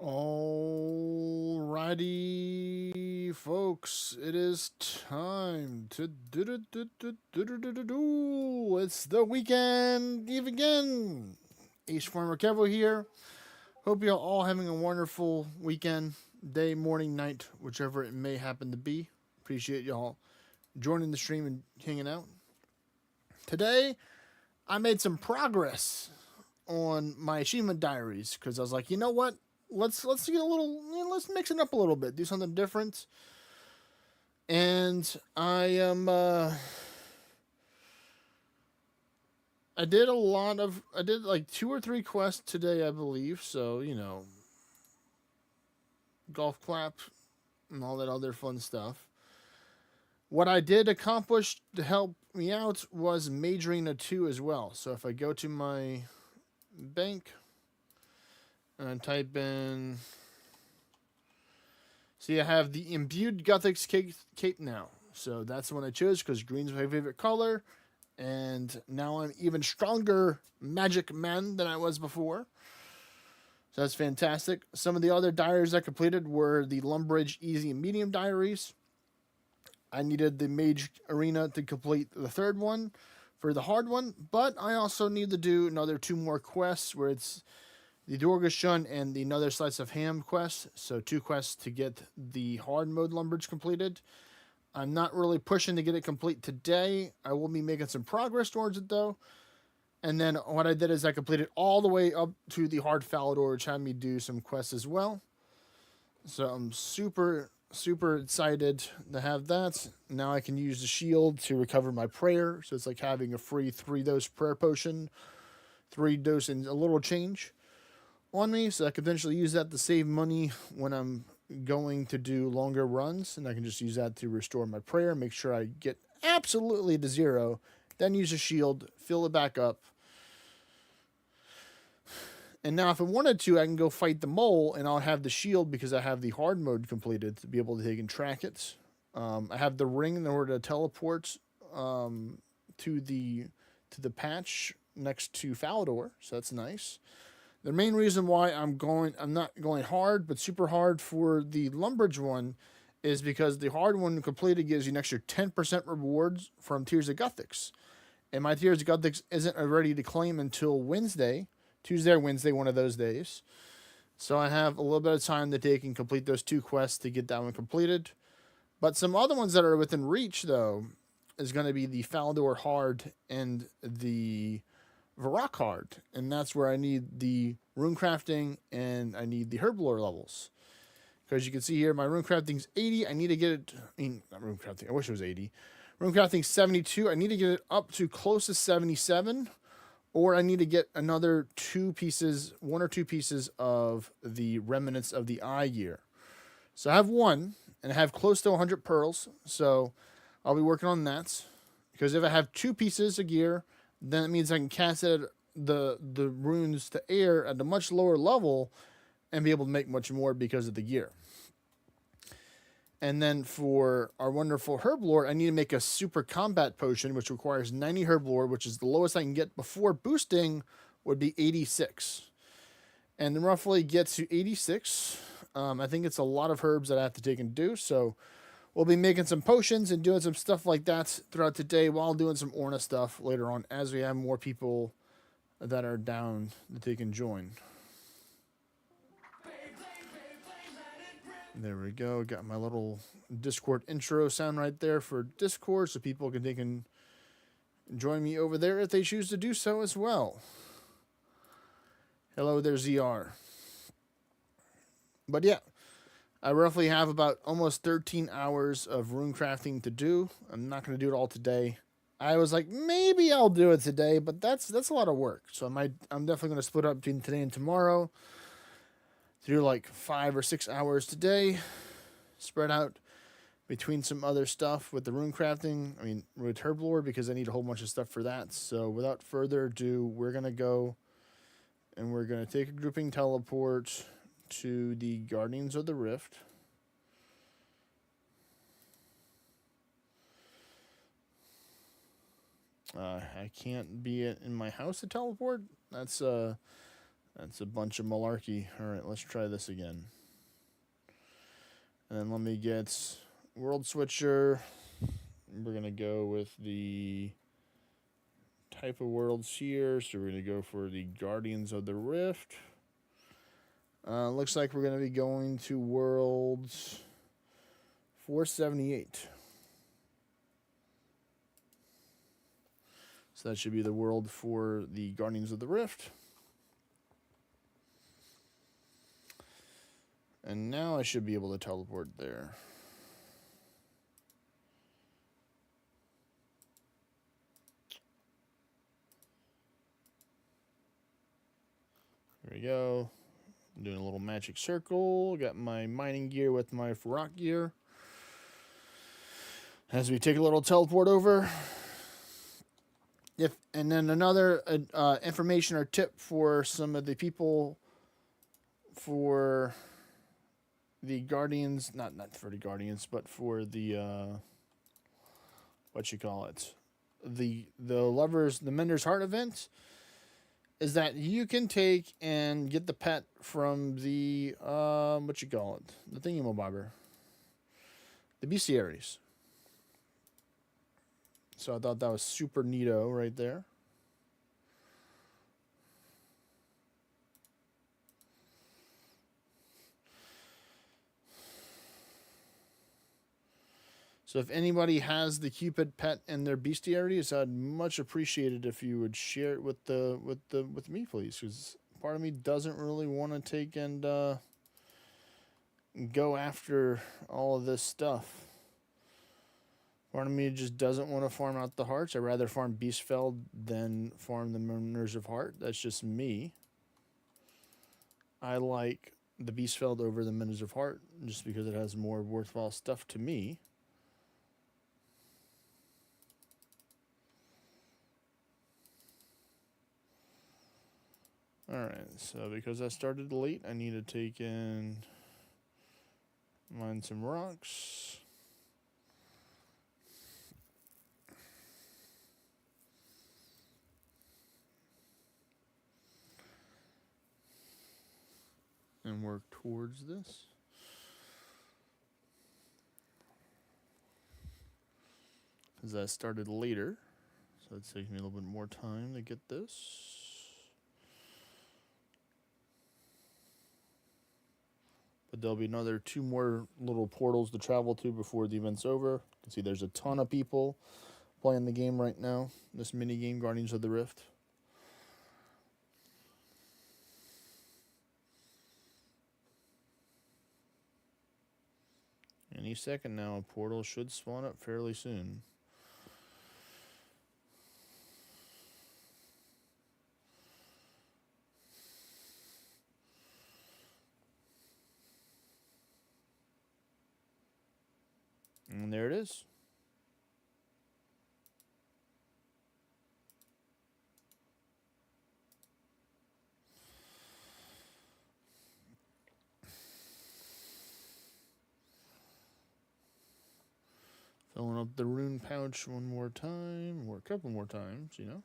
Alrighty, folks, it is time to do. It's the weekend eve again. H Farmer Kevo here. Hope you're all having a wonderful weekend, day, morning, night, whichever it may happen to be. Appreciate y'all joining the stream and hanging out. Today, I made some progress on my achievement diaries because I was like, you know what? Let's get a little, let's mix it up a little bit, do something different. And I did like 2 or 3 quests today, I believe. So golf clap and all that other fun stuff. What I did accomplish to help me out was majoring a 2 as well. So if I go to my bank and I type in, see, I have the imbued Gothic cape now. So that's the one I chose because green's my favorite color. And now I'm even stronger magic man than I was before. So that's fantastic. Some of the other diaries I completed were the Lumbridge Easy and Medium diaries. I needed the Mage Arena to complete the third one for the hard one. But I also need to do another 2 more quests where it's the Dorgashun and the Another Slice of Ham quest. So 2 quests to get the hard mode Lumbridge completed. I'm not really pushing to get it complete today. I will be making some progress towards it, though. And then what I did is I completed all the way up to the hard Falador, which had me do some quests as well. So I'm super, super excited to have that. Now I can use the shield to recover my prayer. So it's like having a free 3-dose prayer potion. 3 dose and a little change on me. So I could eventually use that to save money when I'm going to do longer runs, and I can just use that to restore my prayer, make sure I get absolutely to 0, then use a shield, fill it back up. And now if I wanted to, I can go fight the mole, and I'll have the shield because I have the hard mode completed to be able to take and track it. I have the ring in order to teleport to the patch next to Falador, so that's nice. The main reason why I'm not going hard, but super hard for the Lumbridge one is because the hard one completed gives you an extra 10% rewards from Tears of Gothics. And my Tears of Gothics isn't ready to claim until Wednesday, Tuesday or Wednesday, one of those days. So I have a little bit of time to take and complete those 2 quests to get that one completed. But some other ones that are within reach, though, is going to be the Falador Hard and the Varrock Hard, and that's where I need the Runecrafting and I need the Herblore levels. Because you can see here, my Runecrafting's 80. I need to get it, not Runecrafting, I wish it was 80. Runecrafting's 72. I need to get it up to close to 77, or I need to get another 1 or 2 pieces of the remnants of the eye gear. So I have 1, and I have close to 100 pearls, so I'll be working on that. Because if I have 2 pieces of gear, then it means I can cast it the runes to air at a much lower level and be able to make much more because of the gear. And then for our wonderful Herblore, I need to make a super combat potion, which requires 90 Herblore, which is the lowest I can get before boosting would be 86. And then roughly get to 86. I think it's a lot of herbs that I have to take and do, so we'll be making some potions and doing some stuff like that throughout the day while doing some ORNA stuff later on as we have more people that are down that they can join. There we go. Got my little Discord intro sound right there for Discord so people can join me over there if they choose to do so as well. Hello there, ZR. But yeah. I roughly have about almost 13 hours of runecrafting to do. I'm not going to do it all today. I was like, maybe I'll do it today, but that's a lot of work. So I'm definitely going to split up between today and tomorrow. Do like 5 or 6 hours today, spread out between some other stuff with the runecrafting. With Herblore, because I need a whole bunch of stuff for that. So without further ado, we're going to go and we're going to take a grouping teleport to the Guardians of the Rift. I can't be in my house to teleport. That's That's a bunch of malarkey. Alright, let's try this again. And then let me get World Switcher. We're going to go with the type of worlds here. So we're going to go for the Guardians of the Rift. Looks like we're going to be going to worlds 478. So that should be the world for the Guardians of the Rift. And now I should be able to teleport there. There we go. I'm doing a little magic circle. Got my mining gear with my rock gear. As we take a little teleport over. And then another information or tip for some of the people for the Guardians, not for the Guardians, but for the what you call it, the Lovers, the Mender's Heart event, is that you can take and get the pet from the what you call it, the thingamabobber, the bestiaries. So I thought that was super neato right there. So if anybody has the Cupid pet in their bestiaries, I'd much appreciate it if you would share it with me, please, because part of me doesn't really want to take and go after all of this stuff. Part of me just doesn't want to farm out the hearts. I'd rather farm Beastfeld than farm the Mender's of Heart. That's just me. I like the Beastfeld over the Mender's of Heart just because it has more worthwhile stuff to me. Alright, so because I started late, I need to take in, mine some rocks. And work towards this. Because I started later, so it's taking me a little bit more time to get this. But there'll be another 2 more little portals to travel to before the event's over. You can see there's a ton of people playing the game right now. This mini game, Guardians of the Rift. Any second now, a portal should spawn up fairly soon. And there it is. Filling up the rune pouch one more time, or a couple more times, you know.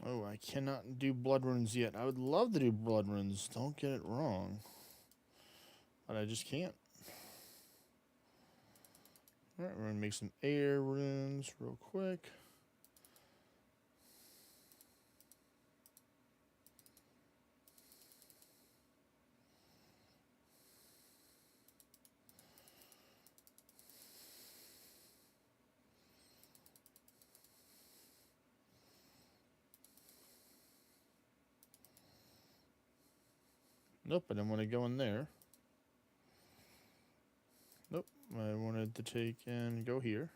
Oh, I cannot do blood runes yet. I would love to do blood runes. Don't get it wrong. But I just can't. Alright, we're going to make some air runes real quick. Nope, I didn't want to go in there. Nope, I wanted to take and go here.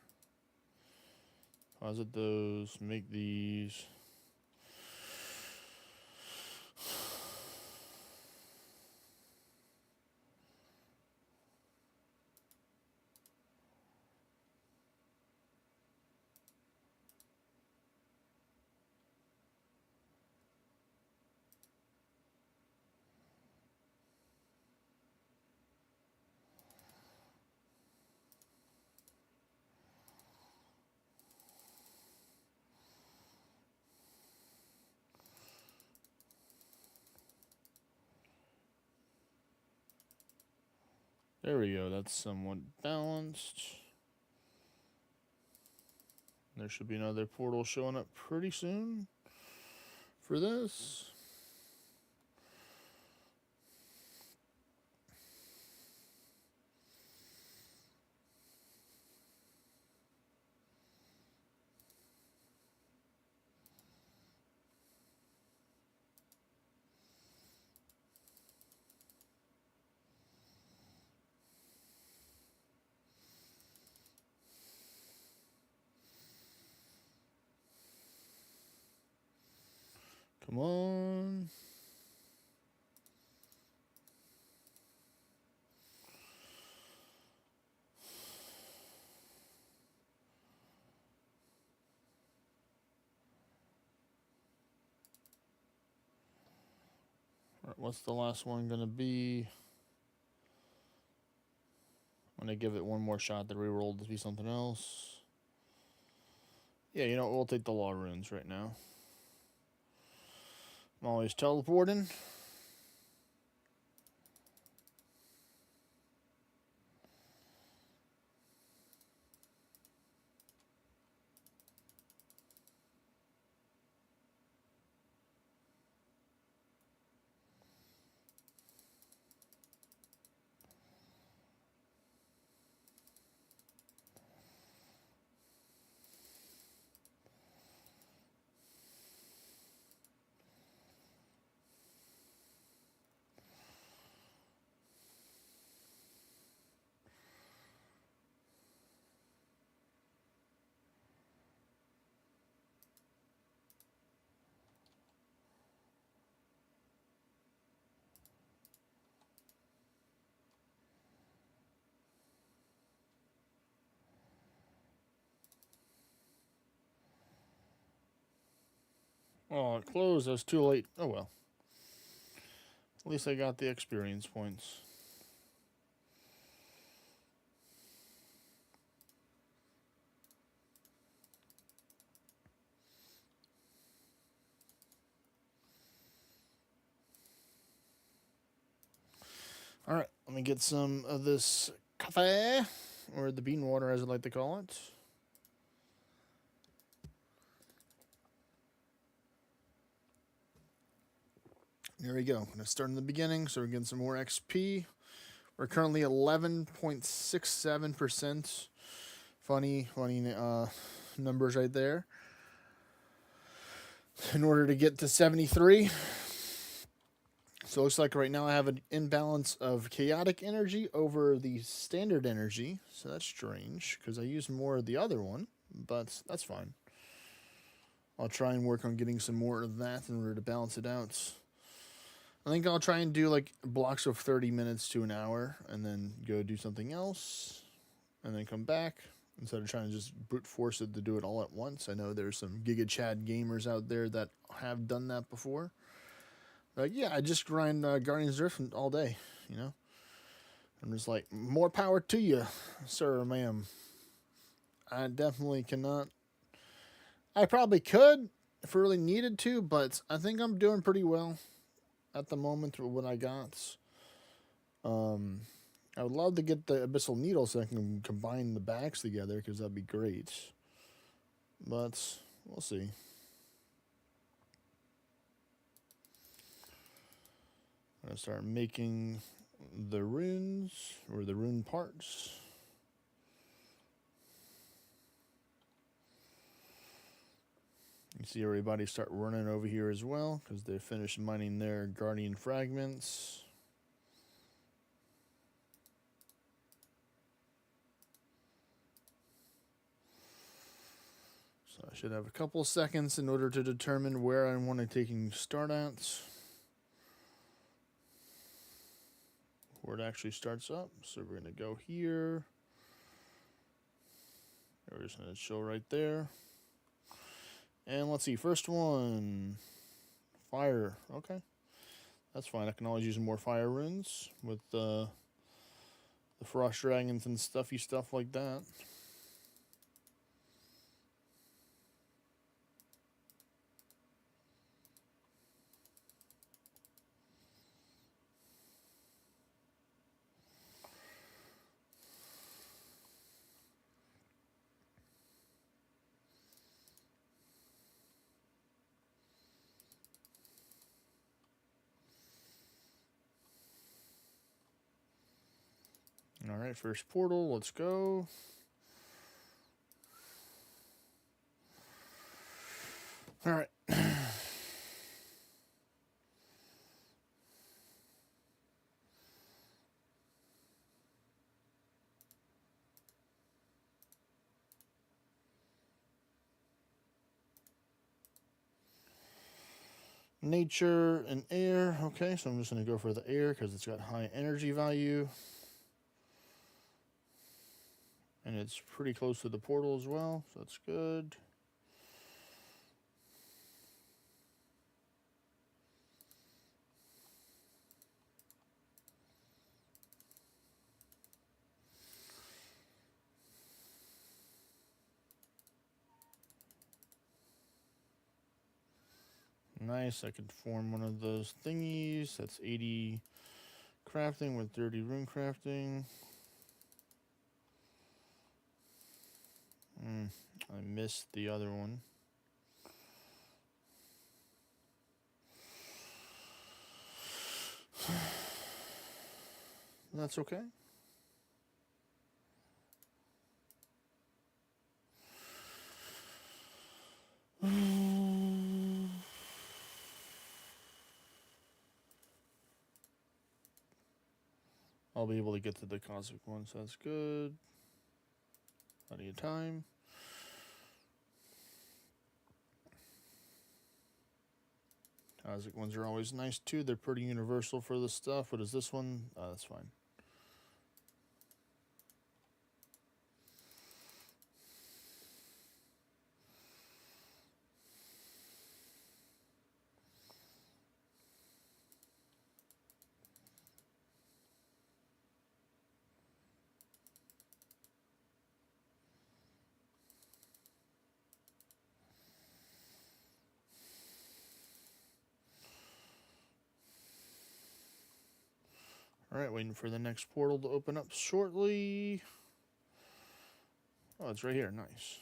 Posit those, make these. There we go. That's somewhat balanced. There should be another portal showing up pretty soon for this. Come on. All right, what's the last one going to be? I'm going to give it one more shot to reroll to be something else. Yeah, you know what? We'll take the law runes right now. I'm always teleporting. Oh, it closed. I was too late. Oh, well. At least I got the experience points. All right, let me get some of this coffee, or the bean water as I like to call it. There we go. I'm going to start in the beginning, so we're getting some more XP. We're currently 11.67%. Funny numbers right there. In order to get to 73. So it looks like right now I have an imbalance of chaotic energy over the standard energy. So that's strange, because I used more of the other one, but that's fine. I'll try and work on getting some more of that in order to balance it out. I think I'll try and do like blocks of 30 minutes to an hour and then go do something else and then come back instead of trying to just brute force it to do it all at once. I know there's some Giga Chad gamers out there that have done that before. Like, yeah, I just grind Guardian's Rift all day, you know? I'm just like, more power to you, sir or ma'am. I definitely cannot. I probably could if I really needed to, but I think I'm doing pretty well at the moment with what I got. I would love to get the Abyssal Needle so I can combine the bags together, because that'd be great. But we'll see. I'm going to start making the runes, or the rune parts. You see everybody start running over here as well, because they finished mining their Guardian fragments. So I should have a couple seconds in order to determine where I want to taking start at. Where it actually starts up. So we're going to go here. We're just going to chill right there. And let's see, first one, fire. Okay, that's fine. I can always use more fire runes with the frost dragons and stuffy stuff like that. All right, first portal. Let's go. All right. Nature and air. Okay, so I'm just going to go for the air because it's got high energy value. And it's pretty close to the portal as well, so that's good. Nice, I could form one of those thingies. That's 80 crafting with 30 runecrafting. I missed the other one. That's okay. I'll be able to get to the cosmic one, so that's good. Plenty of time. Cosmic ones are always nice too. They're pretty universal for the stuff. What is this one? That's fine. Alright, waiting for the next portal to open up shortly. Oh, it's right here. Nice.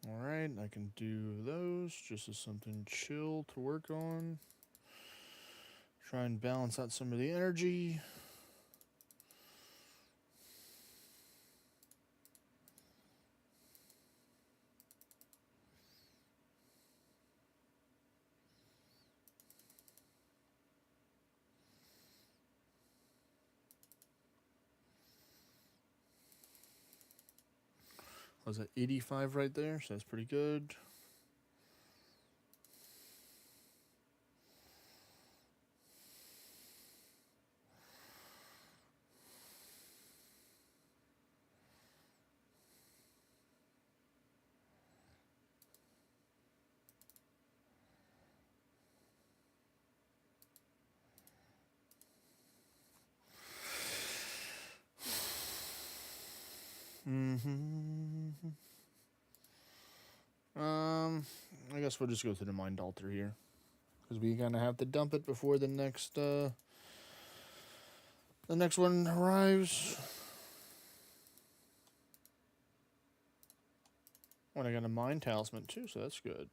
Alright, I can do those just as something chill to work on. Try and balance out some of the energy. Was at 85 right there, so that's pretty good. I guess we'll just go to the mind altar here, because we kind of have to dump it before the next one arrives. Oh, and I got a mind talisman too, so that's good.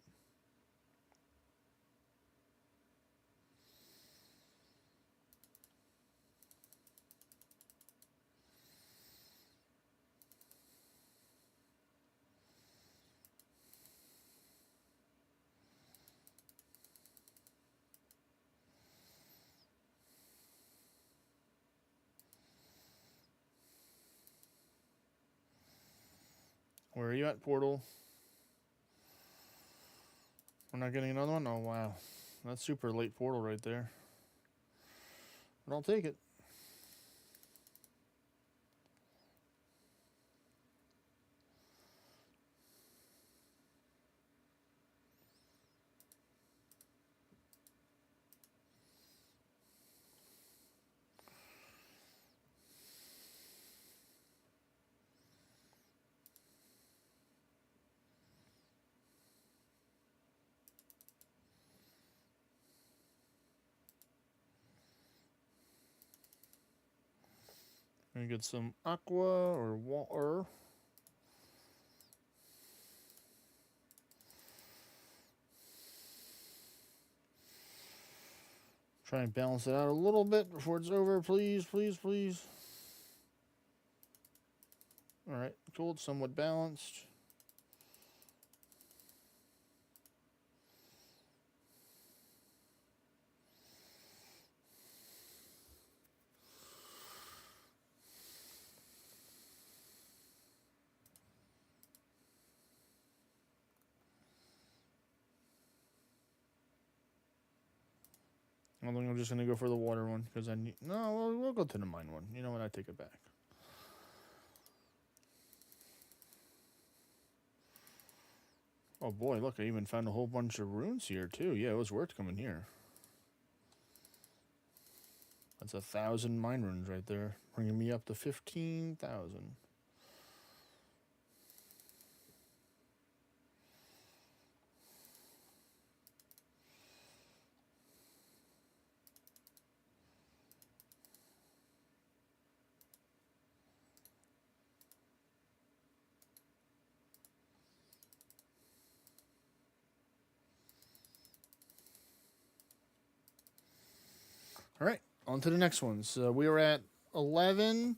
Where are you at, portal? We're not getting another one? Oh, wow. That's super late portal right there. But I'll take it. Gonna get some aqua or water. Try and balance it out a little bit before it's over, please, please, please. All right, cool. It's somewhat balanced. I think I'm just gonna go for the water one because I need. No, we'll go to the mine one. You know what? I take it back. Oh boy, look! I even found a whole bunch of runes here too. Yeah, it was worth coming here. That's 1,000 mine runes right there, bringing me up to 15,000. All right, on to the next one. So we were at 11.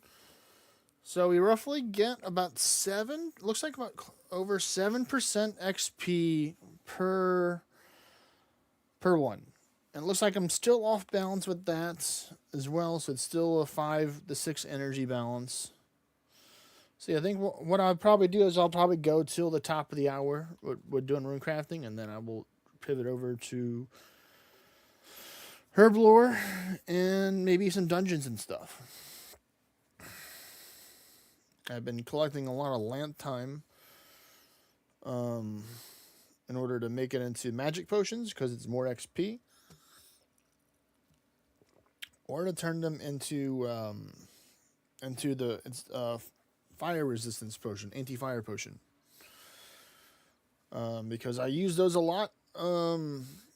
So we roughly get about 7. Looks like about over 7% XP per one. And it looks like I'm still off balance with that as well. So it's still a 5 to 6 energy balance. See, I think what I'll probably do is I'll probably go till the top of the hour with doing Runecrafting, and then I will pivot over to Herblore and maybe some dungeons and stuff. I've been collecting a lot of lamp time in order to make it into magic potions because it's more XP, or to turn them into the fire resistance potion, anti-fire potion. Because I use those a lot.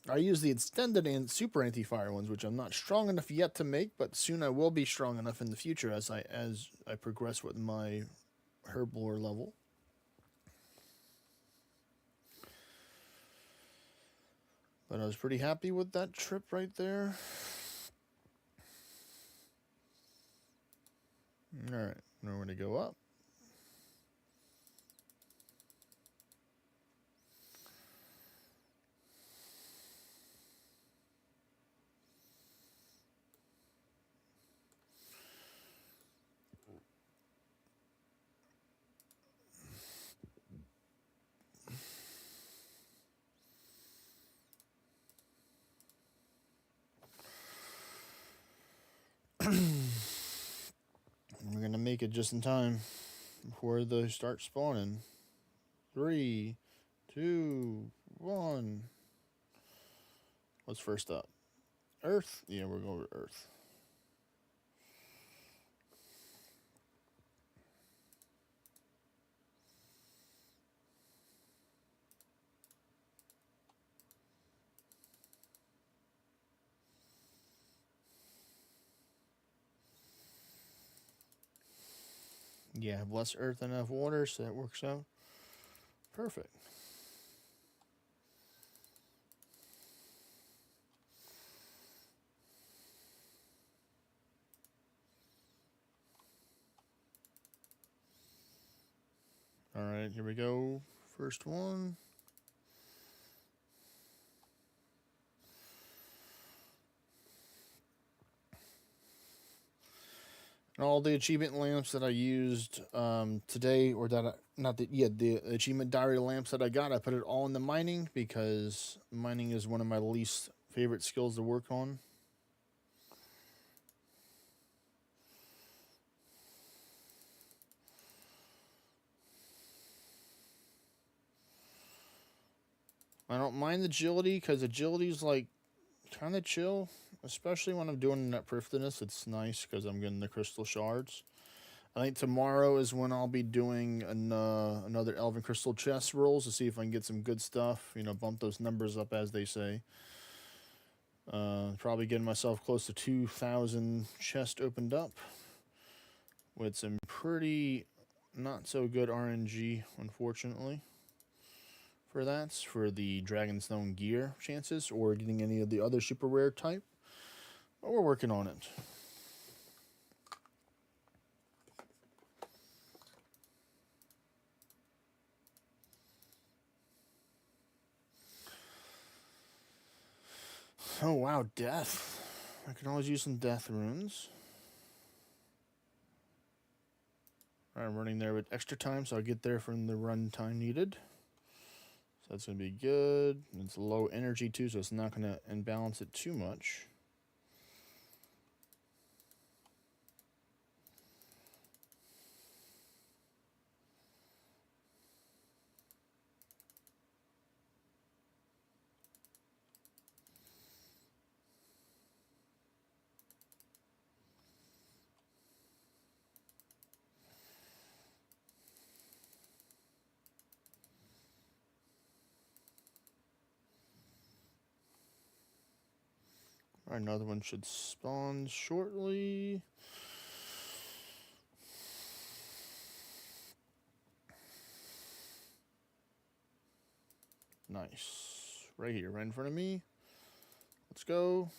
I use the extended and super anti-fire ones, which I'm not strong enough yet to make, but soon I will be strong enough in the future as I progress with my Herblore level. But I was pretty happy with that trip right there. All right, now we're going to go up. We're going to make it just in time before they start spawning. 3, 2, 1. What's first up? Earth? Yeah, we're going to Earth. Yeah, I have less earth than enough water, so that works out perfect. All right, here we go. First one. And all the achievement lamps that I used today, or the achievement diary lamps that I got, I put it all in the mining because mining is one of my least favorite skills to work on. I don't mind agility because agility is like kind of chill, especially when I'm doing net prifdiness. It's nice because I'm getting the crystal shards. I think tomorrow is when I'll be doing another Elven Crystal chest rolls to see if I can get some good stuff. You know, bump those numbers up, as they say. Probably getting myself close to 2,000 chests opened up. with some pretty not so good RNG, unfortunately, for that, for the Dragonstone gear chances, or getting any of the other super rare type. But we're working on it. Oh wow, death. I can always use some death runes. Alright, I'm running there with extra time, so I'll get there from the run time needed. So that's going to be good. It's low energy too, so it's not going to imbalance it too much. Alright, another one should spawn shortly. Nice. Right here, right in front of me. Let's go.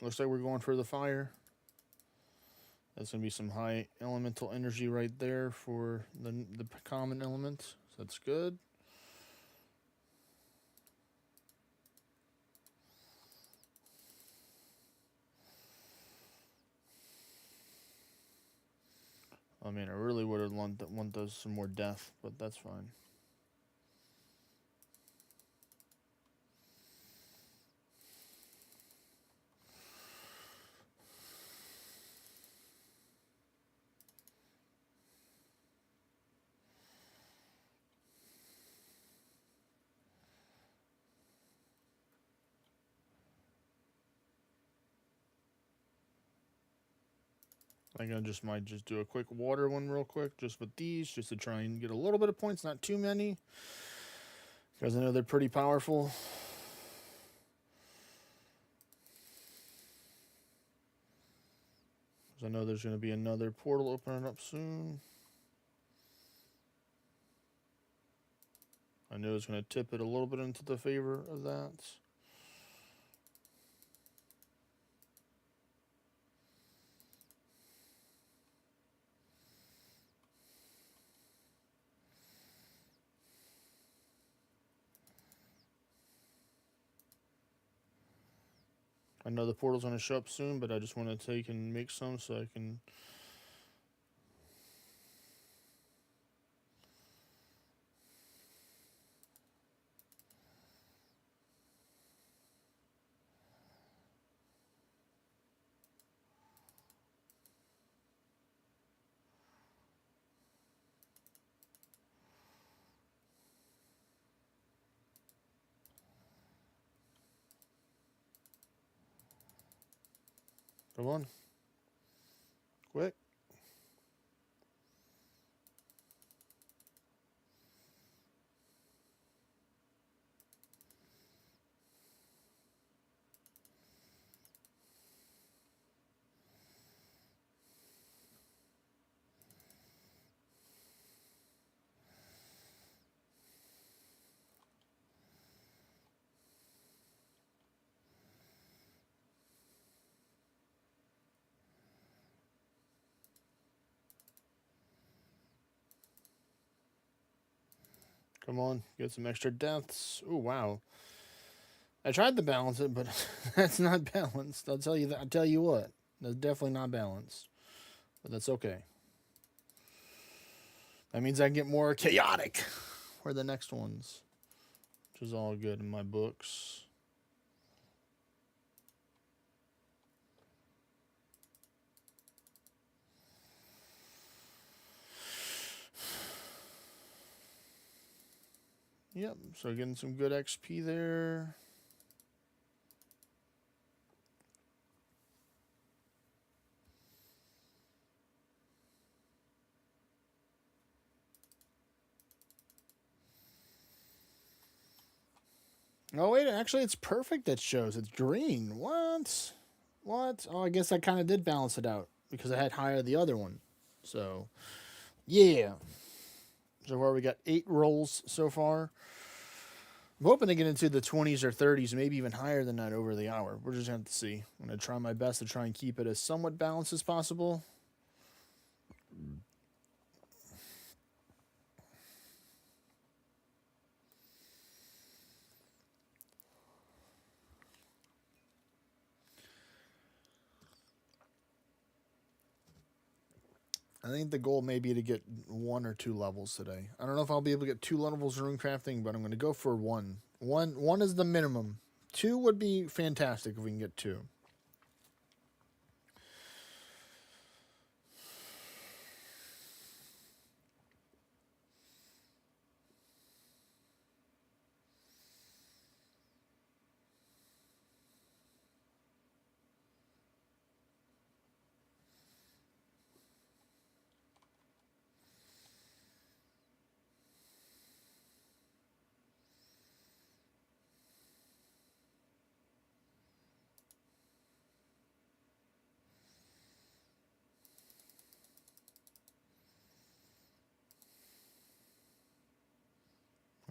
Looks like we're going for the fire. That's going to be some high elemental energy right there for the common element. So that's good. I mean, I really would have want those some more death, but that's fine. I think I might just do a quick water one real quick, just with these, just to try and get a little bit of points, not too many, because I know they're pretty powerful. Because I know there's going to be another portal opening up soon. I know it's going to tip it a little bit into the favor of that. I know the portal's going to show up soon, but I just want to take and make some so I can... Come on. Quick. Come on, get some extra deaths. Oh wow. I tried to balance it, but that's not balanced. I'll tell you that. I'll tell you what. That's definitely not balanced. But that's okay. That means I can get more chaotic for the next ones. Which is all good in my books. Yep, so getting some good XP there. Oh wait, actually it's perfect. That shows it's green. What? What? Oh, I guess I kind of did balance it out because I had higher the other one. So yeah. So far we got 8 rolls so far. I'm hoping to get into the 20s or 30s, maybe even higher than that over the hour. We're just going to have to see. I'm going to try my best to try and keep it as somewhat balanced as possible. I think the goal may be to get 1 or 2 levels today. I don't know if I'll be able to get 2 levels of Runecrafting, but I'm going to go for 1. One is the minimum. 2 would be fantastic if we can get 2.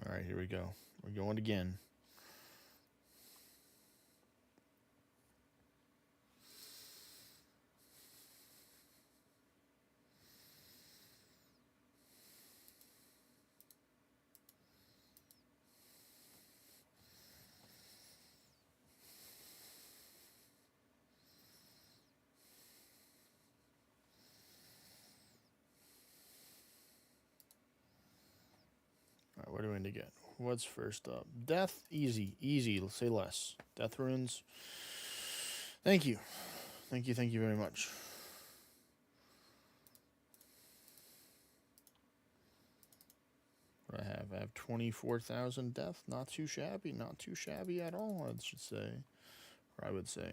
All right, here we go. We're going again. All right, what do we need to get? What's first up? Death, easy, easy. Let's say less. Death runes. Thank you. Thank you very much. What do I have? I have 24,000 death. Not too shabby. Not too shabby at all, I should say. Or I would say.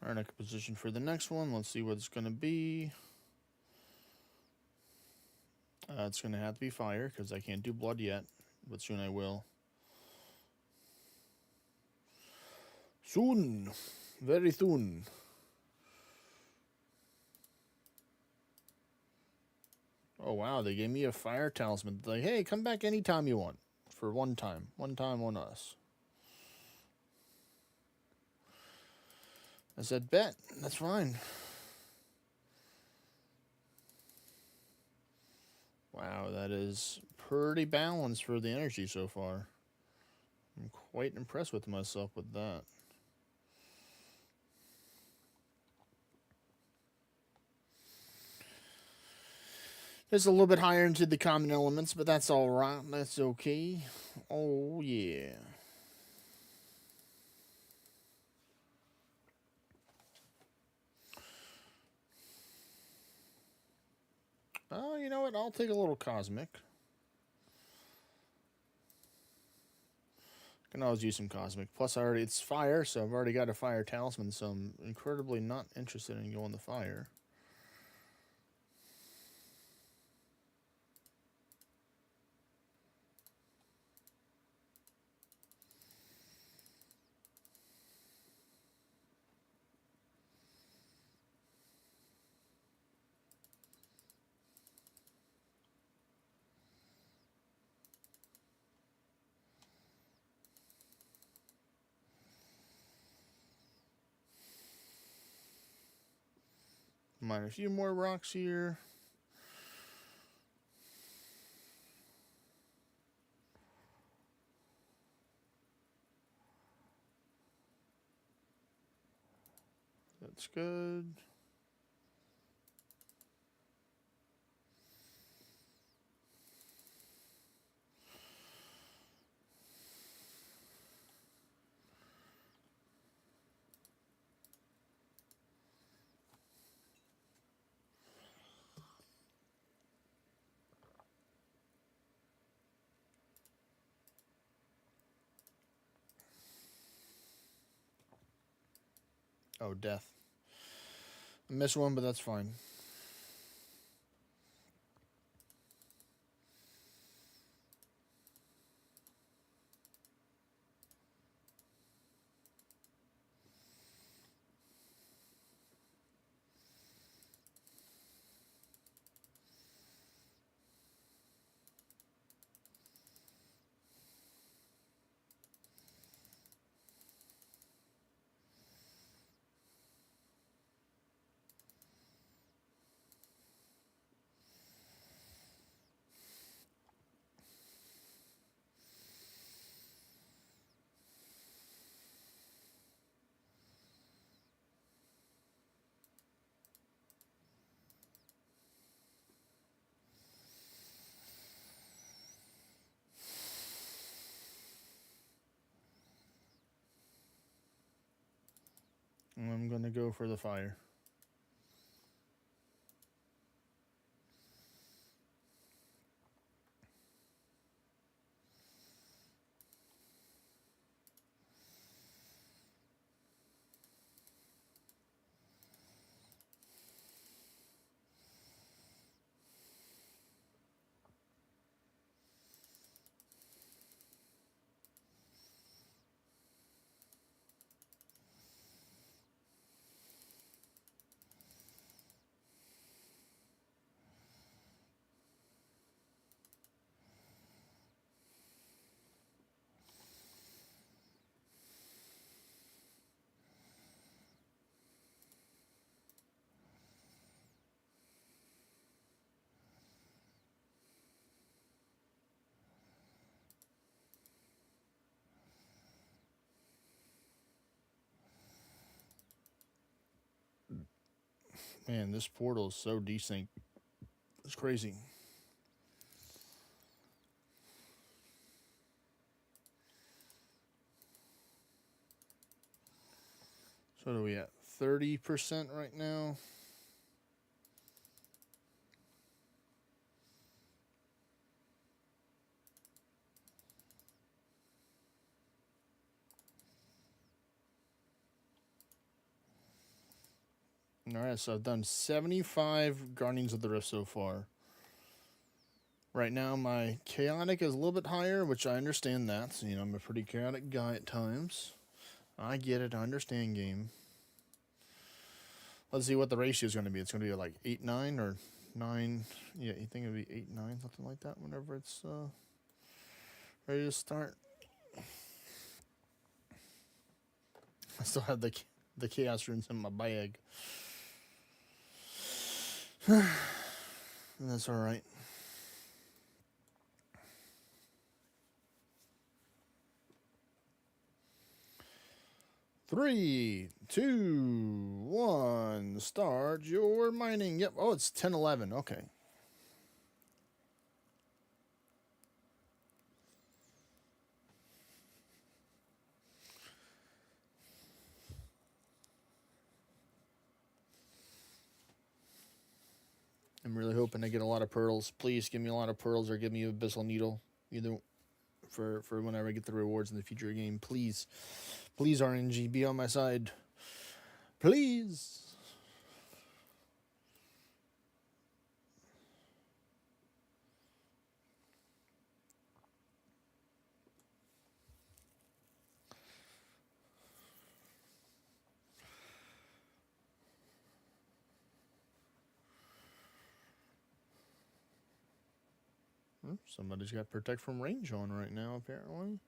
Our next position for the next one. Let's see what it's going to be. It's going to have to be fire because I can't do blood yet, but soon I will. Soon. Very soon. Oh, wow. They gave me a fire talisman. Like, hey, come back anytime you want. For one time. One time on us. I said, bet. That's fine. Wow, that is pretty balanced for the energy so far. I'm quite impressed with myself with that. It's a little bit higher into the common elements, but that's alright. That's okay. Oh, yeah. Oh, you know what? I'll take a little cosmic. Can always use some cosmic. Plus, it's fire, so I've already got a fire talisman, so I'm incredibly not interested in going to fire. Mine a few more rocks here. That's good. Oh, death. I missed one, but that's fine. I'm going to go for the fire. Man, this portal is so desync. It's crazy. So what are we at? 30% right now. All right, so I've done 75 Guardians of the Rift so far. Right now, my chaotic is a little bit higher, which I understand that. So, I'm a pretty chaotic guy at times. I get it. I understand game. Let's see what the ratio is going to be. It's going to be like 8-9 or 9. Yeah, you think it'd be 8-9, something like that. Whenever it's ready to start. I still have the chaos runes in my bag. That's all right. Three, 2, 1. Start your mining. Yep. Oh, it's 10:11. Okay. I'm really hoping to get a lot of pearls. Please give me a lot of pearls or give me a Abyssal Needle. Either for whenever I get the rewards in the future game. Please. Please, RNG, be on my side. Please. Somebody's got Protect from Range on right now, apparently.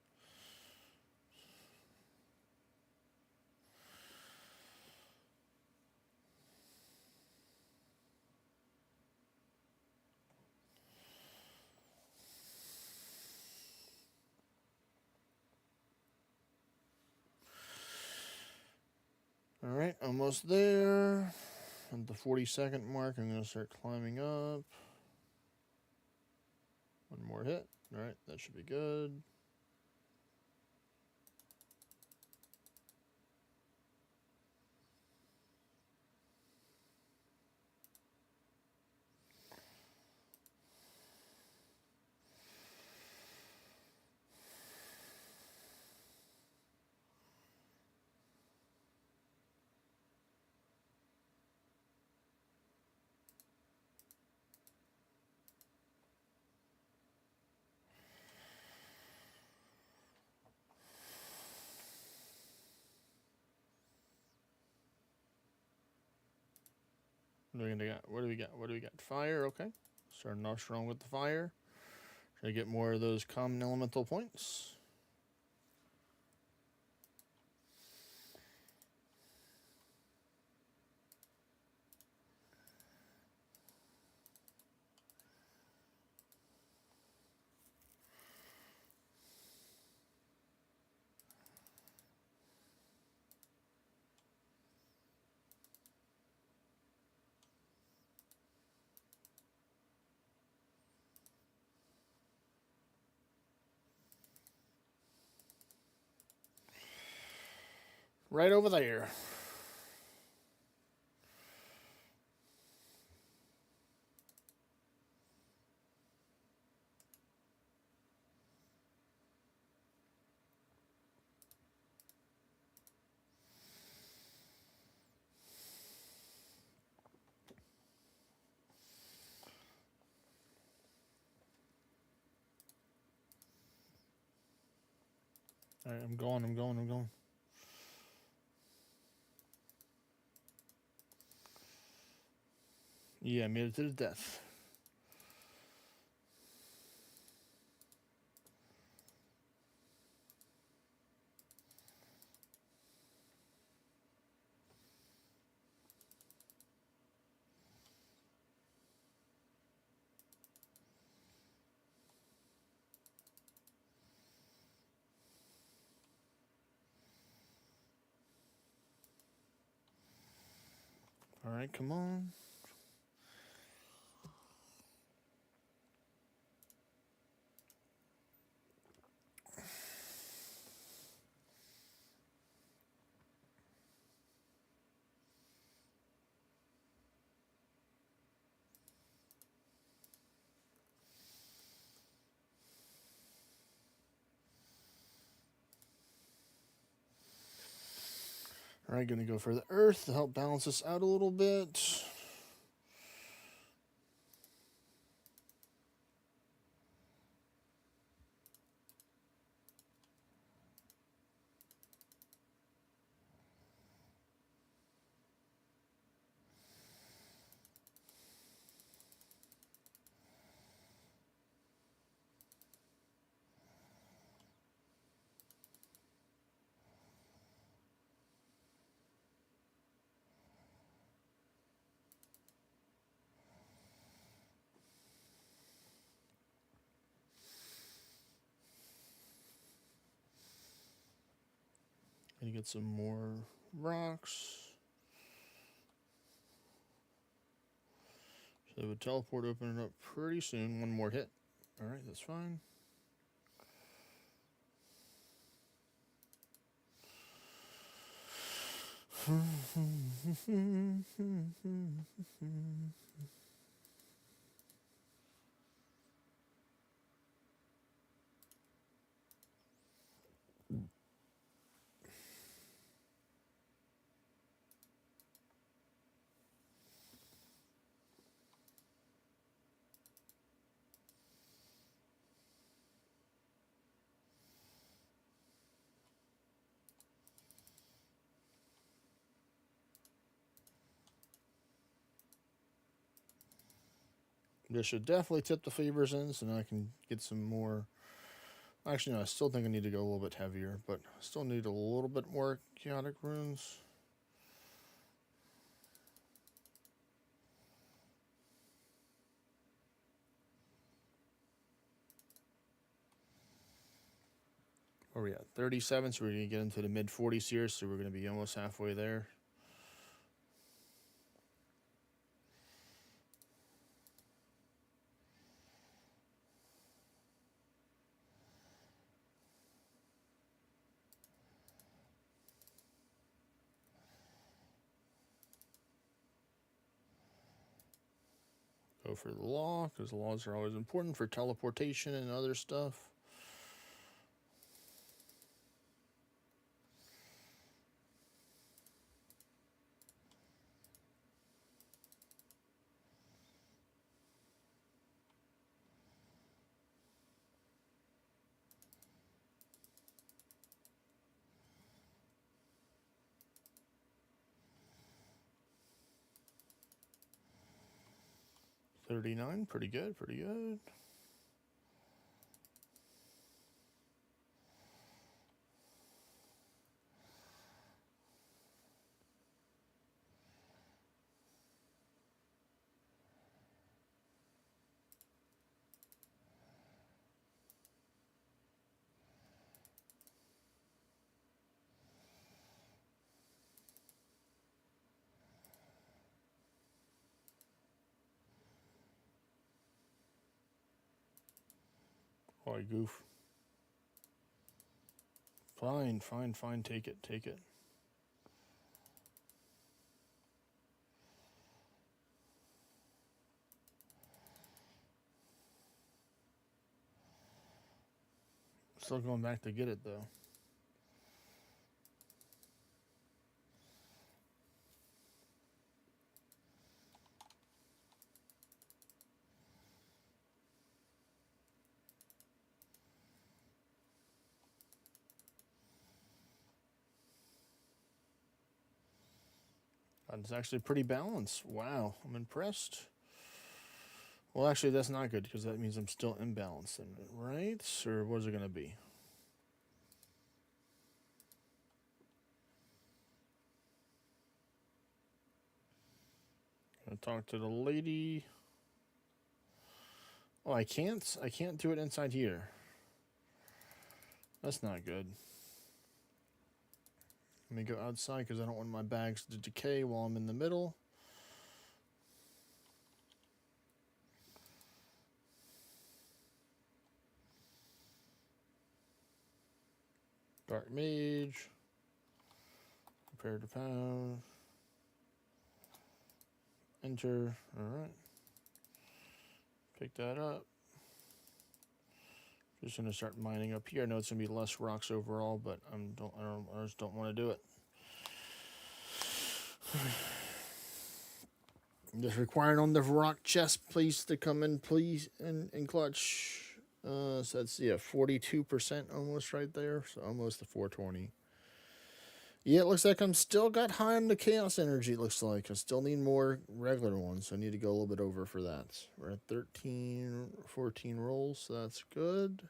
All right, almost there. At the 40-second mark, I'm going to start climbing up. One more hit. All right, that should be good. What do we got? What do we got? What do we got? Fire. Okay. Starting off strong with the fire. Try to get more of those common elemental points. Right over there. All right, I'm going. Yeah, I made it to the death. All right, come on. All right, gonna go for the earth to help balance this out a little bit. Gonna get some more rocks. So the teleport open it up pretty soon. One more hit. All right, that's fine. This should definitely tip the favors in, so now I can get some more. Actually, no, I still think I need to go a little bit heavier, but I still need a little bit more chaotic runes. Where are we at? 37, so we're going to get into the mid 40s here, so we're going to be almost halfway there. Go for the law, because the laws are always important for teleportation and other stuff. 39, pretty good, pretty good. Oh, I goof. Fine, fine, fine. Take it, take it. Still going back to get it, though. It's actually pretty balanced. Wow, I'm impressed. Well, actually, that's not good because that means I'm still imbalanced, right? Or what is it going to be? Gonna talk to the lady. Oh, I can't do it inside here. That's not good. Let me go outside because I don't want my bags to decay while I'm in the middle. Dark Mage. Prepare to pound. Enter. Alright. Pick that up. Just gonna start mining up here. I know it's gonna be less rocks overall, but I just don't want to do it. Just required on the rock chest, please, to come in, please, and clutch. So that's 42% almost right there. So almost the 420. Yeah, it looks like I'm still got high on the chaos energy. It looks like I still need more regular ones. So I need to go a little bit over for that. We're at 14 rolls, so that's good.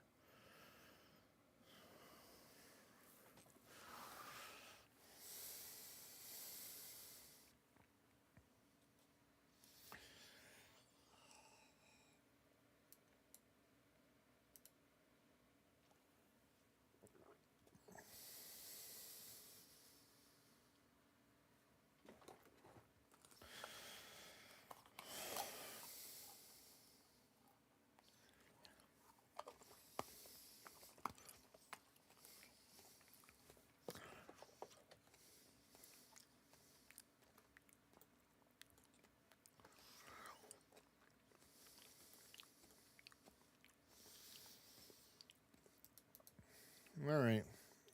All right.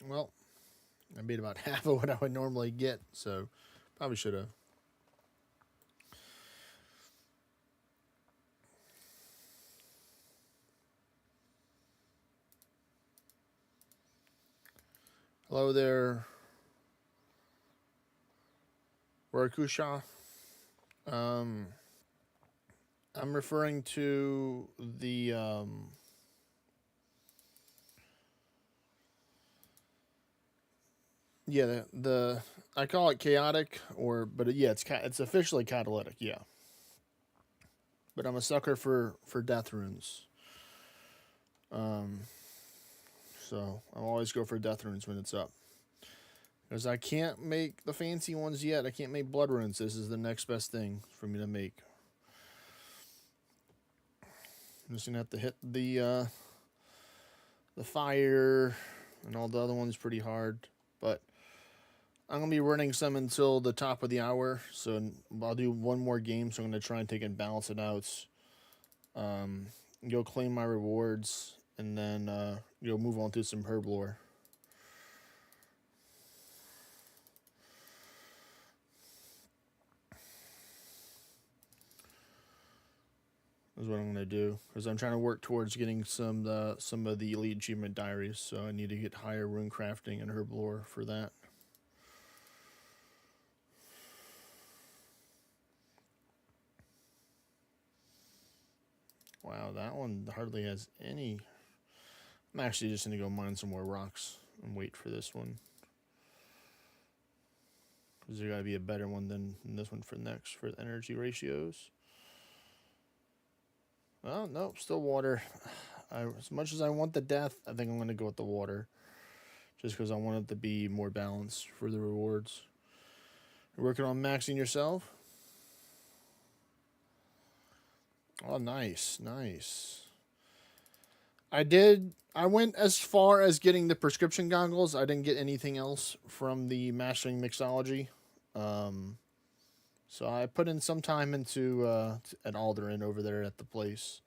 Well, I made about half of what I would normally get, so probably should have. Hello there, Rakusha. I'm referring to the yeah, the I call it chaotic, but yeah, it's officially catalytic, yeah. But I'm a sucker for death runes. So I'll always go for death runes when it's up. Because I can't make the fancy ones yet. I can't make blood runes. This is the next best thing for me to make. I'm just gonna have to hit the fire and all the other ones pretty hard, but I'm gonna be running some until the top of the hour. So I'll do one more game. So I'm gonna try and take and balance it out. Go claim my rewards, and then go move on to some Herblore. Is what I'm gonna do, because I'm trying to work towards getting some of the elite achievement diaries. So I need to get higher Runecrafting and Herblore for that. Wow, that one hardly has any. I'm actually just going to go mine some more rocks and wait for this one. Because there got to be a better one than this one for next for the energy ratios. Oh, no, still water. As much as I want the death, I think I'm going to go with the water. Just because I want it to be more balanced for the rewards. You're working on maxing yourself? Oh, nice, nice. I went as far as getting the prescription goggles. I didn't get anything else from the mastering mixology. So I put in some time into an Alderan over there at the place.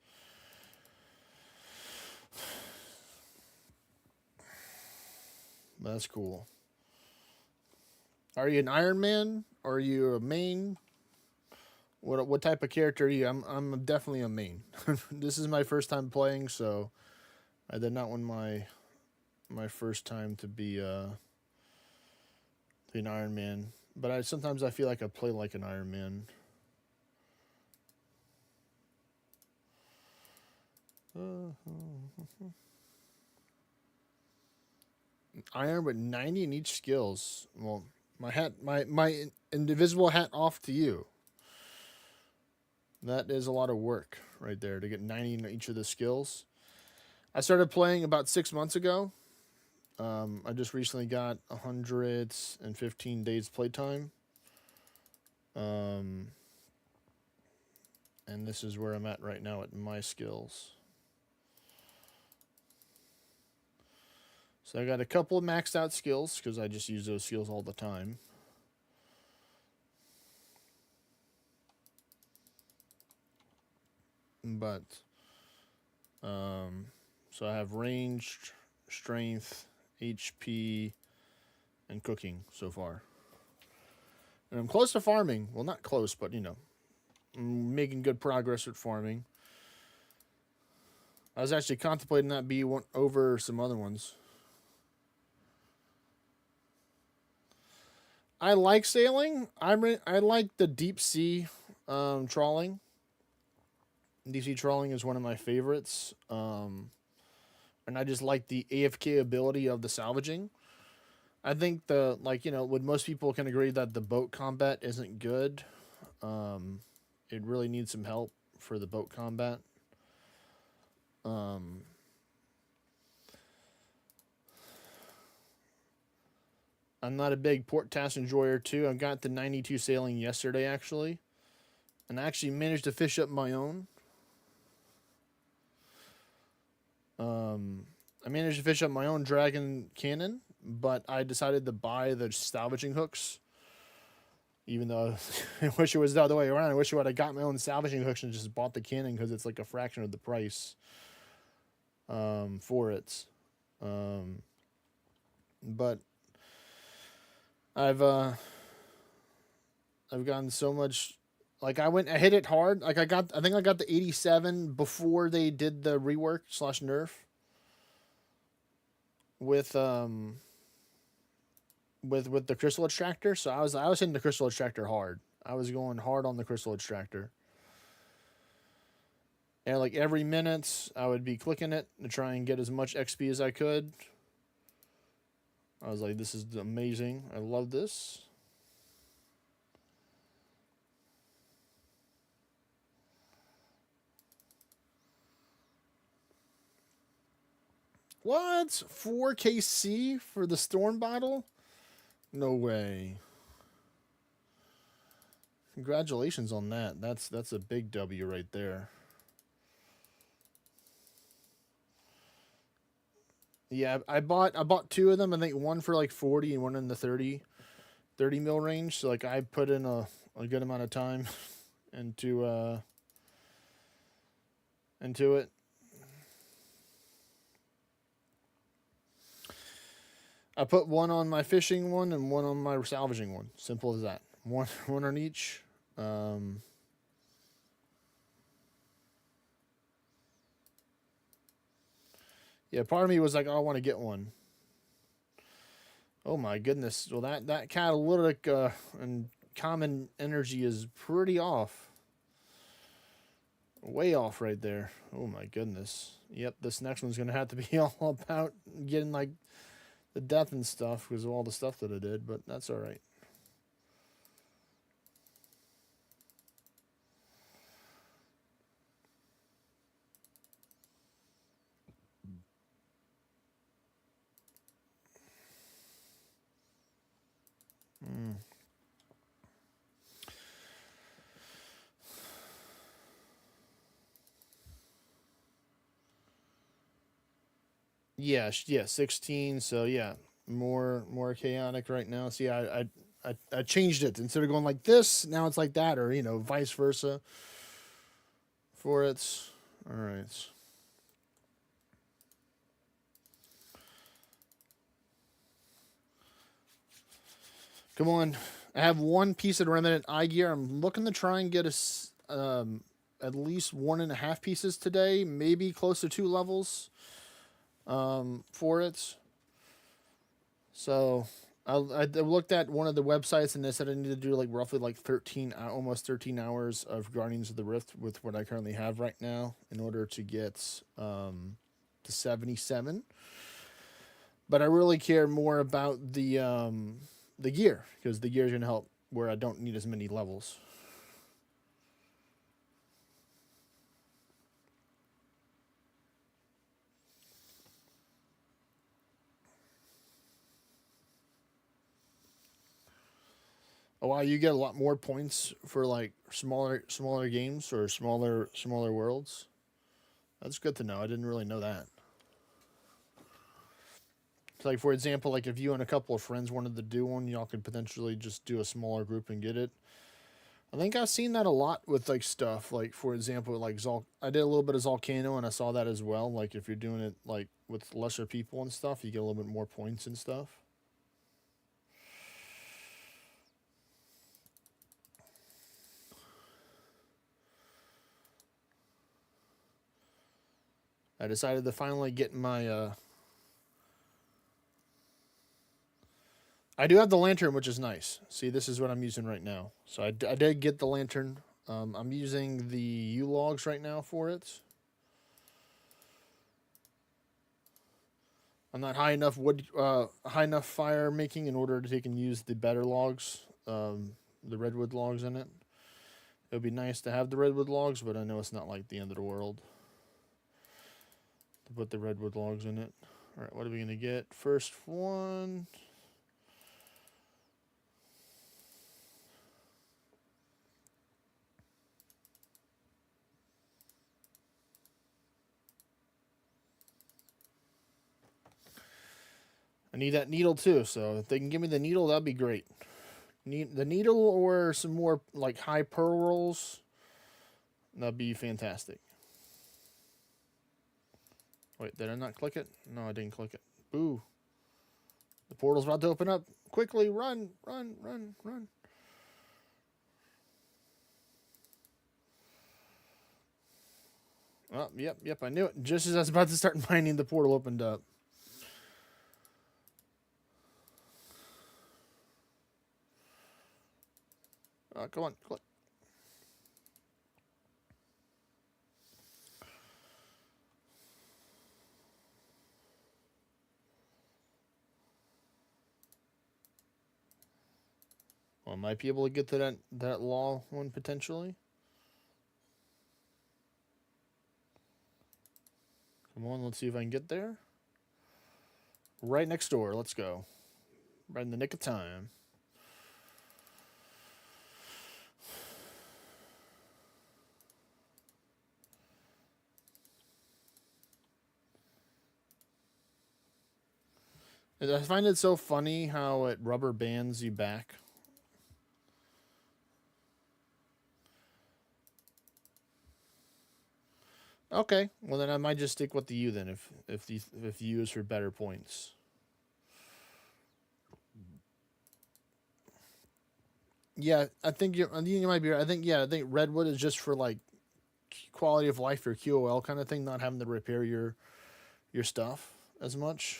That's cool. Are you an Iron Man? Or are you a main? What type of character are you? I'm definitely a main. This is my first time playing, so I did not want my first time to be an Iron Man. But sometimes I feel like I play like an Iron Man. Iron with 90 in each skills. Well, my invisible hat off to you. That is a lot of work right there to get 90 in each of the skills. I started playing about 6 months ago. I just recently got 115 days playtime. And this is where I'm at right now at my skills. So I got a couple of maxed out skills because I just use those skills all the time. But, so I have range, strength, HP, and cooking so far. And I'm close to farming. Well, not close, but, I'm making good progress with farming. I was actually contemplating that be one over some other ones. I like sailing. I like the deep sea trawling. Deep sea trawling is one of my favorites. And I just like the AFK ability of the salvaging. I think what most people can agree that the boat combat isn't good. It really needs some help for the boat combat. I'm not a big port task enjoyer too. I got the 92 sailing yesterday actually, and I actually managed to fish up my own. I managed to fish up my own dragon cannon, but I decided to buy the salvaging hooks. Even though I wish it was the other way around. I wish I would have got my own salvaging hooks and just bought the cannon because it's like a fraction of the price for it. But I've gotten so much. Like I hit it hard. Like I think I got the 87 before they did the rework / nerf. With the crystal extractor, so I was hitting the crystal extractor hard. I was going hard on the crystal extractor, and like every minute I would be clicking it to try and get as much XP as I could. I was like, this is amazing. I love this. What? 4KC for the storm bottle? No way. Congratulations on that. That's a big W right there. Yeah, I bought two of them. I think one for like 40 and one in the 30 mil range. So like I put in a good amount of time into it. I put one on my fishing one and one on my salvaging one. Simple as that. One on each. Yeah, part of me was like, oh, I want to get one. Oh my goodness. Well, that catalytic and common energy is pretty off. Way off right there. Oh my goodness. Yep, this next one's gonna have to be all about getting like the death and stuff because of all the stuff that I did, but that's all right. Mm. Yeah, 16. So yeah, more chaotic right now. See, I changed it instead of going like this. Now it's like that, or vice versa. For it. All right. Come on. I have one piece of remnant eye gear. I'm looking to try and get at least 1.5 pieces today, maybe close to 2 levels for it. So I looked at one of the websites and they said I need to do like roughly like 13, almost 13 hours of Guardians of the Rift with what I currently have right now in order to get to 77. But I really care more about the gear because the gear is going to help where I don't need as many levels. Oh wow, you get a lot more points for like smaller games or smaller worlds. That's good to know. I didn't really know that. So like for example, like if you and a couple of friends wanted to do one, y'all could potentially just do a smaller group and get it. I think I've seen that a lot with like stuff. Like for example, like I did a little bit of Volcano and I saw that as well. Like if you're doing it like with lesser people and stuff, you get a little bit more points and stuff. I decided to finally get my I do have the lantern, which is nice. See, this is what I'm using right now. So I did get the lantern. I'm using the U logs right now for it. I'm not high enough fire making in order to take and use the better logs, the redwood logs in it. It would be nice to have the redwood logs, but I know it's not like the end of the world to put the redwood logs in it. All right, what are we gonna get? First one. I need that needle too, so if they can give me the needle, that'd be great. Need the needle or some more like high pearl rolls. That'd be fantastic. Wait, did I not click it? No, I didn't click it. Boo. The portal's about to open up. Quickly, run, run, run, run. Oh, yep, I knew it. Just as I was about to start mining, the portal opened up. Oh, come on, click. Well, I might be able to get to that law one potentially. Come on, let's see if I can get there. Right next door. Let's go. Right in the nick of time. I find it so funny how it rubber bands you back. Okay, well then I might just stick with the U then if the U is for better points. Yeah, I think you might be right. I think redwood is just for like quality of life or QOL kind of thing, not having to repair your stuff as much.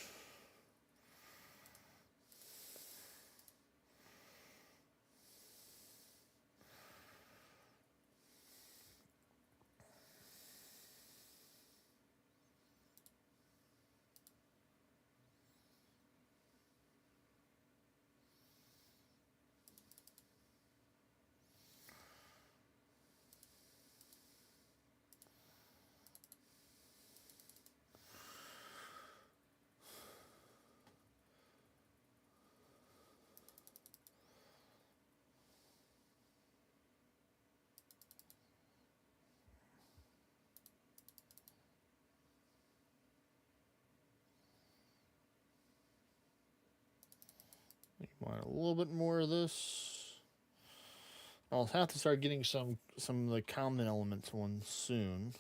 Want a little bit more of this. I'll have to start getting some of the common elements ones soon.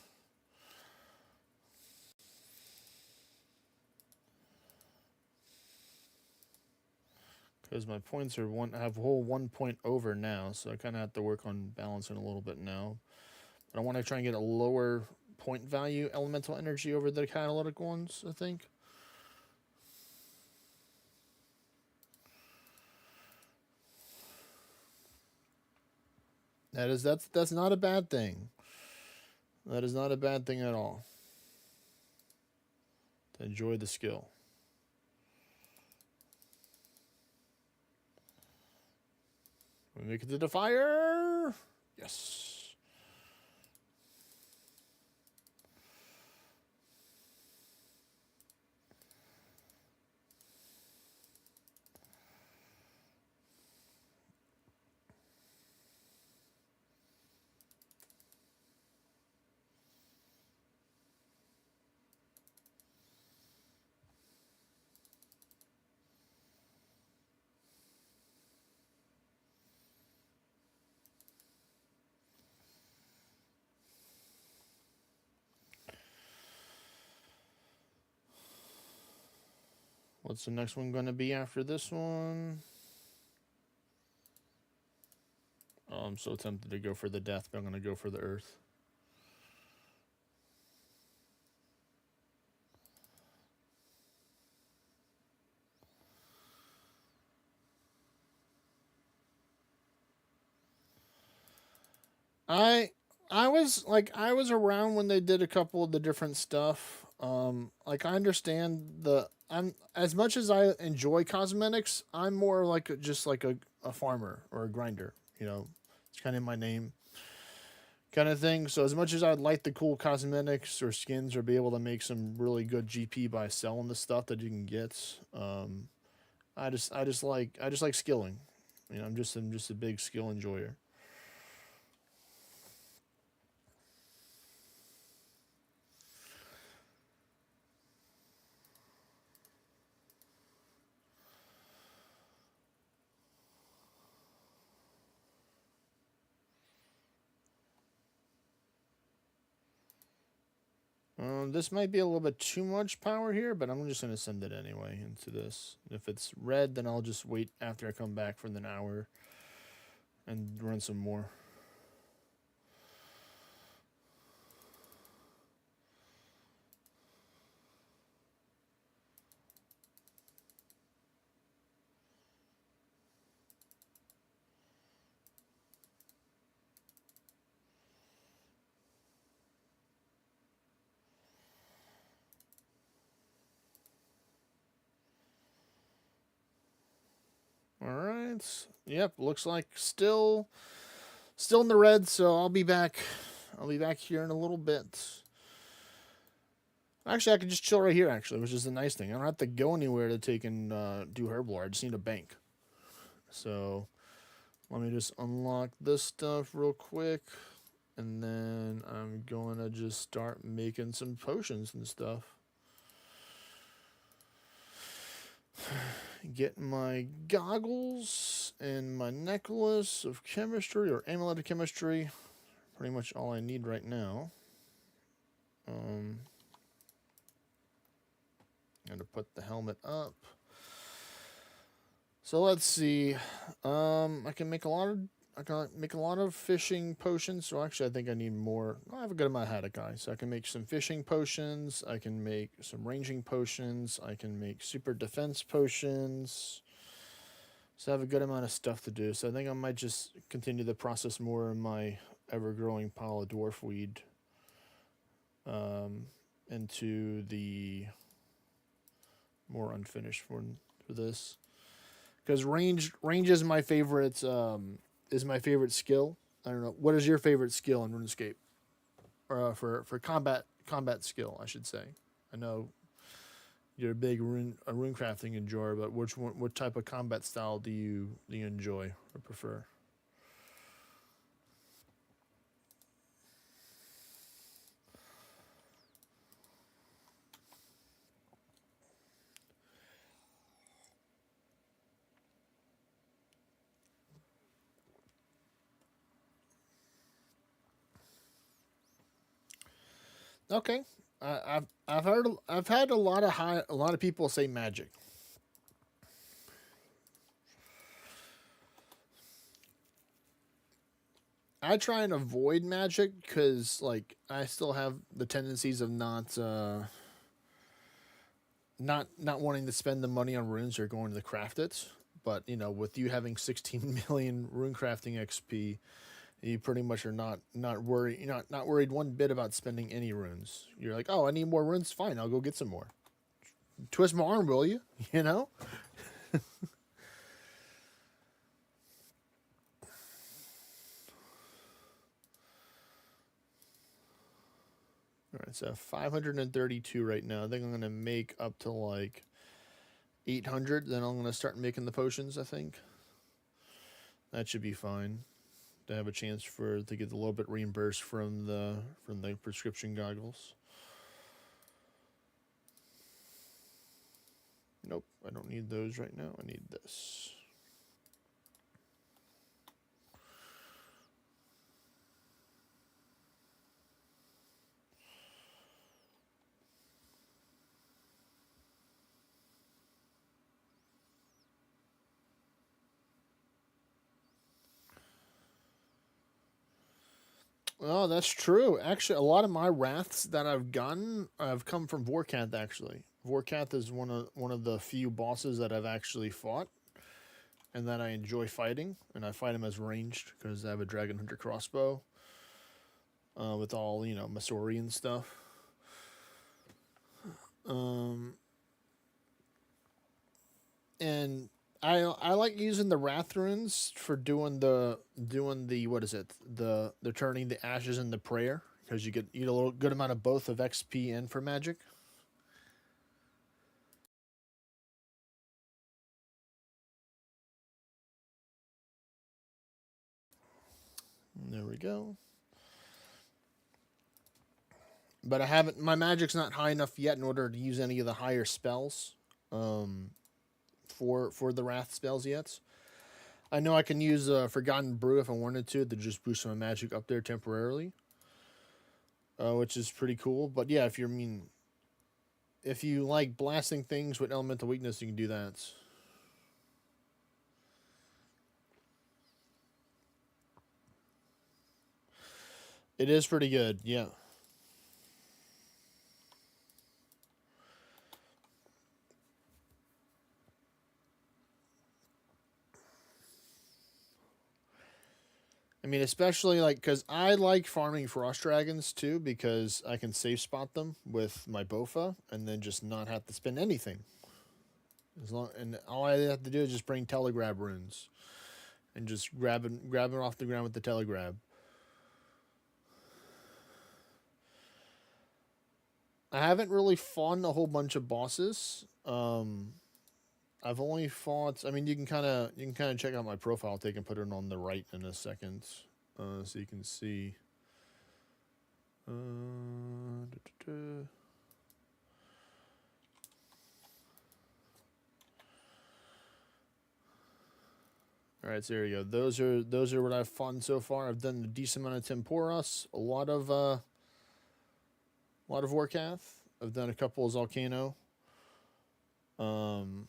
Because my points are I have a whole 1 point over now, so I kind of have to work on balancing a little bit now. But I want to try and get a lower point value elemental energy over the catalytic ones, I think. That's not a bad thing. That is not a bad thing at all. To enjoy the skill. We make it to the fire. Yes. What's the next one going to be after this one? Oh, I'm so tempted to go for the death, but I'm going to go for the earth. I was around when they did a couple of the different stuff. Like I understand I'm as much as I enjoy cosmetics, I'm more like just like a farmer or a grinder. You know, it's kind of my name, kind of thing. So as much as I'd like the cool cosmetics or skins or be able to make some really good GP by selling the stuff that you can get, I just like skilling. You know, I'm just a big skill enjoyer. This might be a little bit too much power here, but I'm just going to send it anyway into this. If it's red, then I'll just wait after I come back for an hour and run some more. All right. Yep, looks like still in the red, so I'll be back. I'll be back here in a little bit. Actually, I could just chill right here, actually, which is the nice thing. I don't have to go anywhere to take and do Herblore. I just need a bank. So let me just unlock this stuff real quick. And then I'm going to just start making some potions and stuff. Get my goggles and my necklace of chemistry or amulet of chemistry. Pretty much all I need right now. I'm gonna put the helmet up. So let's see. I can make a lot of fishing potions. So actually, I think I need more. I have a good amount of Hadakai, so I can make some fishing potions. I can make some ranging potions. I can make super defense potions. So I have a good amount of stuff to do. So I think I might just continue the process more in my ever-growing pile of dwarf weed into the more unfinished for this. Because range is my favorite skill. I don't know. What is your favorite skill in RuneScape? Or for combat skill, I should say. I know you're a big runecrafting enjoyer, but what type of combat style do you enjoy or prefer? Okay. I've had a lot of people say magic. I try and avoid magic because like I still have the tendencies of not wanting to spend the money on runes or going to the craft it. But you know, with you having 16 million rune crafting XP, you pretty much are not worried. You're not worried one bit about spending any runes. You're like, oh, I need more runes. Fine, I'll go get some more. Twist my arm, will you? You know. All right, so 532 right now. I think I'm gonna make up to like 800. Then I'm gonna start making the potions. I think that should be fine to have a chance to get a little bit reimbursed from the prescription goggles. Nope, I don't need those right now. I need this. Oh, that's true. Actually, a lot of my wraths that I've gotten have come from Vorkath. Actually, Vorkath is one of the few bosses that I've actually fought and that I enjoy fighting. And I fight him as ranged because I have a Dragon Hunter crossbow with all Masori and stuff. And I like using the wrath runes for doing the what is it the turning the ashes into prayer because you get a little good amount of both of XP and for magic. There we go. But I haven't. My magic's not high enough yet in order to use any of the higher spells. Um, for the wrath spells yet. I know I can use Forgotten Brew if I wanted to just boost my magic up there temporarily, which is pretty cool. But yeah, if you like blasting things with elemental weakness, you can do that. It is pretty good, yeah. I mean, especially like because I like farming frost dragons too because I can safe spot them with my Bofa and then just not have to spend anything. And all I have to do is just bring telegrab runes and just grab it off the ground with the telegrab. I haven't really fought a whole bunch of bosses. I've only fought. I mean, you can kind of check out my profile. Take and put it on the right in a second, so you can see. Da, da, da. All right, so there you go. Those are what I've fought so far. I've done a decent amount of Temporos, a lot of Warcath. I've done a couple of Volcano. Um,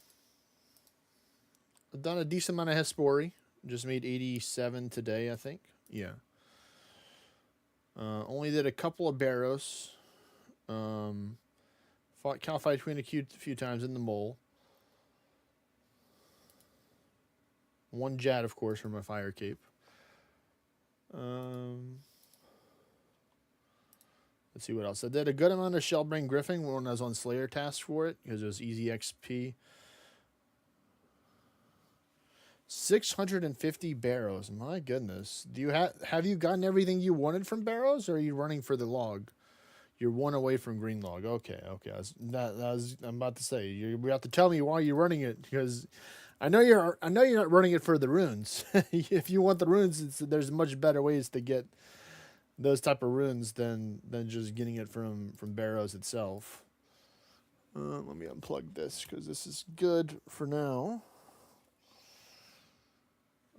I've done a decent amount of Hespori. Just made 87 today, I think. Yeah. Only did a couple of Barrows. Fought Cal Fight Queen a few times in the mole. One Jad, of course, from my fire cape. Let's see what else. I did a good amount of Shellbrain Griffin when I was on Slayer task for it because it was easy XP. 650 barrows. My goodness. Do you have you gotten everything you wanted from barrows, or are you running for the log? You're one away from green log. Okay, okay. I'm about to say you have to tell me why you're running it because I know you're not running it for the runes. If you want the runes, there's much better ways to get those type of runes than just getting it from Barrows itself. Let me unplug this because this is good for now.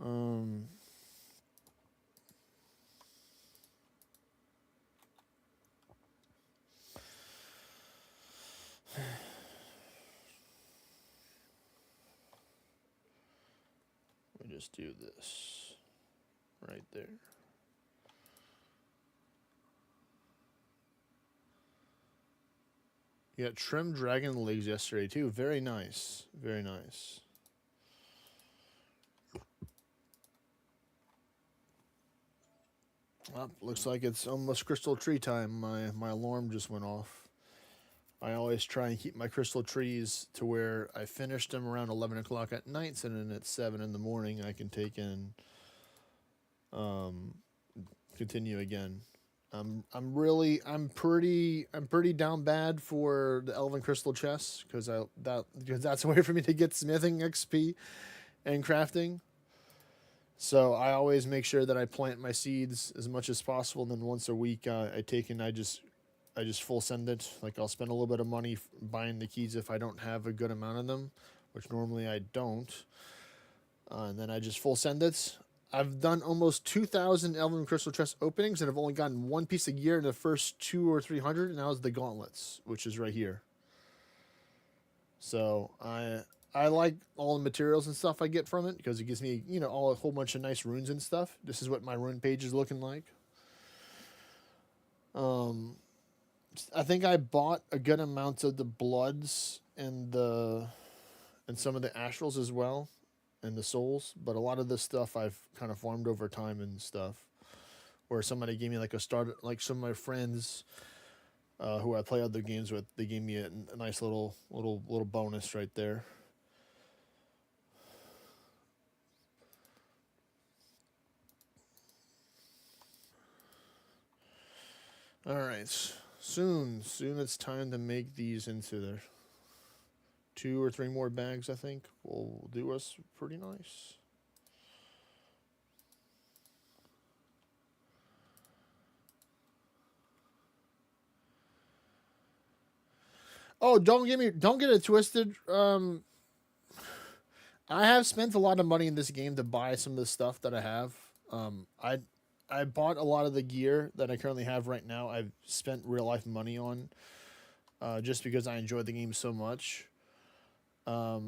Um, just do this right there. You got trimmed dragon legs yesterday too. Very nice. Very nice. Well, looks like it's almost crystal tree time. My alarm just went off. I always try and keep my crystal trees to where I finish them around 11 o'clock at night, and then at 7 in the morning I can take and continue again. I'm pretty down bad for the Elven Crystal chests because that's a way for me to get smithing XP and crafting. So I always make sure that I plant my seeds as much as possible. And then once a week, I take and I just full send it. Like I'll spend a little bit of money buying the keys if I don't have a good amount of them, which normally I don't. And then I just full send it. I've done almost 2,000 Elven Crystal Chest openings, and I've only gotten one piece a year in the first 200 or 300, and that was the gauntlets, which is right here. So I like all the materials and stuff I get from it because it gives me, a whole bunch of nice runes and stuff. This is what my rune page is looking like. I think I bought a good amount of the bloods and some of the astrals as well, and the souls, but a lot of this stuff I've kind of farmed over time and stuff. Or somebody gave me like a start, like some of my friends who I play other games with, they gave me a nice little bonus right there. All right, soon it's time to make these into their 2 or 3 more bags. I think will do us pretty nice. Oh, don't get it twisted. I have spent a lot of money in this game to buy some of the stuff that I have. I bought a lot of the gear that I currently have right now. I've spent real life money on, just because I enjoy the game so much. But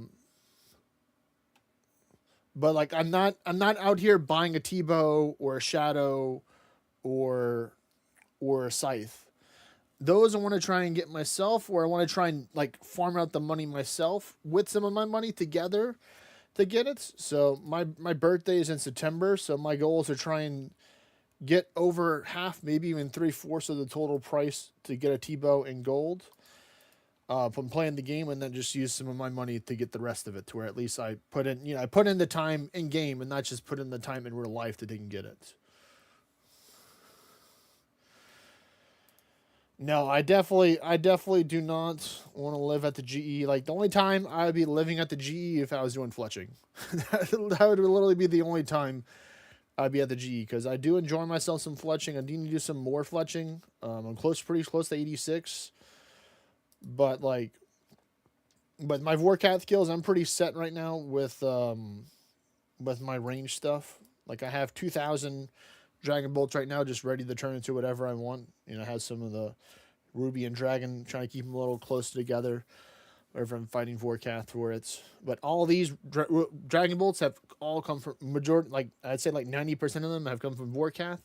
like I'm not out here buying a TBOW or a Shadow or a Scythe. Those I want to try and get myself, or I want to try and like farm out the money myself with some of my money together to get it. So my birthday is in September, so my goal is to try and get over half, maybe even 3/4 of the total price to get a TBOW in gold from playing the game, and then just use some of my money to get the rest of it to where at least I put in, I put in the time in game and not just put in the time in real life to take and get it. No, I definitely do not want to live at the GE. Like the only time I would be living at the GE if I was doing fletching. That would literally be the only time I'd be at the GE because I do enjoy myself some fletching. I do need to do some more fletching. I'm pretty close to 86, but my Vorkath skills, I'm pretty set right now with my range stuff. Like I have 2,000 Dragon Bolts right now, just ready to turn into whatever I want. I have some of the Ruby and Dragon, trying to keep them a little close together. Or if I'm fighting Vorkath for it. But all these Dragon Bolts have all come from majority, like I'd say like 90% of them have come from Vorkath.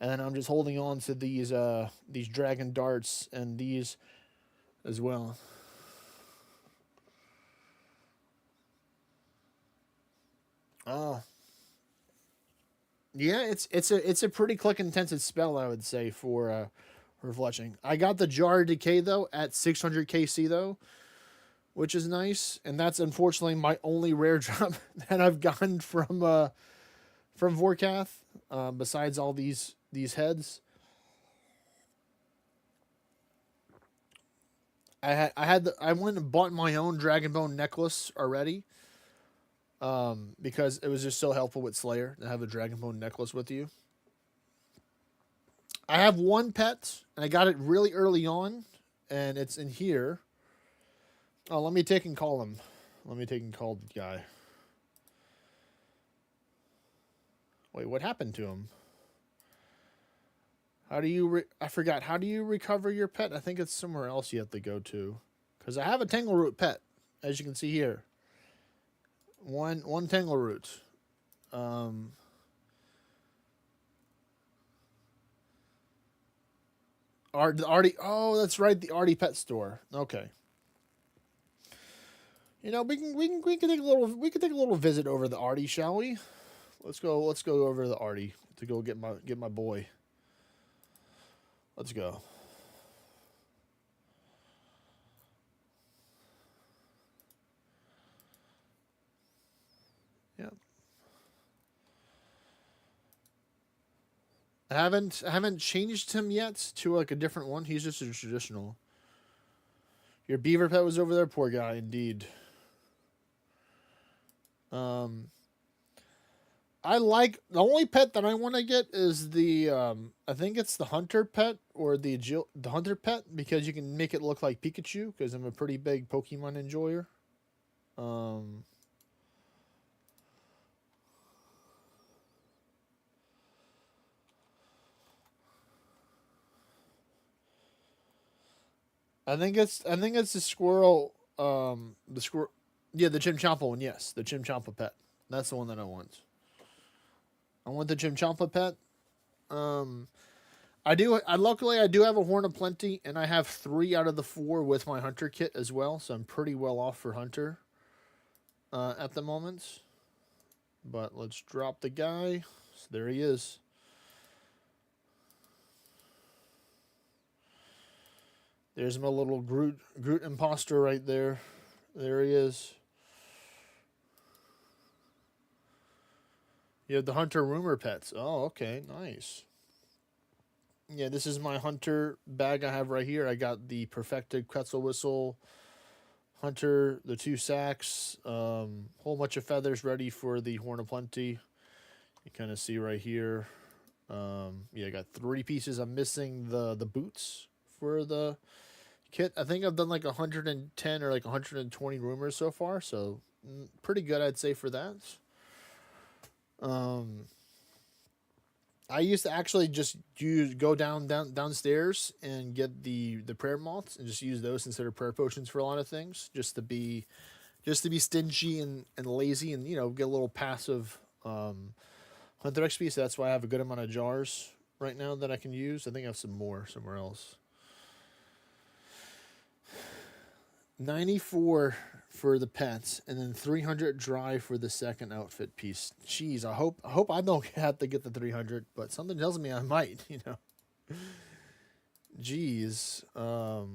And then I'm just holding on to these Dragon Darts and these as well. Yeah, it's a pretty click intensive spell, I would say, for fletching. I got the Jar of Decay though at 600 KC though, which is nice, and that's unfortunately my only rare drop that I've gotten from Vorkath, besides all these heads. I went and bought my own Dragonbone necklace already. Because it was just so helpful with Slayer to have a Dragonbone necklace with you. I have one pet, and I got it really early on, and it's in here. Oh, let me take and call him. Let me take and call the guy. Wait, what happened to him? How do you... I forgot. How do you recover your pet? I think it's somewhere else you have to go to. Because I have a Tangleroot pet, as you can see here. One Tangleroot. The Artie. Oh, that's right, the Artie Pet Store. Okay. You know, we can take a little visit over the Artie, shall we? Let's go over to the Artie to go get my boy. Let's go. Yeah. I haven't changed him yet to like a different one. He's just a traditional. Your beaver pet was over there, poor guy, indeed. Um, I like the only pet that I want to get is the I think it's the hunter pet or the hunter pet because you can make it look like Pikachu because I'm a pretty big Pokemon enjoyer. Um, I think it's the squirrel the squirrel yeah, the Chimchompa one, yes, the Chimchompa pet. That's the one that I want. I want the Chimchompa pet. Um, I luckily I do have a Horn of Plenty, and I have 3 out of the 4 with my Hunter kit as well, so I'm pretty well off for Hunter at the moment. But let's drop the guy. So there he is. There's my little Groot imposter right there. There he is. You have the Hunter rumor pets. Oh, okay, nice. Yeah, this is my Hunter bag I have right here. I got the perfected Quetzal Whistle Hunter, the 2 sacks, whole bunch of feathers ready for the Horn of Plenty. You kind of see right here. Yeah, I got 3 pieces. I'm missing the boots for the kit. I think I've done like 110 or like 120 rumors so far, so pretty good, I'd say, for that. Um, I used to actually just go downstairs and get the prayer moths and just use those instead of prayer potions for a lot of things, just to be stingy and lazy and get a little passive hunter XP. So that's why I have a good amount of jars right now that I can use. I think I have some more somewhere else. 94 for the pets, and then 300 dry for the second outfit piece. Jeez, I hope I don't have to get the 300, but something tells me I might. Jeez. All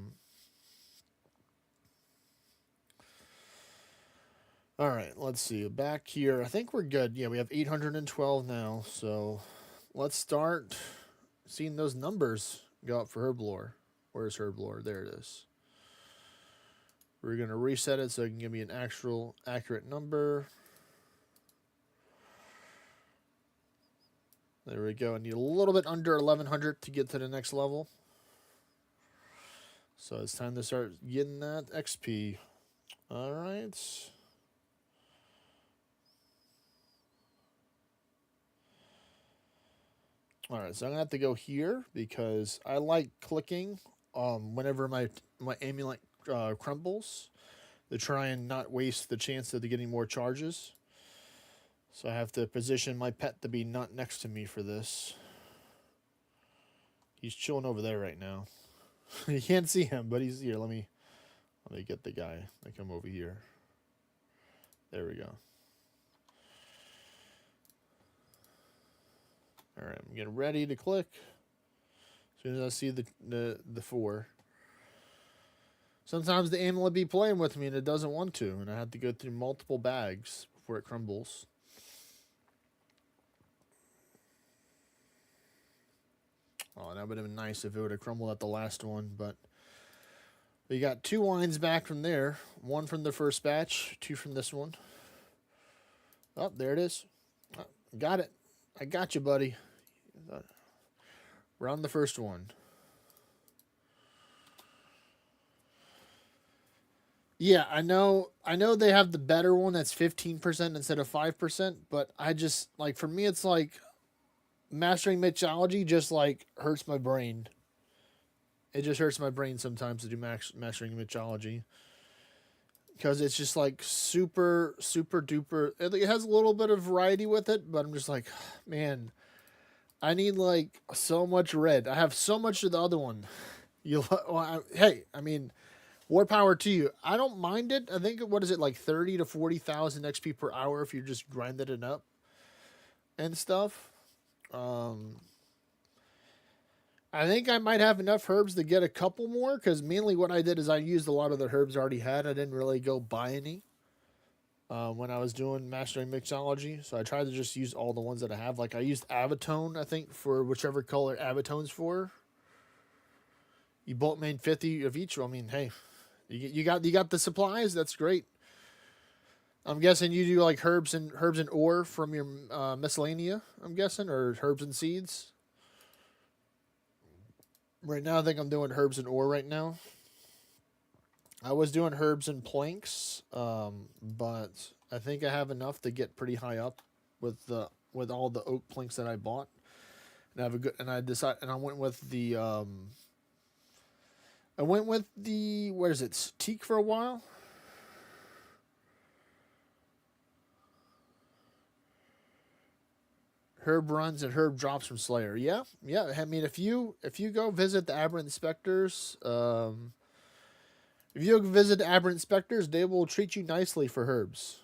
right, let's see. Back here, I think we're good. Yeah, we have 812 now, so let's start seeing those numbers go up for Herblore. Where's Herblore? There it is. We're going to reset it so it can give me an actual accurate number. There we go. I need a little bit under 1100 to get to the next level. So it's time to start getting that XP. All right. All right, so I'm gonna have to go here because I like clicking whenever my amulet crumbles to try and not waste the chance of getting more charges. So I have to position my pet to be not next to me for this. He's chilling over there right now. You can't see him, but he's here. Let me get the guy. I come over here. There we go. All right, I'm getting ready to click. As soon as I see the 4. Sometimes the amulet be playing with me and it doesn't want to, and I have to go through multiple bags before it crumbles. Oh, that would have been nice if it would have crumbled at the last one, but we got 2 wines back from there. 1 from the first batch, 2 from this one. Oh, there it is. Got it. I got you, buddy. We're on the first one. Yeah, I know they have the better one that's 15% instead of 5%, but I just like, for me it's like mastering mixology just like hurts my brain. It just hurts my brain sometimes to do mastering mixology. because it's just like super super duper. It has a little bit of variety with it, but I'm just like, man, I need like so much red. I have so much of the other one. Hey, I mean, more power to you. I don't mind it. I think what is it like 30 to 40,000 XP per hour if you're just grinding it up and stuff. Um, I think I might have enough herbs to get a couple more because mainly what I did is I used a lot of the herbs I already had. I didn't really go buy any when I was doing mastering mixology. So I tried to just use all the ones that I have. Like I used Avatone, I think, for whichever color Avatone's for. You bulk main 50 of each. I mean, hey, you got the supplies. That's great. I'm guessing you do like herbs and ore from your miscellanea. I'm guessing, or herbs and seeds. Right now, I think I'm doing herbs and ore right now. I was doing herbs and planks, but I think I have enough to get pretty high up with all the oak planks that I bought. And I have a good, and I decided, and I went with the where is it, teak for a while. Herb runs and herb drops from Slayer. Yeah. I mean, if you go visit the Aberrant Inspectors, if you go visit the Aberrant Inspectors, they will treat you nicely for herbs.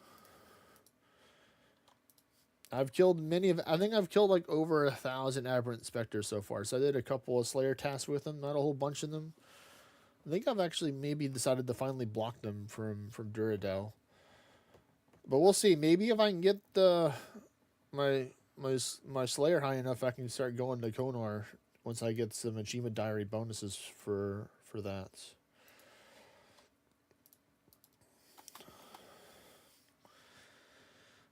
I've killed I think I've killed like over 1,000 Aberrant Inspectors so far. So I did a couple of Slayer tasks with them, not a whole bunch of them. I think I've actually maybe decided to finally block them from Duradel. But we'll see. Maybe if I can get my Slayer high enough, I can start going to Konar once I get some achievement diary bonuses for that.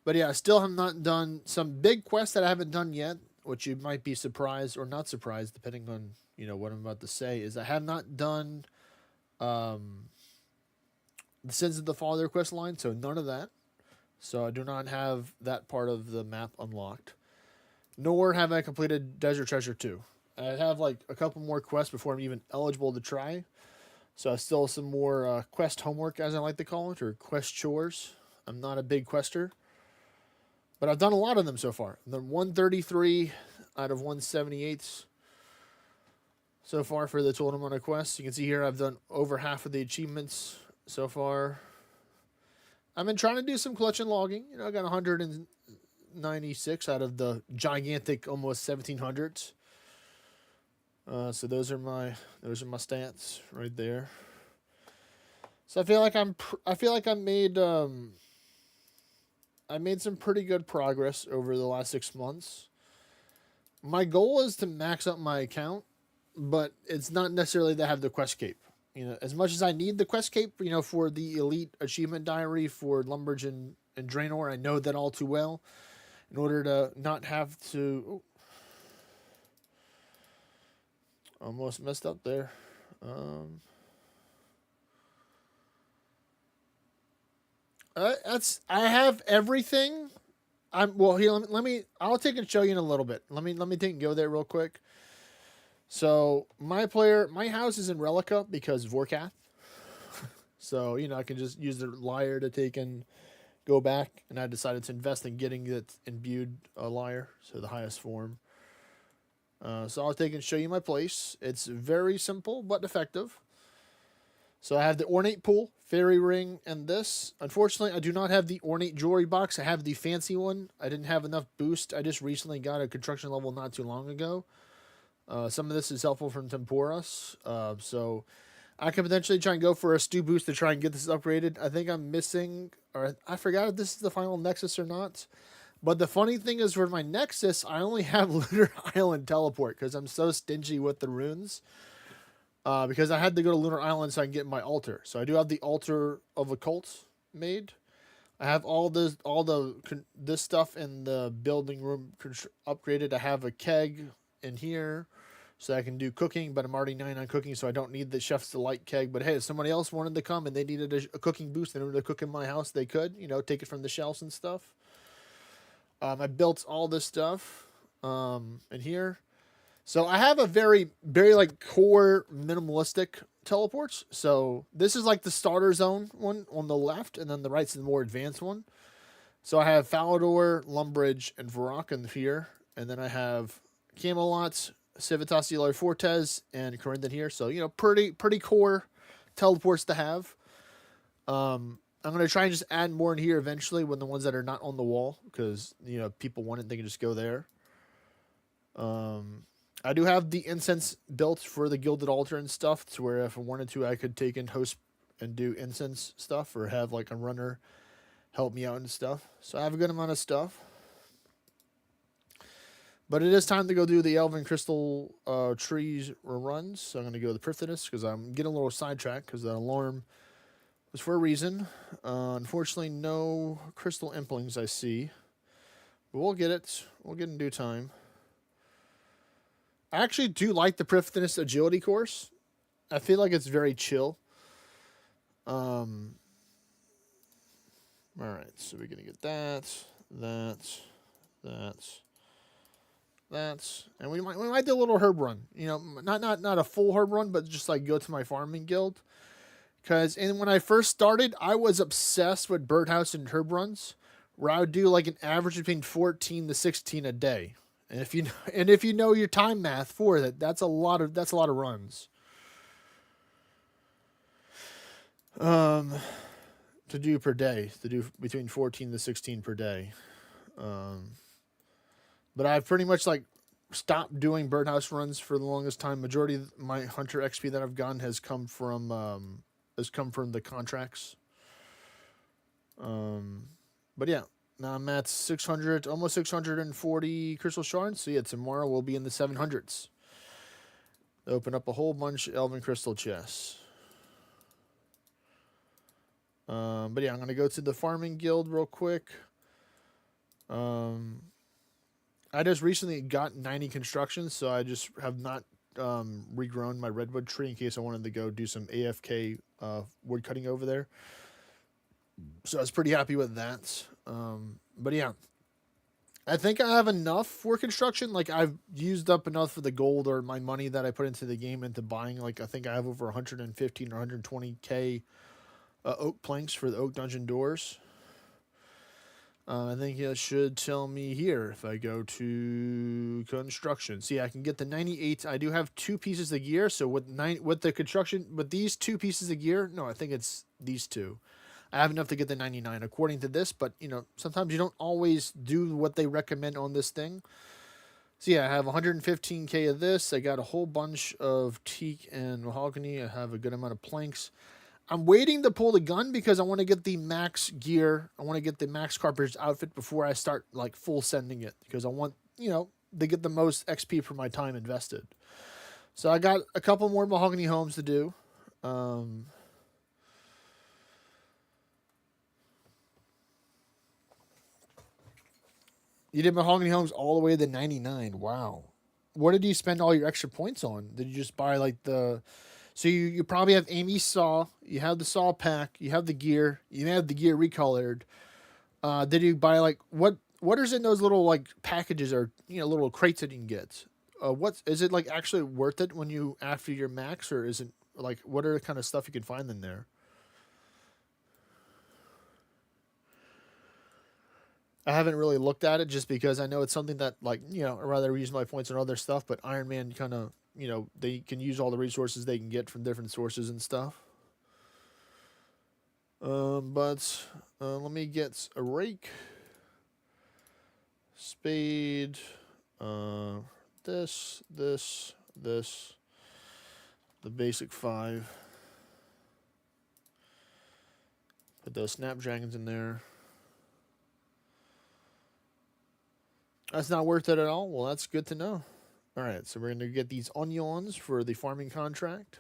But yeah, I still have not done some big quests that I haven't done yet, which you might be surprised or not surprised, depending on what I'm about to say. Is I have not done the Sins of the Father quest line, so none of that. So I do not have that part of the map unlocked. Nor have I completed Desert Treasure 2. I have like a couple more quests before I'm even eligible to try. So I still have some more quest homework, as I like to call it, or quest chores. I'm not a big quester. But I've done a lot of them so far. I've done 133 out of 178 so far for the total amount of quests. You can see here I've done over half of the achievements so far. I've been trying to do some clutch and logging. I got 196 out of the gigantic almost 1,700s. So those are my stats right there. So I feel like I made some pretty good progress over the last 6 months. My goal is to max up my account, but it's not necessarily to have the quest cape. As much as I need the quest cape, for the elite achievement diary for Lumberge and Draenor, I know that all too well. In order to not have to... almost messed up there. I have everything. Here. I'll take and show you in a little bit. Let me take and go there real quick. So my house is in Relica because Vorkath. So I can just use the lyre to take and go back, and I decided to invest in getting it imbued lyre, so the highest form. So I'll take and show you my place. It's very simple but effective. So I have the ornate pool, fairy ring, and this. Unfortunately, I do not have the ornate jewelry box. I have the fancy one. I didn't have enough boost. I just recently got a construction level not too long ago. Some of this is helpful from Temporis. So I could potentially try and go for a stew boost to try and get this upgraded. I think I'm missing, or I forgot if this is the final Nexus or not. But the funny thing is, for my Nexus, I only have Lunar Island teleport because I'm so stingy with the runes. Because I had to go to Lunar Island so I can get my altar. So I do have the altar of occult made. I have all this stuff in the building room upgraded. I have a keg in here so I can do cooking, but I'm already 9 on cooking, so I don't need the Chef's Delight keg. But hey, if somebody else wanted to come and they needed a cooking boost and they wanted to cook in my house, they could, take it from the shelves and stuff. I built all this stuff in here. So I have a very, very core minimalistic teleports. So this is like the starter zone one on the left, and then the right's the more advanced one. So I have Falador, Lumbridge, and Varakan here, and then I have Camelot, Civitas Eloy Fortes, and Corinthian here. So pretty core teleports to have. I'm gonna try and just add more in here eventually when the ones that are not on the wall, because people want it, they can just go there. I do have the incense built for the Gilded Altar and stuff, to where if I wanted to, I could take in host and do incense stuff, or have like a runner help me out and stuff. So I have a good amount of stuff. But it is time to go do the Elven Crystal trees runs. So I'm going to go to the Prythanus, because I'm getting a little sidetracked, because that alarm was for a reason. Unfortunately, no crystal implings I see. But we'll get it. We'll get it in due time. I actually do like the Prythanus agility course. I feel like it's very chill. Alright, so we're going to get that. And we might do a little herb run. Not a full herb run, but just like go to my farming guild. Because when I first started, I was obsessed with birdhouse and herb runs, where I would do like an average between 14 to 16 a day. And if you know your time math for that, that's a lot of runs. To do per day, to do between 14 to 16 per day. But I've pretty much like stopped doing birdhouse runs for the longest time. Majority of my hunter XP that I've gotten has come from the contracts. But yeah, now I'm at 600, almost 640 crystal shards. So yeah, tomorrow we'll be in the 700s. Open up a whole bunch of elven crystal chests. But yeah, I'm gonna go to the farming guild real quick. I just recently got 90 construction, so I just have not regrown my redwood tree in case I wanted to go do some AFK wood cutting over there. So I was pretty happy with that. But yeah, I think I have enough for construction. Like, I've used up enough for the gold or my money that I put into the game into buying. Like, I think I have over 115 or 120k oak planks for the oak dungeon doors. I think it should tell me here if I go to construction. See, I can get the 98. I do have 2 pieces of gear. So with the construction, with these 2 pieces of gear, no, I think it's these 2. I have enough to get the 99 according to this, but sometimes you don't always do what they recommend on this thing. So yeah, I have 115k of this. I got a whole bunch of teak and mahogany. I have a good amount of planks. I'm waiting to pull the gun because I want to get the max gear. I want to get the max carpenter's outfit before I start like full sending it, because I want, to get the most XP for my time invested. So I got a couple more mahogany homes to do. You did mahogany homes all the way to 99. Wow. What did you spend all your extra points on? Did you just buy like the... So you probably have Amy's saw, you have the saw pack, you have the gear, you have the gear recolored. Did you buy like what is in those little like packages or little crates that you can get? What is it like actually worth it when you after your max, or is it like what are the kind of stuff you can find in there? I haven't really looked at it just because I know it's something that like I'd rather use my points on other stuff, but Iron Man kind of they can use all the resources they can get from different sources and stuff. But let me get a rake, spade, this, the basic 5. Put those snapdragons in there. That's not worth it at all? Well, that's good to know. All right, so we're going to get these onions for the farming contract.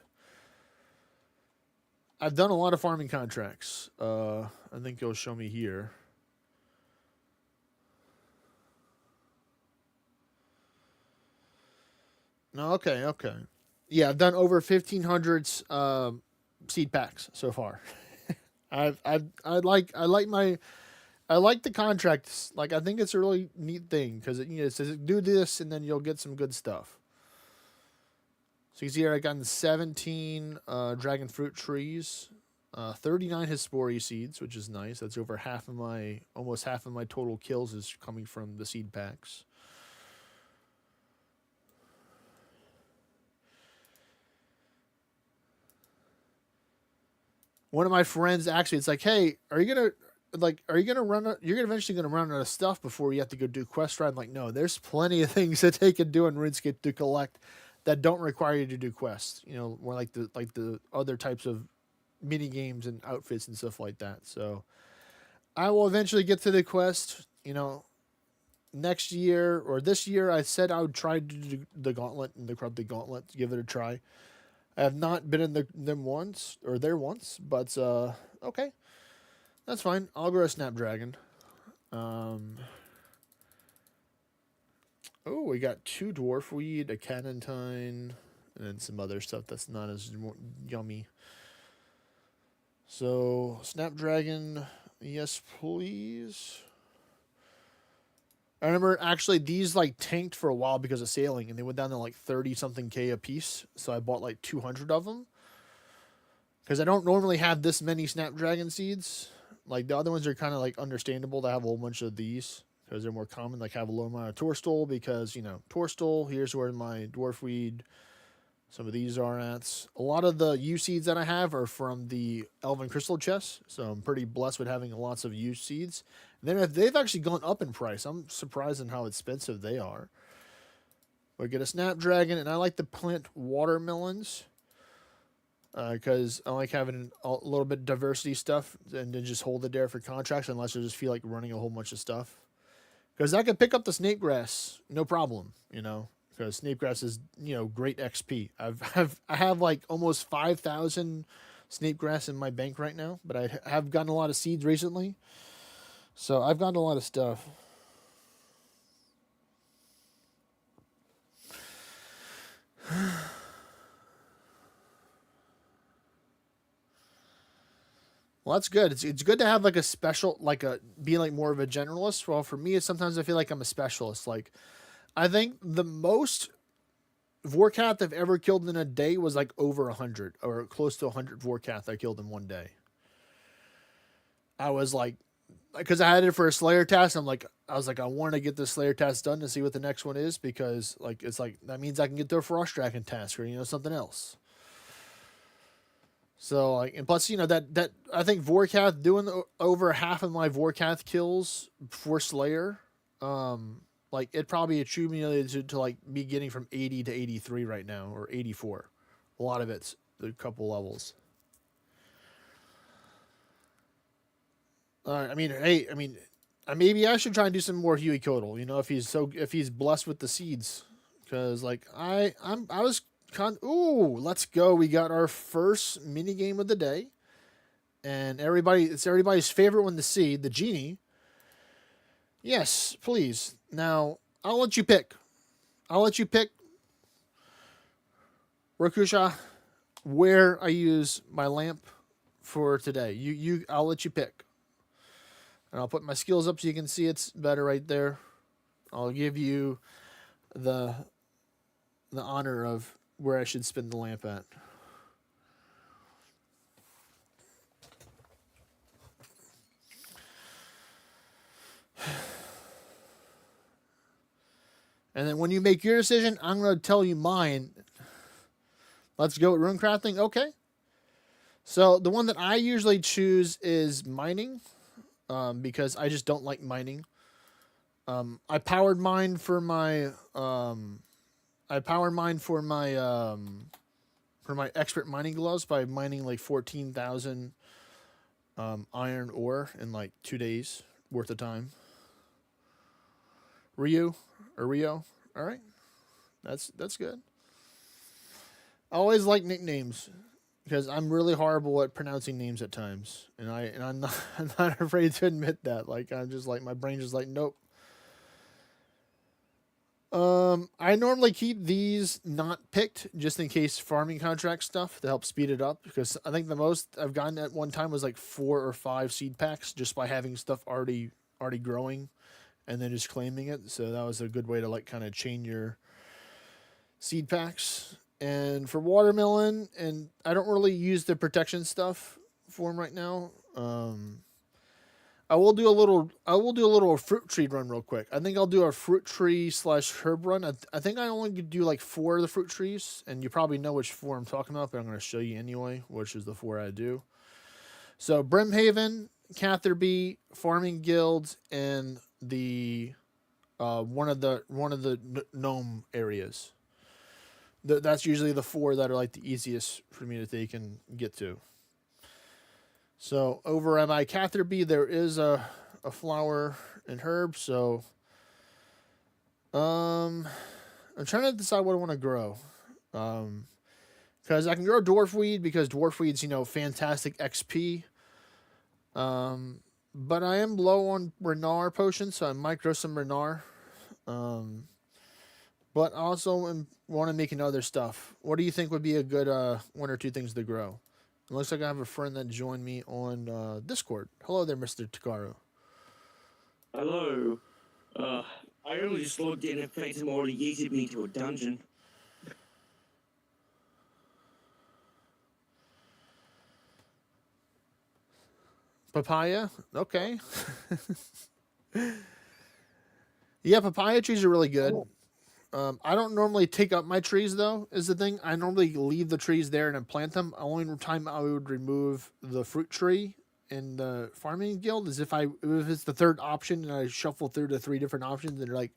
I've done a lot of farming contracts. I think it'll show me here. No, okay. Yeah, I've done over 1,500 seed packs so far. I like the contracts. Like, I think it's a really neat thing because it says do this and then you'll get some good stuff. So you can see here I gotten 17 dragon fruit trees, 39 Hespori seeds, which is nice. That's over almost half of my total kills is coming from the seed packs. One of my friends actually, it's like, hey, are you gonna you're eventually gonna run out of stuff before you have to go do quest ride? I'm like, no, there's plenty of things that they can do in RuneScape to collect that don't require you to do quests. You know, more like the other types of mini games and outfits and stuff like that. So I will eventually get to the quest. You know, next year or this year, I said I would try to do the gauntlet and the corrupted gauntlet, give it a try. I have not been in them once or there once, but okay, that's fine. I'll grow a snapdragon. Oh, we got 2 dwarf weed, a cannantine, and then some other stuff that's not as yummy. So snapdragon, yes please. I remember actually these like tanked for a while because of sailing, and they went down to like 30 something K a piece. So I bought like 200 of them because I don't normally have this many snapdragon seeds. Like the other ones are kind of like understandable to have a whole bunch of these because they're more common. Like have a low amount of Torstol because, you know, Torstol, here's where my dwarf weed, some of these are at. A lot of the U seeds that I have are from the Elven Crystal chests, so I'm pretty blessed with having lots of U seeds. And then they've actually gone up in price. I'm surprised in how expensive they are. We get a snapdragon, and I like to plant watermelons because I like having a little bit of diversity stuff and then just hold it there for contracts unless I just feel like running a whole bunch of stuff. Because I could pick up the snake grass, no problem, you know. Because snake grass is, you know, great XP. I have like almost 5,000 snake grass in my bank right now, but I have gotten a lot of seeds recently, so I've gotten a lot of stuff. Well, that's good. It's good to have like a special, like be like more of a generalist. Well, for me, it's sometimes I feel like I'm a specialist. Like I think the most Vorkath I've ever killed in a day was like over 100 or close to 100 Vorkath I killed in one day. I was like, because I had it for a Slayer task. I was like, I want to get the Slayer task done to see what the next one is because like it's like that means I can get their Frost Dragon task or, you know, something else. So like, and plus, you know, that I think Vorkath doing over half of my Vorkath kills for Slayer, like it probably accumulated to like me getting from 80 to 83 right now or 84. A lot of it's a couple levels. I mean, hey, I mean, maybe I should try and do some more Huey Codal. You know, if he's blessed with the seeds, because like I was ooh, let's go. We got our first mini game of the day, and it's everybody's favorite one to see, the genie. Yes, please. Now I'll let you pick. Rokusha, where I use my lamp for today. I'll let you pick. And I'll put my skills up so you can see it's better right there. I'll give you the honor of where I should spin the lamp at. And then when you make your decision, I'm going to tell you mine. Let's go with Runecrafting. Okay. So the one that I usually choose is mining. Because I just don't like mining. I powered mine for my expert mining gloves by mining like 14,000 iron ore in like 2 days worth of time. Rio. All right, that's good. I always like nicknames because I'm really horrible at pronouncing names at times, and I'm not I'm not afraid to admit that. Like I'm just like my brain just like nope. I normally keep these not picked just in case farming contract stuff to help speed it up because I think the most I've gotten at one time was like 4 or 5 seed packs just by having stuff already growing, and then just claiming it. So that was a good way to like kind of chain your seed packs. And for watermelon, and I don't really use the protection stuff for them right now. I will do a little. I will do a little fruit tree run real quick. I think I'll do a fruit tree slash herb run. I think I only could do like 4 of the fruit trees, and you probably know which 4 I'm talking about, but I'm going to show you anyway, which is the 4 I do. So Brimhaven, Catherby, Farming Guild, and the one of the gnome areas. That's usually the 4 that are like the easiest for me to take and get to. So over at my Catherby, there is a flower and herb. So I'm trying to decide what I want to grow. Because I can grow dwarfweed because dwarfweed's fantastic XP. But I am low on Renar potions, so I might grow some Renar. But I also want to make other stuff. What do you think would be a good 1 or 2 things to grow? It looks like I have a friend that joined me on Discord. Hello there, Mr. Takaru. Hello. I only just logged in and Phantom already yeeted me to a dungeon. Papaya? Okay. Yeah, papaya trees are really good. I don't normally take up my trees, though, is the thing. I normally leave the trees there and then plant them. The only time I would remove the fruit tree in the farming guild is if it's the 3rd option and I shuffle through the 3 different options and they're like,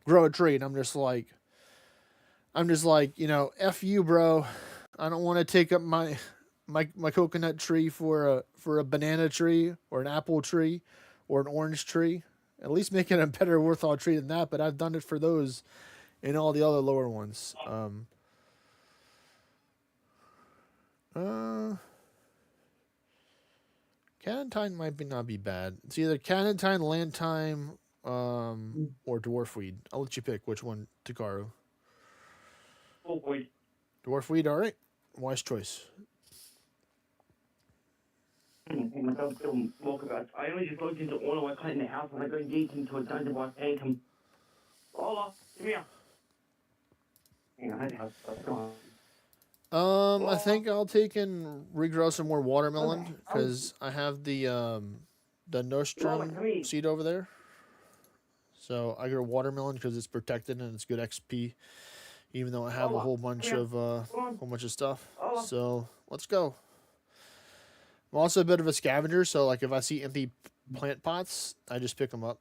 grow a tree. And I'm just like, F you, bro. I don't want to take up my coconut tree for a banana tree or an apple tree or an orange tree. At least make it a better worthwhile tree than that, but I've done it for those and all the other lower ones. Canatine might not be bad. It's either Canatine, Lantime, or Dwarfweed. I'll let you pick which one, Takaru. Dwarfweed. Dwarfweed, all right. Wise choice. I only just logged into ORNA website in the house and I got yeeted into a dungeon by Phantom. Hola, come here. I think I'll take and regrow some more watermelon because I have the nostrum seed over there. So I grow watermelon because it's protected and it's good XP, even though I have a whole bunch of stuff. So let's go. I'm also a bit of a scavenger, so like if I see empty plant pots, I just pick them up.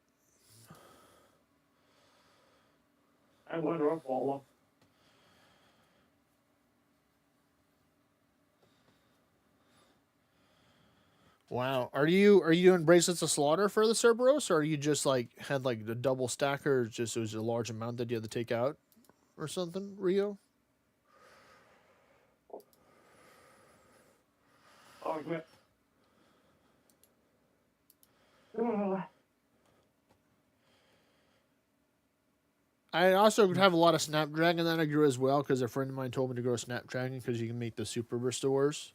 I wonder if Wow, are you doing bracelets of slaughter for the Cerberus, or are you just like had like the double stacker? Just it was a large amount that you had to take out, or something, Rio? Oh, yeah. I also have a lot of Snapdragon that I grew as well because a friend of mine told me to grow Snapdragon because you can make the super restores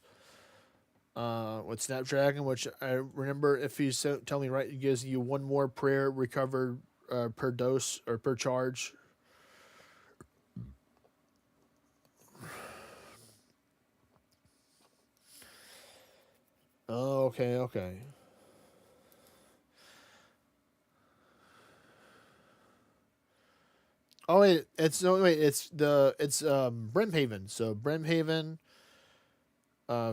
with Snapdragon, which I remember if you tell me right, it gives you 1 more prayer recovered per dose or per charge. Oh, okay. Oh wait, it's Brimhaven. So Brimhaven,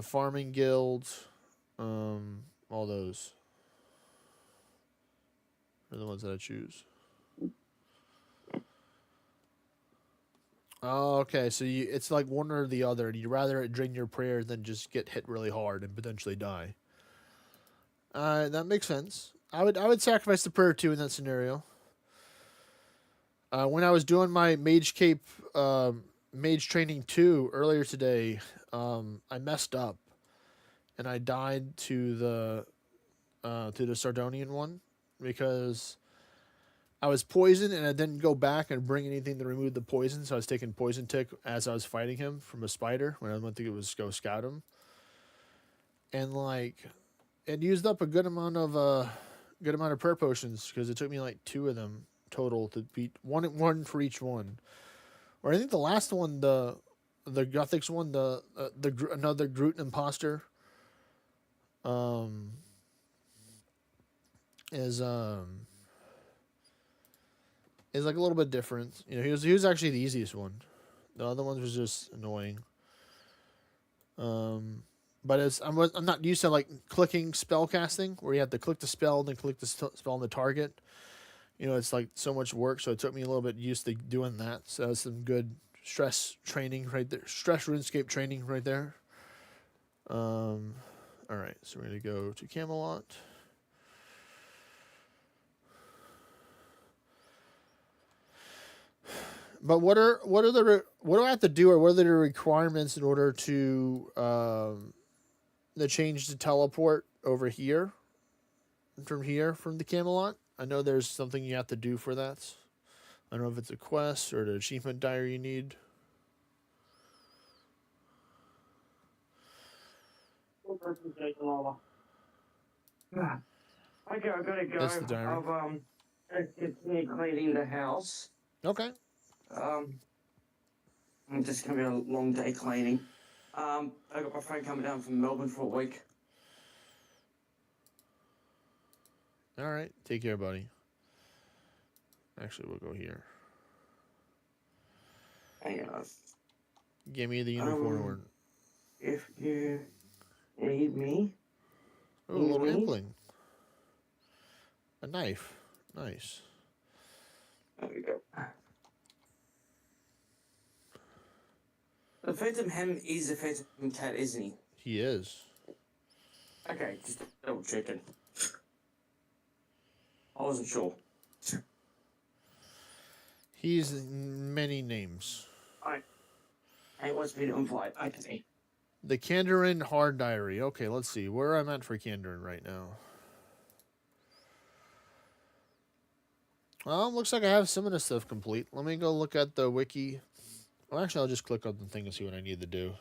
Farming Guild, all those are the ones that I choose. Oh, okay. So it's like one or the other, and you'd rather it drain your prayer than just get hit really hard and potentially die. That makes sense. I would sacrifice the prayer too in that scenario. When I was doing my Mage Cape Mage Training 2 earlier today, I messed up, and I died to the Sardonian one because I was poisoned and I didn't go back and bring anything to remove the poison, so I was taking poison tick as I was fighting him from a spider when I went to go scout him, and like it used up a good amount of prayer potions because it took me like 2 of them total to beat one for each one. Or I think the last one, the Gothics one, another Groot imposter, um, is like a little bit different. You know, he was actually the easiest one. The other ones was just annoying. But I'm not used to like clicking spell casting where you have to click the spell and then click the spell on the target. You know, it's like so much work. So it took me a little bit used to doing that. So that's some good stress training right there. Stress RuneScape training right there. All right, so we're gonna go to Camelot. But what do I have to do, or what are the requirements in order to the change to teleport over here from the Camelot? I know there's something you have to do for that. I don't know if it's a quest or the achievement diary you need. Okay, I gotta go. That's the diary. I've continue cleaning the house. Okay. It's just gonna be a long day cleaning. I got my friend coming down from Melbourne for a week. All right. Take care, buddy. Actually, we'll go here. Hang on. Give me the unicorn. If you need me. Oh, a little impling. A knife. Nice. There we go. The Phantom Hem is a Phantom Cat, isn't he? He is. Okay, just double checking. I wasn't sure. He's many names. Alright. Hey, what's been invite? Okay. The Kandarin Hard Diary. Okay, let's see. Where I'm at for Kandarin right now. Well, looks like I have some of the stuff complete. Let me go look at the wiki. Well, actually, I'll just click on the thing and see what I need to do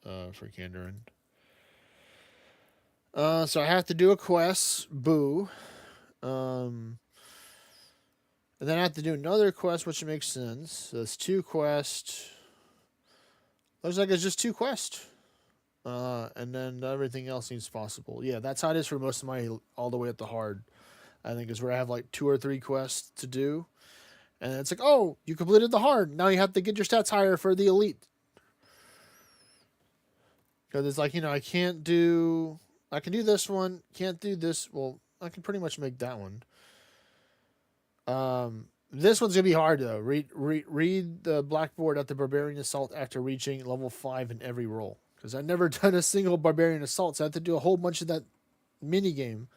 for Kandarin. So I have to do a quest. Boo. And then I have to do another quest, which makes sense. So it's 2 quests. Looks like it's just 2 quests. And then everything else seems possible. Yeah, that's how it is for most of my all the way at the hard. I think is where I have like 2 or 3 quests to do. And it's like, oh, you completed the hard. Now you have to get your stats higher for the elite. Because it's like, you know, I can do this one. Can't do this. Well, I can pretty much make that one. This one's going to be hard, though. Read the blackboard at the Barbarian Assault after reaching level 5 in every roll. Because I've never done a single Barbarian Assault, so I have to do a whole bunch of that mini game.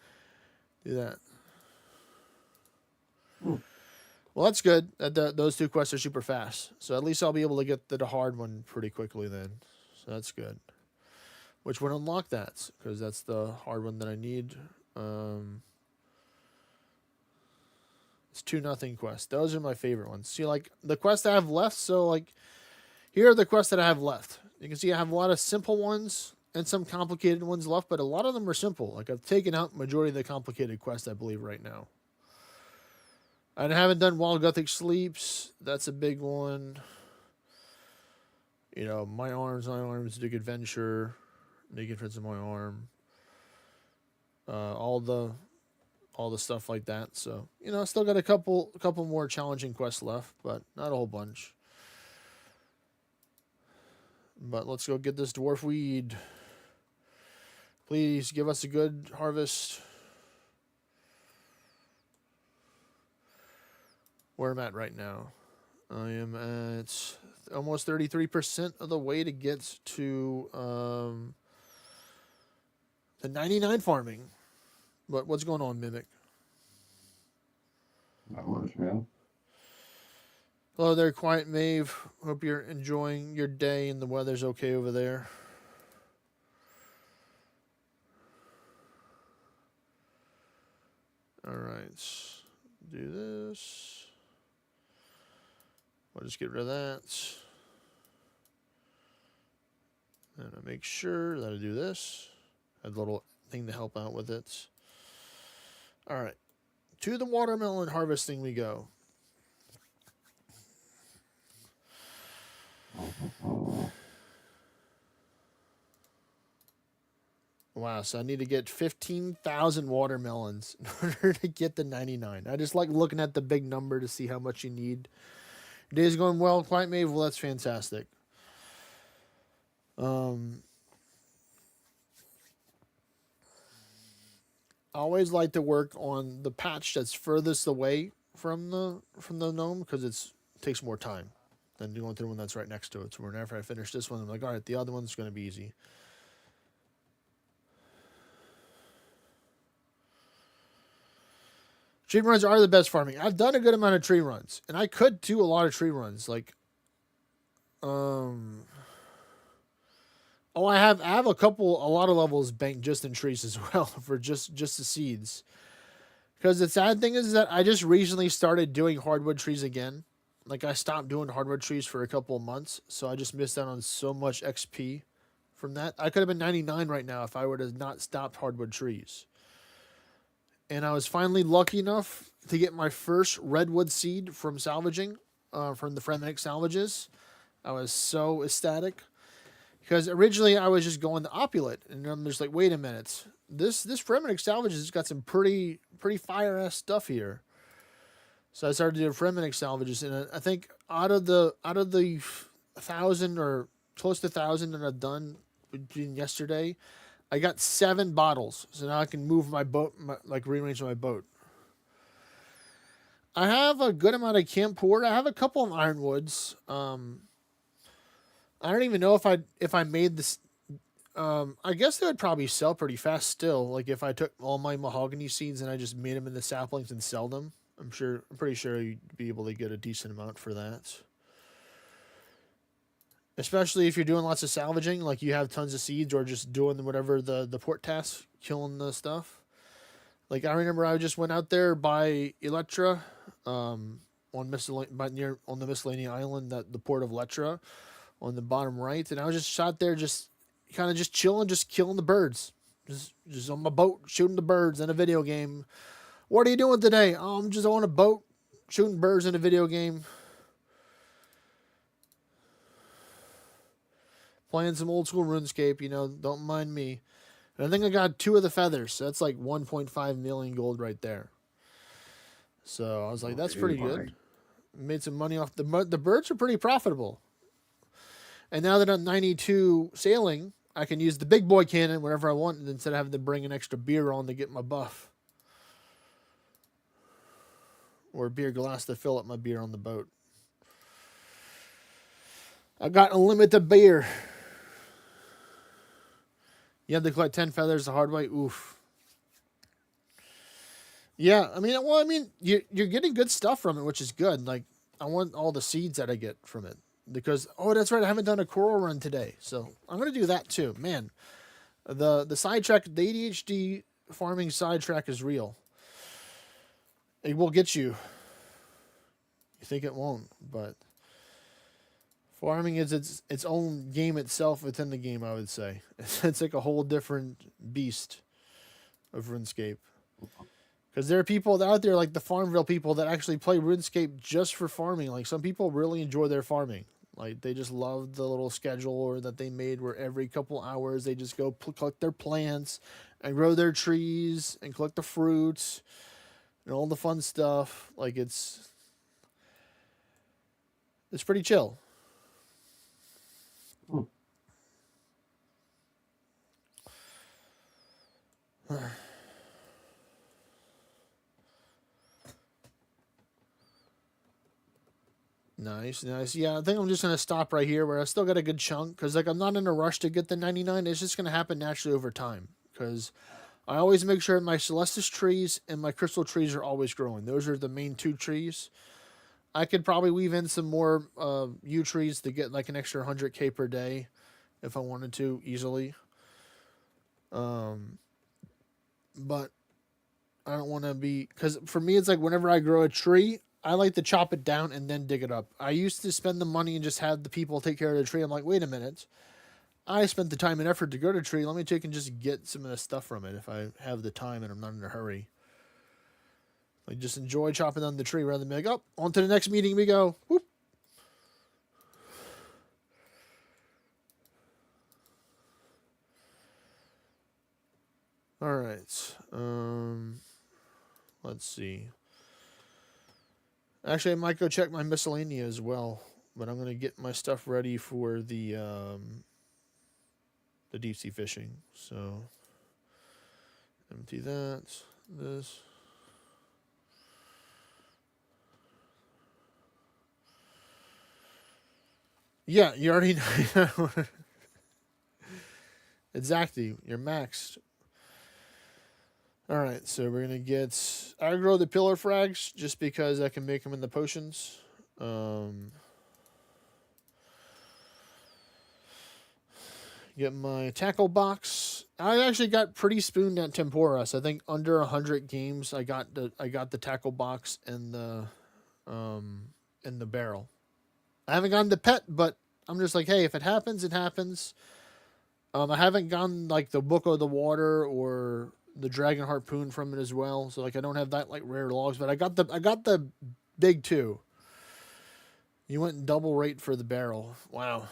Do that. Well, that's good. Those 2 quests are super fast. So at least I'll be able to get the hard one pretty quickly then. So that's good. Which would unlock that, because that's the hard one that I need. It's 2-0 quest. Those are my favorite ones. See, like, the quests I have left, so, like, here are the quests that I have left. You can see I have a lot of simple ones and some complicated ones left, but a lot of them are simple. Like, I've taken out majority of the complicated quests, I believe, right now. I haven't done Wild Gothic Sleeps. That's a big one. You know, My Arms, Dig Adventure, Naked Friends of My Arm. All the stuff like that. So, you know, I still got a couple more challenging quests left, but not a whole bunch. But let's go get this dwarf weed. Please give us a good harvest. Where I'm at right now. I am at almost 33% of the way to get to the 99 farming. But what's going on, Mimic? Not much, man. Hello there, Quiet Mave. Hope you're enjoying your day and the weather's okay over there. All right, do this. I'll just get rid of that. And I make sure that I do this. Add a little thing to help out with it. All right, to the watermelon harvesting we go. Wow, so I need to get 15,000 watermelons in order to get the 99. I just like looking at the big number to see how much you need. Day's going well, Quiet Mave. Well, that's fantastic. I always like to work on the patch that's furthest away from the gnome because it takes more time than going through the one that's right next to it. So whenever I finish this one, I'm like, all right, the other one's going to be easy. Tree runs are the best farming. I've done a good amount of tree runs, and I could do a lot of tree runs. Like, I have a lot of levels banked just in trees as well for just the seeds. Because the sad thing is that I just recently started doing hardwood trees again. Like I stopped doing hardwood trees for a couple of months, so I just missed out on so much XP from that. I could have been 99 right now if I would have not stopped hardwood trees. And I was finally lucky enough to get my first redwood seed from salvaging, from the Fremenic salvages. I was so ecstatic. Because originally I was just going to opulate, and I'm just like, wait a minute, this Fremenic salvages has got some pretty fire ass stuff here. So I started doing Fremenic salvages, and I think out of the 1,000 or close to 1,000 that I've done yesterday, I got 7 bottles, so now I can move my boat, rearrange my boat. I have a good amount of camp wood. I have a couple of ironwoods. I don't even know if I made this. I guess they would probably sell pretty fast still. Like if I took all my mahogany seeds and I just made them into saplings and sell them, I'm pretty sure you'd be able to get a decent amount for that. Especially if you're doing lots of salvaging, like you have tons of seeds or just doing whatever the port task, killing the stuff. Like I remember I just went out there by Electra, on the Miscellany Island, the port of Electra, on the bottom right, and I was just shot there, just chilling, just killing the birds, just on my boat shooting the birds in a video game. What are you doing today? Oh, I'm just on a boat shooting birds in a video game. Playing some old school RuneScape, don't mind me. And I think I got 2 of the feathers. So that's like 1.5 million gold right there. So I was like, that's pretty good. Made some money off the birds are pretty profitable. And now that I'm 92 sailing, I can use the big boy cannon whenever I want instead of having to bring an extra beer on to get my buff. Or a beer glass to fill up my beer on the boat. I got unlimited beer. You have to collect 10 feathers the hard way. Oof. Yeah, you're getting good stuff from it, which is good. Like, I want all the seeds that I get from it. Because, that's right, I haven't done a coral run today. So, I'm going to do that too. Man, the sidetrack, the ADHD farming sidetrack is real. It will get you. You think it won't, but farming is its own game itself within the game, I would say. It's like a whole different beast of RuneScape. Because there are people out there, like the Farmville people, that actually play RuneScape just for farming. Like, some people really enjoy their farming. Like, they just love the little schedule that they made where every couple hours they just go collect their plants and grow their trees and collect the fruits and all the fun stuff. Like, it's pretty chill. Nice. Yeah, I think I'm just going to stop right here where I still got a good chunk. Because, I'm not in a rush to get the 99. It's just going to happen naturally over time. Because I always make sure my Celestis trees and my crystal trees are always growing. Those are the main 2 trees. I could probably weave in some more yew trees to get like an extra 100k per day if I wanted to easily. But I don't want to be... Because for me, it's like whenever I grow a tree, I like to chop it down and then dig it up. I used to spend the money and just have the people take care of the tree. I'm like, wait a minute. I spent the time and effort to grow the tree. Let me take and just get some of the stuff from it if I have the time and I'm not in a hurry. Like, just enjoy chopping down the tree rather than be like, oh, on to the next meeting we go. Whoop. All right. Let's see. Actually, I might go check my miscellanea as well, but I'm gonna get my stuff ready for the deep sea fishing. So empty that. This. Yeah, you already know. Exactly. You're maxed. All right, so we're gonna get. I grow the pillar frags just because I can make them in the potions. Get my tackle box. I actually got pretty spooned at tempura. So I think under 100 games, I got the tackle box and the barrel. I haven't gotten the pet, but I'm just like, hey, if it happens, it happens. I haven't gotten like the book of the water or the dragon harpoon from it as well. So like I don't have that like rare logs, but I got the big two. You went double rate for the barrel. Wow.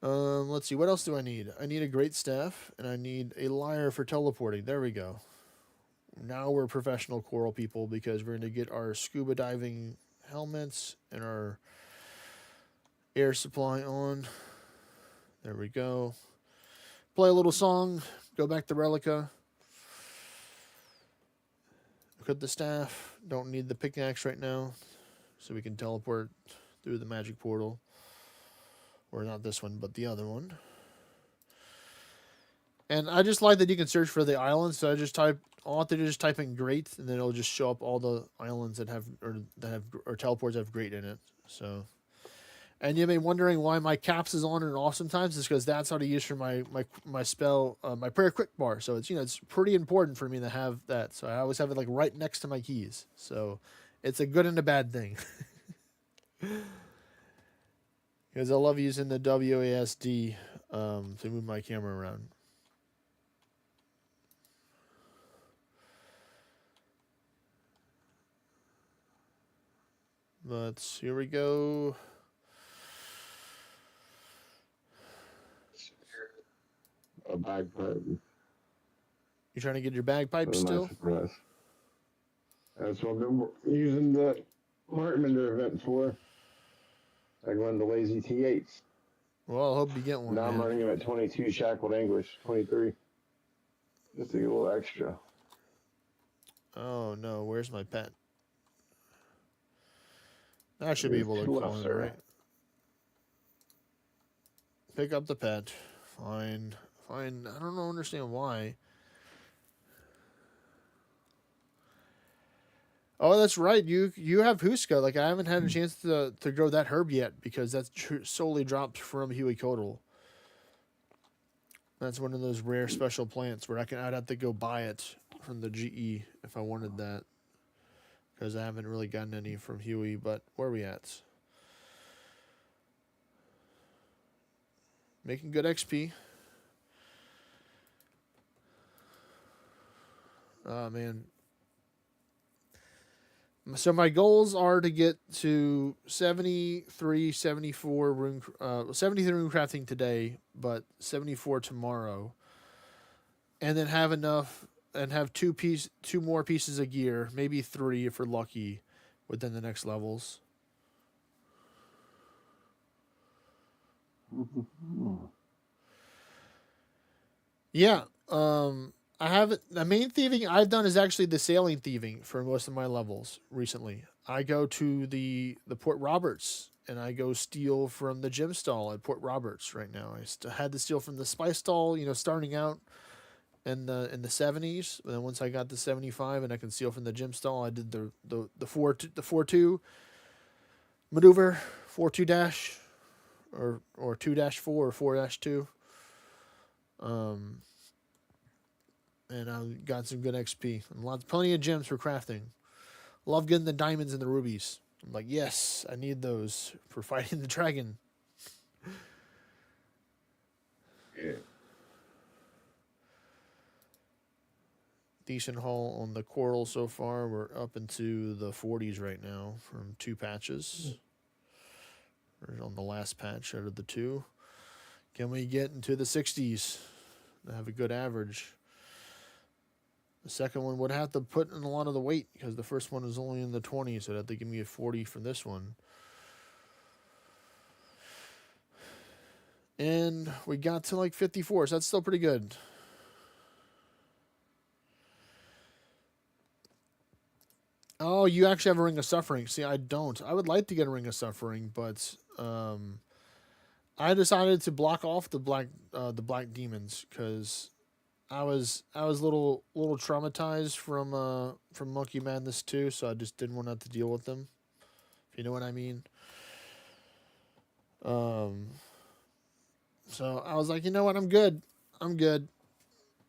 Let's see. What else do I need? I need a great staff, and I need a lyre for teleporting. There we go. Now we're professional coral people because we're going to get our scuba diving helmets and our air supply on. There we go. Play a little song. Go back to Relica. Equip the staff. Don't need the pickaxe right now, so we can teleport through the magic portal. Or not this one, but the other one. And I just like that you can search for the islands. So I just type. All I have to do is type in "great," and then it'll just show up all the islands that have or teleports that have "great" in it. So, and you may be wondering why my caps is on in awesome times. Is because that's how to use for my spell, my prayer quick bar. So it's it's pretty important for me to have that. So I always have it like right next to my keys. So it's a good and a bad thing. Because I love using the WASD to move my camera around. But here we go. A bagpipe. You trying to get your bagpipe still? Surprise. That's what I've been using the Martminder event for. I run the lazy T8s. Well, I hope you get one. Now Man. I'm running them at 22 shackled anguish, 23. Just to get a little extra. Oh no, where's my pet? I should be able to call him, right? Pick up the pet. Fine. Fine. I don't understand why. Oh, that's right. You have Huska. Like I haven't had a chance to grow that herb yet because that's solely dropped from Huicoatl. That's one of those rare special plants where I'd have to go buy it from the GE if I wanted that. Because I haven't really gotten any from Huey, but where are we at? Making good XP. Oh, man. So my goals are to get to 73, 74 73 runecrafting today, but 74 tomorrow. And then have enough and have two more pieces of gear, maybe 3 if we're lucky, within the next levels. Yeah. I haven't. The main thieving I've done is actually the sailing thieving for most of my levels recently. I go to the Port Roberts and I go steal from the gym stall at Port Roberts right now. I had to steal from the spice stall, starting out in the 70s. And then once I got to 75 and I can steal from the gym stall, I did the 4-2 maneuver, 4-2 dash, or 2-4 or 4-2. And I got some good XP. And plenty of gems for crafting. Love getting the diamonds and the rubies. I'm like, yes, I need those for fighting the dragon. Yeah. Decent haul on the coral so far. We're up into the 40s right now from 2 patches. We're on the last patch out of the 2. Can we get into the 60s? to have a good average. The second one would have to put in a lot of the weight because the first one was only in the 20s, so that they give me a 40 for this one. And we got to like 54, so that's still pretty good. Oh, you actually have a Ring of Suffering. See, I don't. I would like to get a Ring of Suffering, but I decided to block off the black demons because I was a little traumatized from Monkey Madness 2, so I just didn't want to have to deal with them. If you know what I mean. So I was like, you know what, I'm good.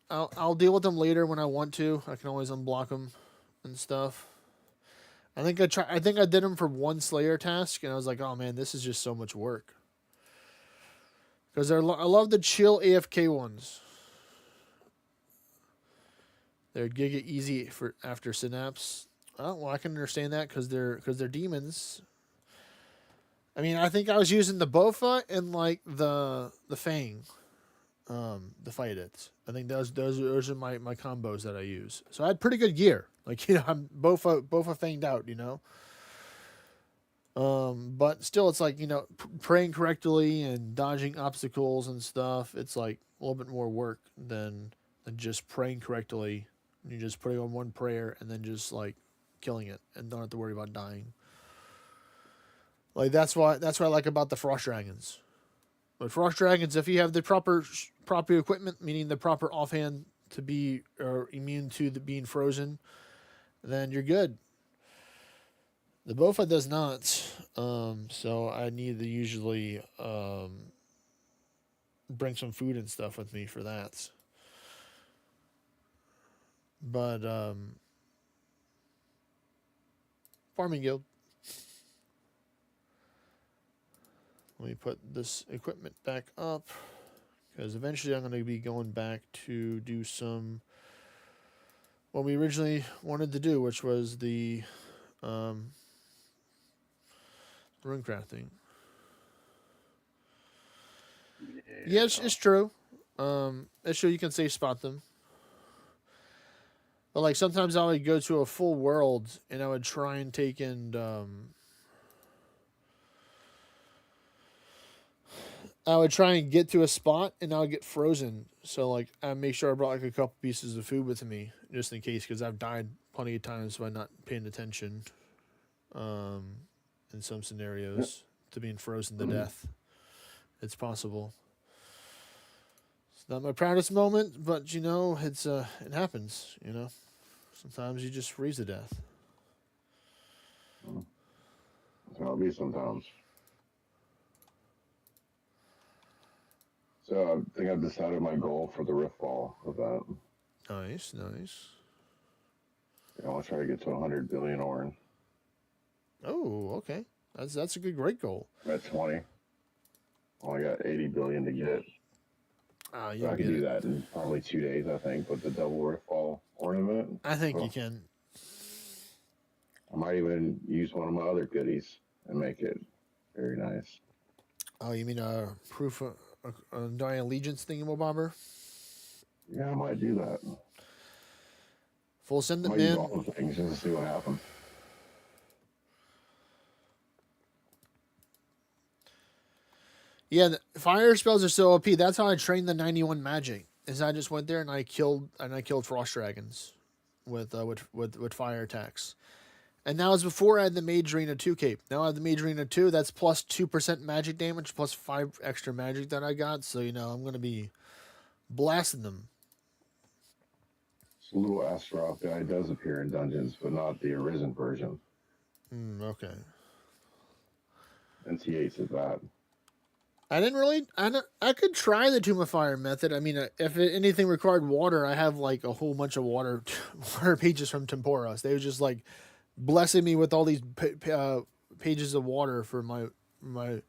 I'll deal with them later when I want to. I can always unblock them and stuff. I think I did them for one Slayer task, and I was like, oh man, this is just so much work. Because I love the chill AFK ones. They're giga easy for after Synapse. Oh well, I can understand that because they're demons. I mean, I think I was using the Bofa and like the Fang, to fight it. I think those are my combos that I use. So I had pretty good gear. Like, you know, I'm Bofa fanged out, you know. But still, it's like, you know, praying correctly and dodging obstacles and stuff. It's like a little bit more work than just praying correctly. You just put it on one prayer and then just like killing it and don't have to worry about dying. Like that's what I like about the Frost Dragons. But Frost Dragons, if you have the proper equipment, meaning the proper offhand to be immune to being frozen, then you're good. The Bofa does not, so I need to usually bring some food and stuff with me for that. But Farming Guild. Let me put this equipment back up because eventually I'm going to be going back to do some what we originally wanted to do, which was the Runecrafting. Yeah, it's true. It's true you can safe spot them. But like sometimes I would go to a full world and I would try and take in I would try and get to a spot and I would get frozen. So like I make sure I brought like a couple pieces of food with me just in case, because I've died plenty of times by not paying attention. In some scenarios, to being frozen to death. It's possible. It's not my proudest moment, but you know, it's it happens, you know. Sometimes you just freeze to death. That's how it be sometimes. So I think I've decided my goal for the Rift Ball event. Nice. I want to try to get to 100 billion ORN. Oh, okay. That's a great goal. I'm at 20. Only got 80 billion to get. You I can do that in probably 2 days, I think, with the double Rift Ball ornament. I think you can. I might even use one of my other goodies and make it very nice. Oh, you mean a proof of Undying Allegiance thingamabobber? Yeah, I might do that. Full send it, I might use man. all the things just to see what happens. Yeah, the fire spells are so OP. That's how I trained the 91 magic. Is I just went there and I killed frost dragons with fire attacks. And that was before I had the Mage Arena 2 cape. Now I have the Mage Arena 2. That's plus 2% magic damage, plus 5 extra magic that I got. So, you know, I'm going to be blasting them. This little Astaroth guy does appear in dungeons, but not the Arisen version. Okay. NT8 is that. I could try the Tomb of Fire method. I mean, if anything required water, I have like a whole bunch of water pages from Temporos. They were just like blessing me with all these pages of water for my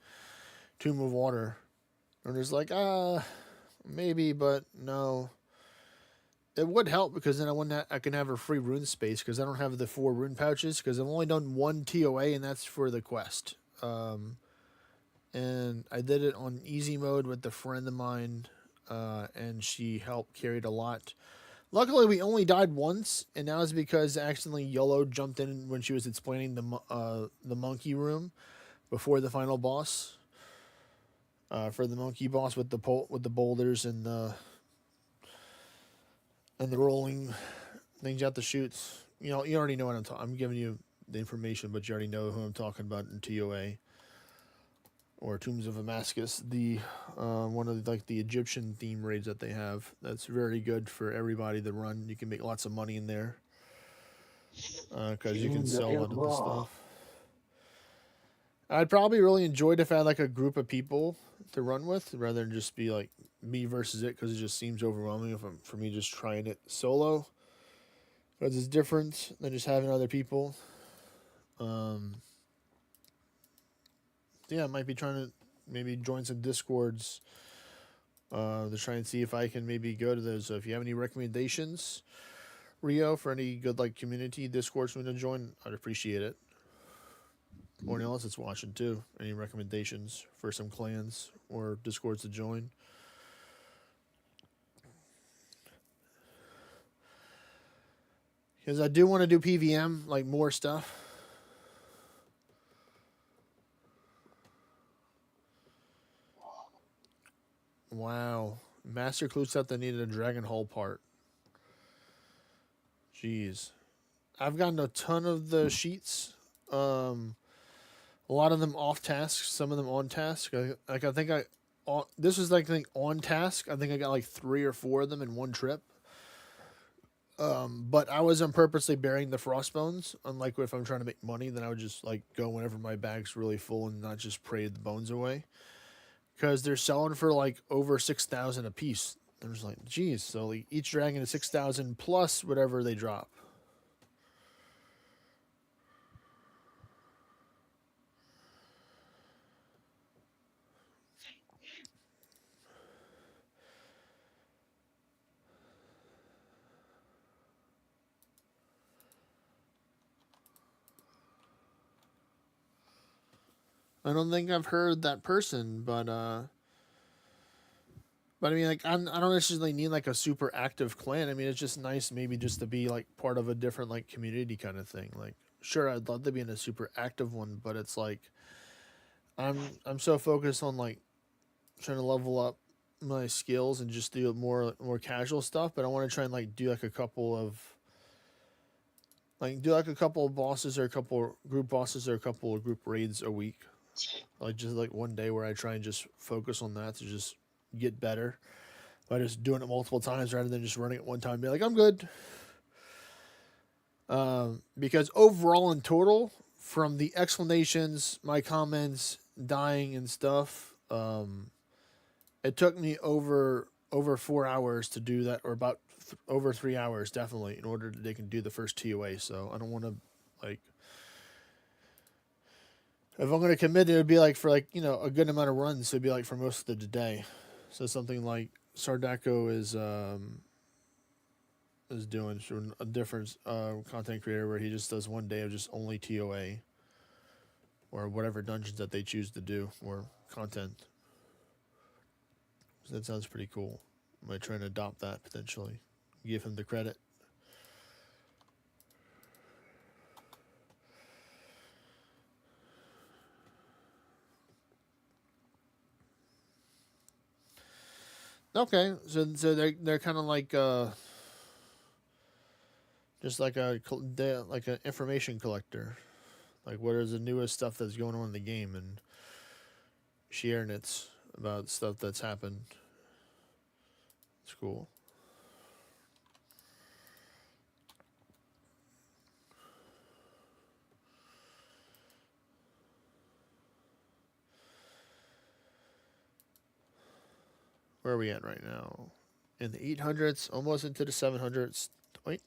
Tomb of Water. And it's like, maybe, but no. It would help because then I can have a free rune space because I don't have the 4 rune pouches because I've only done 1 TOA and that's for the quest. And I did it on easy mode with a friend of mine and she helped carried a lot. Luckily, we only died once, and that was because accidentally Yellow jumped in when she was explaining the monkey room before the final boss. For the monkey boss with the boulders and the rolling things out the chutes. You know, you already know what I'm talking. I'm giving you the information, but you already know who I'm talking about in TOA or Tombs of Damascus. The one of the Egyptian theme raids that they have. That's very good for everybody to run. You can make lots of money in there because you can sell a lot of the stuff. I'd probably really enjoy it if I had like a group of people to run with rather than just be like me versus it, because it just seems overwhelming for me just trying it solo, because it's different than just having other people. Yeah, I might be trying to maybe join some discords to try and see if I can maybe go to those. So if you have any recommendations, Rio, for any good like community discords for me to join, I'd appreciate it. Or anyone else that's watching too. Any recommendations for some clans or discords to join? Because I do want to do PVM, like more stuff. Wow. Master Clue set that needed a Dragon Hull part. Jeez. I've gotten a ton of the sheets. A lot of them off task, some of them on task. I think this was like on task. I think I got like 3 or 4 of them in one trip. But I wasn't purposely burying the frostbones. Unlike if I'm trying to make money, then I would just like go whenever my bag's really full and not just pray the bones away. Because they're selling for like over 6,000 a piece. There's like, geez, so like each dragon is 6,000 plus whatever they drop. I don't think I've heard that person, but I mean, like, I don't necessarily need like a super active clan. I mean, it's just nice maybe just to be like part of a different like community kind of thing. Like, sure, I'd love to be in a super active one, but it's like I'm so focused on like trying to level up my skills and just do more casual stuff. But I want to try and like do like a couple of bosses or a couple group bosses or a couple of group raids a week. Like just like one day where I try and just focus on that to just get better by just doing it multiple times rather than just running it one time and be like, I'm good. Because overall in total, from the explanations, my comments, dying and stuff, it took me over 4 hours to do that, or about over 3 hours definitely, in order that they can do the first TOA. So I don't want to like. If I'm going to commit, it would be like for like, you know, a good amount of runs. So it'd be like for most of the day. So something like Sardacco is doing for a different content creator where he just does one day of just only TOA or whatever dungeons that they choose to do or content. So that sounds pretty cool. I might try and adopt that potentially. Give him the credit. Okay, so they're kind of like just like an information collector, like what is the newest stuff that's going on in the game and sharing it about stuff that's happened. It's cool. Where are we at right now? In the 800s, almost into the 700s. Wait.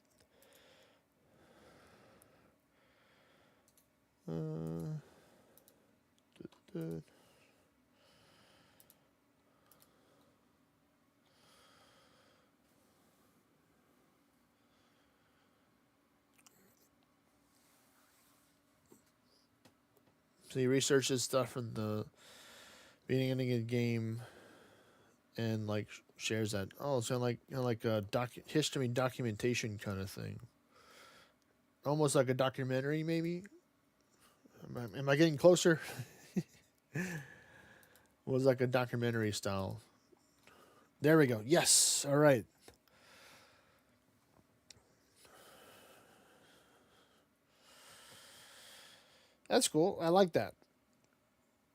So he researches stuff from the beginning of the game and like shares that. Oh, it's like a history documentation kind of thing, almost like a documentary, maybe. Am I getting closer? It was like a documentary style. There we go. Yes. All right. That's cool. I like that.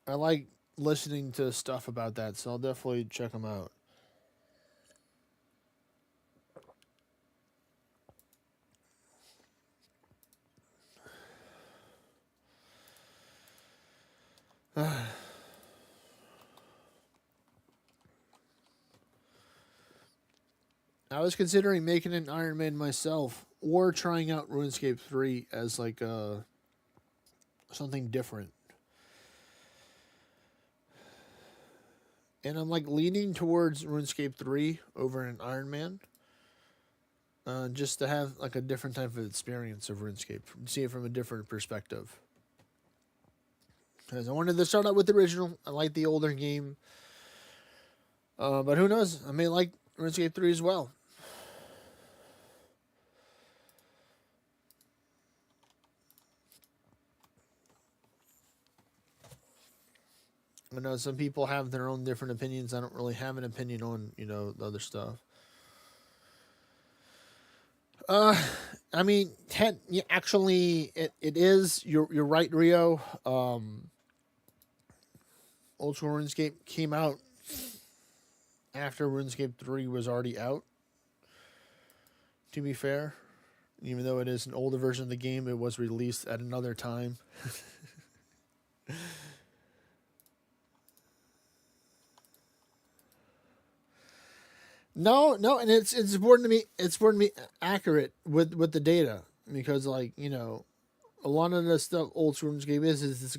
I like listening to stuff about that, so I'll definitely check them out. I was considering making an Iron Man myself, or trying out RuneScape 3 as like something different. And I'm like leaning towards RuneScape 3 over an Iron Man, just to have like a different type of experience of RuneScape, see it from a different perspective. Because I wanted to start out with the original. I like the older game, but who knows? I may like RuneScape 3 as well. I know some people have their own different opinions. I don't really have an opinion on, the other stuff. I mean, actually, it is. You're right, Rio. Old School RuneScape came out after RuneScape 3 was already out. To be fair, even though it is an older version of the game, it was released at another time. No, and it's important to me. It's important to be accurate with the data, because a lot of the stuff Old School RuneScape is it's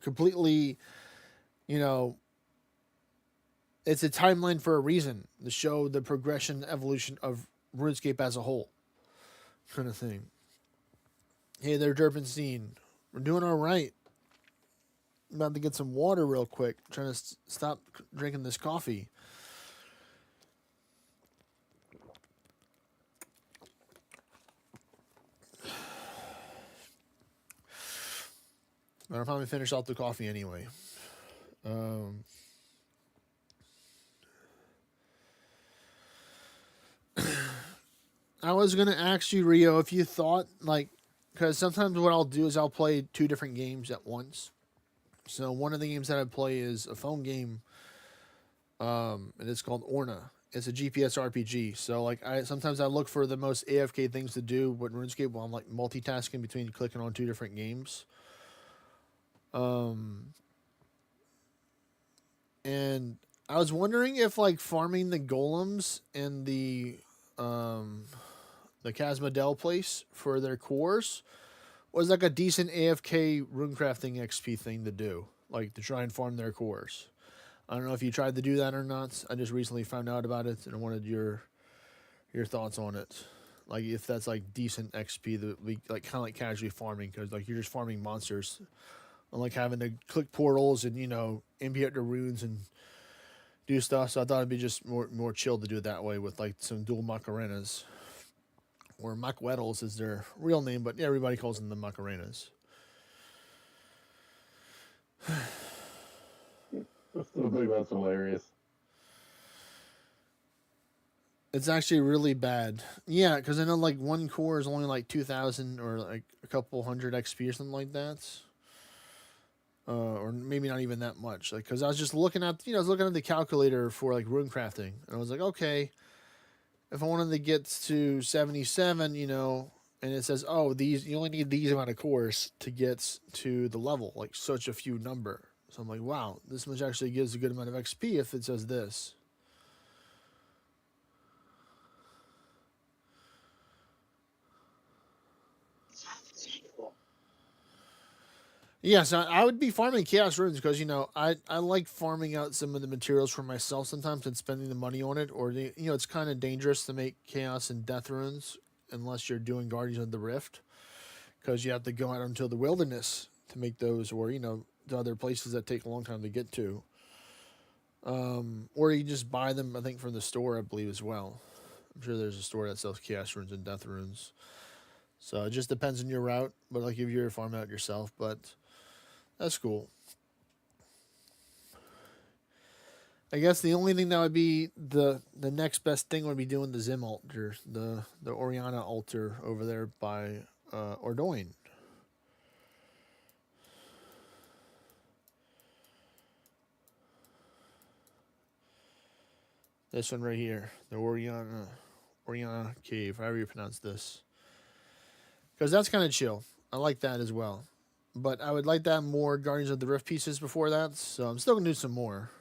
completely, you know, it's a timeline for a reason to show the progression, evolution of RuneScape as a whole, kind of thing. Hey there, Derpenstein. We're doing all right. I'm about to get some water real quick. Trying to stop drinking this coffee. I'll probably finish off the coffee anyway. I was gonna ask you, Rio, if you thought because sometimes what I'll do is I'll play two different games at once. So one of the games that I play is a phone game, and it's called ORNA. It's a GPS RPG. So I sometimes I look for the most AFK things to do with RuneScape while I'm multitasking between clicking on two different games. And I was wondering if farming the golems in the Casmadel place for their cores was a decent AFK runecrafting XP thing to do, to try and farm their cores. I don't know if you tried to do that or not. I just recently found out about it, and I wanted your thoughts on it. If that's decent XP that we kind of casually farming, because you're just farming monsters, and having to click portals and impute the runes and do stuff. So I thought it'd be just more chill to do it that way with some dual Macarenas. Or Macweddles is their real name, but everybody calls them the Macarenas. I still think that's hilarious. It's actually really bad. Yeah, because I know one core is only 2,000 or a couple hundred XP or something like that. Or maybe not even that much. Because I was just looking at, I was looking at the calculator for runecrafting, and I was okay, if I wanted to get to 77, and it says, oh, you only need these amount of cores to get to the level, such a few number. So I'm wow, this much actually gives a good amount of XP if it says this. Yes, I would be farming Chaos Runes because, I like farming out some of the materials for myself sometimes and spending the money on it. Or, it's kind of dangerous to make Chaos and Death Runes unless you're doing Guardians of the Rift, because you have to go out into the wilderness to make those, or, the other places that take a long time to get to. Or you can just buy them, I think, from the store, I believe, as well. I'm sure there's a store that sells chaos runes and death runes. So it just depends on your route, but like if you're farming out yourself, but that's cool. I guess the only thing that would be the next best thing would be doing the Zim altar, the Oriana altar over there by Ordoin. This one right here, the Oriana Cave, however you pronounce this. Because that's kind of chill. I like that as well. But I would like that more Guardians of the Rift pieces before that, so I'm still going to do some more.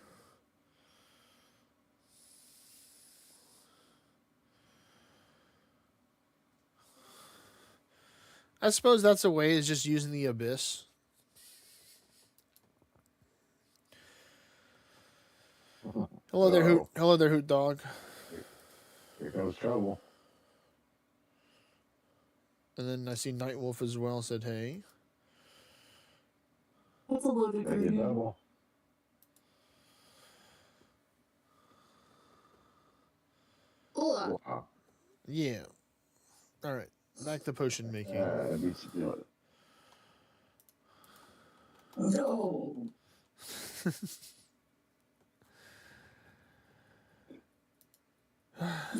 I suppose that's a way, is just using the Abyss. Hello there, Hoot. Hello there, Hoot Dog. Here comes trouble. And then I see Nightwolf as well, said hey. That's a loaded greeting. Double. Hola. Wow. Yeah. Alright, back to potion making. That beats you doing it. No.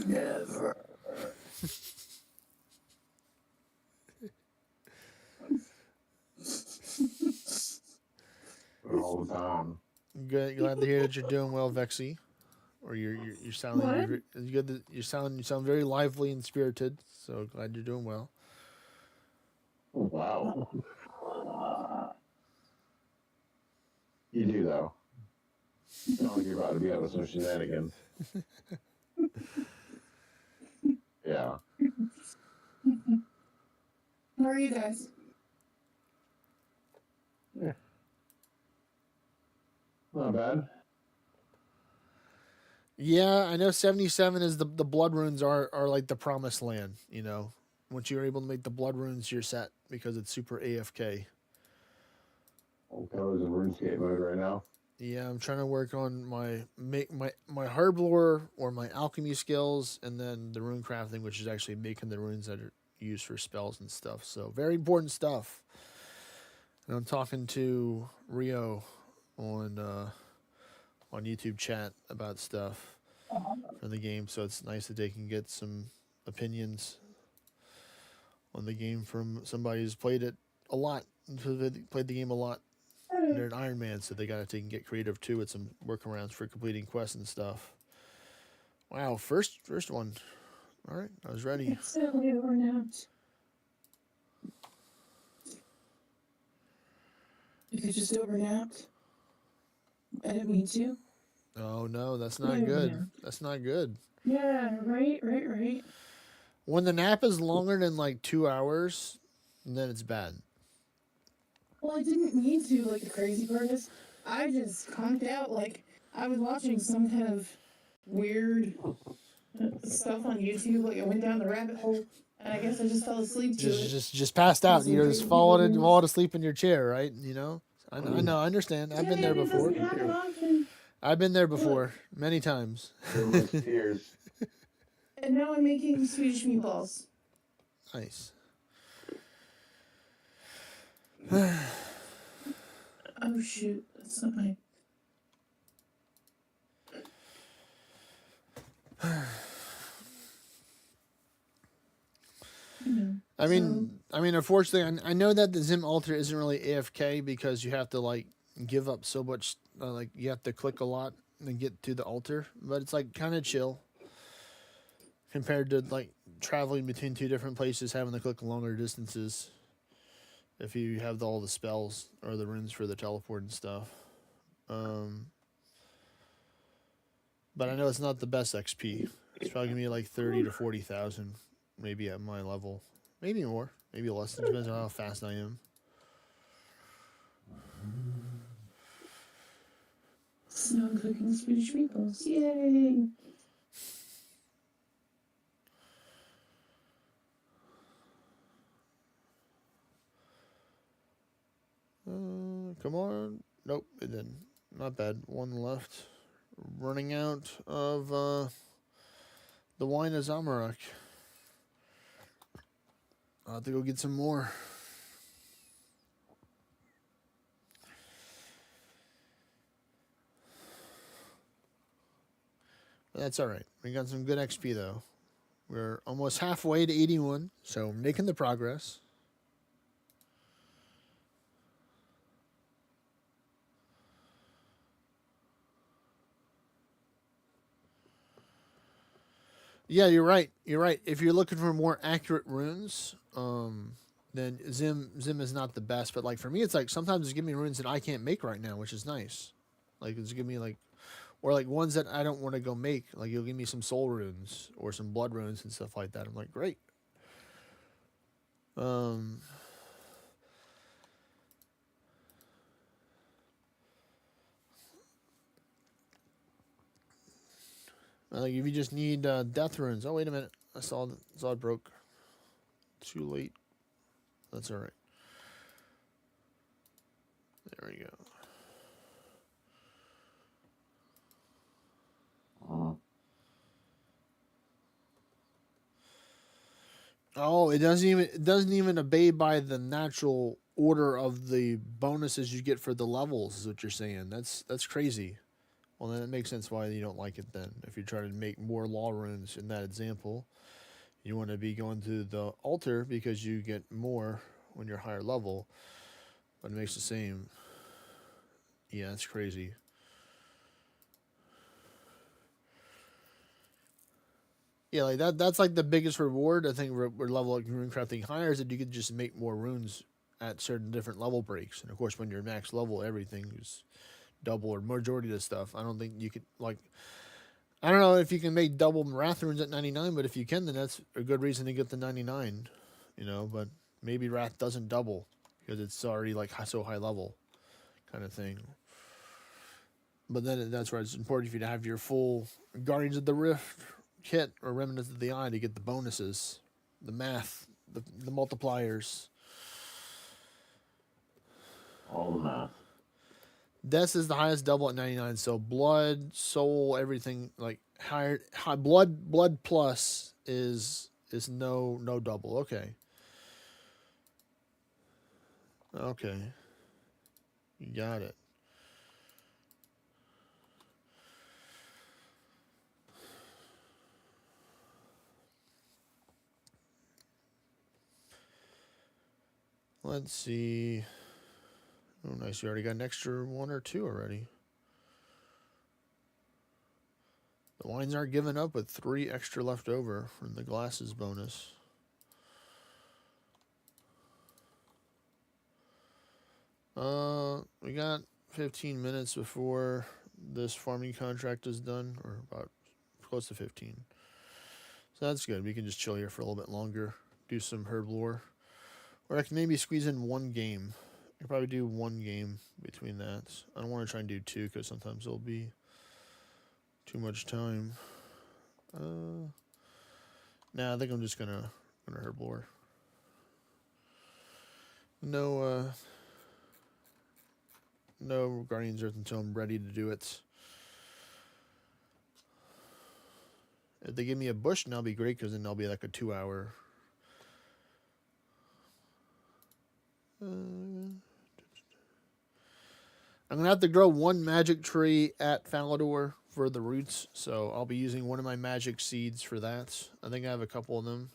Never. All the time. Good, glad to hear that you're doing well, Vexy. Or you're sounding What? good. You sound very lively and spirited. So glad you're doing well. Wow. You do though. You sound like you're about to be out of some shenanigans. Yeah. How are you guys? Not bad. Yeah, I know 77 is the blood runes are like the promised land, you know. Once you're able to make the blood runes, you're set because it's super AFK. Old fellas in RuneScape mode right now. Yeah, I'm trying to work on my Herblore or my alchemy skills, and then the Runecrafting, which is actually making the runes that are used for spells and stuff. So very important stuff. And I'm talking to Rio on YouTube chat about stuff for the game, so it's nice that they can get some opinions on the game from somebody who's played it a lot, played the game a lot. And they're an Iron Man, so they can get creative too with some workarounds for completing quests and stuff. Wow, first one. All right, I was ready. Accidentally overnapped. You could just overnapped. I didn't mean to. Oh no, that's not good. That's not good. Yeah, right. When the nap is longer than like 2 hours, then it's bad. Well, I didn't mean to. Like, the crazy part is, I just conked out. Like, I was watching some kind of weird stuff on YouTube. Like, I went down the rabbit hole, and I guess I just fell asleep to it. Just passed out. You know, just fall asleep in your chair, right? You know. I know. I understand. I've been there before. I've been there before many times. Tears. And now I'm making Swedish meatballs. Nice. Oh shoot, that's not my. I mean, unfortunately, I know that the Zim altar isn't really AFK because you have to like give up so much. Like you have to click a lot and get to the altar, but it's like kind of chill compared to like traveling between two different places, having to click longer distances. If you have all the spells or the runes for the teleport and stuff. But I know it's not the best XP. It's probably gonna be like 30 to 40,000, maybe at my level, maybe more, maybe less. It depends on how fast I am. Snow cooking Swedish meatballs. Yay! Come on. Nope, it didn't. Not bad. One left. running out of the wine of Zamorak. I'll have to go get some more. But that's alright. We got some good XP though. We're almost halfway to 81, so we're making the progress. Yeah, you're right. You're right. If you're looking for more accurate runes, then Zim is not the best. But like for me, it's like sometimes it's giving me runes that I can't make right now, which is nice. Like it's giving me like, or like ones that I don't want to go make. Like you'll give me some soul runes or some blood runes and stuff like that. I'm like, great. Like if you just need death runes. Oh wait a minute, I saw it broke. Too late. That's all right. There we go. Oh, it doesn't even obey by the natural order of the bonuses you get for the levels. Is what you're saying? That's crazy. Well, then it makes sense why you don't like it. Then, if you're trying to make more law runes in that example, you want to be going to the altar because you get more when you're higher level. But it makes the same. Yeah, that's crazy. Yeah, like that's like the biggest reward. I think we're level like Runecrafting higher is that you could just make more runes at certain different level breaks. And of course, when you're max level, everything is double or majority of the stuff. I don't think you could like. I don't know if you can make double Wrath runes at 99, but if you can, then that's a good reason to get the 99. You know, but maybe Wrath doesn't double because it's already like so high level, kind of thing. But then that's where it's important for you to have your full Guardians of the Rift kit or Remnants of the Eye to get the bonuses, the math, the multipliers. All the math. Death is the highest double at 99. So blood, soul, everything like high blood plus is no double. Okay. Okay. You got it. Let's see. Oh, nice. You already got an extra one or two already. The wines aren't giving up with 3 extra left over from the glasses bonus. We got 15 minutes before this farming contract is done, or about close to 15. So that's good. We can just chill here for a little bit longer, do some Herblore. Or I can maybe squeeze in one game. I could probably do one game between that. I don't want to try and do 2 because sometimes it'll be too much time. Nah, I think I'm just gonna Herblore. No Guardian's Earth until I'm ready to do it. If they give me a bush, then that'll be great because then that'll be like a 2-hour. I'm gonna have to grow 1 magic tree at Falador for the roots, so I'll be using one of my magic seeds for that. I think I have a couple of them.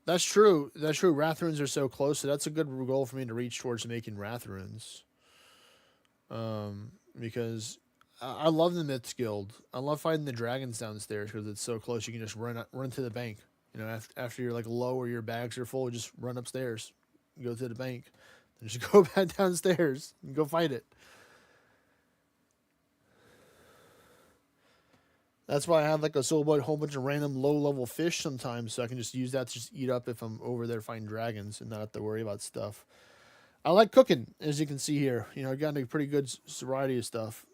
That's true. That's true. Wrath runes are so close, so that's a good goal for me to reach towards making Wrath runes. Because I love the Myths Guild. I love fighting the dragons downstairs because it's so close. You can just run to the bank. You know, after you're like low or your bags are full, just run upstairs, go to the bank, and just go back downstairs and go fight it. That's why I have like a whole bunch of random low-level fish sometimes, so I can just use that to just eat up if I'm over there fighting dragons and not have to worry about stuff. I like cooking, as you can see here. You know, I got a pretty good variety of stuff.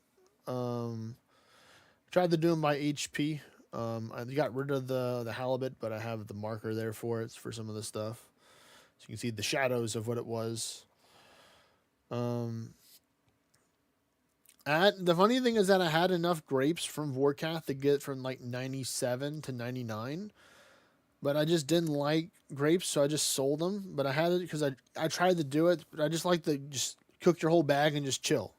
Tried to do them by HP. I got rid of the halibut, but I have the marker there for it for some of the stuff. So you can see the shadows of what it was. The funny thing is that I had enough grapes from Vorkath to get from like 97 to 99, but I just didn't like grapes, so I just sold them. But I had it because I tried to do it, but I just like to just cook your whole bag and just chill.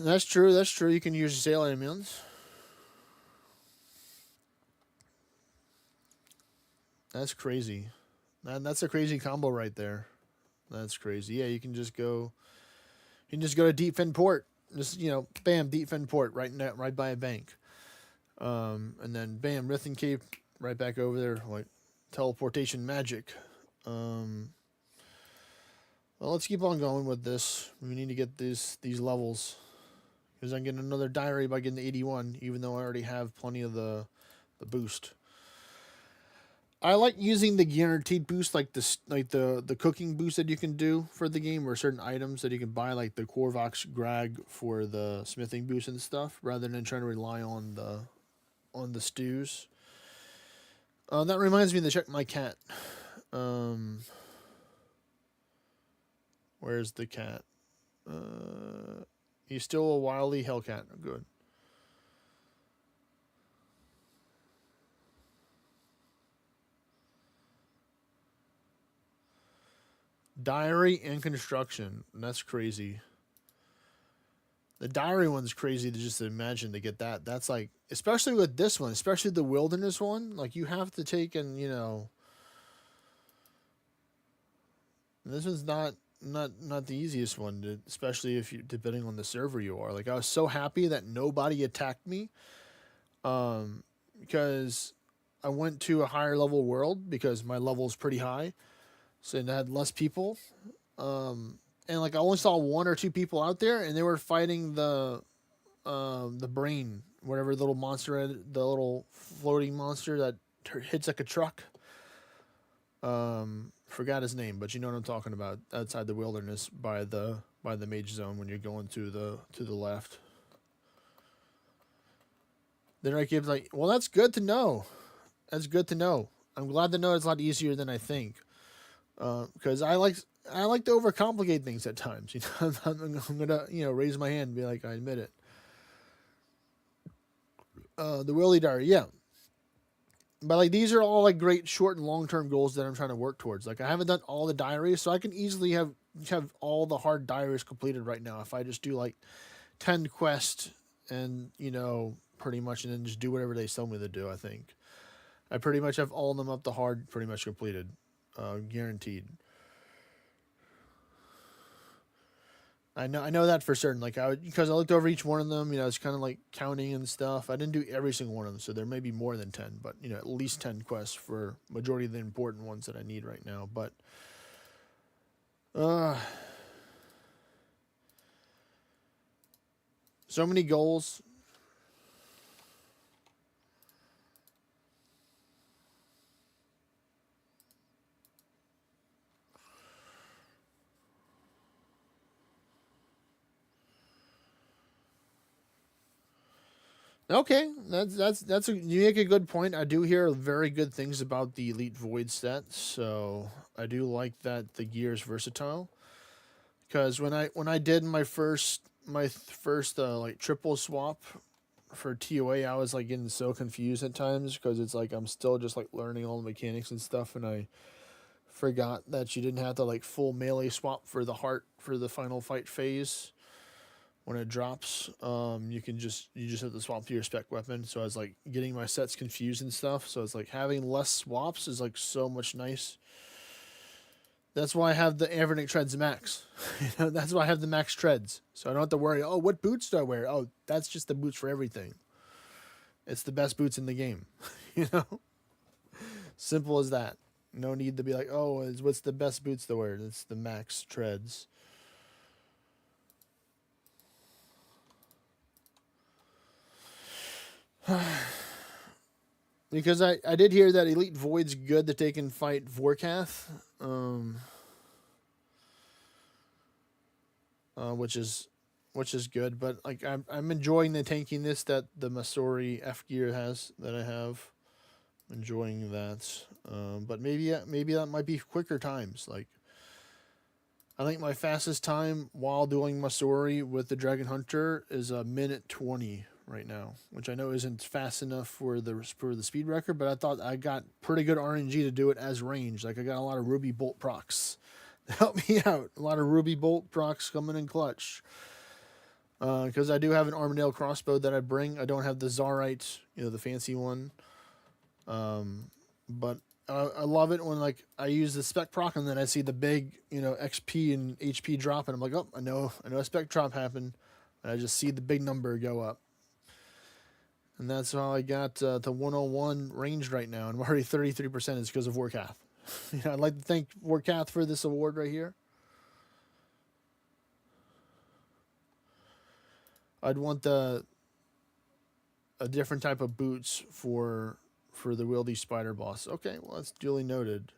That's true. That's true. You can use sail ambulance. That's crazy. That's a crazy combo right there. That's crazy. Yeah, you can just go. You can just go to Deep Fin Port. Just bam, Deep Fin Port right by a bank. And then bam, Rithon Cape right back over there, like teleportation magic. Well, let's keep on going with this. We need to get these levels. Because I'm getting another diary by getting to 81, even though I already have plenty of the boost. I like using the guaranteed boost, like the cooking boost that you can do for the game, or certain items that you can buy, like the Korvox Grag for the smithing boost and stuff, rather than trying to rely on the stews. That reminds me to check my cat. Where's the cat? He's still a wily Hellcat. Good. Diary and construction. That's crazy. The diary one's crazy to just imagine to get that. That's like, especially with this one, especially the wilderness one, like you have to take and, this one's not the easiest one, especially if you, depending on the server you are. Like, I was so happy that nobody attacked me, because I went to a higher level world because my level's pretty high, so it had less people, and like I only saw one or two people out there, and they were fighting the brain, whatever little monster, the little floating monster that hits like a truck. Forgot his name, but you know what I'm talking about. Outside the wilderness, by the mage zone, when you're going to the left. Then I give like, well, that's good to know. That's good to know. I'm glad to know it's a lot easier than I think. Because I like to overcomplicate things at times. I'm gonna raise my hand and be like, I admit it. The Willy Diary, yeah. But like these are all like great short and long term goals that I'm trying to work towards. Like I haven't done all the diaries, so I can easily have all the hard diaries completed right now if I just do like 10 quests and pretty much, and then just do whatever they tell me to do. I think I pretty much have all of them up to hard pretty much completed, guaranteed. I know that for certain. Like because I looked over each one of them, it's kind of like counting and stuff. I didn't do every single one of them, so there may be more than 10, but at least 10 quests for majority of the important ones that I need right now. But so many goals. Okay, you make a good point. I do hear very good things about the Elite Void set, so I do like that the gear is versatile. Because when I did my first like triple swap for TOA, I was like getting so confused at times because it's like I'm still just like learning all the mechanics and stuff, and I forgot that you didn't have to like full melee swap for the heart for the final fight phase. When it drops, you just have to swap to your spec weapon. So I was like getting my sets confused and stuff. So it's like having less swaps is like so much nice. That's why I have the Avernic Treads Max. That's why I have the max treads. So I don't have to worry, oh, what boots do I wear? Oh, that's just the boots for everything. It's the best boots in the game. Simple as that. No need to be like, oh, what's the best boots to wear? It's the max treads. Because I did hear that Elite Void's good that they can fight Vorkath, which is good. But like I'm enjoying the tankiness that the Masori F gear has that I have. enjoying that. But maybe that might be quicker times. Like, I think my fastest time while doing Masori with the Dragon Hunter is a minute 20 right now, which I know isn't fast enough for the speed record, but I thought I got pretty good RNG to do it as range. Like, I got a lot of Ruby Bolt procs to help me out. A lot of Ruby Bolt procs coming in clutch. Because I do have an Armadale crossbow that I bring. I don't have the Zarite, the fancy one. But I love it when, like, I use the spec proc and then I see the big, XP and HP drop, and I'm like, oh, I know a spec drop happened, and I just see the big number go up. And that's how I got to 101 ranged right now, and I'm already 33% is because of Warcath. I'd like to thank Warcath for this award right here. I'd want a different type of boots for the wieldy spider boss. Okay, well, that's duly noted.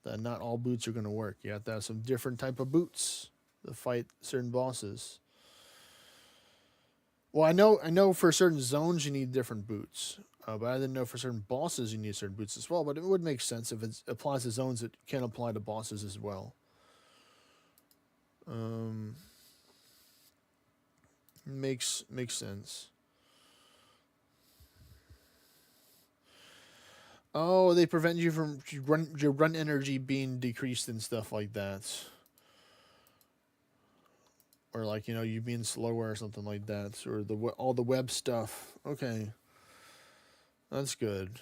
That not all boots are going to work. You have to have some different type of boots to fight certain bosses. Well, I know for certain zones you need different boots, but I didn't know for certain bosses you need certain boots as well. But it would make sense if it applies to zones, it can apply to bosses as well. Makes sense. Oh, they prevent you from your run energy being decreased and stuff like that. Or, like, you being slower or something like that. Or all the web stuff. Okay. That's good.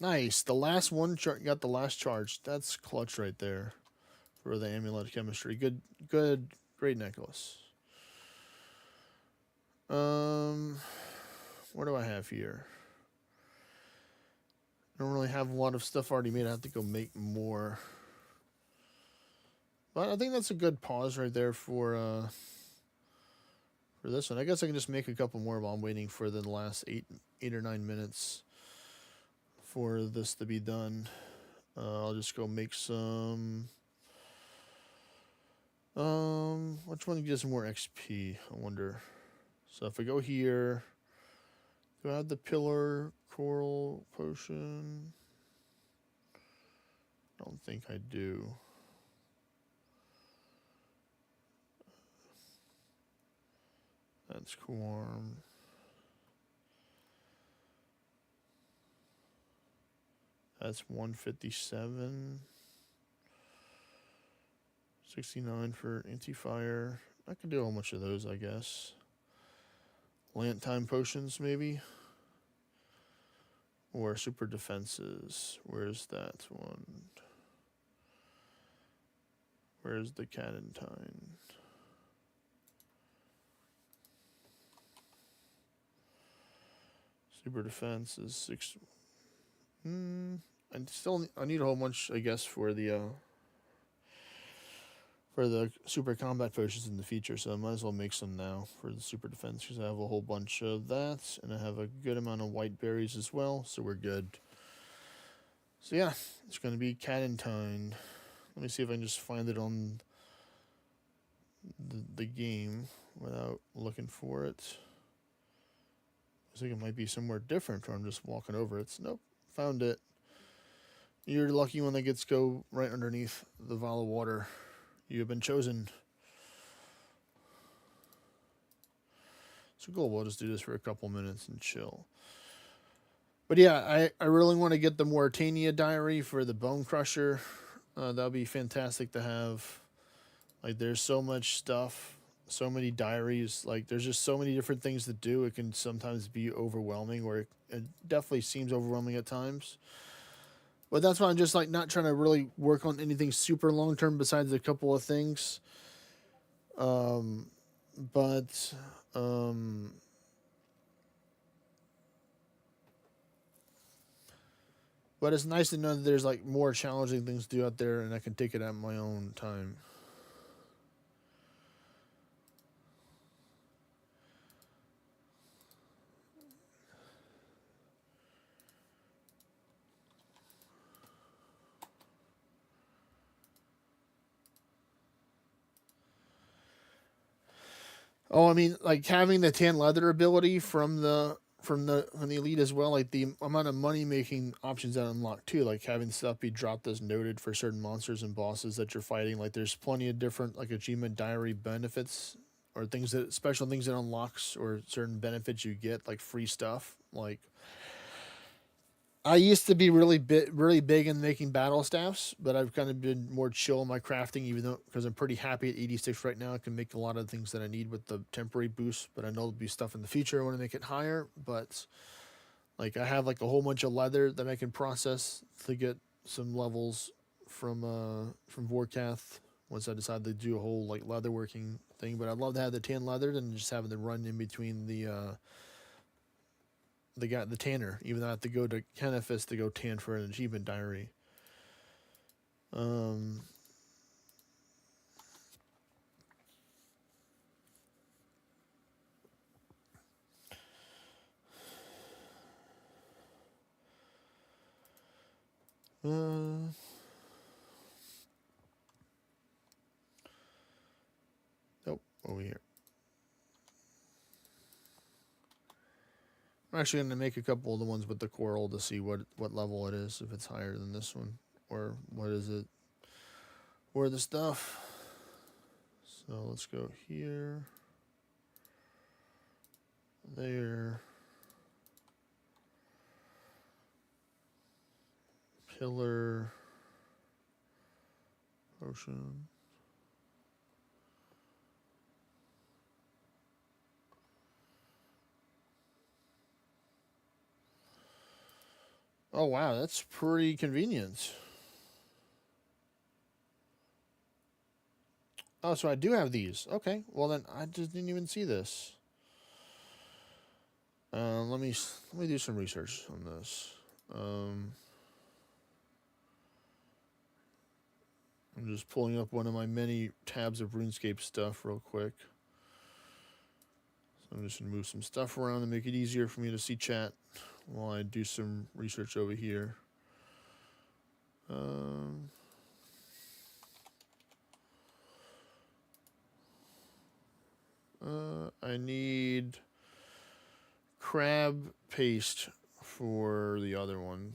Nice. The last one got the last charge. That's clutch right there for the amulet chemistry. Good, great necklace. What do I have here? I don't really have a lot of stuff already made. I have to go make more. But I think that's a good pause right there for this one. I guess I can just make a couple more while I'm waiting for the last 8 or 9 minutes for this to be done. I'll just go make some. Which one gives more XP? I wonder. So if I go here, do I have the pillar coral potion? I don't think I do. That's Corm. That's 157. 69 for anti-fire. I could do a whole bunch of those, I guess. Lant time potions, maybe. Or super defenses. Where's that one? Where's the Cadentine? Super defense is 6. I need a whole bunch, I guess, for the super combat potions in the future, so I might as well make some now for the super defense, because I have a whole bunch of that, and I have a good amount of white berries as well, so we're good. So yeah, it's going to be Cadentine. Let me see if I can just find it on the game without looking for it. I think it might be somewhere different, or I'm just walking over it. Nope, found it. You're the lucky one that gets go right underneath the vial of water. You have been chosen. So cool, we'll just do this for a couple minutes and chill. But yeah, I really want to get the Mauritania diary for the Bone Crusher. That would be fantastic to have. Like, there's so much stuff, so many diaries. Like, there's just so many different things to do. It can sometimes be overwhelming, or it definitely seems overwhelming at times. But that's why I'm just, like, not trying to really work on anything super long term besides a couple of things. But it's nice to know that there's, like, more challenging things to do out there, and I can take it at my own time. Oh, I mean, like having the tan leather ability from the elite as well, like the amount of money making options that unlock too, like having stuff be dropped as noted for certain monsters and bosses that you're fighting. Like there's plenty of different like achievement diary benefits or things that special things that unlocks or certain benefits you get like free stuff. Like I used to be really big in making battle staffs, but I've kind of been more chill in my crafting, even though because I'm pretty happy at 86 right now. I can make a lot of things that I need with the temporary boost, but I know there'll be stuff in the future I want to make it higher. But like I have like a whole bunch of leather that I can process to get some levels from Vorkath once I decide to do a whole like leather working thing. But I'd love to have the tan leather and just having the run in between the tanner, even though I have to go to Kenefis to go tan for an achievement diary. Um, uh, nope, over here. I'm actually going to make a couple of the ones with the coral to see what level it is, if it's higher than this one, or what is it, or the stuff. So let's go here, there, pillar, potion. Oh wow, that's pretty convenient. Oh, so I do have these. Okay, well then I just didn't even see this. Let me do some research on this. I'm just pulling up one of my many tabs of RuneScape stuff real quick. So I'm just gonna move some stuff around to make it easier for me to see chat while I do some research over here. I need crab paste for the other one.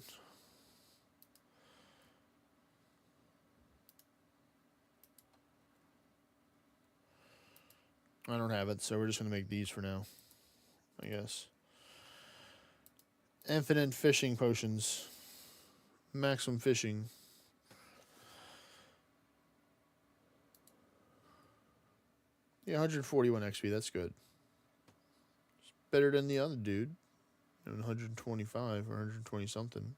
I don't have it, so we're just gonna make these for now, I guess. Infinite fishing potions. Maximum fishing. Yeah, 141 XP, that's good. It's better than the other dude. 125 or 120 something.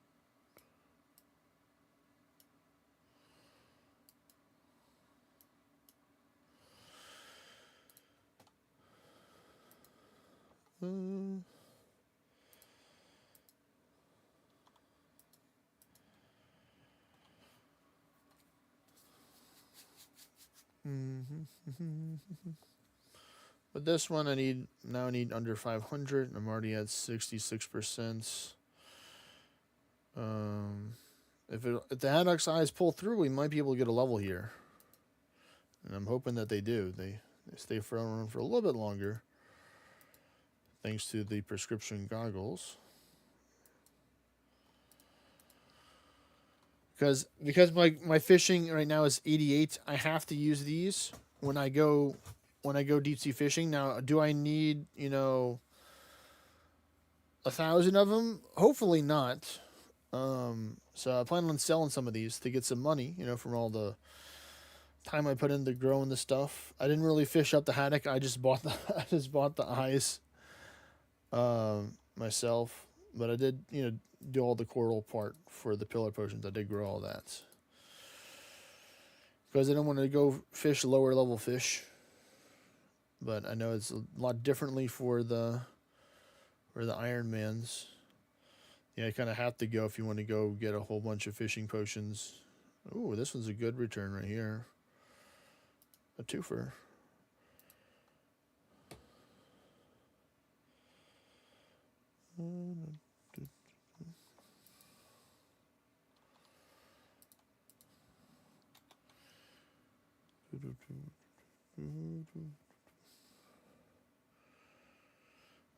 But this one I need under 500. I'm already at 66%. If the Haddock's eyes pull through, we might be able to get a level here. And I'm hoping that they do. They stay for a little bit longer. Thanks to the prescription goggles. Because my fishing right now is 88, I have to use these when I go deep sea fishing. Now, do I need 1,000 of them? Hopefully not. So I plan on selling some of these to get some money, from all the time I put into growing the stuff. I didn't really fish up the haddock. I just bought the eyes myself, but I did do all the coral part for the pillar potions. I did grow all that because I don't want to go fish lower level fish, but I know it's a lot differently for the Iron Mans. Yeah, you kind of have to go if you want to go get a whole bunch of fishing potions. Ooh, this one's a good return right here. A twofer.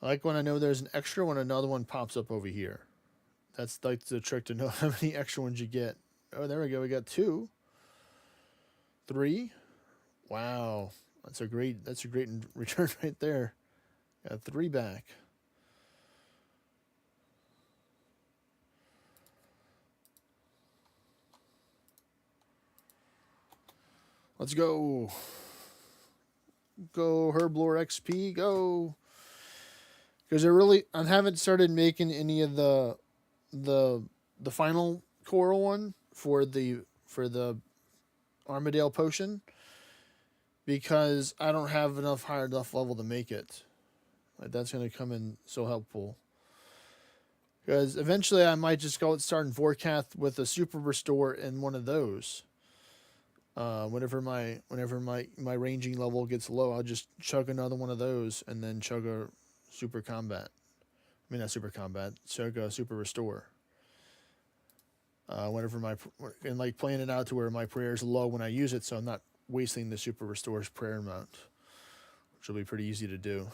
I like when I know there's an extra when another one pops up over here. That's like the trick to know how many extra ones you get. Oh, there we go. We got 2. 3. Wow. That's a great return right there. Got 3 back. Let's go. Go Herblore XP, go. Because I haven't started making any of the final coral one for the Armadale potion, because I don't have enough higher enough level to make it. Like, that's going to come in so helpful. Because eventually I might just go start in Vorkath with a super restore in one of those. Whenever my ranging level gets low, I'll just chug another one of those and then chug a super combat. I mean, not super combat, chug a super restore. And like playing it out to where my prayer is low when I use it, so I'm not wasting the super restore's prayer amount, which will be pretty easy to do.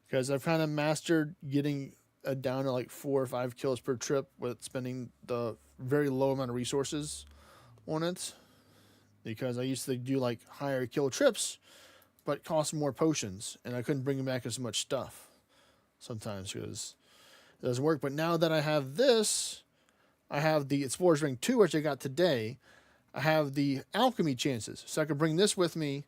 Because I've kind of mastered getting down to like 4 or 5 kills per trip with spending the very low amount of resources on it. Because I used to do like higher kill trips, but cost more potions, and I couldn't bring back as much stuff sometimes because it doesn't work. But now that I have this, I have the Explorer's Ring 2, which I got today. I have the alchemy chances, so I can bring this with me,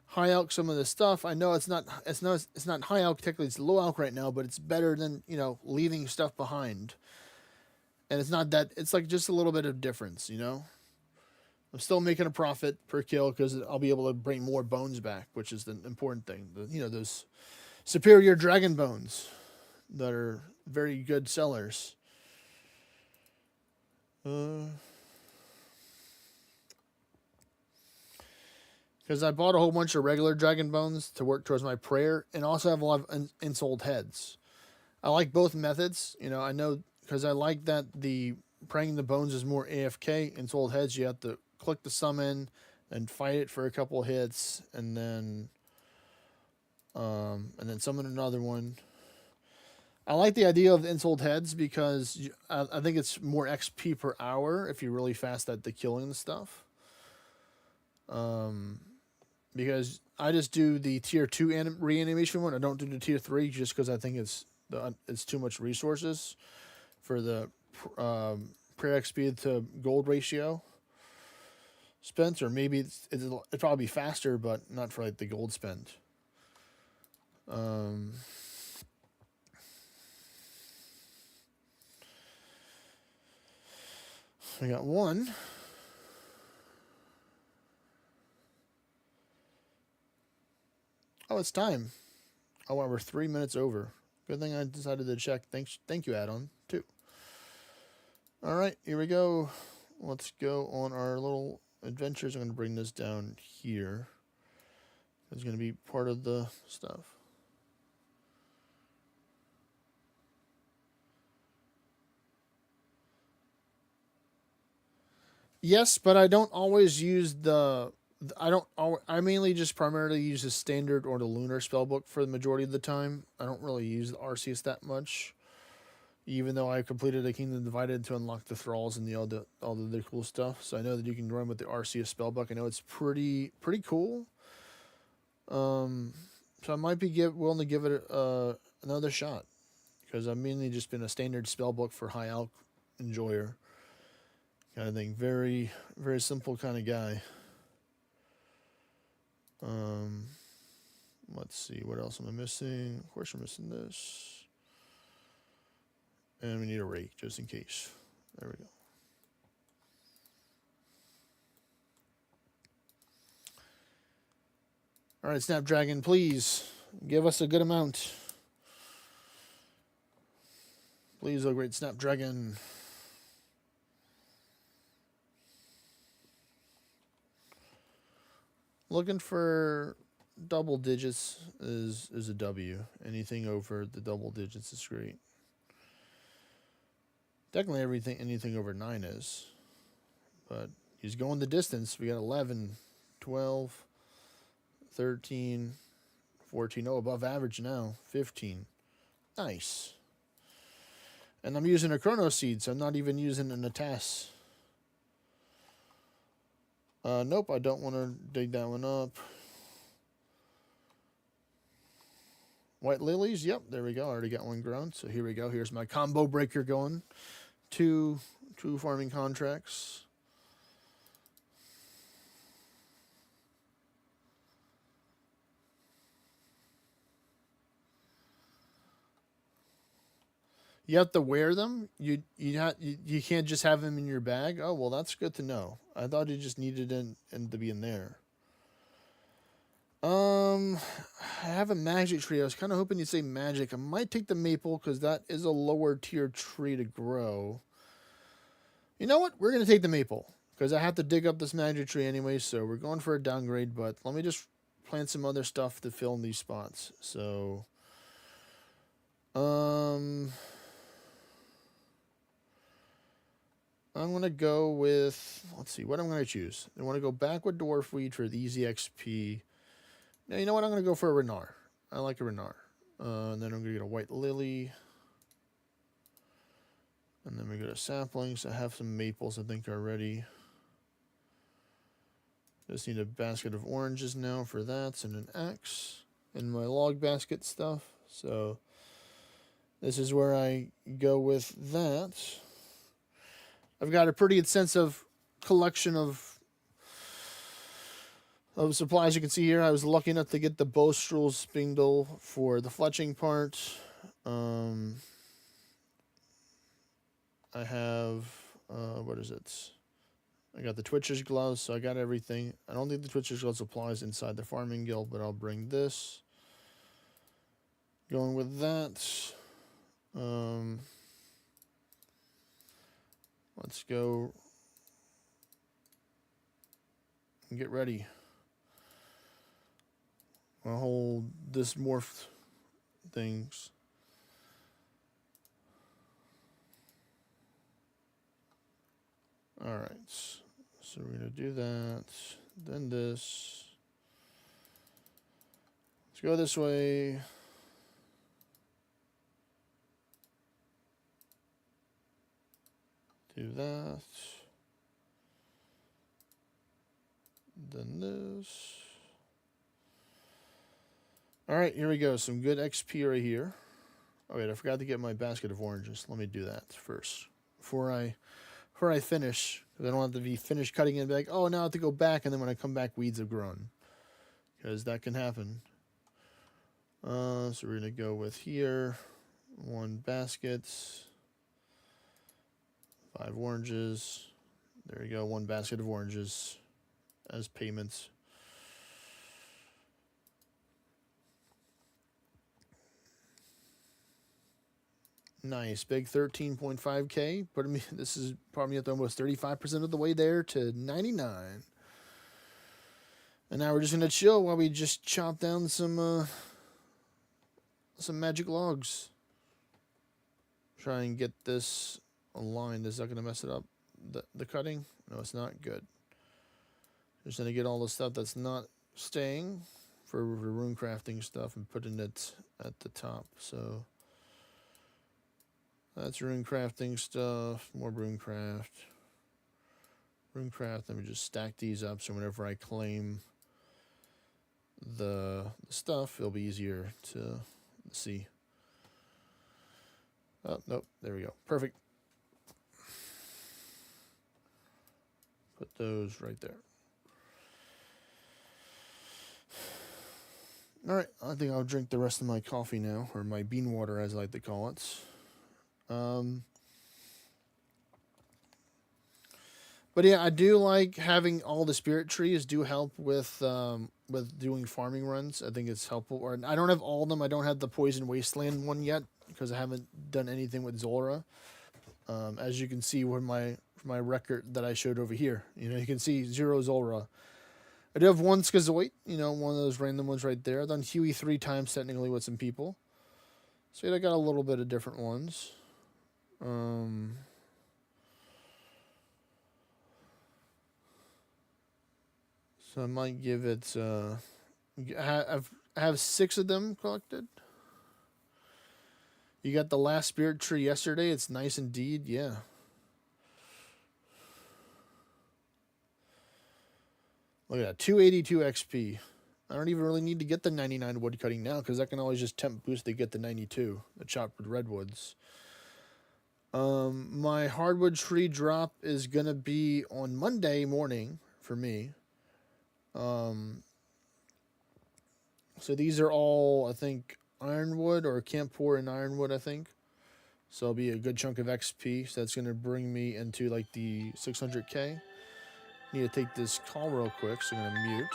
high alch some of this stuff. I know it's not high alch technically, it's low alch right now, but it's better than, you know, leaving stuff behind. And it's not that, it's like just a little bit of difference, you know. I'm still making a profit per kill because I'll be able to bring more bones back, which is the important thing. Those superior dragon bones that are very good sellers. Because I bought a whole bunch of regular dragon bones to work towards my prayer, and also have a lot of ensouled heads. I like both methods. You know, I know because I like that the praying the bones is more AFK. Ensouled heads, you have to click the summon and fight it for a couple of hits, and then summon another one. I like the idea of the ensouled heads because I think it's more XP per hour if you're really fast at the killing the stuff. Because I just do the tier 2 reanimation one. I don't do the tier 3 just because I think it's too much resources for the prayer XP to gold ratio spent, or maybe it'd probably be faster, but not for like the gold spent. I got 1. Oh, it's time. Oh, wow, we're 3 minutes over. Good thing I decided to check. Thank you, add-on, too. All right, here we go. Let's go on our little adventures. I'm going to bring this down here. It's going to be part of the stuff. Yes, but I don't always use I mainly just primarily use the standard or the lunar spellbook for the majority of the time. I don't really use the RCS that much. Even though I completed a Kingdom Divided to unlock the thralls and all the other cool stuff. So I know that you can run with the RCS spellbook. I know it's pretty cool. So I might be willing to give it another shot. Because I've mainly just been a standard spellbook for high alch enjoyer. Kind of thing. Very, very simple kind of guy. Let's see. What else am I missing? Of course, we're missing this. And we need a rake, just in case. There we go. All right, Snapdragon, please give us a good amount. Please, oh great Snapdragon. Looking for double digits is a W. Anything over the double digits is great. Technically, anything over 9 is. But he's going the distance. We got 11, 12, 13, 14. Oh, above average now. 15. Nice. And I'm using a chrono seed, so I'm not even using an Atas. Nope, I don't want to dig that one up. White lilies, yep, there we go. I already got one grown. So here we go. Here's my combo breaker going. Two farming contracts. You have to wear them. You can't just have them in your bag. Oh well, that's good to know. I thought you just needed in to be in there. I have a magic tree. I was kind of hoping you'd say magic. I might take the maple because that is a lower tier tree to grow. You know what? We're gonna take the maple because I have to dig up this magic tree anyway. So we're going for a downgrade. But let me just plant some other stuff to fill in these spots. So, I'm going to go with, let's see, what I'm going to choose. I want to go back with Dwarf Weed for the easy XP. Now, you know what? I'm going to go for a Renar. I like a Renar. And then I'm going to get a White Lily. And then we go to saplings. I have some maples, I think, already. Just need a basket of oranges now for that and an axe. And my log basket stuff. So, this is where I go with that. I've got a pretty extensive collection of supplies. You can see here, I was lucky enough to get the Bowstrel spindle for the fletching part. I have, what is it? I got the Twitcher's gloves, so I got everything. I don't think the Twitcher's gloves applies inside the farming guild, but I'll bring this. Going with that. Let's go and get ready. I'll hold this morph things. All right, so we're gonna do that, then this. Let's go this way. Do that. Then this. All right, here we go. Some good XP right here. Oh wait, I forgot to get my basket of oranges. Let me do that first before I finish. Because I don't have to be finished cutting it and be like, oh, now I have to go back, and then when I come back, weeds have grown. Because that can happen. So we're gonna go with here. 1 basket. 5 oranges. There we go. 1 basket of oranges as payments. Nice. Big 13.5K. This is probably at almost 35% of the way there to 99. And now we're just going to chill while we just chop down some magic logs. Try and get this aligned. Is that going to mess it up? The cutting? No, it's not. Good. Just going to get all the stuff that's not staying for runecrafting stuff and putting it at the top. So that's runecrafting stuff. More runecraft. Runecraft. Let me just stack these up so whenever I claim the stuff, it'll be easier to see. Oh, nope. There we go. Perfect. Put those right there. All right. I think I'll drink the rest of my coffee now, or my bean water, as I like to call it. But yeah, I do like having all the spirit trees. Do help with doing farming runs. I think it's helpful. Or I don't have all of them. I don't have the Poison Wasteland one yet because I haven't done anything with Zulrah. As you can see with my record that I showed over here, you can see 0 Zulrah. I do have 1 Schizoid, one of those random ones right there. I've done Huey 3 times technically with some people. So yeah, I got a little bit of different ones. So I might give it I have 6 of them collected. You got the last spirit tree yesterday. It's nice indeed. Yeah. Look at that. 282 XP. I don't even really need to get the 99 wood cutting now because I can always just temp boost to get the 92, the chopped wood redwoods. My hardwood tree drop is going to be on Monday morning for me. So these are all, I think, ironwood or camphor and ironwood, I think. So it'll be a good chunk of XP. So that's going to bring me into like the 600k. Need to take this call real quick, so I'm going to mute.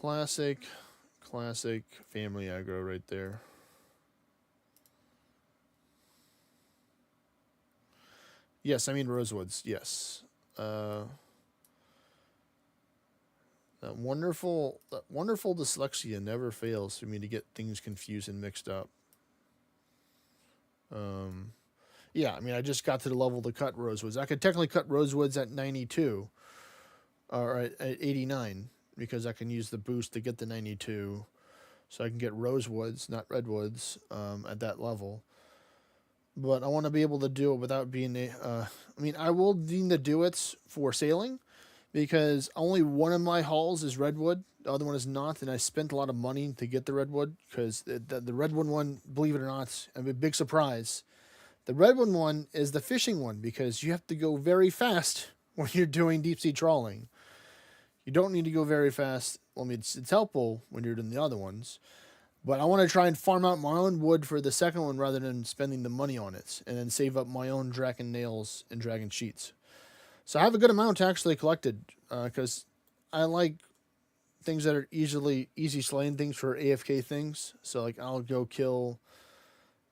Classic family aggro right there. Yes, I mean rosewoods. Yes. That wonderful dyslexia never fails for me to get things confused and mixed up. Yeah, I mean, I just got to the level to cut rosewoods. I could technically cut rosewoods at 92 or at 89 because I can use the boost to get the 92. So I can get rosewoods, not redwoods, at that level. But I want to be able to do it without being I mean, I will need to do it for sailing because only one of my hulls is redwood. The other one is not, and I spent a lot of money to get the redwood because the redwood one, believe it or not, a big surprise. The redwood one is the fishing one because you have to go very fast when you're doing deep sea trawling. You don't need to go very fast. Well, I mean, it's helpful when you're doing the other ones. But I want to try and farm out my own wood for the second one rather than spending the money on it. And then save up my own dragon nails and dragon sheets. So I have a good amount actually collected. Because I like things that are easy slaying things for AFK things. So like I'll go kill...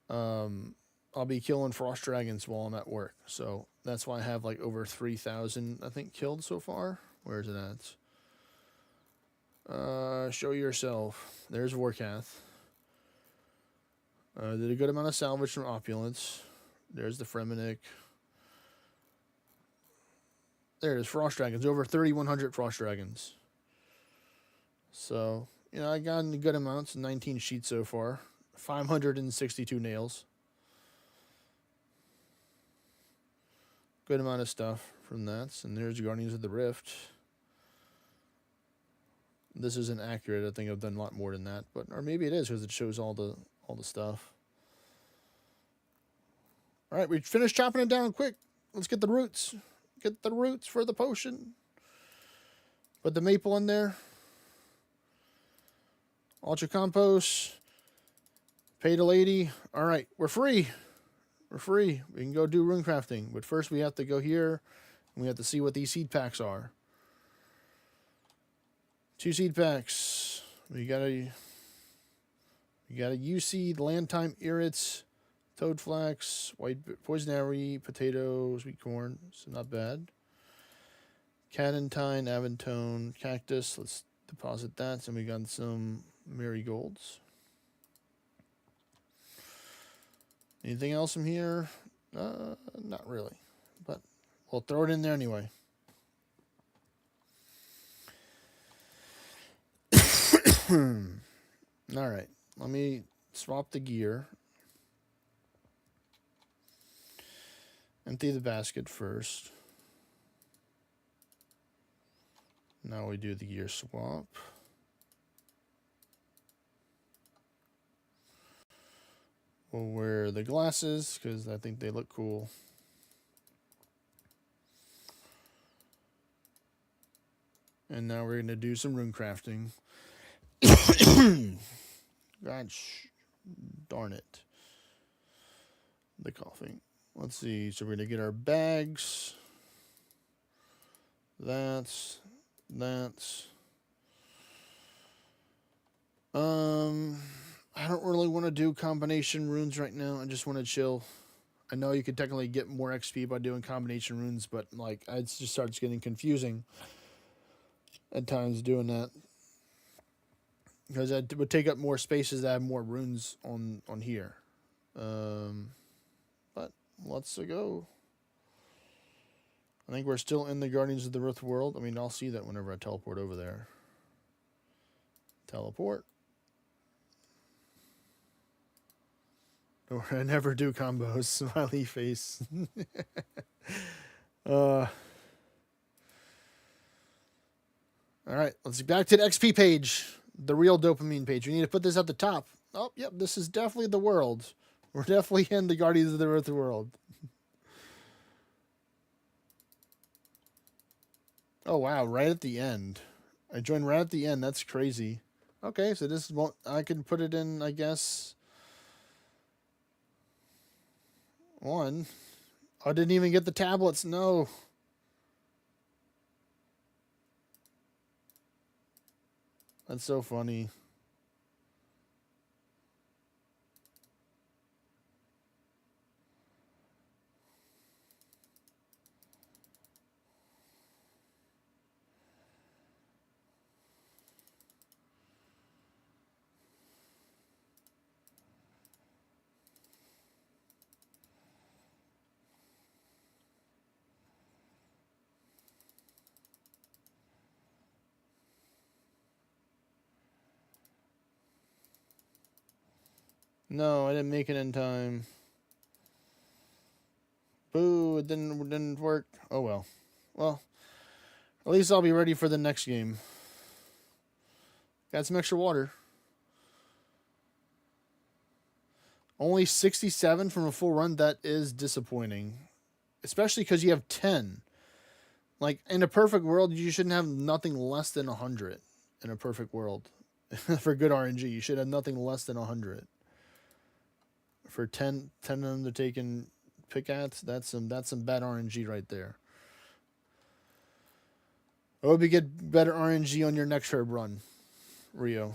I'll be killing frost dragons while I'm at work. So that's why I have like over 3,000, I think, killed so far. Where is it at? Show yourself. There's Warcath. Did a good amount of salvage from Opulence. There's the Fremenic. There it is, Frost Dragons. Over 3,100 Frost Dragons. So, you know, I got in good amounts. 19 sheets so far. 562 nails. Good amount of stuff from that. And there's Guardians of the Rift. This isn't accurate. I think I've done a lot more than that, but or maybe it is because it shows all the stuff. All right, we finished chopping it down quick. Let's get the roots. Get the roots for the potion. Put the maple in there. Ultra compost. Pay the lady. All right, we're free. We're free. We can go do runecrafting, but first we have to go here and we have to see what these seed packs are. 2 seed packs. We got a U-seed, land time irrits, toadflax, white poisonary, potato, sweet corn. So not bad. Cadentine, aventone, cactus. Let's deposit that. And we got some marigolds. Anything else from here? Not really, but we'll throw it in there anyway. All right, let me swap the gear. Empty the basket first. Now we do the gear swap. We'll wear the glasses because I think they look cool. And now we're going to do some runecrafting. Gosh, darn it. the coffee. Let's see. So we're gonna get our bags. That's. I don't really want to do combination runes right now. I just want to chill. I know you could technically get more XP by doing combination runes, but like it just starts getting confusing at times doing that. Because it would take up more spaces to have more runes on here. But let's go. I think we're still in the Guardians of the Rift world. I mean, I'll see that whenever I teleport over there. Teleport. Or I never do combos. Smiley face. All right, let's get back to the XP page. The real dopamine page. We need to put this at the top. Oh, yep, this is definitely the world. We're definitely in the Guardians of the Rift world. Oh, wow, right at the end. I joined right at the end. That's crazy. Okay, so this won't... I can put it in, I guess... One. I didn't even get the tablets. No. That's so funny. No, I didn't make it in time. Boo, it didn't work. Oh well. Well, at least I'll be ready for the next game. Got some extra water. Only 67 from a full run. That is disappointing. Especially because you have 10. Like, in a perfect world, you shouldn't have nothing less than 100. In a perfect world. For good RNG, you should have nothing less than 100. For 10 undertaken pickats, that's some bad RNG right there. I hope you get better RNG on your next herb run, Rio.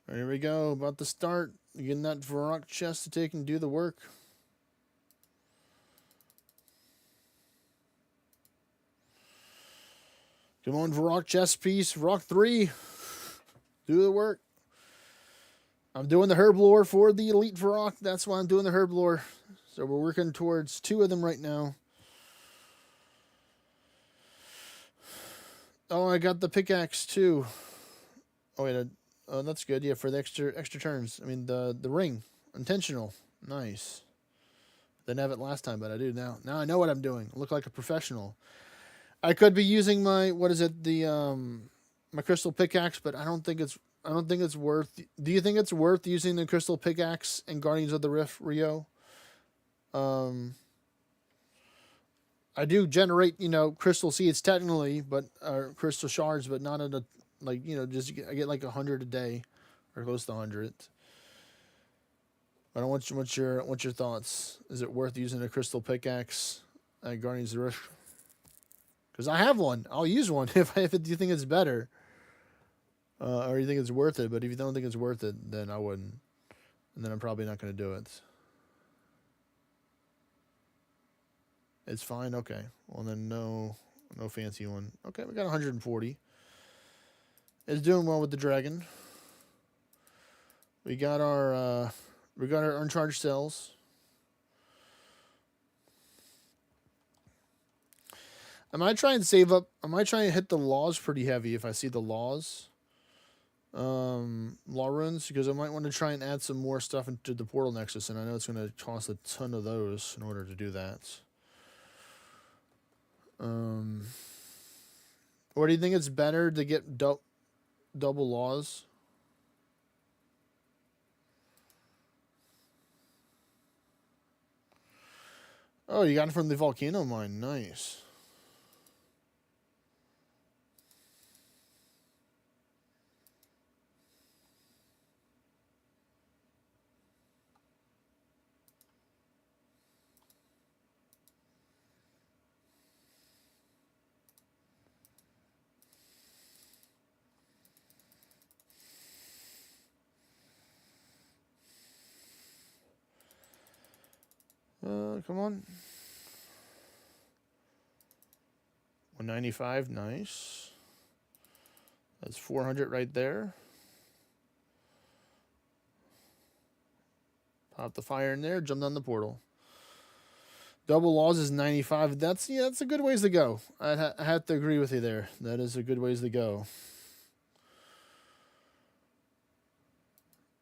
There we go, about to start. Getting that Varrock chest to take and do the work. Come on, Varrock chest piece. Varrock 3. Do the work. I'm doing the Herblore for the Elite Varrock. That's why I'm doing the Herblore. So we're working towards 2 of them right now. Oh, I got the pickaxe too. Oh wait, oh that's good. Yeah, for the extra turns. I mean the ring, intentional. Nice. Didn't have it last time, but I do now. Now I know what I'm doing. I look like a professional. I could be using my my crystal pickaxe, but I don't think it's worth. Do you think it's worth using the crystal pickaxe in Guardians of the Rift, Rio? I do generate, crystal seeds technically, but crystal shards, but not at a I get like 100 a day, or close to 100. I don't want what's your thoughts? Is it worth using a crystal pickaxe at Guardians of the Rift? Because I have one. I'll use one if you think it's better. Or you think it's worth it. But if you don't think it's worth it, then I wouldn't. And then I'm probably not going to do it. It's fine? Okay. Well, then no fancy one. Okay, we got 140. It's doing well with the dragon. We got our uncharged cells. I might try and save up. I might try and hit the laws pretty heavy if I see the laws. Law runes, because I might want to try and add some more stuff into the portal nexus, and I know it's going to cost a ton of those in order to do that. Or do you think it's better to get double laws? Oh, you got it from the volcano mine. Nice. Come on. 195, nice. That's 400 right there. Pop the fire in there, jump down the portal. Double laws is 95. That's a good ways to go. I have to agree with you there. That is a good ways to go.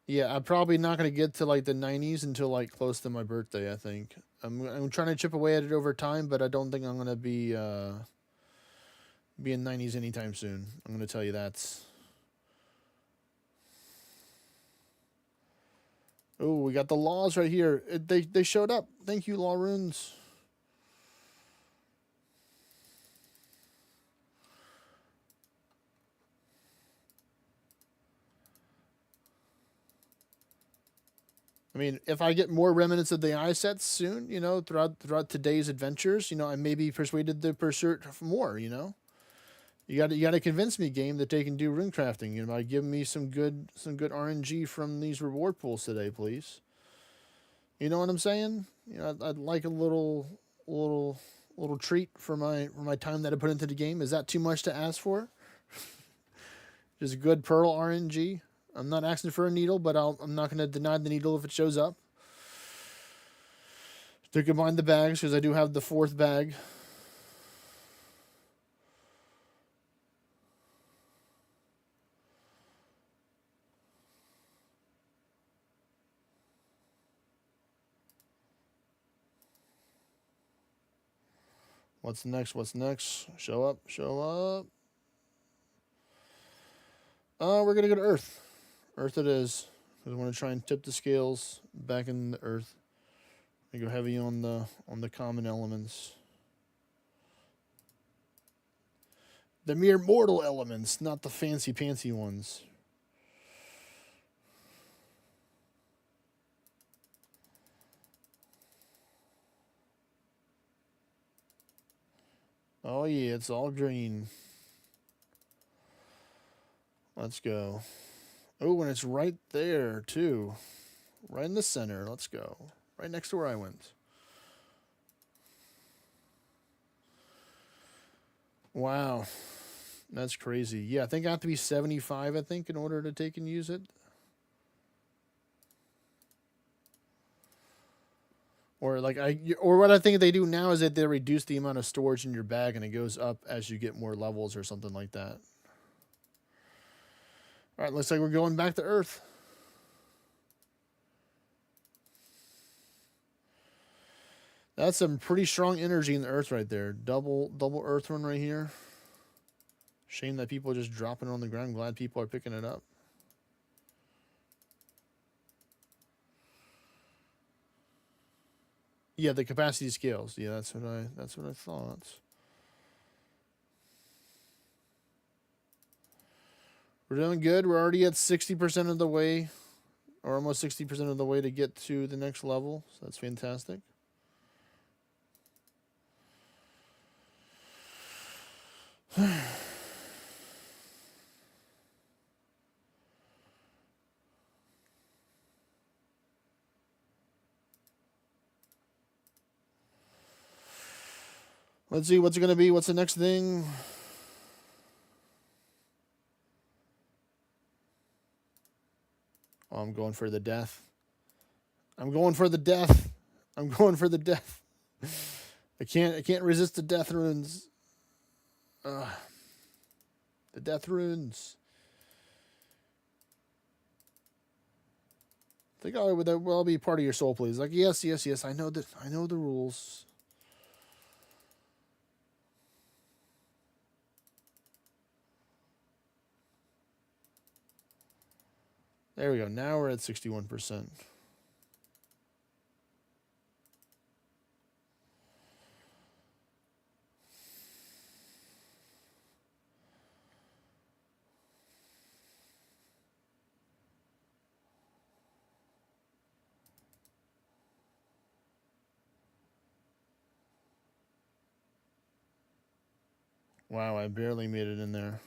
Yeah, I'm probably not going to get to like the 90s until like close to my birthday, I think. I'm trying to chip away at it over time, but I don't think I'm going to be in 90s anytime soon. I'm going to tell you that. Oh, we got the laws right here. They showed up. Thank you, Law Runes. I mean, if I get more remnants of the eye sets soon, you know, throughout today's adventures, you know, I may be persuaded to pursue more, you know. You got to convince me, game, that they can do runecrafting, you know, by giving me some good RNG from these reward pools today, please. You know what I'm saying? You know, I'd like a little treat for my time that I put into the game. Is that too much to ask for? Just good Pearl RNG. I'm not asking for a needle, but I'm not going to deny the needle if it shows up. To combine the bags, because I do have the 4th bag. What's next? What's next? Show up. Show up. We're going to go to Earth. Earth it is. Because I want to try and tip the scales back in the Earth. I go heavy on the common elements. The mere mortal elements, not the fancy pantsy ones. Oh yeah, it's all green. Let's go. Oh, and it's right there, too. Right in the center. Let's go. Right next to where I went. Wow. That's crazy. Yeah, I think I have to be 75, I think, in order to take and use it. Or what I think they do now is that they reduce the amount of storage in your bag and it goes up as you get more levels or something like that. All right, looks like we're going back to Earth. That's some pretty strong energy in the Earth right there. Double Earth run right here. Shame that people are just dropping it on the ground. Glad people are picking it up. Yeah, the capacity scales. Yeah, that's what I thought. We're doing good. We're already at 60% of the way, or almost 60% of the way to get to the next level. So that's fantastic. Let's see what's it going to be. What's the next thing? Oh, I'm going for the death. I'm going for the death. I'm going for the death. I can't resist the death runes. The death runes. I think that will be part of your soul, please. Like, yes. I know that. I know the rules. There we go. Now we're at 61%. Wow, I barely made it in there.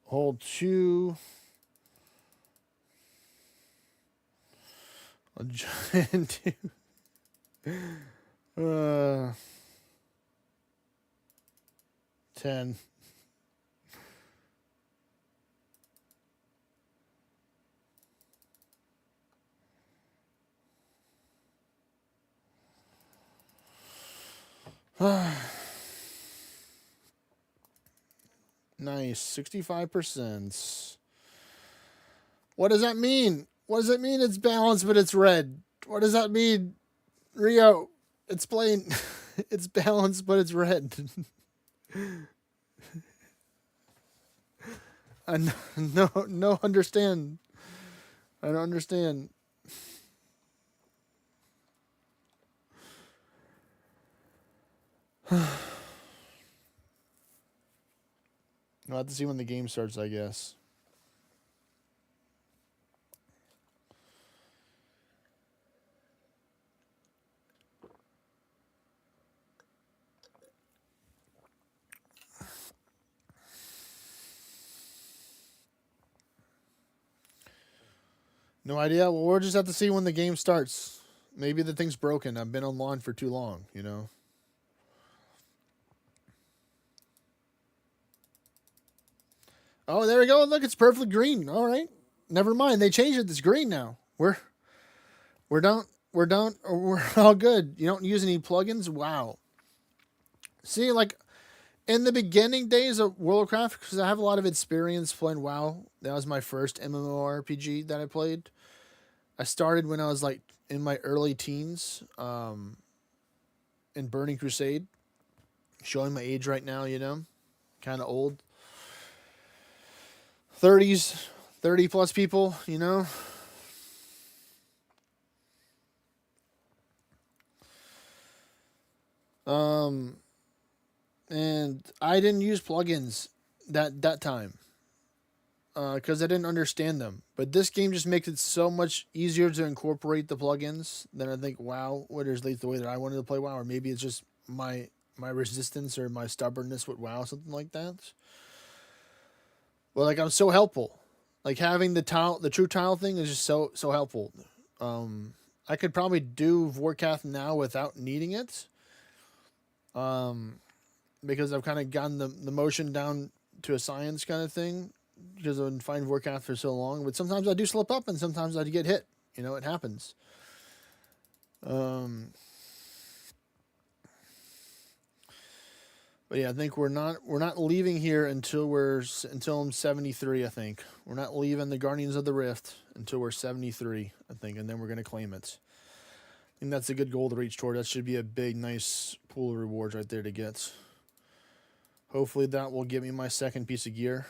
Hold 2. A giant 2. 10. Nice. 65%. What does that mean? What does it mean it's balanced but it's red? What does that mean? Rio, it's plain. It's balanced but it's red. I no understand. I don't understand. I'll have to see when the game starts, I guess. No idea. Well, we'll just have to see when the game starts. Maybe the thing's broken. I've been online for too long, you know. Oh, there we go. Look, it's perfectly green. All right. Never mind. They changed it. It's green now. We're all good. You don't use any plugins? Wow. See, like in the beginning days of World of Warcraft, because I have a lot of experience playing WoW. That was my first MMORPG that I played. I started when I was like in my early teens, in Burning Crusade. Showing my age right now, you know, kind of old. 30s, 30 plus people, you know. And I didn't use plugins that time because I didn't understand them. But this game just makes it so much easier to incorporate the plugins than I think WoW would, or at least the way that I wanted to play WoW, or maybe it's just my resistance or my stubbornness with WoW, something like that. Well, like I'm so helpful. Like having the true tile thing is just so helpful. I could probably do Warcraft now without needing it. Because I've kind of gotten the motion down to a science kind of thing because I've been fighting Warcraft for so long. But sometimes I do slip up and sometimes I get hit. You know, it happens. But yeah, I think we're not leaving here until I'm 73. I think we're not leaving the Guardians of the Rift until we're 73. I think, and then we're gonna claim it. I think that's a good goal to reach toward. That should be a big, nice pool of rewards right there to get. Hopefully that will give me my second piece of gear.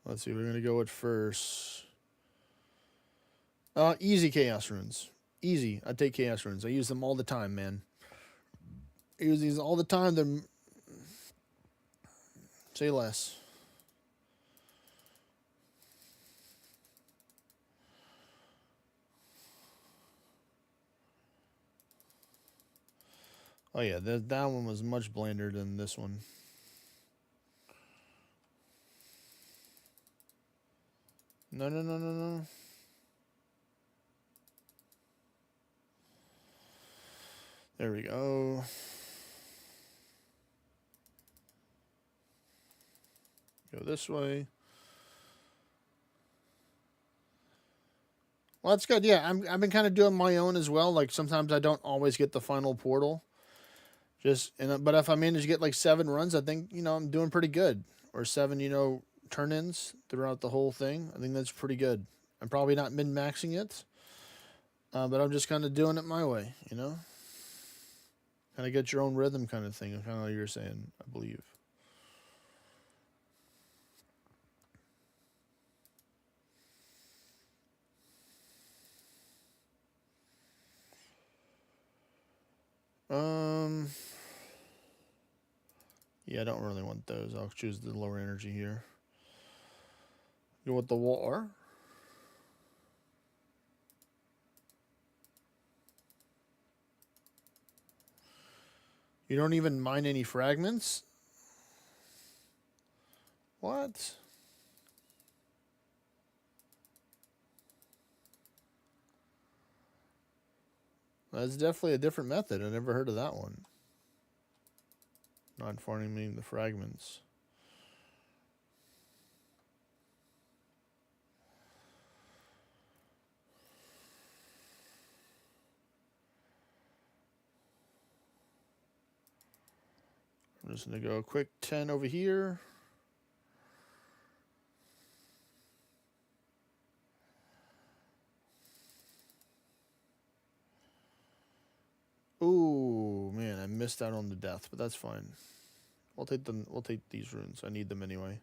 Let's see, we're going to go with first. Easy Chaos Runes. Easy. I take Chaos Runes. I use them all the time, man. I use these all the time. They're... Say less. Oh yeah, that one was much blander than this one. No. There we go. Go this way. Well, that's good. Yeah, I've been kind of doing my own as well. Like sometimes I don't always get the final portal. But if I manage to get like 7 runs, I think I'm doing pretty good. Or 7 turn-ins throughout the whole thing. I think that's pretty good. I'm probably not min-maxing it, but I'm just kind of doing it my way. Kind of get your own rhythm, kind of thing. Kind of like you were saying, I believe. Yeah, I don't really want those. I'll choose the lower energy here. Go with the war. You don't even mine any fragments? What? That's definitely a different method. I never heard of that one. Not farming the fragments. I'm just going to go a quick 10 over here. Ooh, man, I missed out on the death, but that's fine. We'll take these runes. I need them anyway.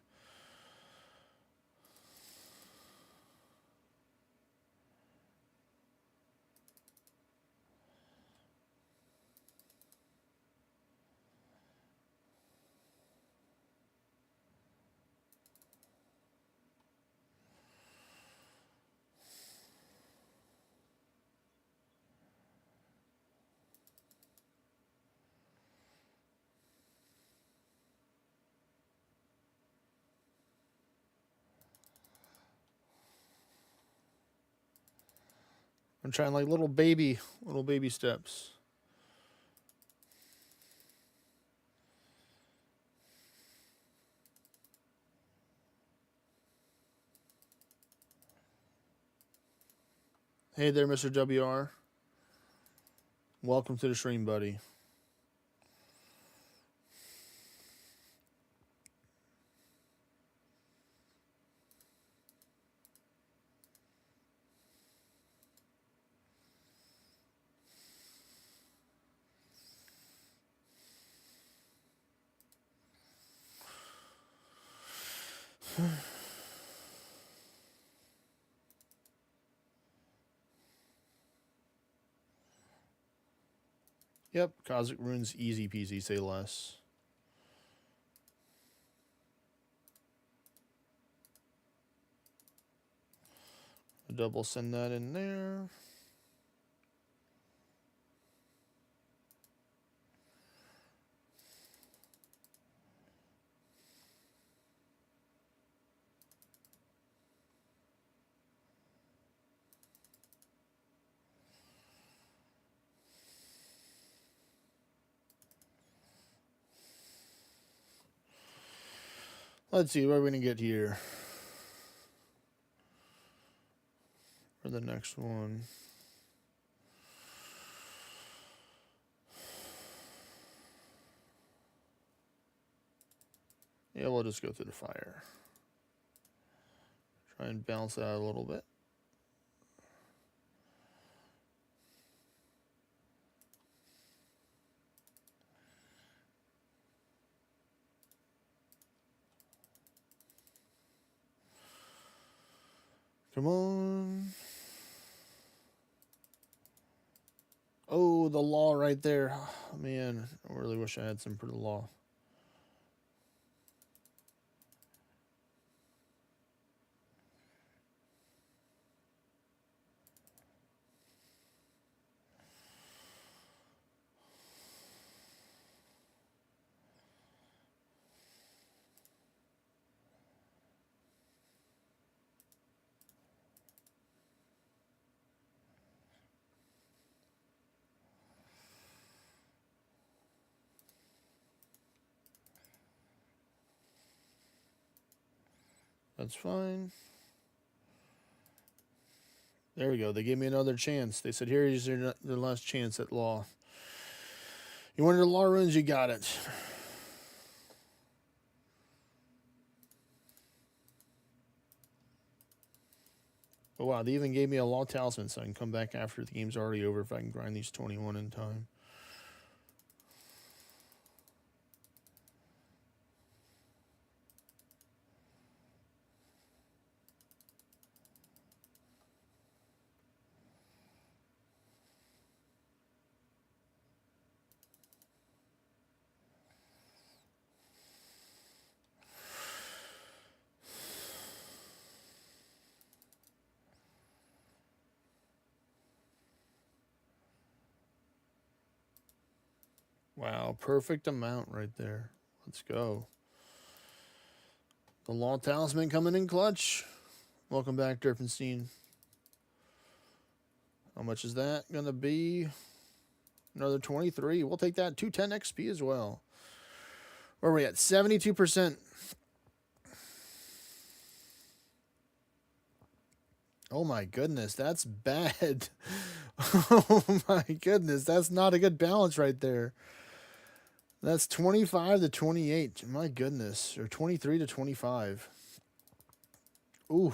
I'm trying like little baby steps. Hey there, Mr. WR. Welcome to the stream, buddy. Yep, Cosmic Runes, easy peasy, say less. Double send that in there. Let's see, what are we going to get here for the next one? Yeah, we'll just go through the fire. Try and balance that out a little bit. Come on. Oh, the law right there. Oh, man, I really wish I had some for the law. That's fine. There we go. They gave me another chance. They said, here is your last chance at law. You wanted the law runes, you got it. Oh, wow. They even gave me a law talisman so I can come back after the game's already over if I can grind these 21 in time. Wow, perfect amount right there. Let's go. The Law Talisman coming in clutch. Welcome back, Derpenstein. How much is that going to be? Another 23. We'll take that. 210 XP as well. Where are we at? 72%. Oh my goodness, that's bad. Oh my goodness, that's not a good balance right there. That's 25 to 28. My goodness. Or 23 to 25. Ooh.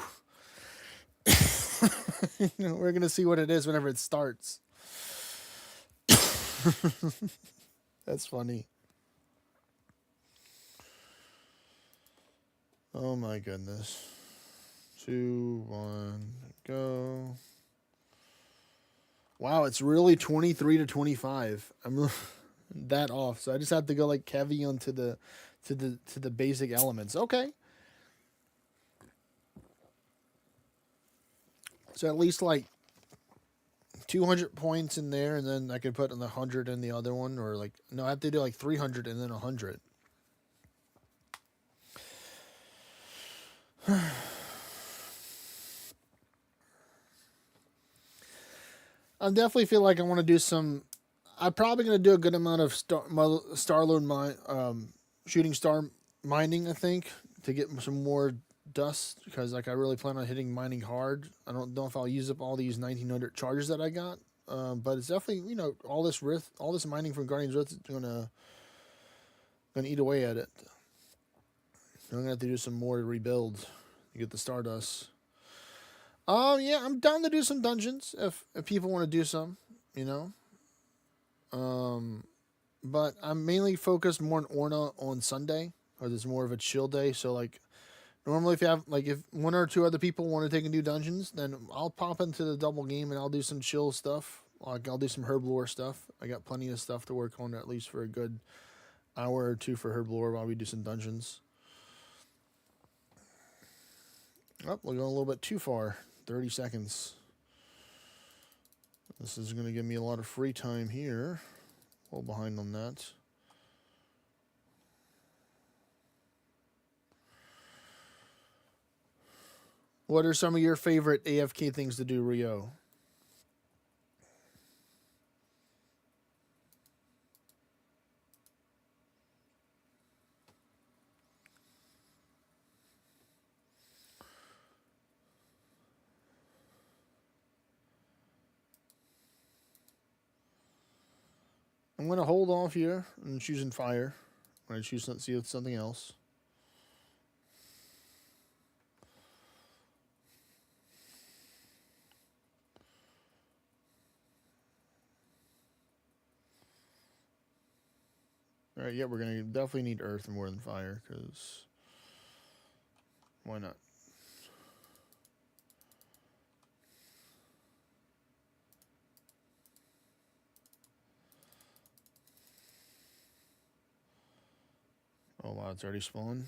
We're going to see what it is whenever it starts. That's funny. Oh my goodness. 2, 1, go. Wow, it's really 23 to 25. I'm that off. So I just have to go like heavy onto the basic elements. Okay. So at least like 200 points in there, and then I could put in the 100 in the other one, or like no, I have to do like 300 and then 100. I definitely feel like I want to do some. I'm probably going to do a good amount of shooting star mining. I think to get some more dust, because like I really plan on hitting mining hard. I don't know if I'll use up all these 1900 charges that I got, but it's definitely all this mining from Guardian's Rift is gonna eat away at it. I'm gonna have to do some more to rebuild to get the Stardust. Yeah, I'm down to do some dungeons if people want to do some, But I'm mainly focused more on ORNA on Sunday, or there's more of a chill day. So like, normally if one or two other people want to take and do dungeons, then I'll pop into the double game and I'll do some chill stuff. Like I'll do some Herblore stuff. I got plenty of stuff to work on at least for a good hour or two for Herblore while we do some dungeons. Oh, we're going a little bit too far. 30 seconds. This is going to give me a lot of free time here. A little behind on that. What are some of your favorite AFK things to do, Rio? I'm going to hold off here and choosing fire. I'm going to choose something else. All right, yeah, we're going to definitely need earth more than fire, because why not? Oh, wow, it's already spawned.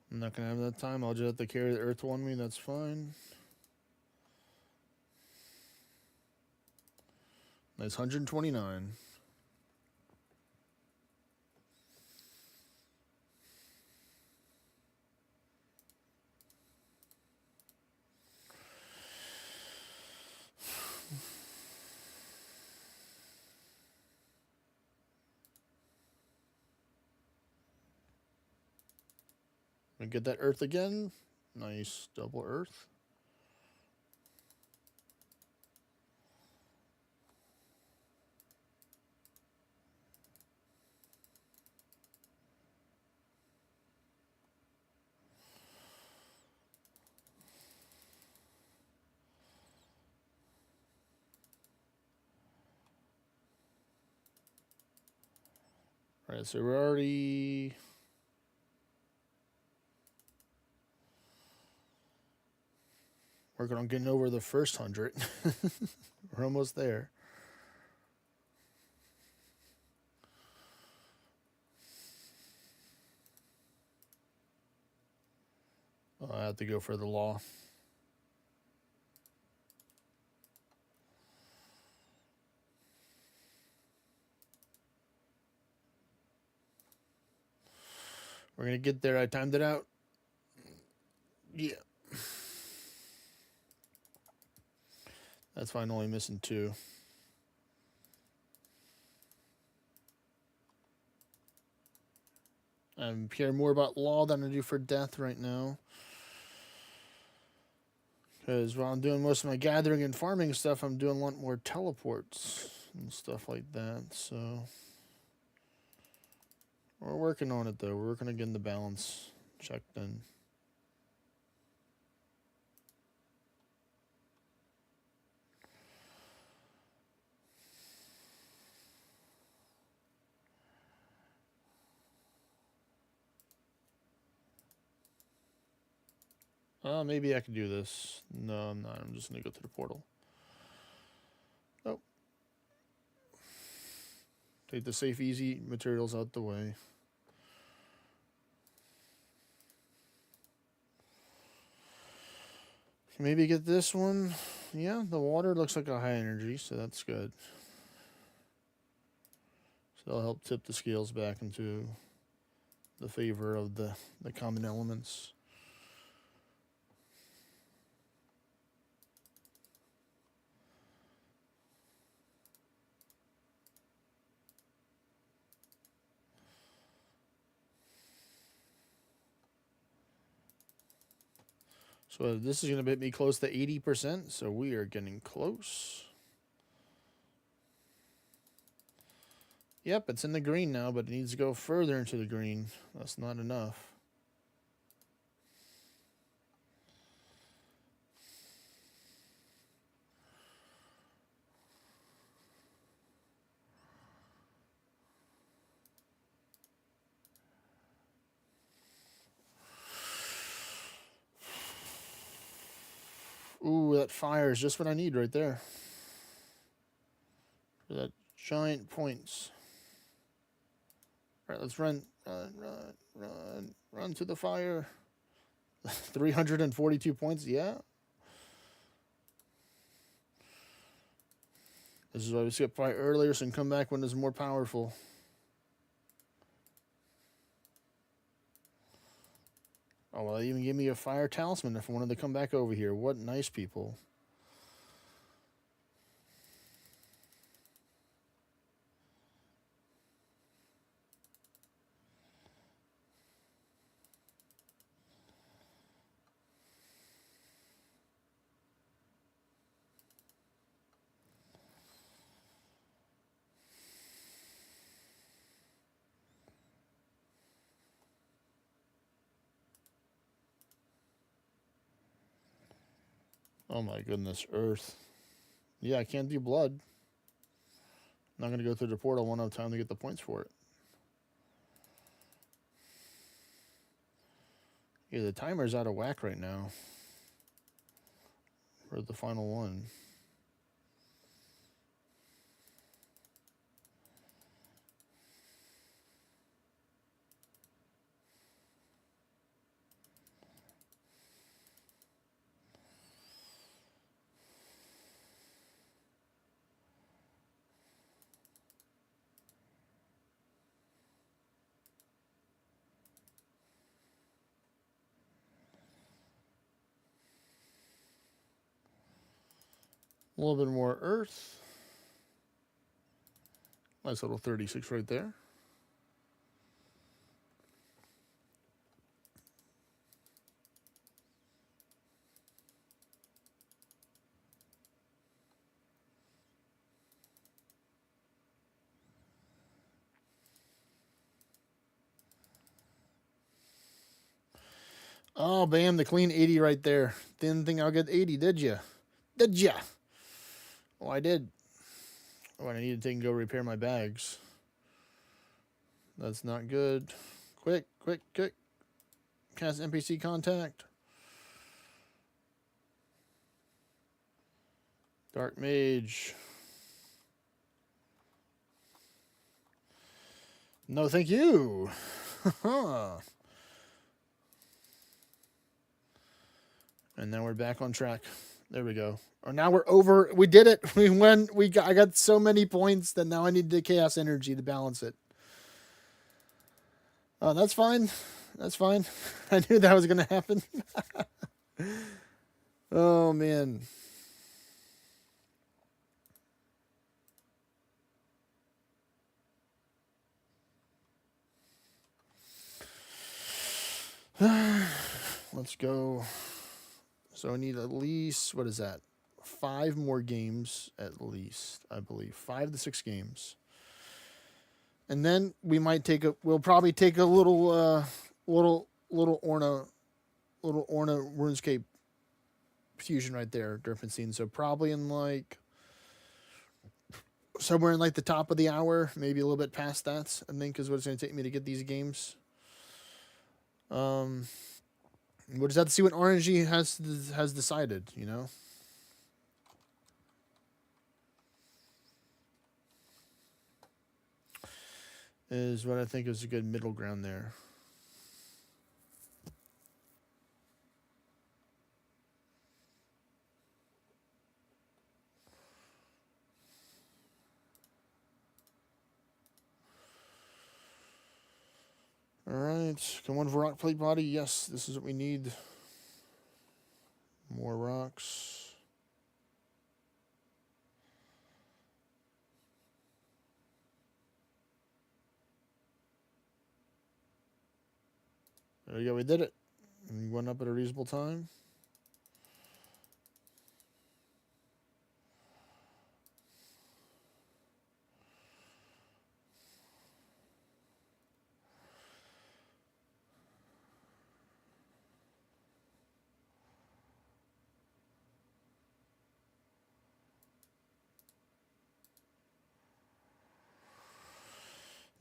I'm not going to have that time. I'll just have to carry the earth on me. That's fine. Nice 129. And get that earth again. Nice double earth. All right, so we're already working on getting over the first 100. We're almost there. I have to go for the law. We're going to get there. I timed it out. Yeah. That's fine. Only missing 2. I care more about law than I do for death right now. Because while I'm doing most of my gathering and farming stuff, I'm doing a lot more teleports and stuff like that. So we're working on it, though. We're working on getting the balance checked in. Maybe I can do this. No, I'm not. I'm just going to go through the portal. Oh. Take the safe, easy materials out the way. Maybe get this one. Yeah, the water looks like a high energy, so that's good. So that'll help tip the scales back into the favor of the common elements. So this is going to hit me close to 80%, so we are getting close. Yep, it's in the green now, but it needs to go further into the green. That's not enough. Ooh, that fire is just what I need right there. For that giant points. All right, let's run to the fire. 342 points, yeah. This is why we skip fire earlier, so we can come back when it's more powerful. Oh, well, they even gave me a fire talisman if I wanted to come back over here. What nice people. Oh my goodness, Earth. Yeah, I can't do blood. I'm not going to go through the portal. I won't have time to get the points for it. Yeah, the timer's out of whack right now. For the final one. A little bit more Earth. Nice little 36 right there. Oh, bam, the clean 80 right there. Didn't think I'll get 80, did you? Did ya? Oh, I did. Oh, I need to take and go repair my bags. That's not good. Quick, quick, quick. Cast NPC contact. Dark Mage. No, thank you. And now we're back on track. There we go. Or now we're over. We did it. We went. I got so many points that now I need the chaos energy to balance it. That's fine. That's fine. I knew that was going to happen. Oh, man. Let's go. So I need at least, what is that? 5 more games at least, I believe. 5 to 6 games. And then we might we'll probably take a little ORNA RuneScape fusion right there, different scene. So probably in like somewhere in like the top of the hour, maybe a little bit past that, I think is what it's going to take me to get these games. We'll just have to see what RNG has decided, you know. Is what I think is a good middle ground there. All right, come on for rock plate body. Yes, this is what we need. More rocks. There we go, we did it. We went up at a reasonable time.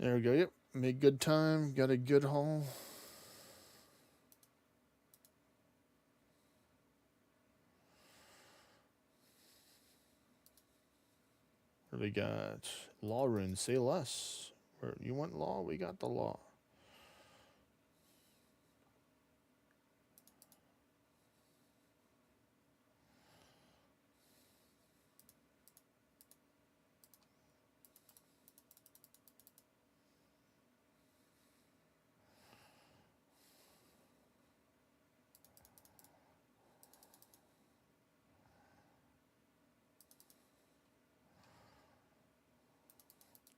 There we go. Yep, made good time. Got a good haul. What do we got? Law rune, say less. Where you want law? We got the law.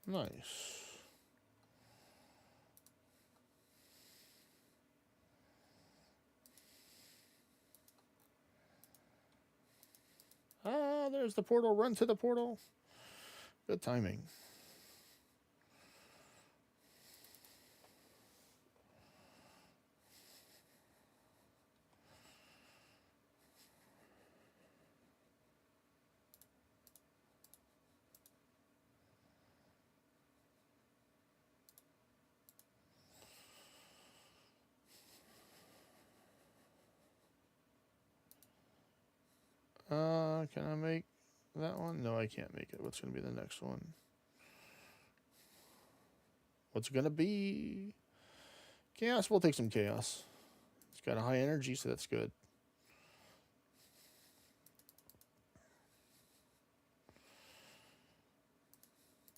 Nice. Ah, there's the portal. Run to the portal. Good timing. Can I make that one? No, I can't make it. What's going to be the next one? What's going to be? Chaos. We'll take some chaos. It's got a high energy, so that's good.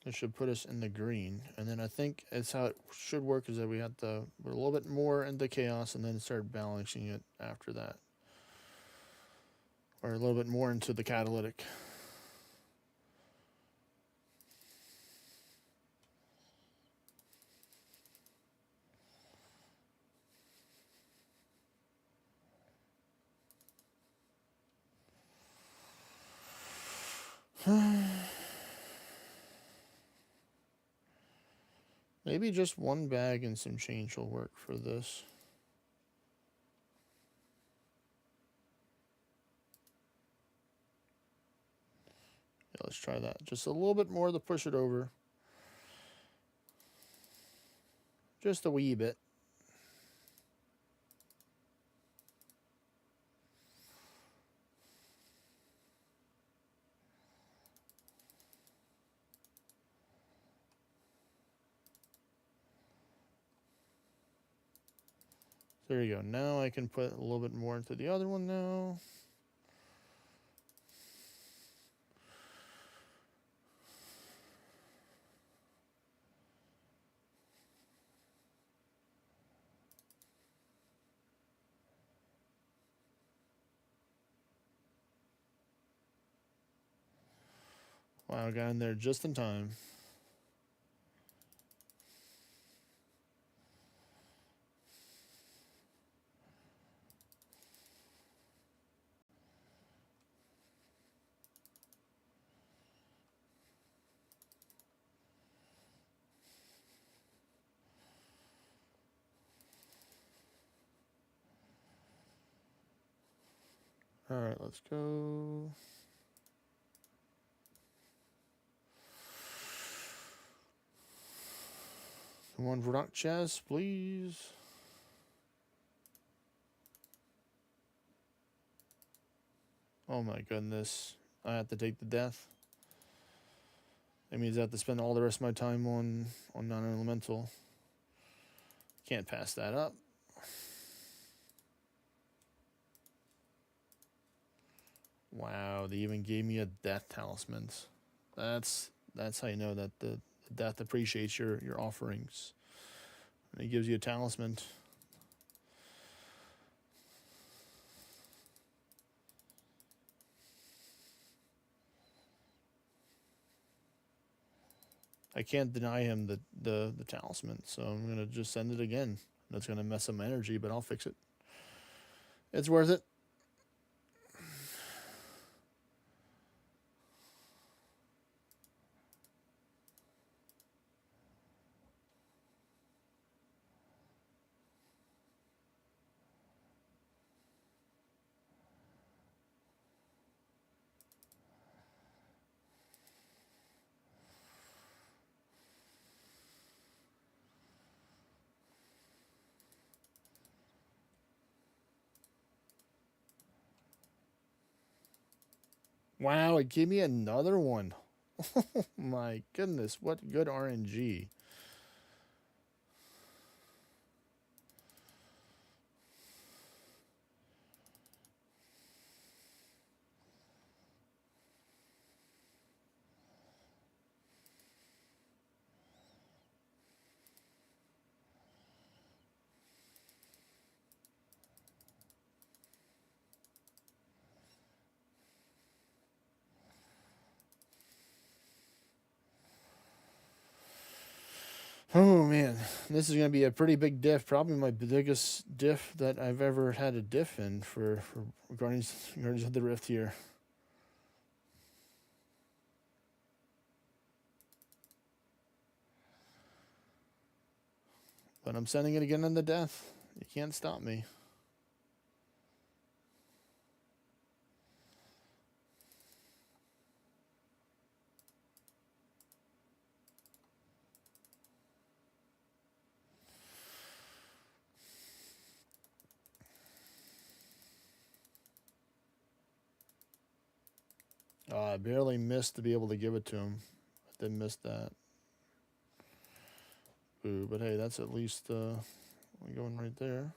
It should put us in the green. And then I think it's how it should work is that we're a little bit more into chaos and then start balancing it after that. Or a little bit more into the catalytic. Maybe just one bag and some change will work for this. Yeah, let's try that. Just a little bit more to push it over. Just a wee bit. There you go. Now I can put a little bit more into the other one now. Wow, got in there just in time. All right, let's go. One rock chest, please. Oh my goodness. I have to take the death. That means I have to spend all the rest of my time on non-elemental. Can't pass that up. Wow, they even gave me a death talisman. That's how you know that the death appreciates your offerings. And it gives you a talisman. I can't deny him the talisman, so I'm gonna just send it again. That's gonna mess up my energy, but I'll fix it. It's worth it. Wow, it gave me another one. Oh my goodness, what good RNG. Oh man, this is gonna be a pretty big diff. Probably my biggest diff that I've ever had a diff in for Guardians of the Rift here. But I'm sending it again in the death. You can't stop me. I barely missed to be able to give it to him. I did miss that. Ooh, but hey, that's at least going right there.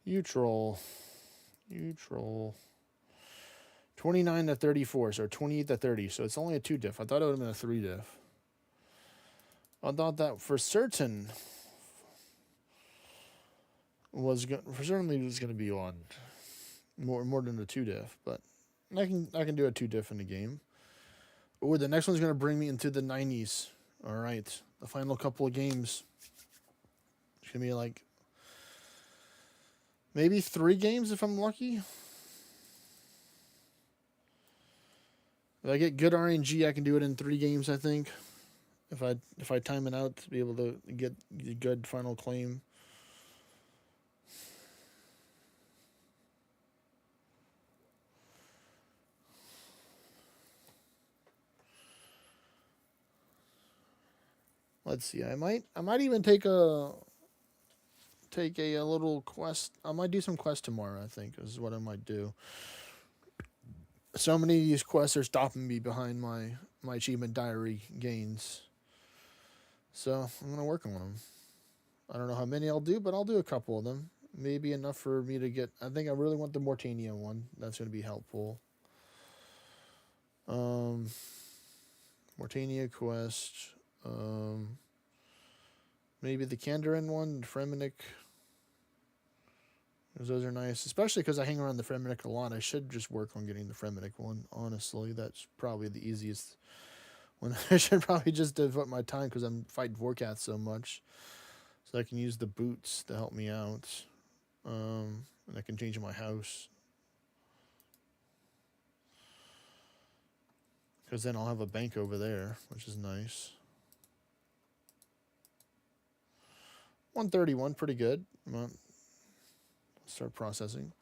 You troll. 29 to 34, so 28 to 30. So it's only a 2 diff. I thought it would have been a 3 diff. I thought that for certain was going to be on more than a 2 diff, but I can do a 2 diff in the game. Oh, the next one's going to bring me into the 90s. All right, the final couple of games. It's going to be like maybe 3 games if I'm lucky. If I get good RNG, I can do it in 3 games, I think. If I time it out to be able to get a good final claim. Let's see. I might even take a little quest. I might do some quests tomorrow, I think, is what I might do. So many of these quests are stopping me behind my achievement diary gains. So I'm going to work on them. I don't know how many I'll do, but I'll do a couple of them. maybe enough for me to get. I think I really want the Mortania one. That's going to be helpful. Mortania quest. Maybe the Kandarin one, Fremenic. Those are nice, especially because I hang around the Fremenic a lot. I should just work on getting the Fremenic one. Honestly, that's probably the easiest one. I should probably just devote my time because I'm fighting Vorkath so much, so I can use the boots to help me out, and I can change my house because then I'll have a bank over there, which is nice. 131, pretty good. Start processing.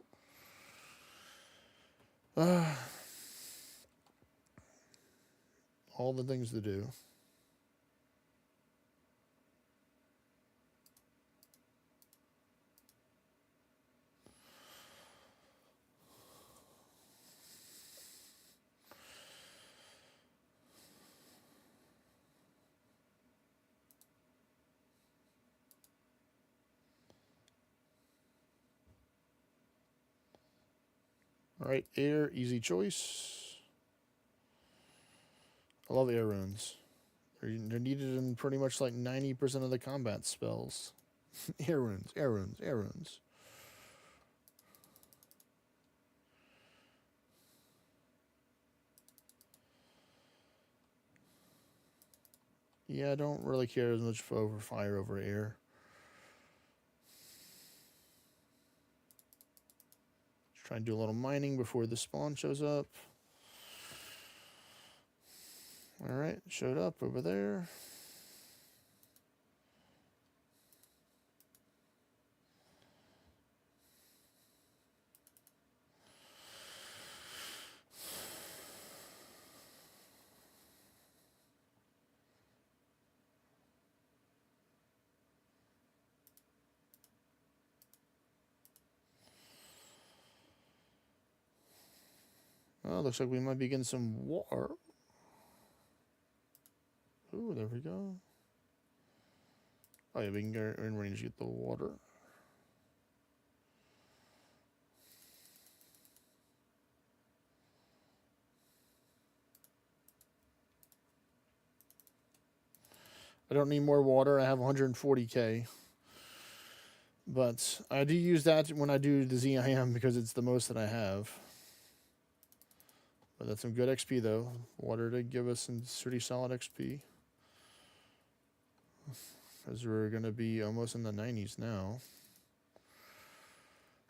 All the things to do. All right, air, easy choice. I love air runes. They're needed in pretty much like 90% of the combat spells. Air runes, air runes, air runes. Yeah, I don't really care as much for fire over air. Try and do a little mining before the spawn shows up. All right, showed up over there. Oh, looks like we might be getting some water. Ooh, there we go. Oh yeah, we can get in range to get the water. I don't need more water. I have 140k. But I do use that when I do the ZIM because it's the most that I have. But that's some good XP though. Water to give us some pretty solid XP. Because we're going to be almost in the 90s now.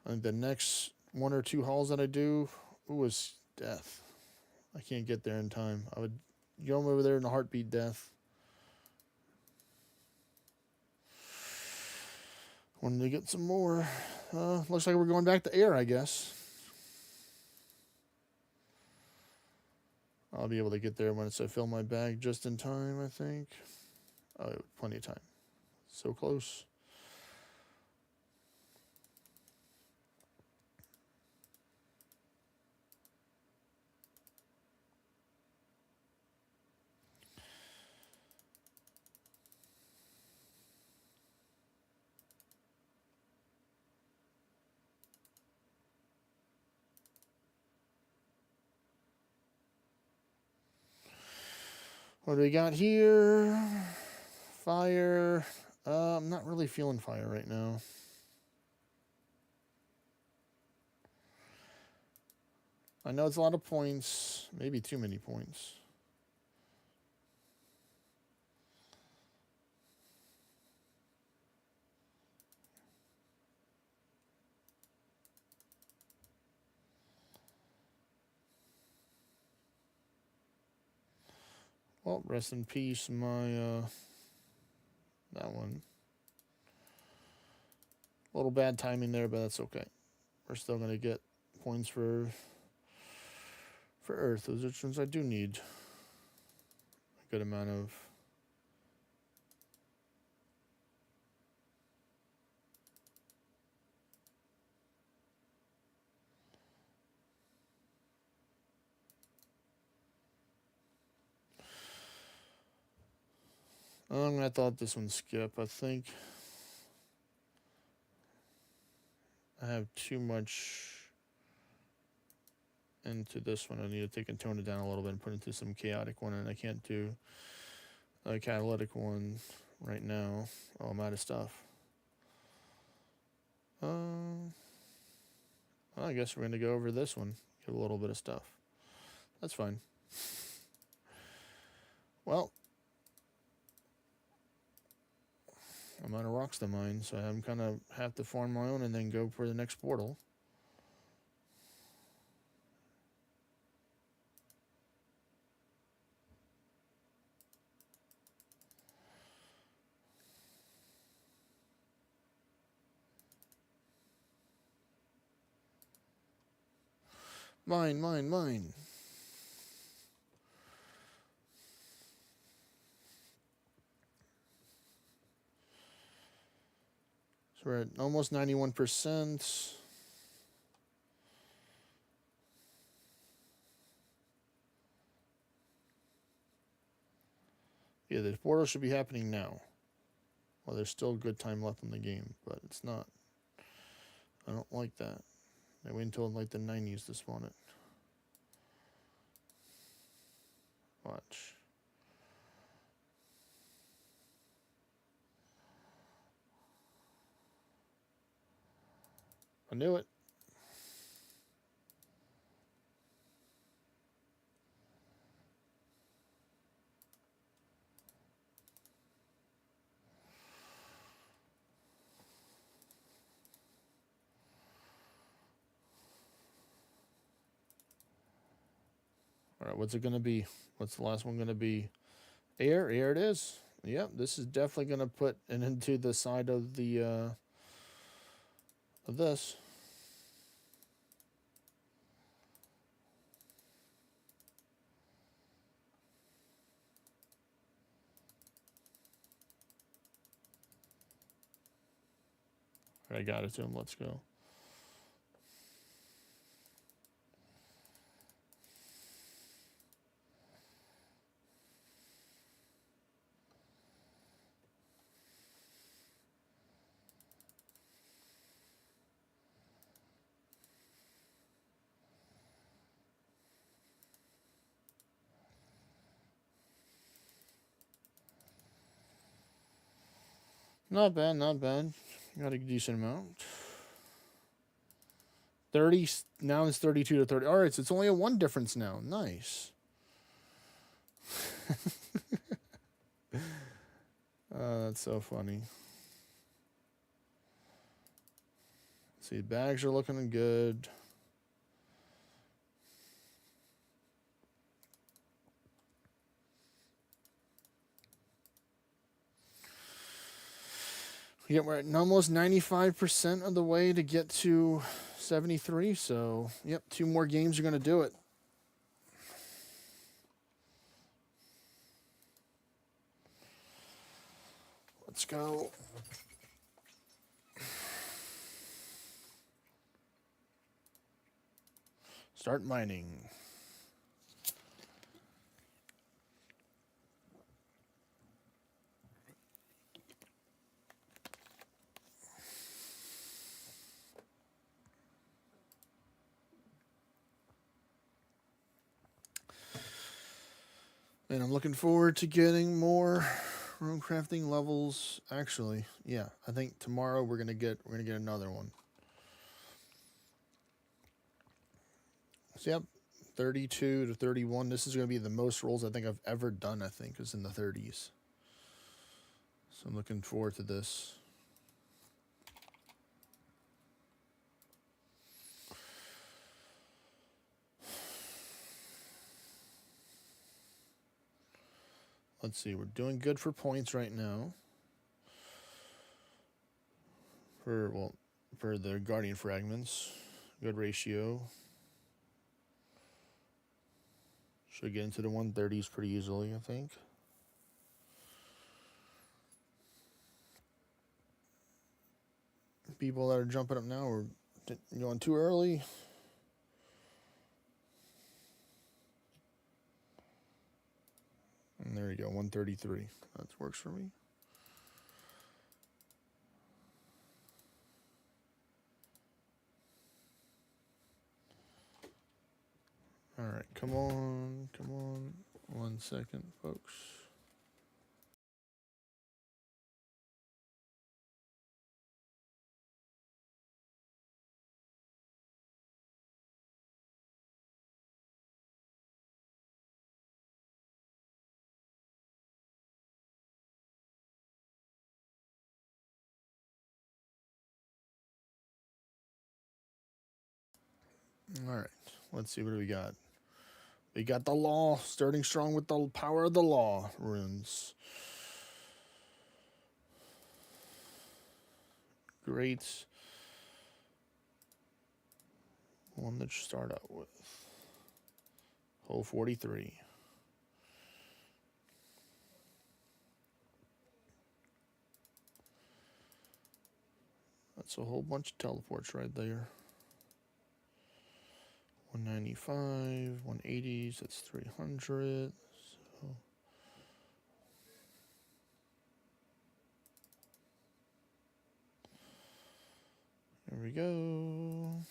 I think the next 1 or 2 hauls that I do, is death. I can't get there in time. I would go over there in a heartbeat death. Wanted to get some more. Looks like we're going back to air, I guess. I'll be able to get there once I fill my bag just in time, I think. Oh, plenty of time. So close. What do we got here? Fire. I'm not really feeling fire right now. I know it's a lot of points. Maybe too many points. Well, rest in peace, my, that one. A little bad timing there, but that's okay. We're still going to get points for Earth. Those are ones I do need a good amount of. I'm going to have to let this one skip, I think. have too much into this one. I need to take and tone it down a little bit and put into some chaotic one, and I can't do a catalytic one right now. Oh, I'm out of stuff. I guess we're gonna go over this one. Give a little bit of stuff. That's fine. Well, I'm out of rocks to mine, so I'm kind of have to farm my own and then go for the next portal. Mine, mine, mine. So we're at almost 91%. Yeah, the portal should be happening now. Well, there's still a good time left in the game, but it's not. I don't like that. I wait until like the 90s to spawn it. Watch. I knew it. All right, what's it going to be? What's the last one going to be? Air? Air it is. Yep, this is definitely going to put it into the side of the, of this. All right, I got it to him. Let's go. Not bad, not bad. Got a decent amount. 30, now it's 32 to 30. All right, so it's only a 1 difference now. Nice. That's so funny. See, bags are looking good. Yeah, we're at almost 95% of the way to get to 73. So, yep, 2 more games are going to do it. Let's go. Start mining. And I'm looking forward to getting more Runecrafting levels. Actually, yeah, I think tomorrow we're gonna get another one. So yep, 32 to 31. This is gonna be the most rolls I think I've ever done. I think is in the 30s. So I'm looking forward to this. Let's see, we're doing good for points right now. For the Guardian fragments, good ratio. Should get into the 130s pretty easily, I think. People that are jumping up now are going too early. And there you go, 133. That works for me. All right, come on, come on. 1 second, folks. All right, let's see what do we got. We got the law, starting strong with the power of the law runes. Great one to start out with. Hole 43. That's a whole bunch of teleports right there. 195, 180s, that's 300. So there we go.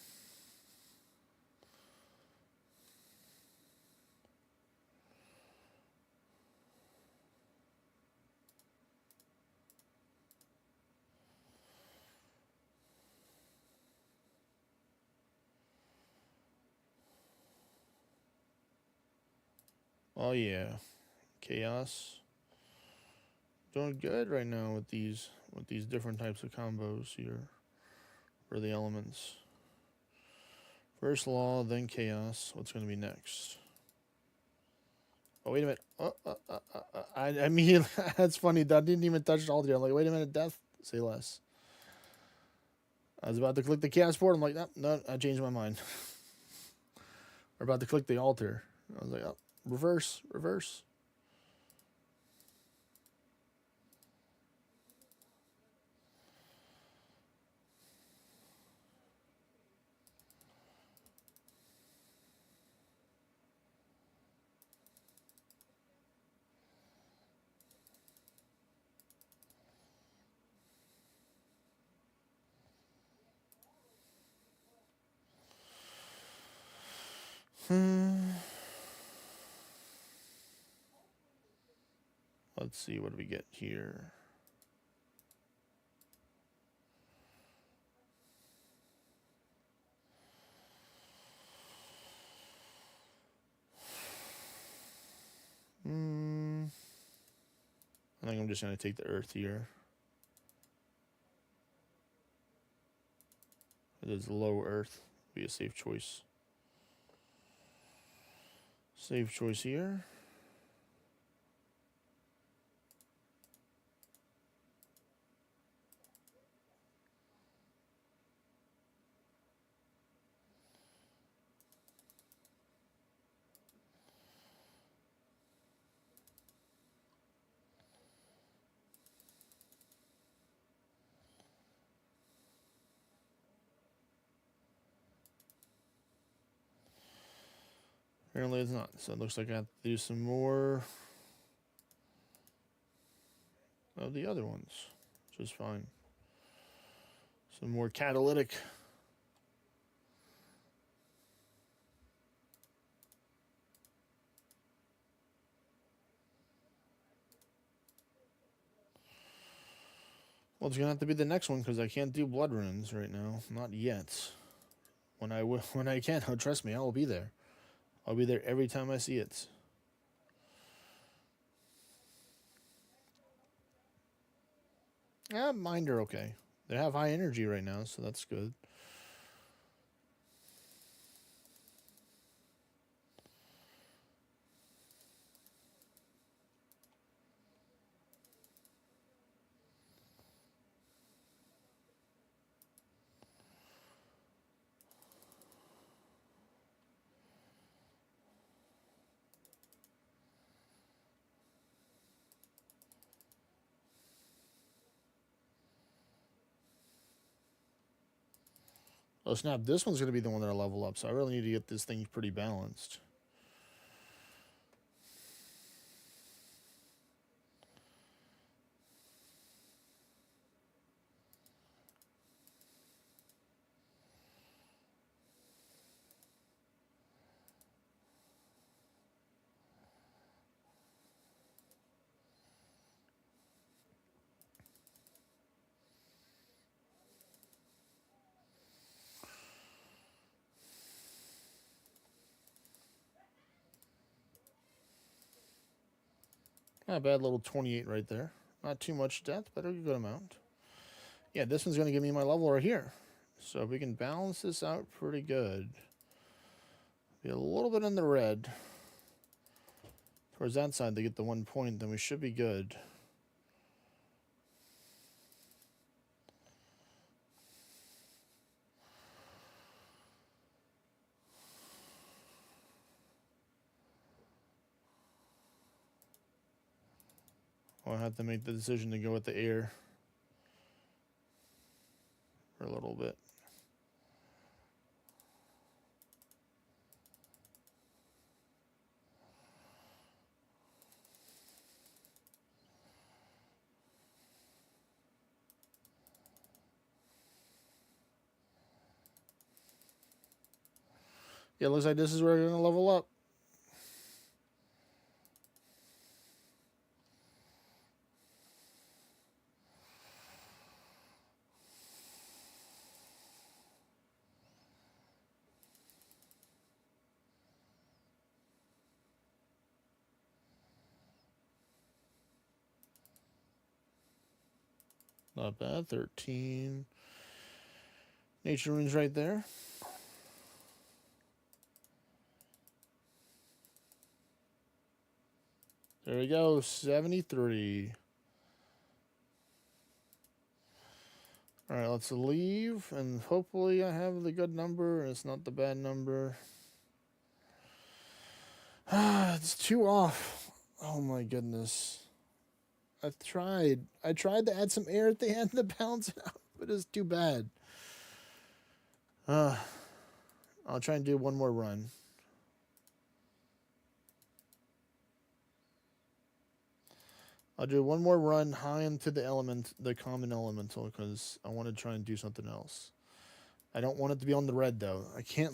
Oh yeah, chaos. Doing good right now with these different types of combos here for the elements. First law, then chaos. What's going to be next? Oh wait a minute. I mean that's funny. That didn't even touch the altar. I'm like, wait a minute, death. Say less. I was about to click the chaos board. I'm like, no, I changed my mind. We're about to click the altar. I was like, oh, reverse. Let's see, what do we get here? I think I'm just going to take the earth here. It is low earth. Be a safe choice. Safe choice here. Apparently it's not. So it looks like I have to do some more of the other ones, which is fine. Some more catalytic. Well, it's gonna have to be the next one because I can't do blood runes right now. Not yet. When I can, oh, trust me, I will be there. I'll be there every time I see it. Yeah, mine are okay. They have high energy right now, so that's good. Oh snap, this one's going to be the one that I level up, so I really need to get this thing pretty balanced. Not a bad little 28 right there. Not too much depth, but a good amount. Yeah, this one's going to give me my level right here. So if we can balance this out pretty good. Be a little bit in the red. Towards that side to get the 1 point, then we should be good. I'll have to make the decision to go with the air for a little bit. Yeah, it looks like this is where we're going to level up. Not bad. 13. Nature runes right there. There we go. 73. All right, let's leave, and hopefully I have the good number, and it's not the bad number. It's 2 off. Oh my goodness. I tried to add some air at the end to balance it out, but it's too bad. I'll try and do one more run. I'll do one more run high into the common elemental, because I want to try and do something else. I don't want it to be on the red, though. I can't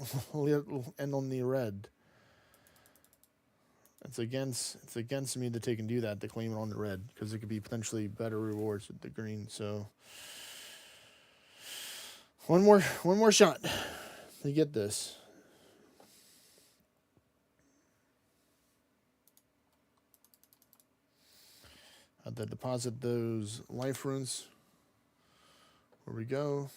end on the red. It's against me that they can do that, to claim it on the red, because it could be potentially better rewards with the green. So one more shot to get this. Have to deposit those life runes. Where we go.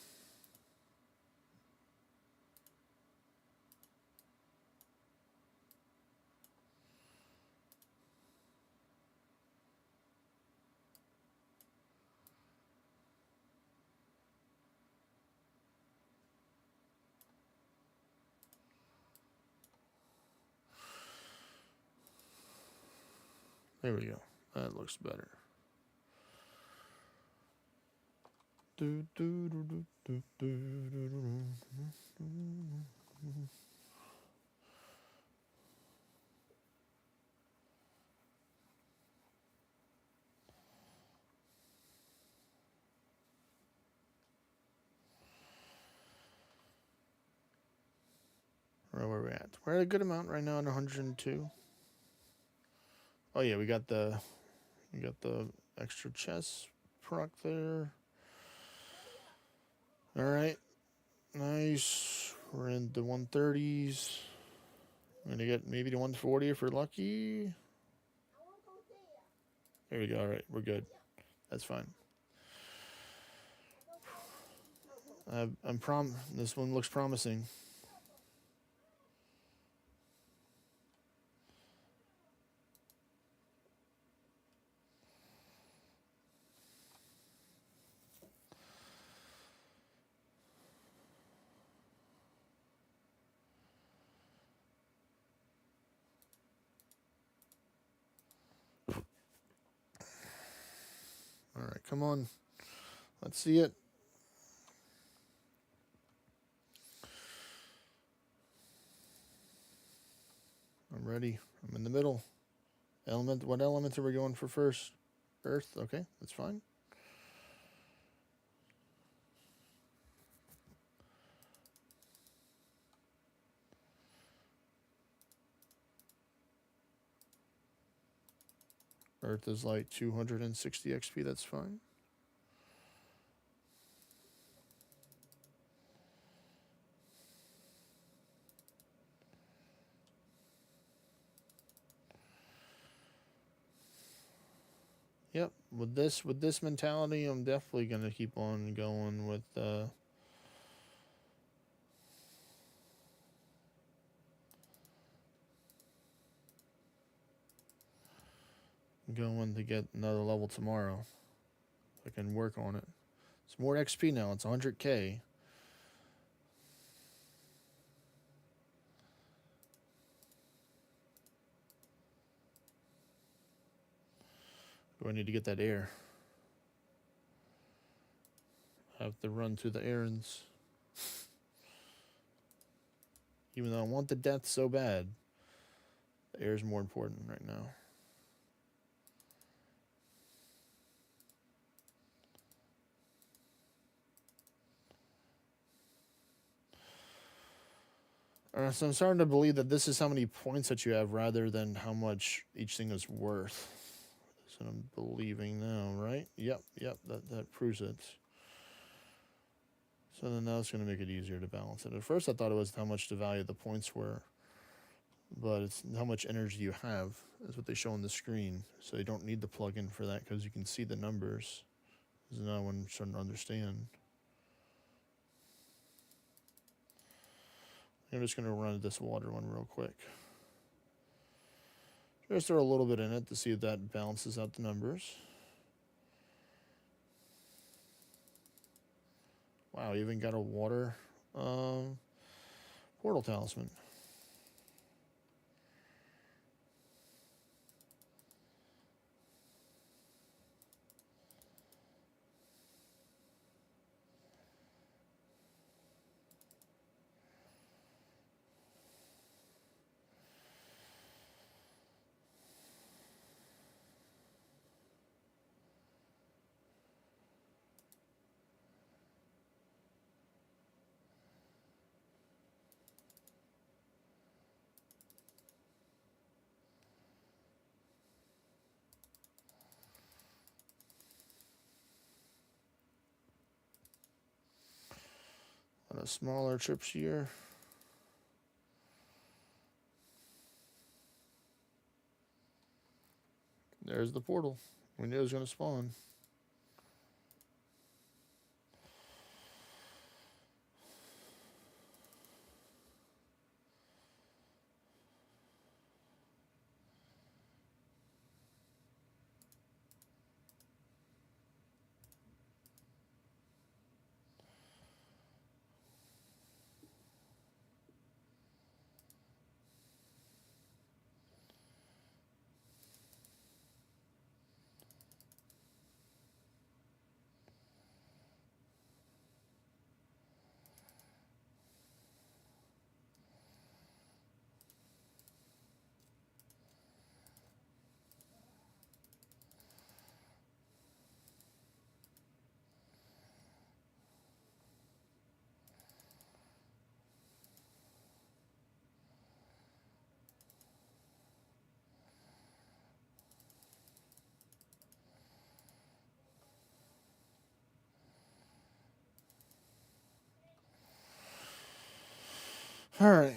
There we go. That looks better. Where are we at? We're at a good amount right now at 102. Oh yeah, we got the extra chest proc there. All right, nice. We're in the 130s. I'm gonna get maybe the 140 if we're lucky. There we go. All right, we're good. That's fine. This one looks promising. All right, come on. Let's see it. I'm ready. I'm in the middle. What element are we going for first? Earth. Okay, that's fine. Earth is like 260 XP. That's fine. Yep. With this mentality, I'm definitely gonna keep on going with going to get another level tomorrow. I can work on it. It's more XP now. It's 100K. Do I need to get that air? I have to run through the errands. Even though I want the death so bad, the air is more important right now. So I'm starting to believe that this is how many points that you have rather than how much each thing is worth. That's what I'm believing now, right? Yep, that proves it. So then now it's going to make it easier to balance it. At first I thought it was how much the value of the points were, but it's how much energy you have is what they show on the screen. So you don't need the plugin for that because you can see the numbers. This is now what I'm starting to understand. I'm just going to run this water one real quick. Just throw a little bit in it to see if that balances out the numbers. Wow, even got a water portal talisman. On a smaller trips here. There's the portal. We knew it was going to spawn. All right.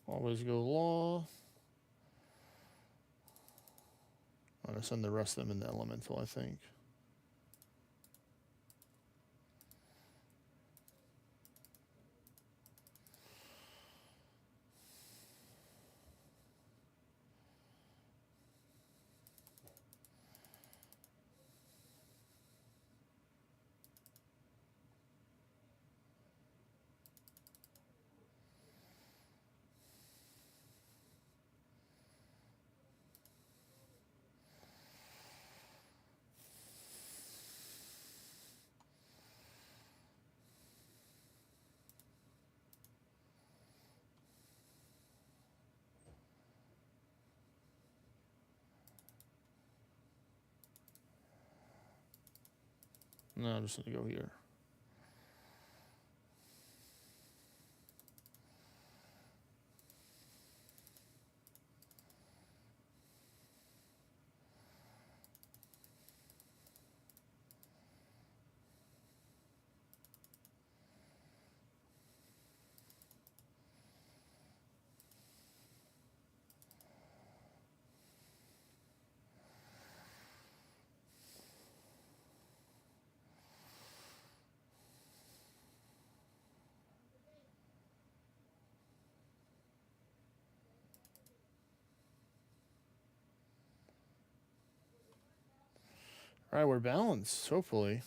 Always go law. I'm gonna send the rest of them in the elemental, I think. No, I'm just gonna go here. All right, we're balanced, hopefully.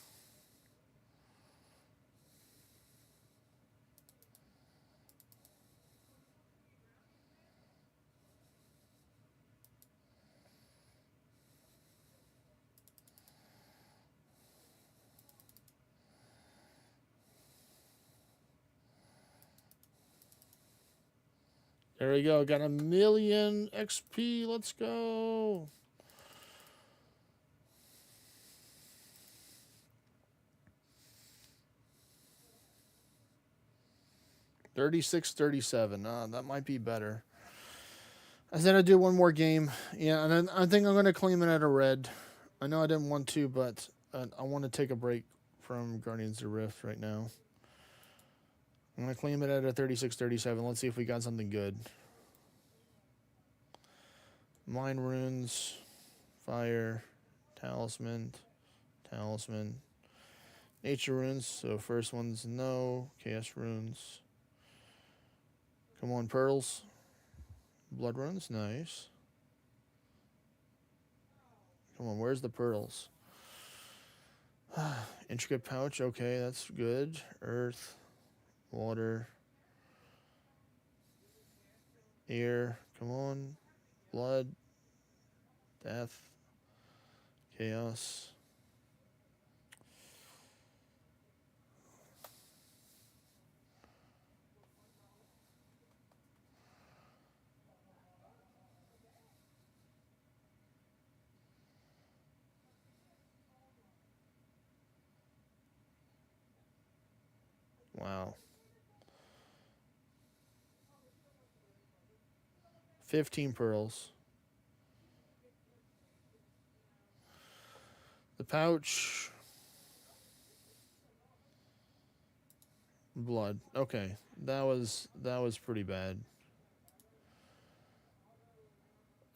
There we go. Got 1,000,000 XP. Let's go. $36.37. That might be better. I said I'd do one more game. Yeah, and then I think I'm going to claim it at a red. I know I didn't want to, but I want to take a break from Guardians of the Rift right now. I'm going to claim it at a 36.37. Let's see if we got something good. Mine runes, fire, talisman, nature runes. So first one's no, chaos runes. Come on, pearls. Blood runes, nice. Come on, where's the pearls? Intricate pouch, okay, that's good. Earth, water, air, come on. Blood, death, chaos. Wow. 15 pearls. The pouch. Blood. Okay. That was pretty bad.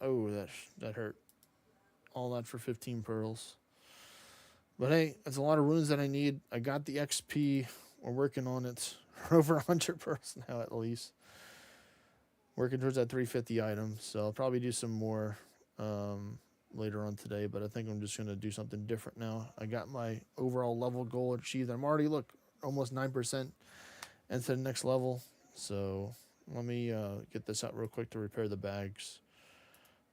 Oh, that hurt. All that for 15 pearls. But hey, that's a lot of runes that I need. I got the XP. We're working on it. We're over 100 pearls now at least. Working towards that 350 item. So I'll probably do some more later on today. But I think I'm just going to do something different now. I got my overall level goal achieved. I'm already, look, almost 9% into the next level. So let me get this out real quick to repair the bags.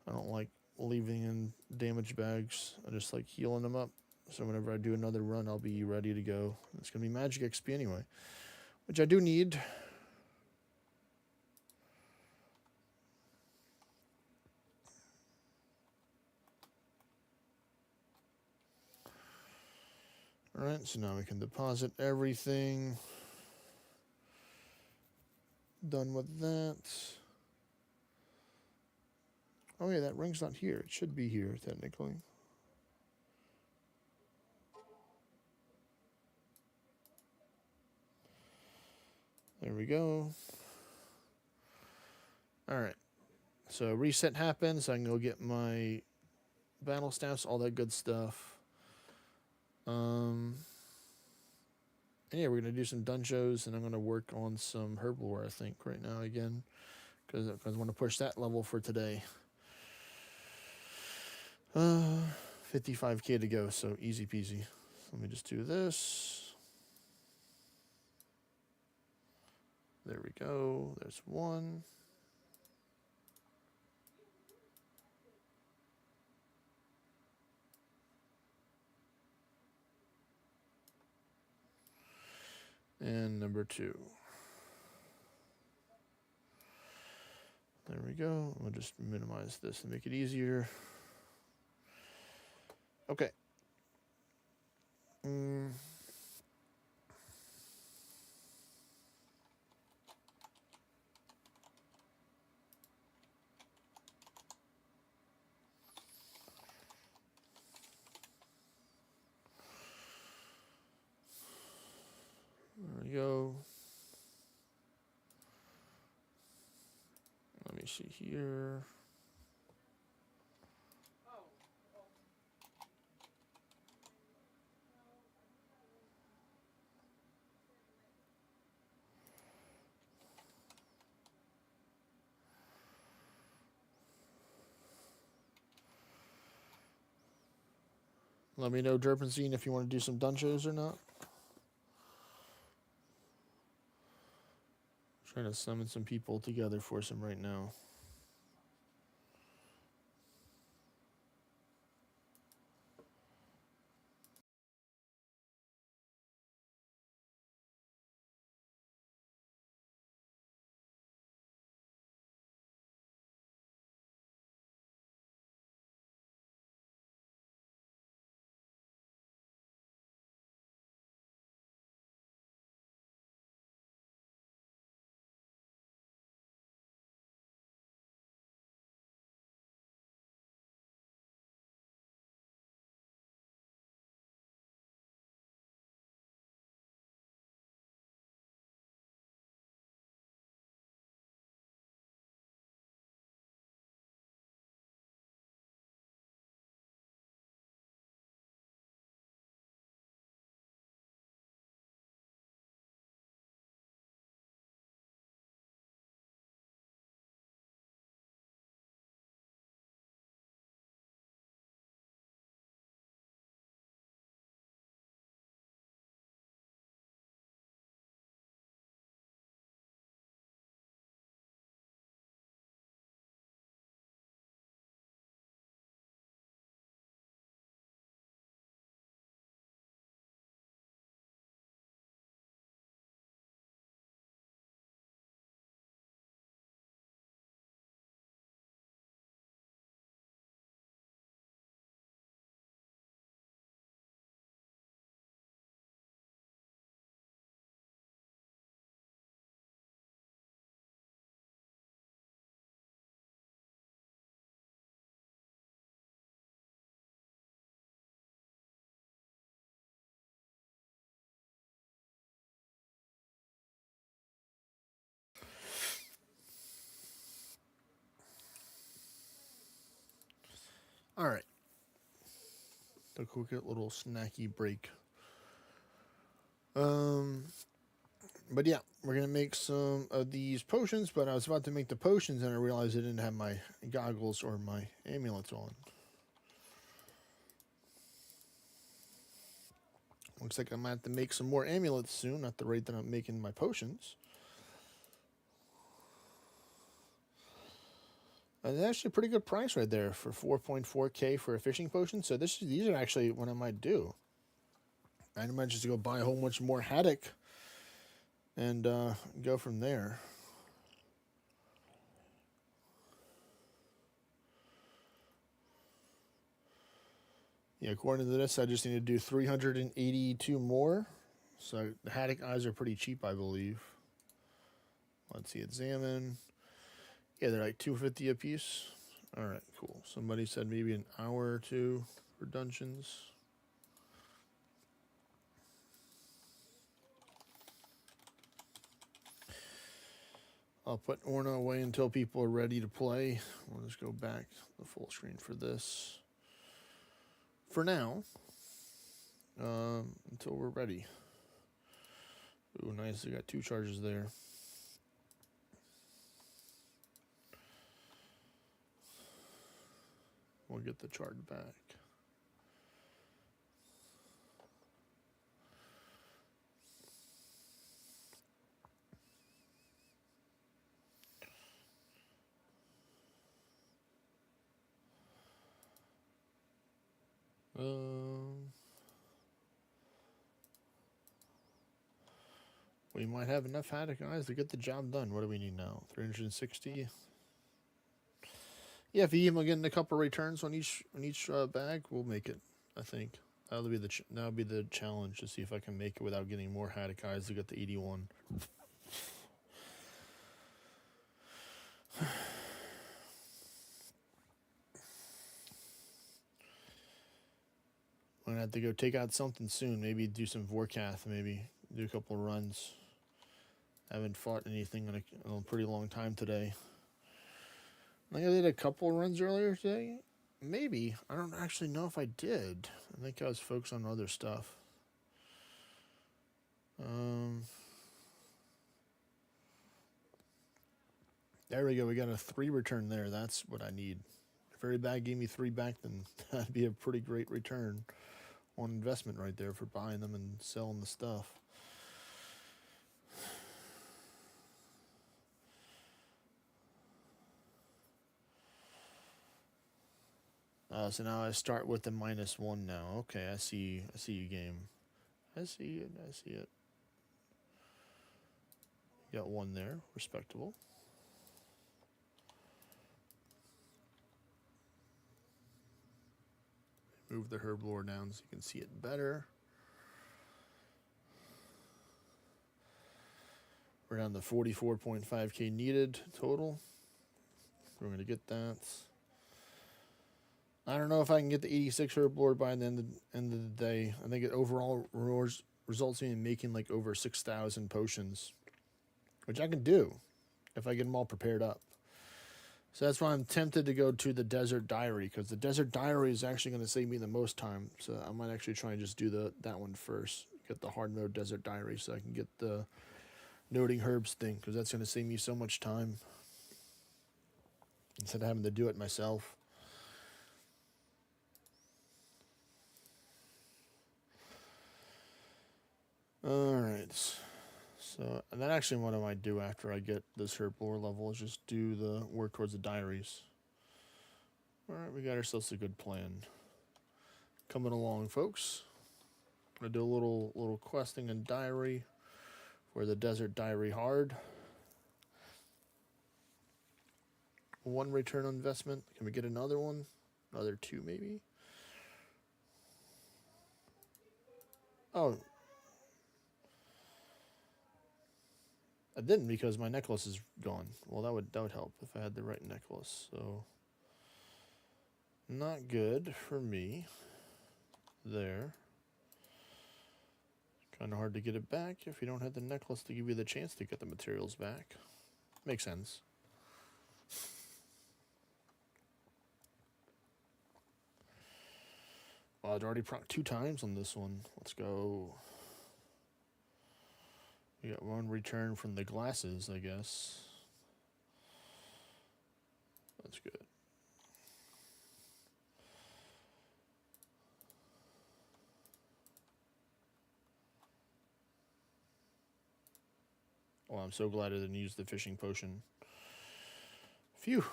I don't like leaving in damaged bags. I just like healing them up. So whenever I do another run, I'll be ready to go. It's going to be magic XP anyway, which I do need. All right, so now we can deposit everything. Done with that. Oh yeah, that ring's not here. It should be here, technically. There we go. All right. So reset happens. I can go get my battle staffs, all that good stuff. And yeah, we're gonna do some Dunjos, and I'm gonna work on some Herblore, I think, right now again, because I want to push that level for today. 55k to go, so easy peasy. Let me just do this. There we go. There's one. And number 2. There we go. We'll just minimize this and make it easier. Okay. There we go. Let me see here. Let me know, Derpenzine, if you want to do some Dunjos or not. Trying to summon some people together for some right now. All right. A quick little snacky break. But yeah, we're gonna make some of these potions. But I was about to make the potions, and I realized I didn't have my goggles or my amulets on. Looks like I'm gonna have to make some more amulets soon, at the rate that I'm making my potions. And that's actually a pretty good price right there for 4.4K for a fishing potion. So these are actually what I might do. I might just go buy a whole bunch more haddock and go from there. Yeah, according to this, I just need to do 382 more. So the haddock eyes are pretty cheap, I believe. Let's see, examine. Yeah, they're like $2.50 a piece. All right, cool. Somebody said maybe an hour or two for dungeons. I'll put ORNA away until people are ready to play. We'll just go back to the full screen for this. For now, until we're ready. Ooh, nice. We got 2 charges there. We'll get the chart back. We might have enough haddock eyes to get the job done. What do we need now? 360. Yeah, if you even get a couple returns on each bag, we'll make it. I think that'll be the challenge, to see if I can make it without getting more haddock eyes to get the 81. I'm gonna have to go take out something soon. Maybe do some Vorkath. Maybe do a couple of runs. I haven't fought anything in a pretty long time today. I think I did a couple of runs earlier today. Maybe. I don't actually know if I did. I think I was focused on other stuff. There we go. We got a 3 return there. That's what I need. If every bag gave me 3 back, then that'd be a pretty great return. on investment right there for buying them and selling the stuff. So now I start with the -1 now. Okay, I see you, game. I see it. Got one there, respectable. Move the Herblore down so you can see it better. We're down to 44.5k needed total. We're going to get that. I don't know if I can get the 86 Herblore by the end of the day. I think it overall results in making like over 6,000 potions, which I can do if I get them all prepared up. So that's why I'm tempted to go to the Desert Diary, because the Desert Diary is actually going to save me the most time. So I might actually try and just do that one first. Get the hard mode Desert Diary so I can get the noting herbs thing, because that's going to save me so much time instead of having to do it myself. Alright. So, and then actually what I might do after I get this Herblore level is just do the work towards the diaries. Alright, we got ourselves a good plan. Coming along, folks. I'm going to do a little questing and diary for the Desert Diary hard. 1 return on investment. Can we get another one? Another 2 maybe? Oh. I didn't because my necklace is gone. Well, that would help if I had the right necklace. So, not good for me. There. Kind of hard to get it back if you don't have the necklace to give you the chance to get the materials back. Makes sense. Well, I'd already procced 2 times on this one. Let's go. We got 1 return from the glasses, I guess. That's good. Oh, I'm so glad I didn't use the fishing potion. Phew.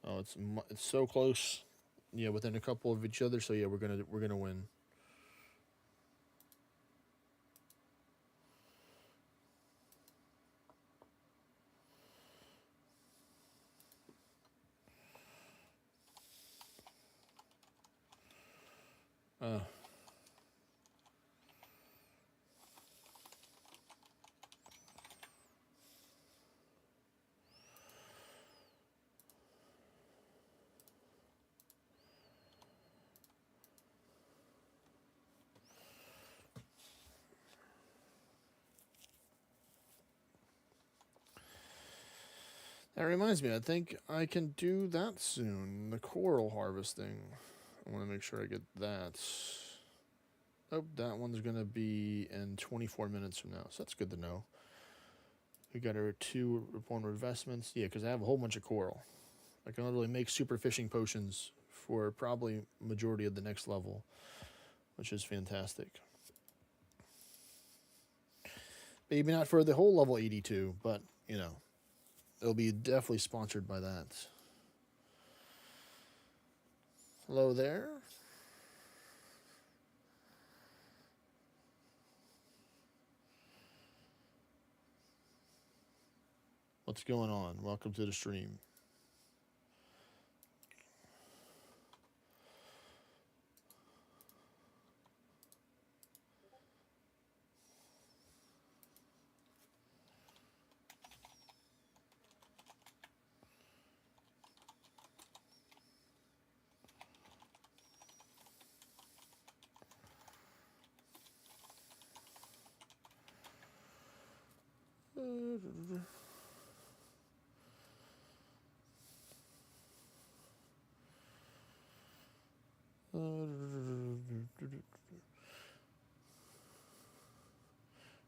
Oh, it's so close. Yeah, within a couple of each other. So yeah, we're gonna win. That reminds me, I think I can do that soon. The coral harvesting. I want to make sure I get that. Oh, that one's going to be in 24 minutes from now. So that's good to know. We got our 2 reborn investments. Yeah, because I have a whole bunch of coral. I can literally make super fishing potions for probably majority of the next level, which is fantastic. Maybe not for the whole level 82, but, you know, it'll be definitely sponsored by that. Hello there. What's going on? Welcome to the stream.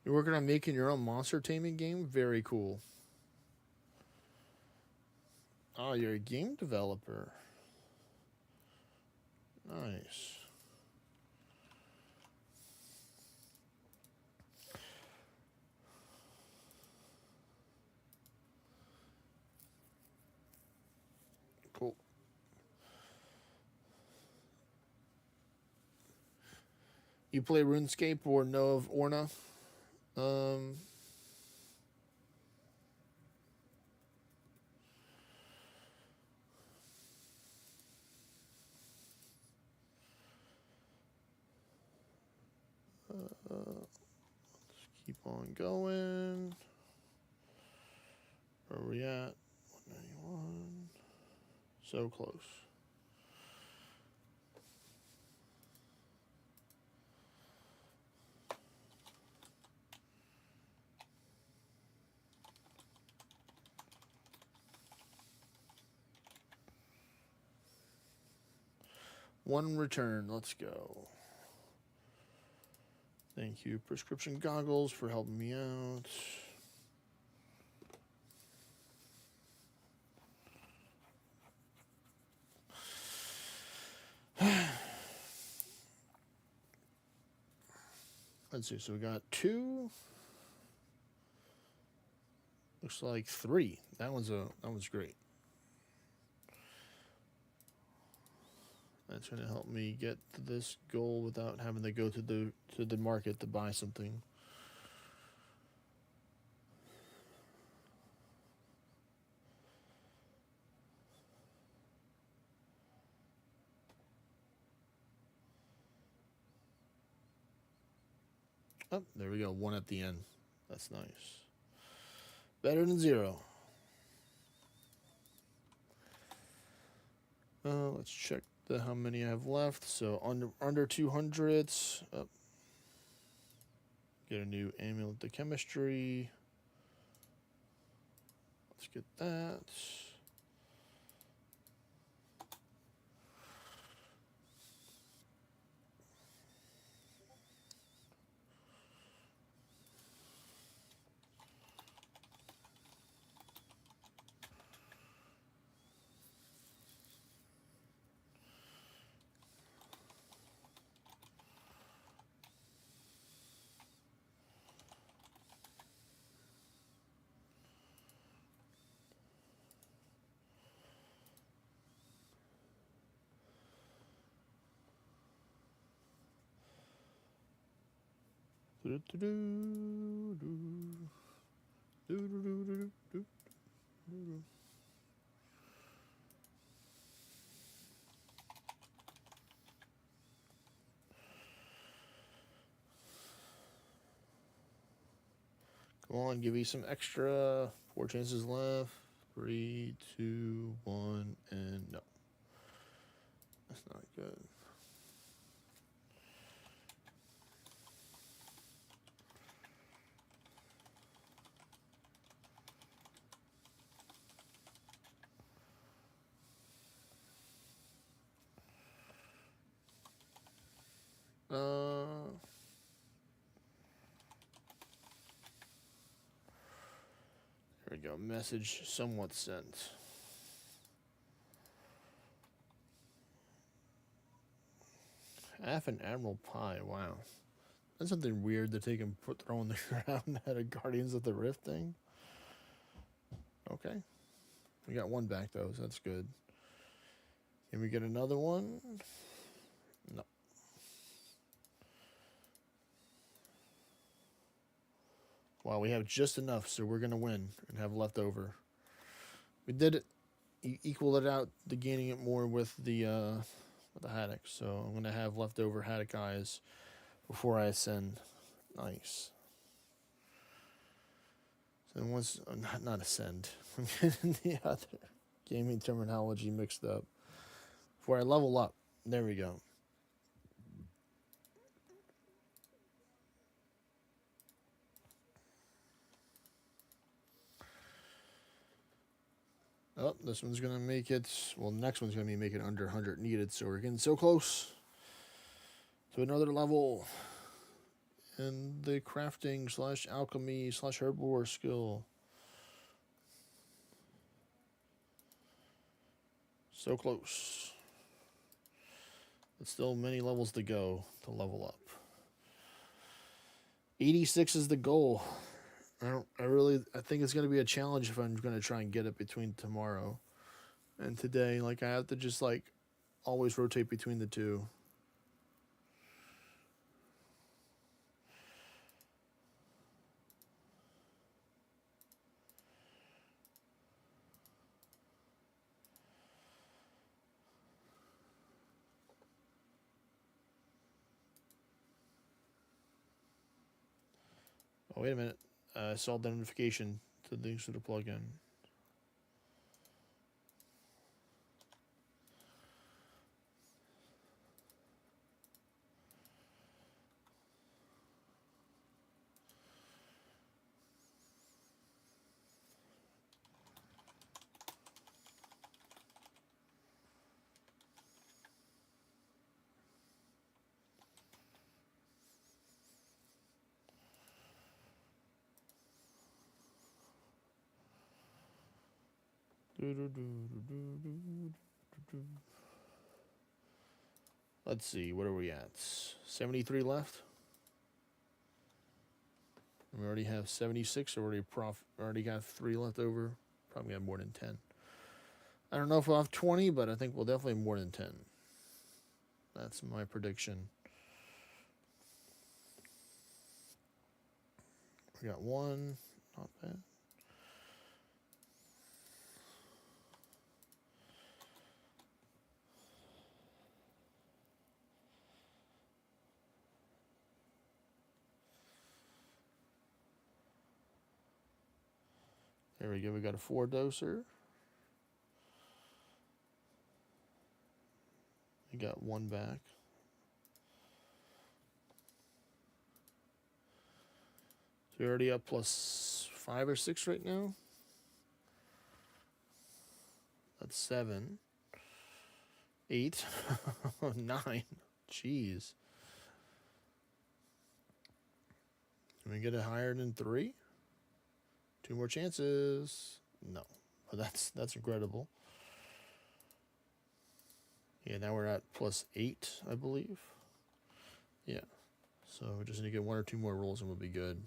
You're working on making your own monster taming game? Very cool. Oh, you're a game developer. Nice. Cool. You play RuneScape or know of ORNA? Let's keep on going. Where are we at? 191. So close. One return. Let's go. Thank you, Prescription Goggles, for helping me out. Let's see. So we got 2. Looks like 3. That one's great. That's gonna help me get to this goal without having to go to the market to buy something. Oh, there we go. 1 at the end. That's nice. Better than 0. Let's check how many I have left. So under 200. Oh. Get a new amulet to chemistry. Let's get that. Come on, give me some extra. 4 chances left. 3, 2, 1, and no. That's not good. There we go. Message somewhat sent. Half an Admiral Pie. Wow. That's something weird to take and throw on the ground at a Guardians of the Rift thing. Okay. We got 1 back, though, so that's good. Can we get another one? No. Wow, we have just enough, so we're going to win and have leftover. We did it. Equal it out, the gaining it more with the haddock. So I'm going to have leftover haddock eyes before I ascend. Nice. So once, not ascend. I'm getting the other gaming terminology mixed up. Before I level up. There we go. Oh, this one's going to make it, well, the next one's going to be making under 100 needed, so we're getting so close to another level in the crafting / alchemy / herblore skill. So close. But still many levels to go to level up. 86 is the goal. I think it's going to be a challenge if I'm going to try and get it between tomorrow and today. Like, I have to just, like, always rotate between the two. Oh, wait a minute. I saw the notification to the plugin. Let's see, what are we at? 73 left. We already have 76. Already got 3 left over. Probably have more than 10. I don't know if we'll have 20, but I think we'll definitely have more than 10. That's my prediction. We got 1. Not bad. There we go. We got a 4 doser. We got 1 back. So we're already up plus 5 or 6 right now. That's 7. 8. 9. Jeez. Can we get it higher than 3? 2 more chances. No. But that's incredible. Yeah, now we're at plus 8, I believe. Yeah. So we just need to get 1 or 2 more rolls and we'll be good.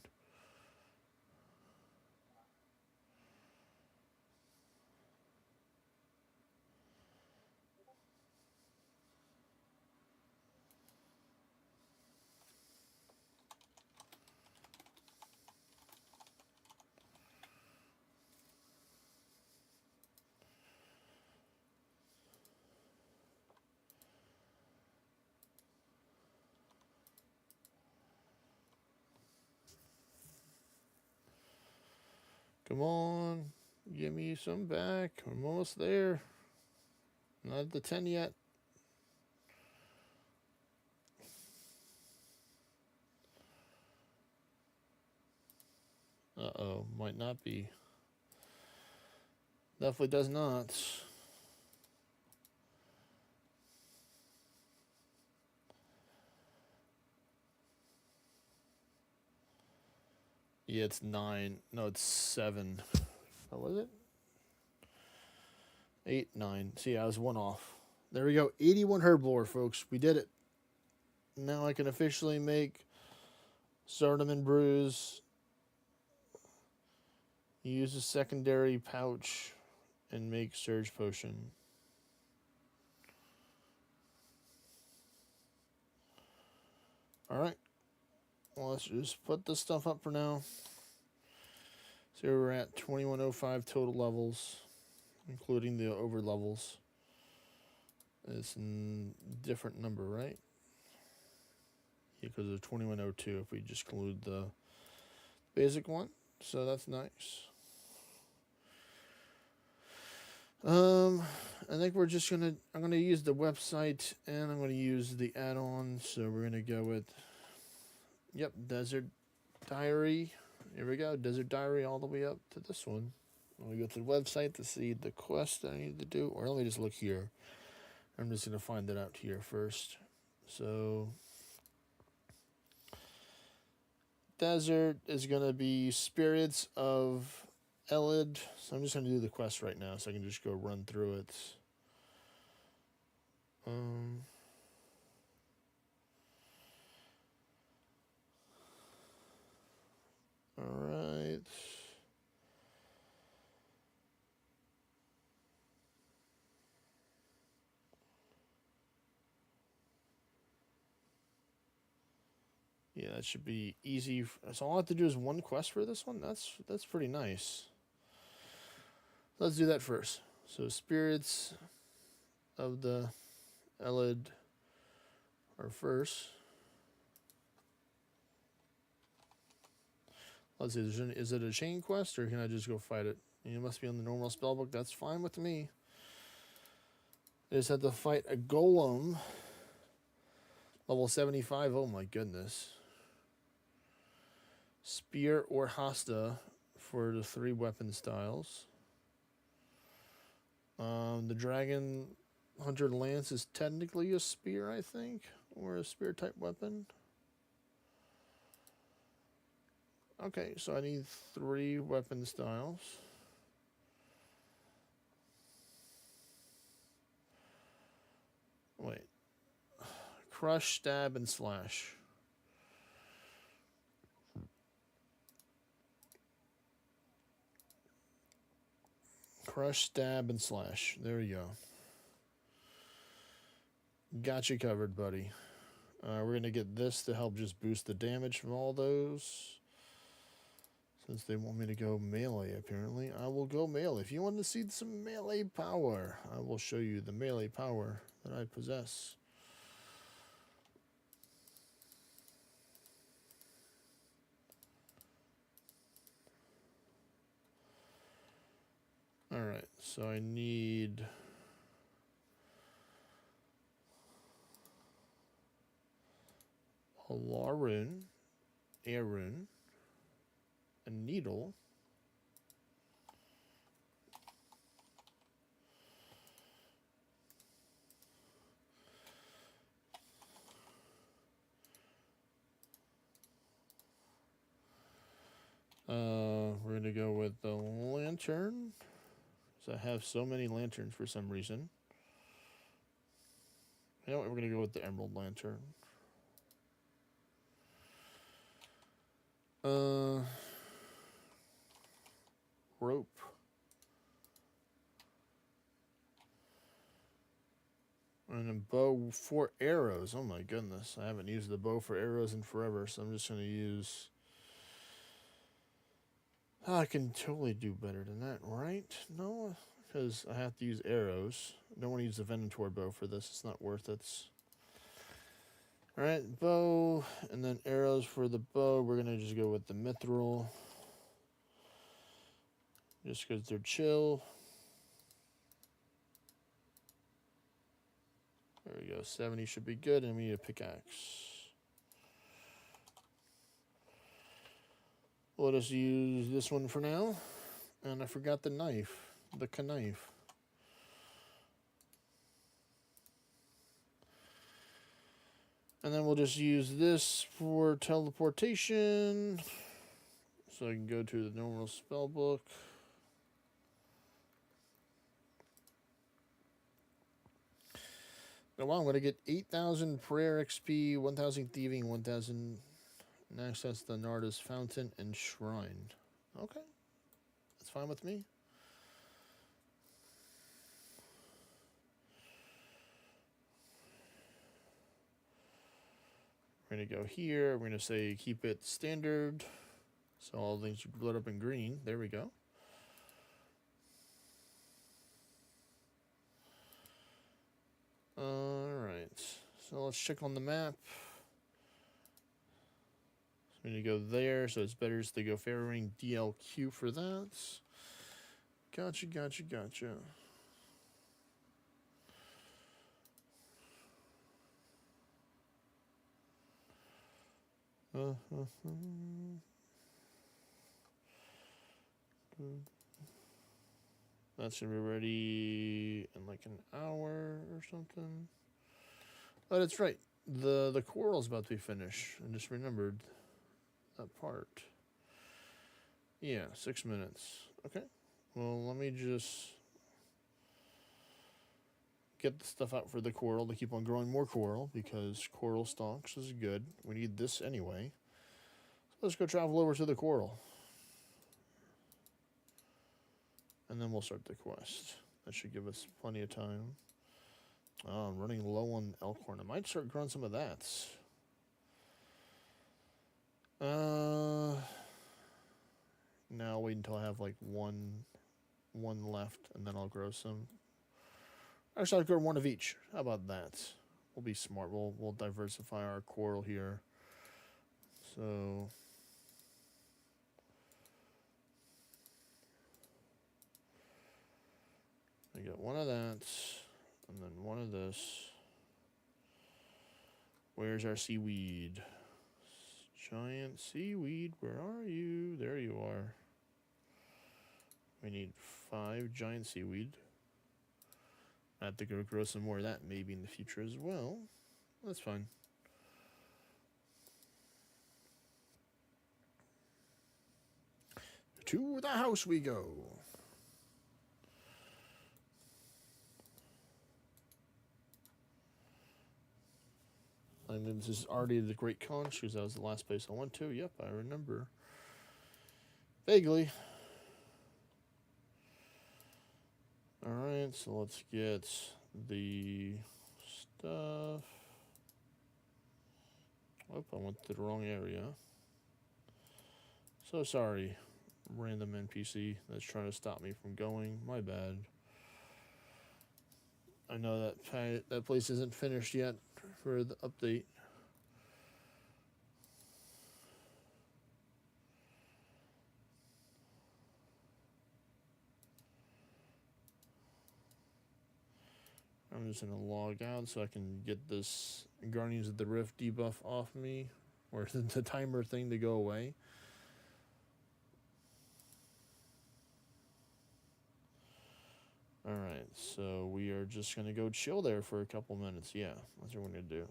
Come on, give me some back. I'm almost there. Not at the 10 yet. Uh-oh, might not be. Definitely does not. Yeah, it's 9. No, it's 7. What was it? 8, 9. See, I was 1 off. There we go. 81 Herblore, folks. We did it. Now I can officially make Stardom and Brews. Use a secondary pouch and make Surge Potion. Alright. Well, let's just put this stuff up for now. So we're at 2105 total levels, including the over levels. It's a different number, right? Yeah, because of 2102 if we just include the basic one. So that's nice. I think we're just I'm gonna use the website and I'm gonna use the add-on. So we're gonna go with, yep, Desert Diary. Here we go, Desert Diary all the way up to this one. Let me go to the website to see the quest that I need to do, or let me just look here. I'm just gonna find it out here first. So Desert is gonna be Spirits of Elid. So I'm just gonna do the quest right now, so I can just go run through it. Um. All right. Yeah, that should be easy. So all I have to do is one quest for this one. That's pretty nice. Let's do that first. So spirits of the Elid are first. Let's see. Is it a chain quest or can I just go fight it? You must be on the normal spellbook. That's fine with me. I just had to fight a golem. Level 75. Oh my goodness. Spear or Hasta for the 3 weapon styles. The Dragon Hunter Lance is technically a spear, I think, or a spear type weapon. Okay, so I need 3 weapon styles. Wait. Crush, stab, and slash. Crush, stab, and slash. There you go. Got you covered, buddy. We're going to get this to help just boost the damage from all those. Since they want me to go melee, apparently, I will go melee. If you want to see some melee power, I will show you the melee power that I possess. Alright, so I need... a law rune, air rune, a needle, we're going to go with the lantern. So I have so many lanterns for some reason. You know what? We're going to go with the emerald lantern. Rope. And a bow for arrows. Oh my goodness. I haven't used the bow for arrows in forever, so I'm just going to use... Oh, I can totally do better than that, right? No, because I have to use arrows. I don't want to use the Venator bow for this. It's not worth it. Alright, bow, and then arrows for the bow. We're going to just go with the mithril. Just because they're chill. There we go. 70 should be good, and we need a pickaxe. We'll just use this one for now. And I forgot the knife. The knife. And then we'll just use this for teleportation. So I can go to the normal spell book. Oh, wow, I'm going to get 8,000 prayer XP, 1,000 thieving, 1,000 access to Narda's fountain and shrine. Okay. That's fine with me. We're going to go here. We're going to say keep it standard. So all things are lit up in green. There we go. Alright. So let's check on the map. So we need to go there. So it's better to go Fairwing DLQ for that. Gotcha, gotcha, gotcha. That should be ready in like an hour or something. Oh, that's right. The coral's about to be finished. I just remembered that part. Yeah, 6 minutes. Okay. Well, let me just get the stuff out for the coral to keep on growing more coral because coral stalks is good. We need this anyway. So let's go travel over to the coral. And then we'll start the quest. That should give us plenty of time. Oh, I'm running low on elkhorn. I might start growing some of that. Now I'll wait until I have like one left, and then I'll grow some. Actually, I'll grow one of each. How about that? We'll be smart. We'll diversify our coral here. So I got one of that, and then one of this. Where's our seaweed? Giant seaweed, where are you? There you are. We need 5 giant seaweed. I have to go grow some more of that maybe in the future as well. That's fine. To the house we go. And then this is already the Great Conch because that was the last place I went to. Yep, I remember. Vaguely. Alright, so let's get the stuff. Oh, I went to the wrong area. So sorry, random NPC that's trying to stop me from going. My bad. I know that place isn't finished yet for the update. I'm just gonna log out so I can get this Guardians of the Rift debuff off me, or the timer thing to go away. Alright, so we are just gonna go chill there for a couple minutes. Yeah, that's what we're gonna do.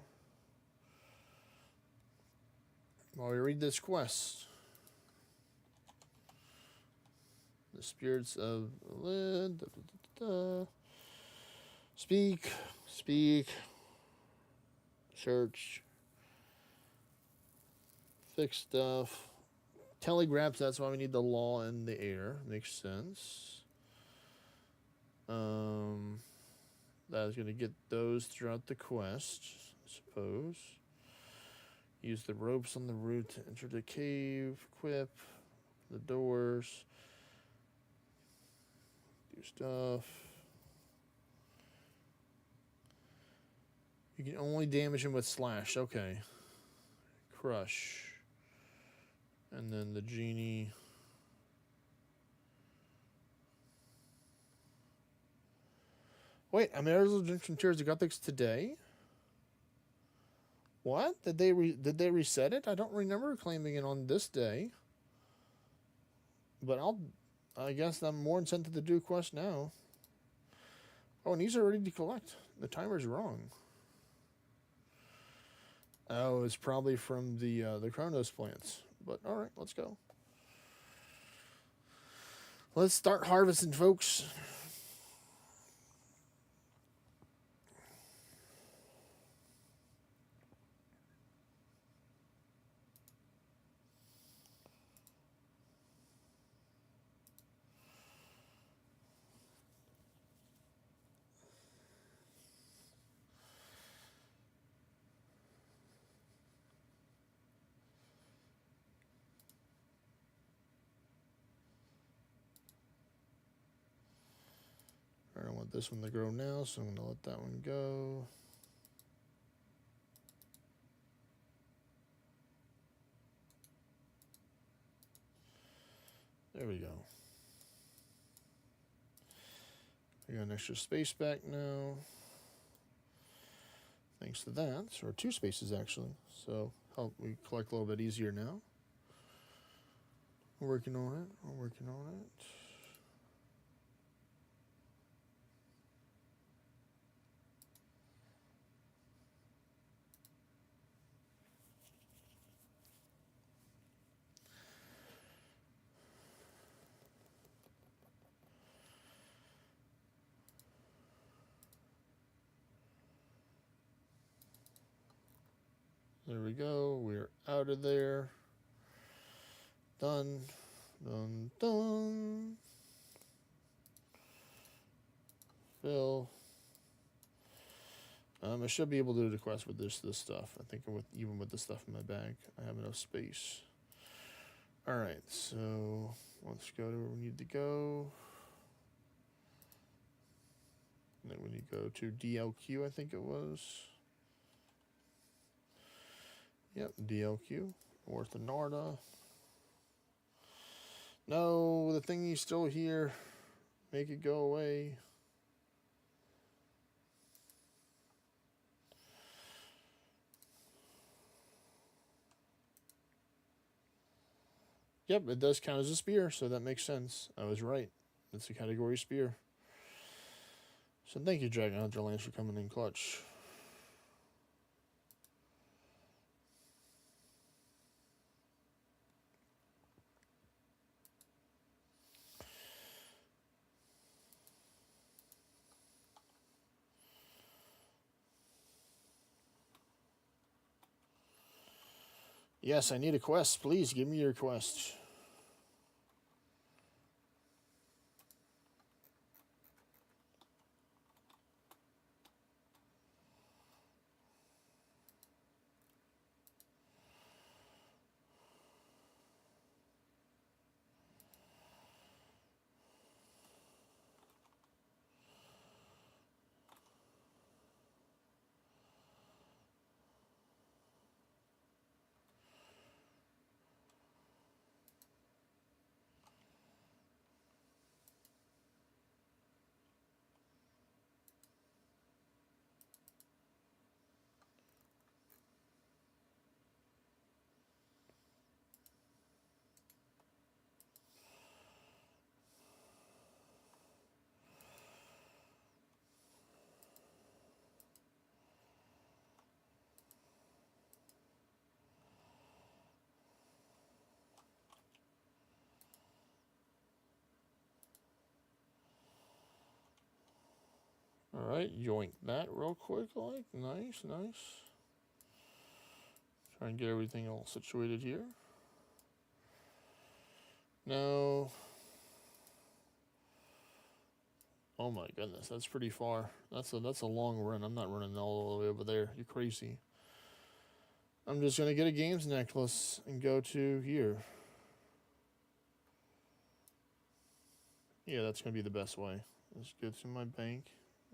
While we read this quest. The spirits of speak, search, fix stuff, telegraphs. That's why we need the law in the air. Makes sense. That is going to get those throughout the quest, I suppose. Use the ropes on the route to enter the cave, equip the doors, do stuff. You can only damage him with slash. Okay. Crush. And then the genie. Wait, America's Egyptian Tears of Gothics today? What? Did they reset it? I don't remember claiming it on this day. But I guess I'm more incentive to do quest now. Oh, and these are ready to collect. The timer's wrong. Oh, it's probably from the Chronos plants. But all right, let's go. Let's start harvesting, folks. I don't want this one to grow now, so I'm going to let that one go. There we go. I got an extra space back now. Thanks to that. Or 2 spaces, actually. So help we collect a little bit easier now. We're working on it. We're working on it. There we go. We're out of there. Done. Done. Done. Fill. I should be able to do the quest with this stuff. I think even with the stuff in my bag, I have enough space. All right, so let's go to where we need to go. And then we need to go to DLQ, I think it was. Yep, DLQ. Orthanarda. No, the thingy's still here. Make it go away. Yep, it does count as a spear, so that makes sense. I was right. It's a category spear. So thank you, Dragon Hunter Lance, for coming in clutch. Yes, I need a quest. Please give me your quest. All right, yoink that real quick, like, nice, nice. Try and get everything all situated here. Now, oh my goodness, that's pretty far. That's a long run. I'm not running all the way over there. You're crazy. I'm just gonna get a games necklace and go to here. Yeah, that's gonna be the best way. Let's go to my bank,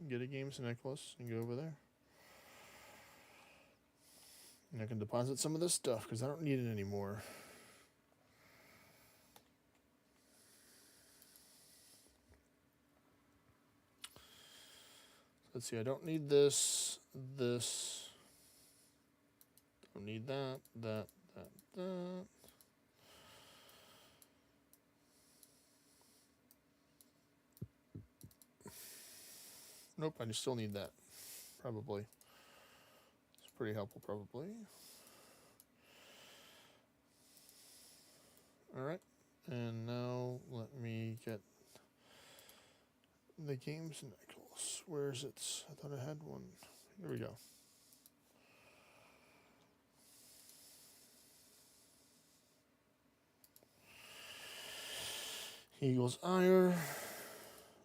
get a games necklace, and go over there. And I can deposit some of this stuff because I don't need it anymore. Let's see, I don't need this. Don't need that. Nope, I just still need that. Probably. It's pretty helpful, probably. Alright, and now let me get the games necklace. Where is it? I thought I had one. Here we go. Eagle's Ire.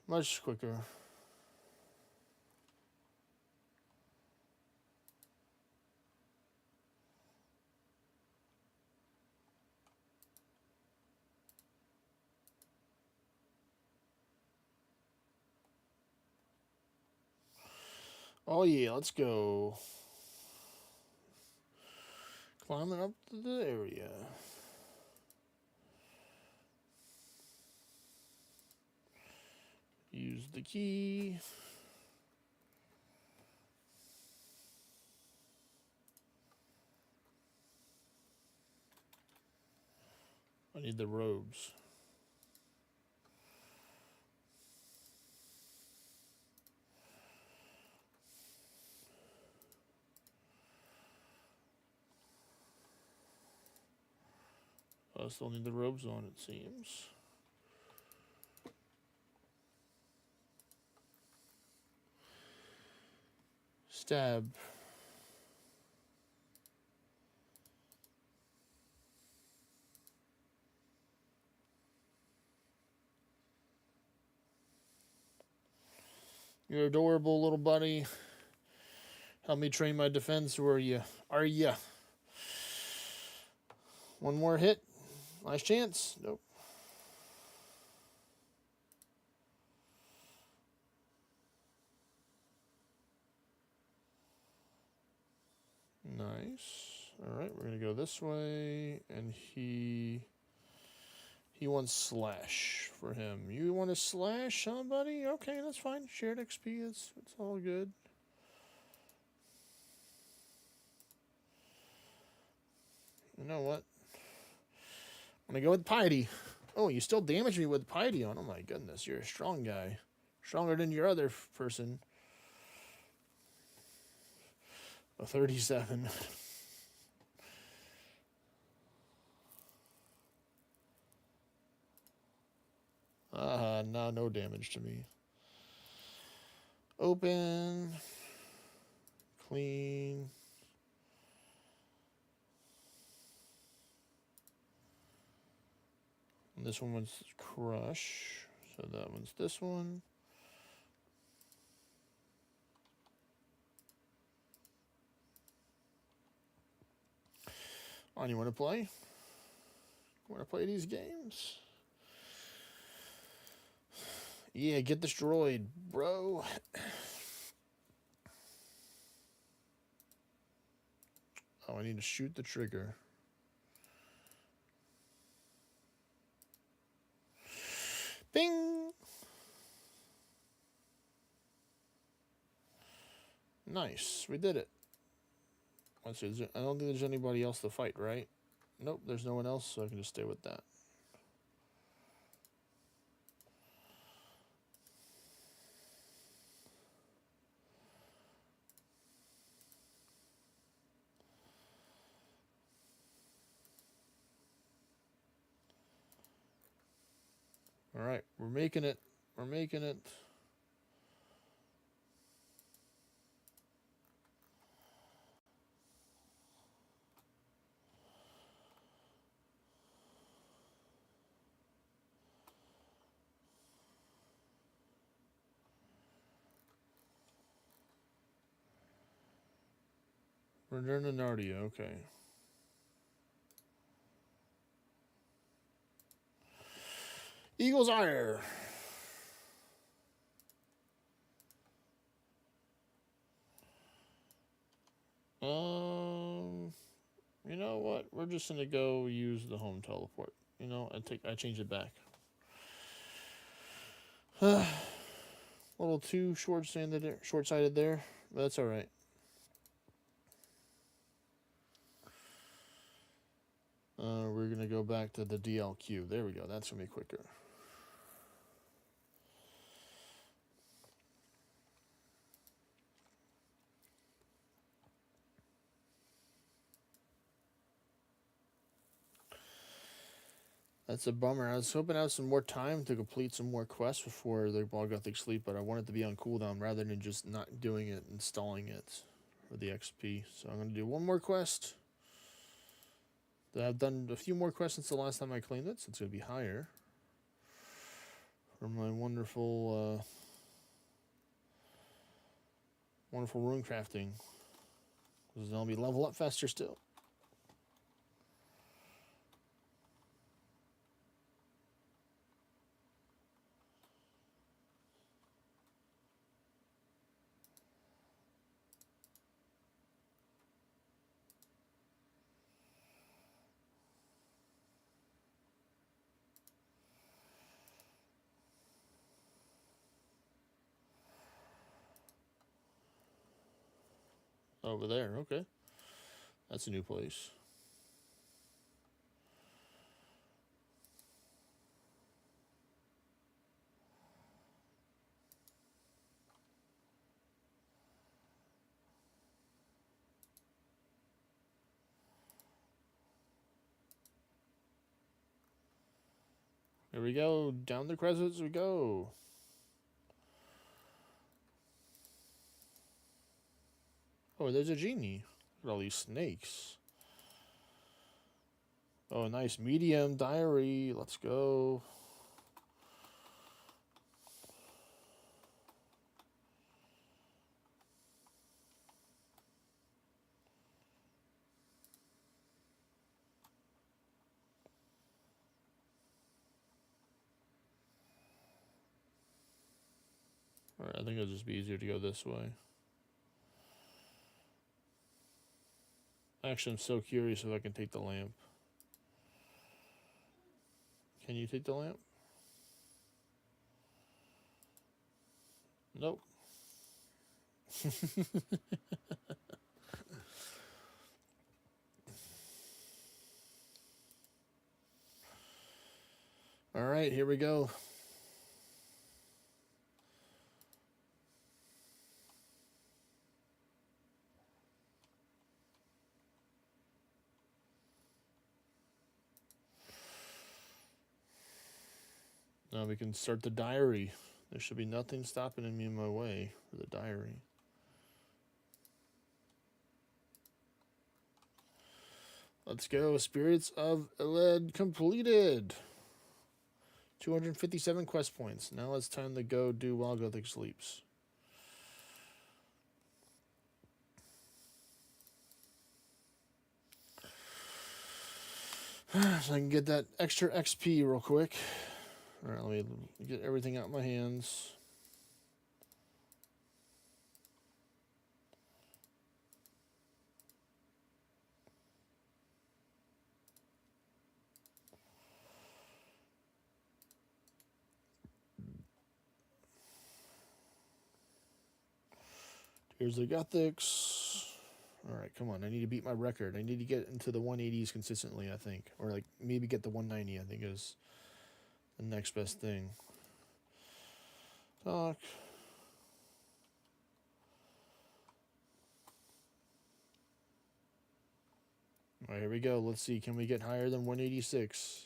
Much quicker. Oh yeah, let's go. Climbing up to the area. Use the key. I need the robes. I still need the robes on, it seems. Stab. You're adorable, little buddy. Help me train my defense. Where are you? Are ya? One more hit. Last chance. Nope. Nice. All right, we're gonna go this way, and he wants slash for him. You want to slash somebody? Okay, that's fine. Shared XP. It's all good. You know what? I'm gonna go with piety. Oh, you still damage me with piety on. Oh my goodness, you're a strong guy, stronger than your other person. A 37. Now no damage to me. Open. Clean. And this one was crush. So that one's this one. On, you want to play? You want to play these games? Yeah, get destroyed, bro. Oh, I need to shoot the trigger. Bing! Nice, we did it. Let's see, I don't think there's anybody else to fight, right? Nope, there's no one else, so I can just stay with that. All right, we're making it. We're making it. Return to Nardia, okay. Eagle's Ire. You know what? We're just gonna go use the home teleport. You know, I change it back. A little too short-sighted there, but that's all right. We're gonna go back to the DLQ. There we go. That's gonna be quicker. That's a bummer. I was hoping I had some more time to complete some more quests before the Balgothic sleep, but I wanted to be on cooldown rather than just not doing it and stalling it for the XP. So I'm going to do one more quest. I've done a few more quests since the last time I claimed it, so it's going to be higher. For my wonderful, wonderful Runecrafting. Because then I'll be level up faster still. Over there, okay. That's a new place. Here we go. Down the crescents we go. Oh, there's a genie. Look at all these snakes. Oh, nice. Medium diary. Let's go. Alright, I think it'll just be easier to go this way. Actually, I'm so curious if I can take the lamp. Can you take the lamp? Nope. All right, here we go. Now we can start the diary. There should be nothing stopping me in my way for the diary. Let's go. Spirits of Eled completed. 257 quest points. Now it's time to go do While Gothic Sleeps. So I can get that extra XP real quick. Alright, let me get everything out of my hands. Here's the Gothics. Alright, come on. I need to beat my record. I need to get into the 180s consistently, I think. Or like maybe get the 190, I think is the next best thing. Talk. Alright, here we go. Let's see. Can we get higher than 186?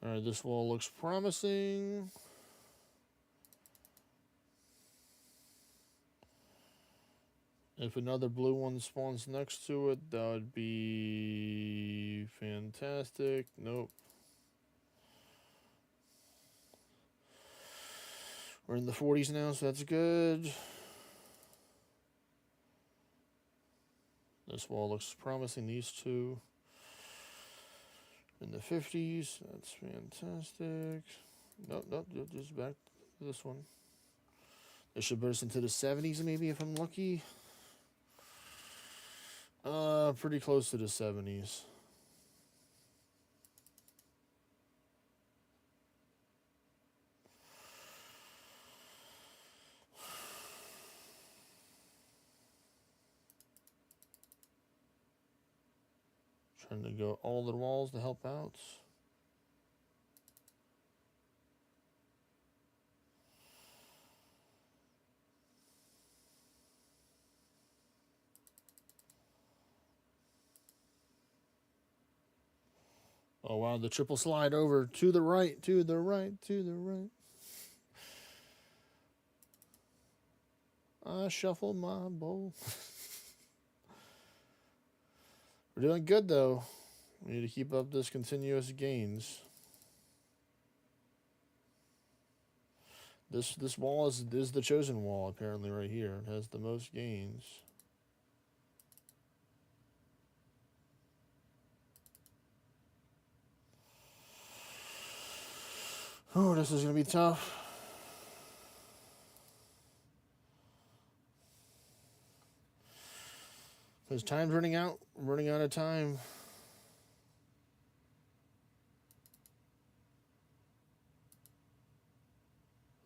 Alright, this wall looks promising. If another blue one spawns next to it, that would be fantastic. Nope. We're in the 40s now, so that's good. This wall looks promising, these two. In the 50s, that's fantastic. Nope, just back to this one. This should burst into the 70s maybe if I'm lucky. Pretty close to the 70s. Trying to go all the walls to help out. Oh wow, the triple slide over to the right, to the right, to the right. I shuffle my bowl. We're doing good though. We need to keep up this continuous gains. This wall is the chosen wall apparently right here. It has the most gains. Oh, this is gonna be tough. Because time's running out. I'm running out of time.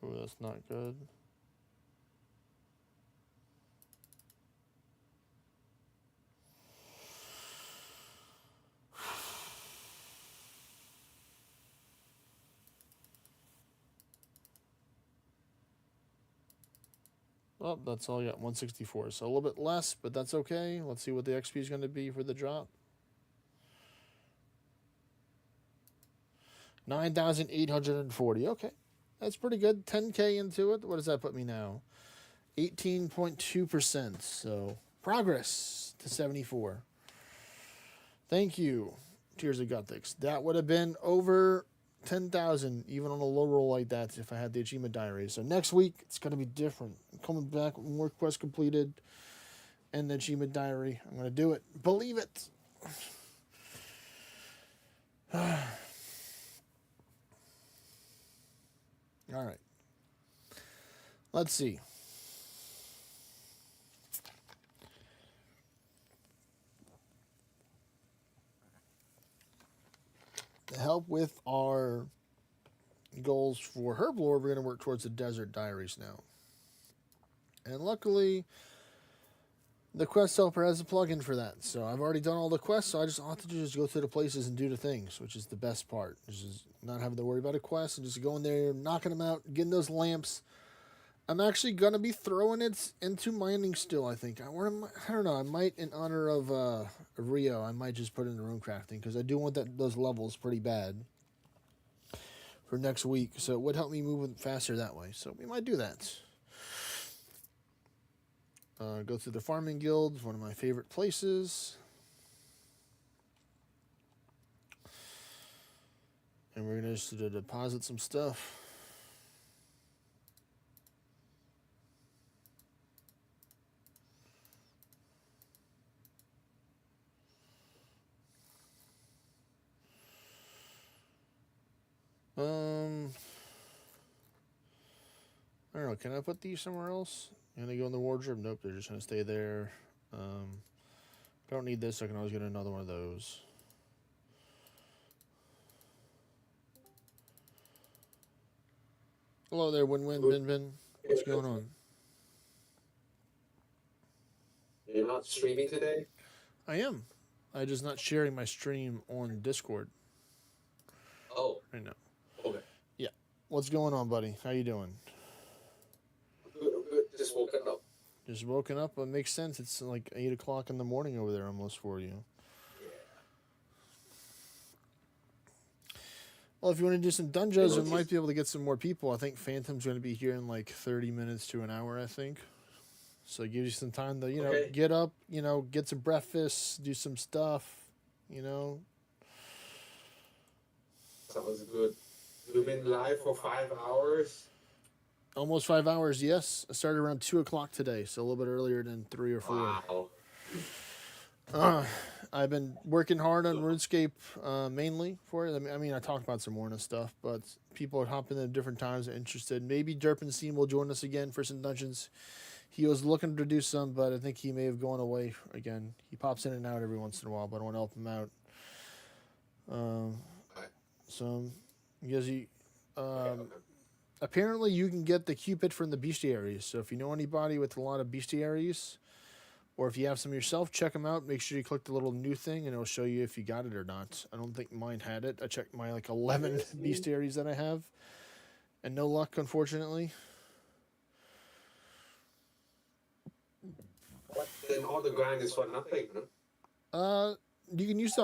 Oh, that's not good. Oh, that's all I got, 164. So a little bit less, but that's okay. Let's see what the XP is going to be for the drop. 9,840. Okay, that's pretty good. 10K into it. What does that put me now? 18.2%. So progress to 74. Thank you, Tears of Gothics. That would have been over 10,000 even on a low roll like that if I had the achievement diary. So next week it's gonna be different. I'm coming back with more quests completed and the achievement diary. I'm gonna do it. Believe it. All right. Let's see. To help with our goals for Herblore, we're going to work towards the desert diaries now. And luckily, the quest helper has a plugin for that. So I've already done all the quests, so I just ought to just go to the places and do the things, which is the best part. Just not having to worry about a quest and just going there, knocking them out, getting those lamps. I'm actually going to be throwing it into mining still, I think. I don't know. I might, in honor of Rio, I might just put it in Runecrafting because I do want those levels pretty bad for next week. So it would help me move it faster that way. So we might do that. Go through the farming guild, one of my favorite places. And we're going to just deposit some stuff. I don't know. Can I put these somewhere else? Can they go in the wardrobe? Nope, they're just gonna stay there. Don't need this. I can always get another one of those. Hello there, Win-Win, Bin. What's going on? You're not streaming today? I am. I'm just not sharing my stream on Discord Oh, right now. okay. Yeah. What's going on, buddy? How you doing? Good. Just woken up. Just woken up? It makes sense. It's like 8 o'clock in the morning over there almost for you. Yeah. Well, if you want to do some Dunjos, we might be able to get some more people. I think Phantom's going to be here in like 30 minutes to an hour, I think. So it gives you some time to, Okay. get up, get some breakfast, do some stuff, Sounds good. You've been live for 5 hours? Almost 5 hours, yes. I started around 2 o'clock today, so a little bit earlier than 3 or 4. Wow. I've been working hard on RuneScape mainly for it. I mean, I talked about some ORNA stuff, but people are hopping in at different times and interested. Maybe Derpenstein will join us again for some dungeons. He was looking to do some, but I think he may have gone away again. He pops in and out every once in a while, but I want to help him out. So, because apparently you can get the Cupid from the bestiaries. So if you know anybody with a lot of bestiaries, or if you have some yourself, check them out. Make sure you click the little new thing, and it'll show you if you got it or not. I don't think mine had it. I checked my 11 bestiaries that I have, and no luck, unfortunately. What? Then all the grind is for nothing, huh? You can use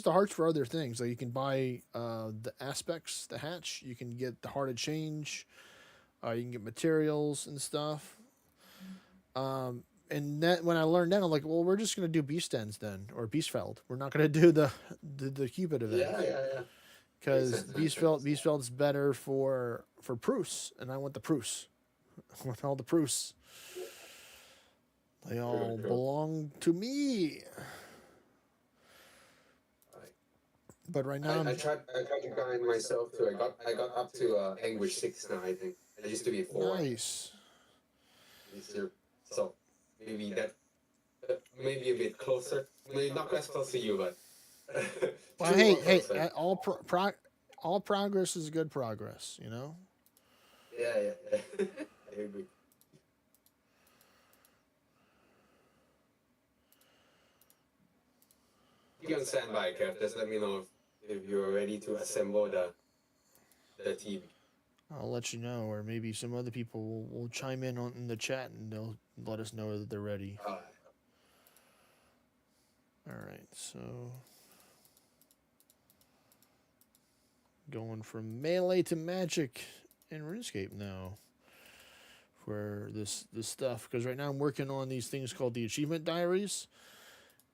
the hearts for other things. Like you can buy the aspects, the hatch. You can get the heart of change. You can get materials and stuff. And that when I learned that, I'm like, well, we're just gonna do beast ends then, or beastfeld. We're not gonna do the Cupid event. Yeah. Because beastfeld's better for Prus, and I want the Prus. I want all the Prus. They all belong to me. But right now, I tried to grind myself too. I got up to Anguish 6 now, I think. I used to be 4. nice. So maybe that maybe a bit closer. Maybe not as close to you, but Well, too hey, closer. all progress is good progress, Yeah. I agree. You can stand by, Kev. Just let me know if you're ready to assemble the team. I'll let you know, or maybe some other people will chime in in the chat and they'll let us know that they're ready. All right, so going from melee to magic in RuneScape now for this stuff, because right now I'm working on these things called the achievement diaries,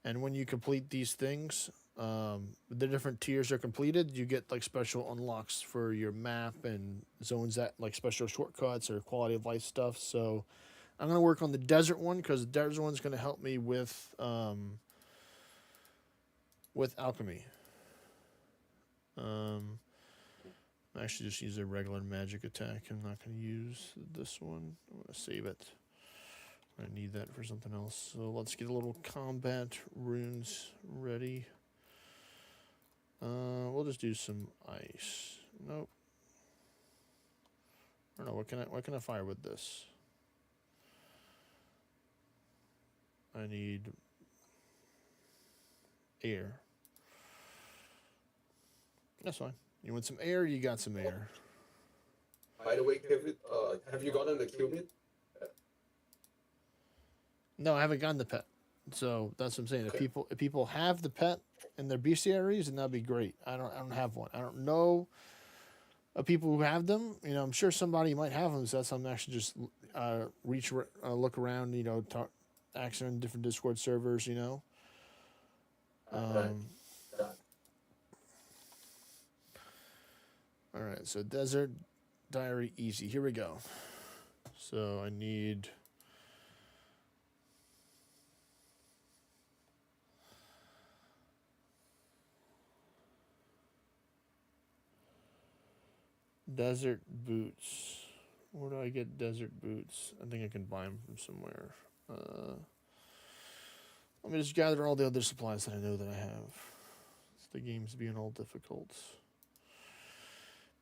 and when you complete these things, The different tiers are completed, you get like special unlocks for your map and zones that like special shortcuts or quality of life stuff. So I'm gonna work on the desert one because the desert one's gonna help me with alchemy. Actually just use a regular magic attack. I'm not gonna use this one. I'm gonna save it. I need that for something else. So let's get a little combat runes ready. We'll just do some ice. Nope. I don't know. What can I fire with this? I need air. That's fine. You want some air? You got some air. By the way, Kevin, have you gotten the Qubit? No, I haven't gotten the pet. So that's what I'm saying. If people have the pet in their bestiaries, then that'd be great. I don't have one. I don't know of people who have them. You know, I'm sure somebody might have them. So that's something I should just look around. You know, ask in different Discord servers. You know. All right. So desert diary easy. Here we go. So I need. Desert boots. Where do I get desert boots? I think I can buy them from somewhere. Let me just gather all the other supplies that I know that I have. The game's being all difficult.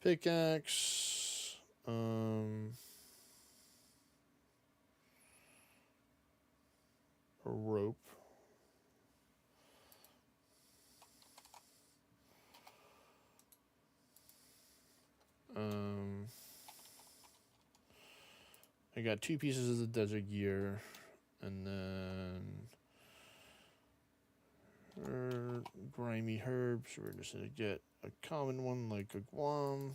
Pickaxe. A rope. I got 2 pieces of the desert gear, and then grimy herbs. We're just gonna get a common one like a guam.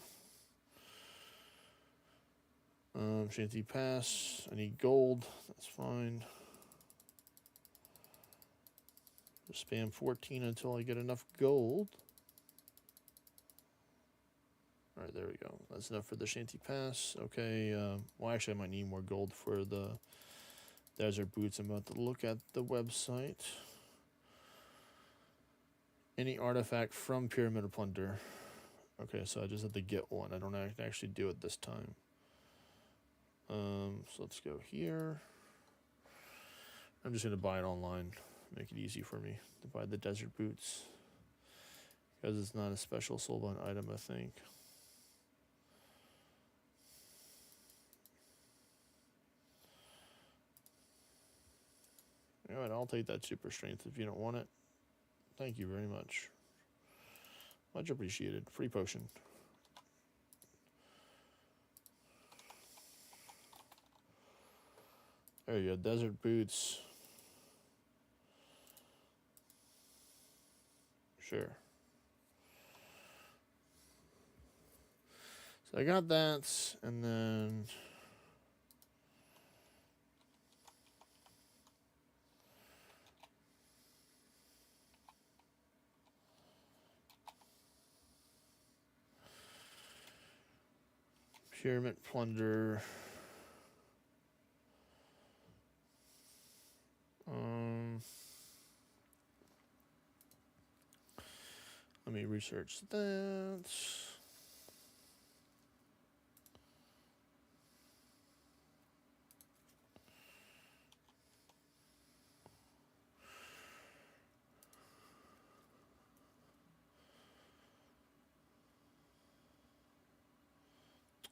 Shanty pass. I need gold. That's fine. Just spam 14 until I get enough gold. All right, there we go. That's enough for the shanty pass. Okay, well, actually, I might need more gold for the desert boots. I'm about to look at the website. Any artifact from Pyramid of Plunder. Okay, so I just have to get one. I don't actually do it this time. So let's go here. I'm just going to buy it online. Make it easy for me to buy the desert boots. Because it's not a special soulbound item, I think. All right, I'll take that super strength if you don't want it. Thank you very much. Much appreciated. Free potion. There you go, desert boots. Sure. So I got that, and then Pyramid Plunder. Let me research that.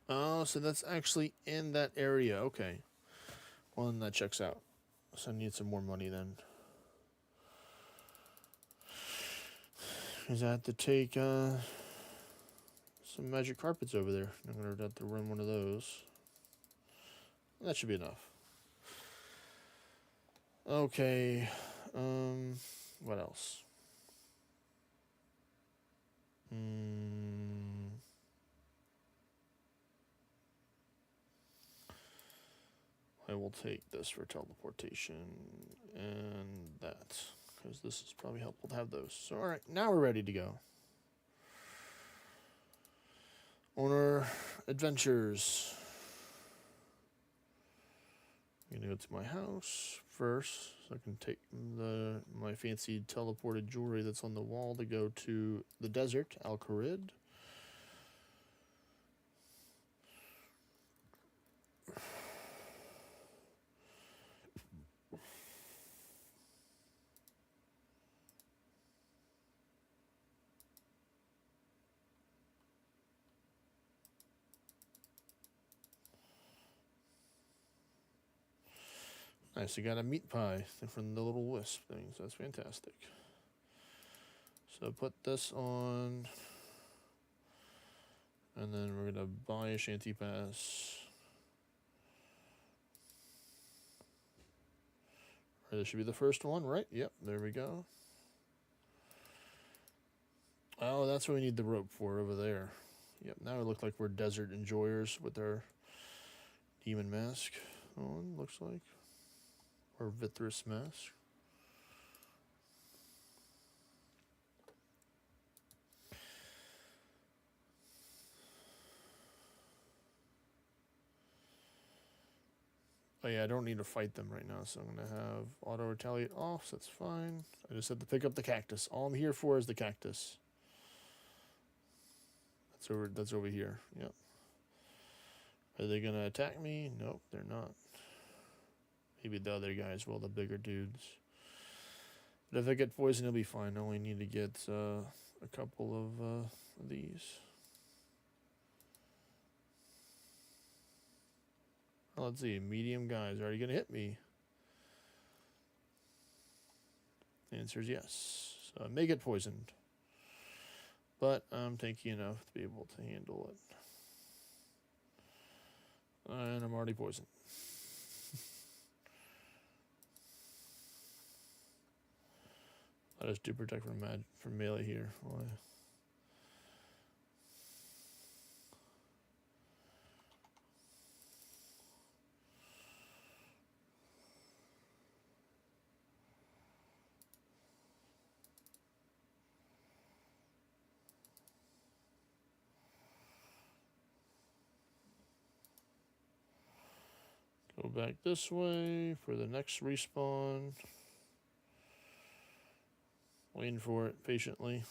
Oh, so that's actually in that area. Okay. Well, then that checks out. So I need some more money then. Because I have to take some magic carpets over there. I'm going to have to run one of those. That should be enough. Okay. What else? I will take this for teleportation and that. because this is probably helpful to have those. So, all right, now we're ready to go. On our adventures. I'm gonna go to my house first, so I can take my fancy teleported jewelry that's on the wall to go to the desert, Al-Kharid. Nice, I got a meat pie from the little wisp things. That's fantastic. So put this on, and then we're gonna buy a shanty pass. This should be the first one, right? Yep, there we go. Oh, that's what we need the rope for over there. Yep, now it looks like we're desert enjoyers with our demon mask on, looks like. Or Vithrus mask. Oh yeah, I don't need to fight them right now, so I'm gonna have auto retaliate off, so that's fine. I just have to pick up the cactus. All I'm here for is the cactus. That's over here. Yep. Are they gonna attack me? Nope, they're not. Maybe the other guys will, the bigger dudes. But if I get poison, it'll be fine. I only need to get a couple of these. Oh, let's see, medium guys. Are you gonna hit me? The answer is yes. So I may get poisoned, but I'm tanky enough to be able to handle it. And I'm already poisoned. I just do protect from melee here. Why? Go back this way for the next respawn. Waiting for it patiently.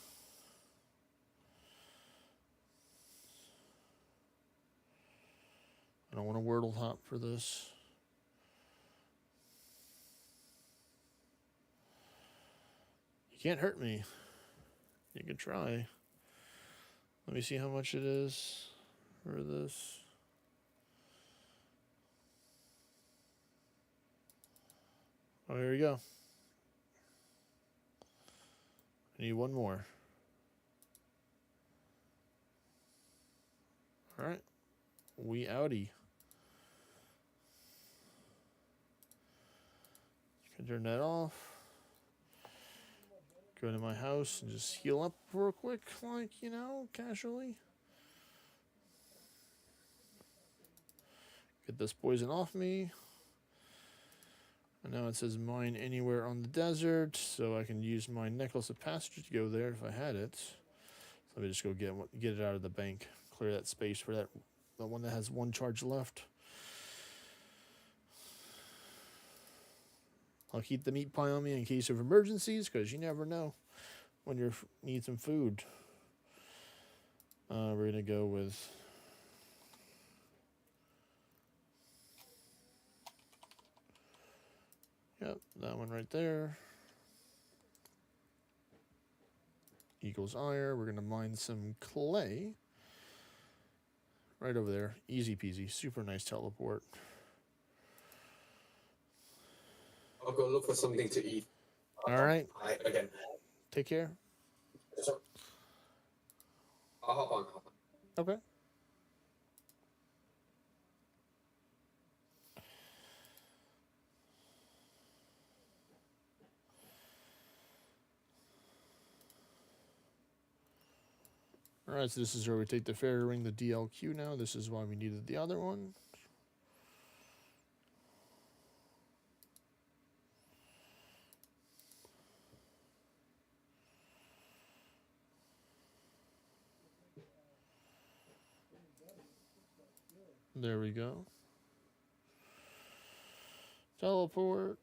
I don't want to wordle hop for this. You can't hurt me. You can try. Let me see how much it is for this. Oh, here we go. I need one more. All right. We outie. Can turn that off. Go to my house and just heal up real quick, like, you know, casually. Get this poison off me. And now it says mine anywhere on the desert, so I can use my necklace of passage to go there if I had it. So let me just go get it out of the bank, clear that space for that one that has one charge left. I'll keep the meat pie on me in case of emergencies, because you never know when you need some food. We're gonna go with yep, that one right there. Eagle's Ire. We're gonna mine some clay. Right over there. Easy peasy. Super nice teleport. I'll go look for something to eat. All right. Again. Take care. So, I'll hop on. Okay. All right, so this is where we take the fairy ring, the DLQ now. This is why we needed the other one. There we go. Teleport.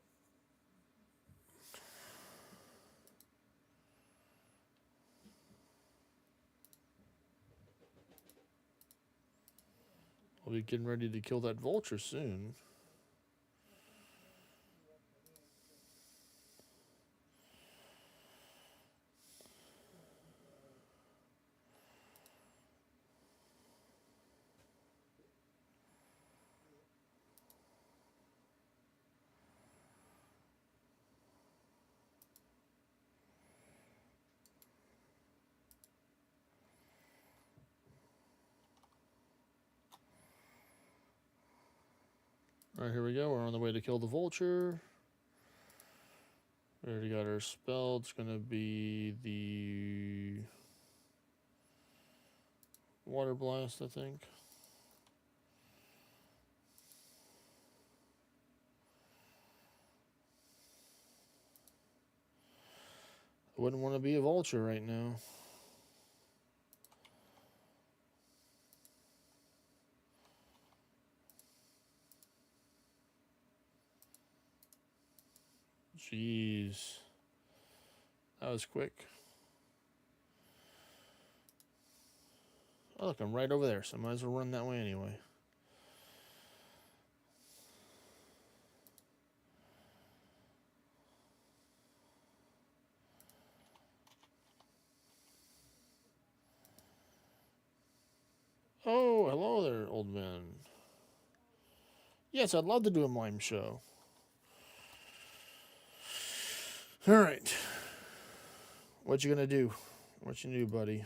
I'll be getting ready to kill that vulture soon. Alright, here we go. We're on the way to kill the vulture. We already got our spell. It's going to be the water blast, I think. I wouldn't want to be a vulture right now. Jeez. That was quick. Oh, look, I'm right over there, so I might as well run that way anyway. Oh, hello there, old man. Yes, I'd love to do a mime show. All right. What you gonna do? What you do, buddy?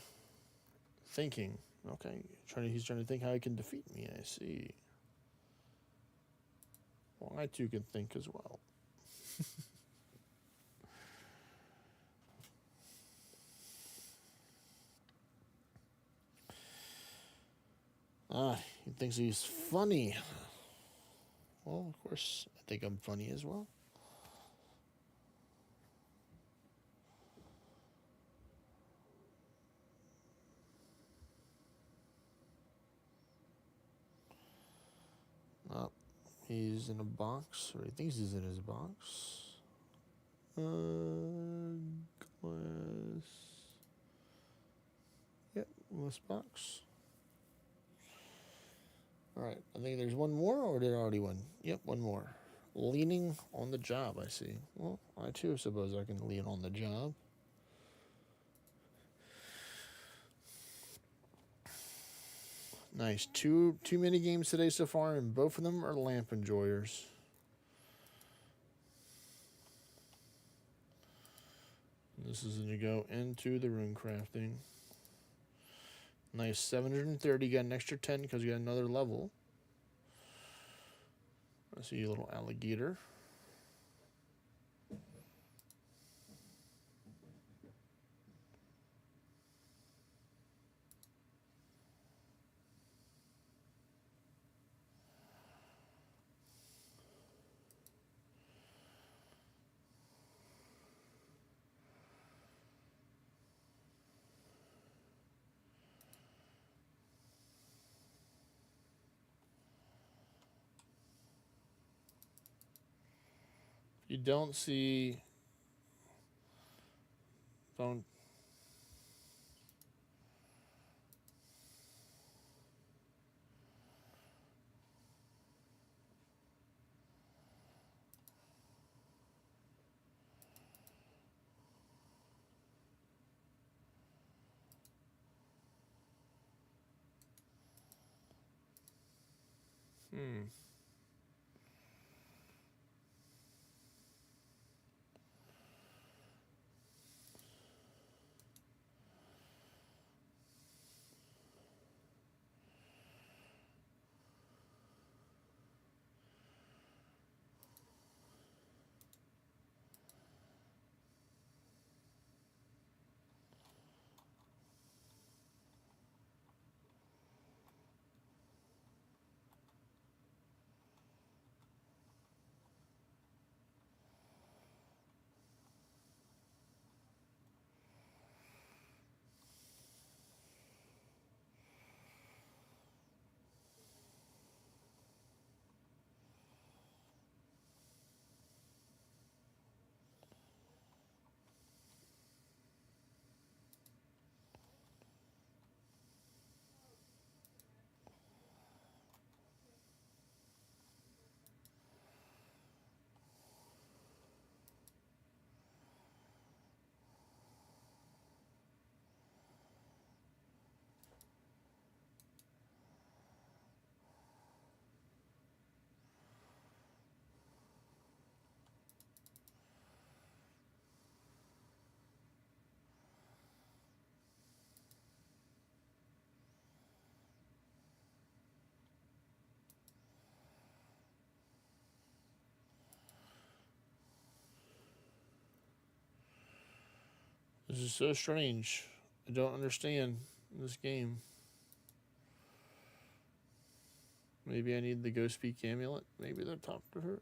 Thinking. Okay. He's trying to think how he can defeat me. I see. Well, I too can think as well. He thinks he's funny. Well, of course, I think I'm funny as well. Oh, he's in a box, or he thinks he's in his box. Glass. Yep, glass box. Alright, I think there's one more, or did I already one? Yep, one more. Leaning on the job, I see. Well, I too suppose I can lean on the job. Nice. Two mini games today so far, and both of them are lamp enjoyers. This is going to go into the Runecrafting. Nice 730. Got an extra 10 because you got another level. I see a little alligator. You don't see. Don't. This is so strange. I don't understand this game. Maybe I need the Go Speak amulet. Maybe they'll talk to her.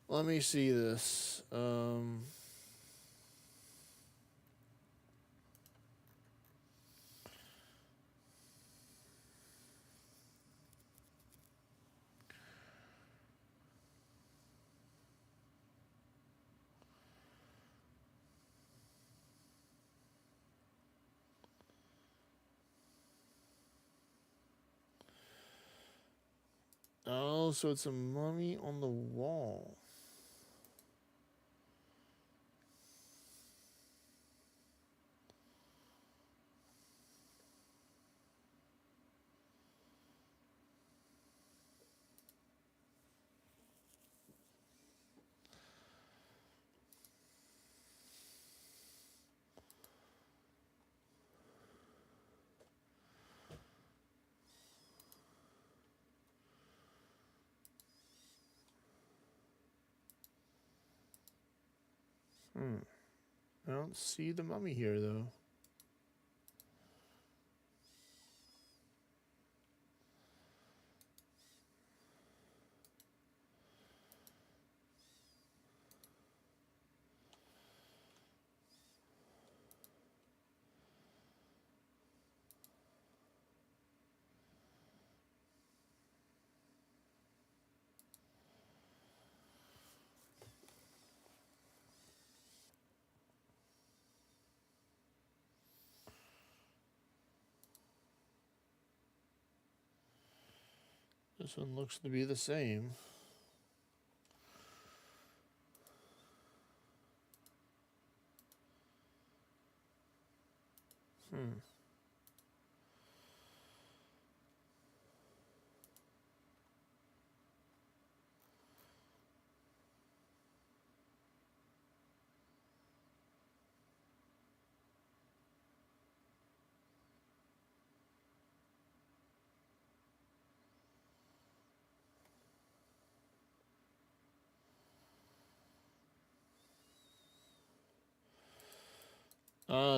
Let me see this. Oh, so it's a mummy on the wall. I don't see the mummy here, though. This one looks to be the same.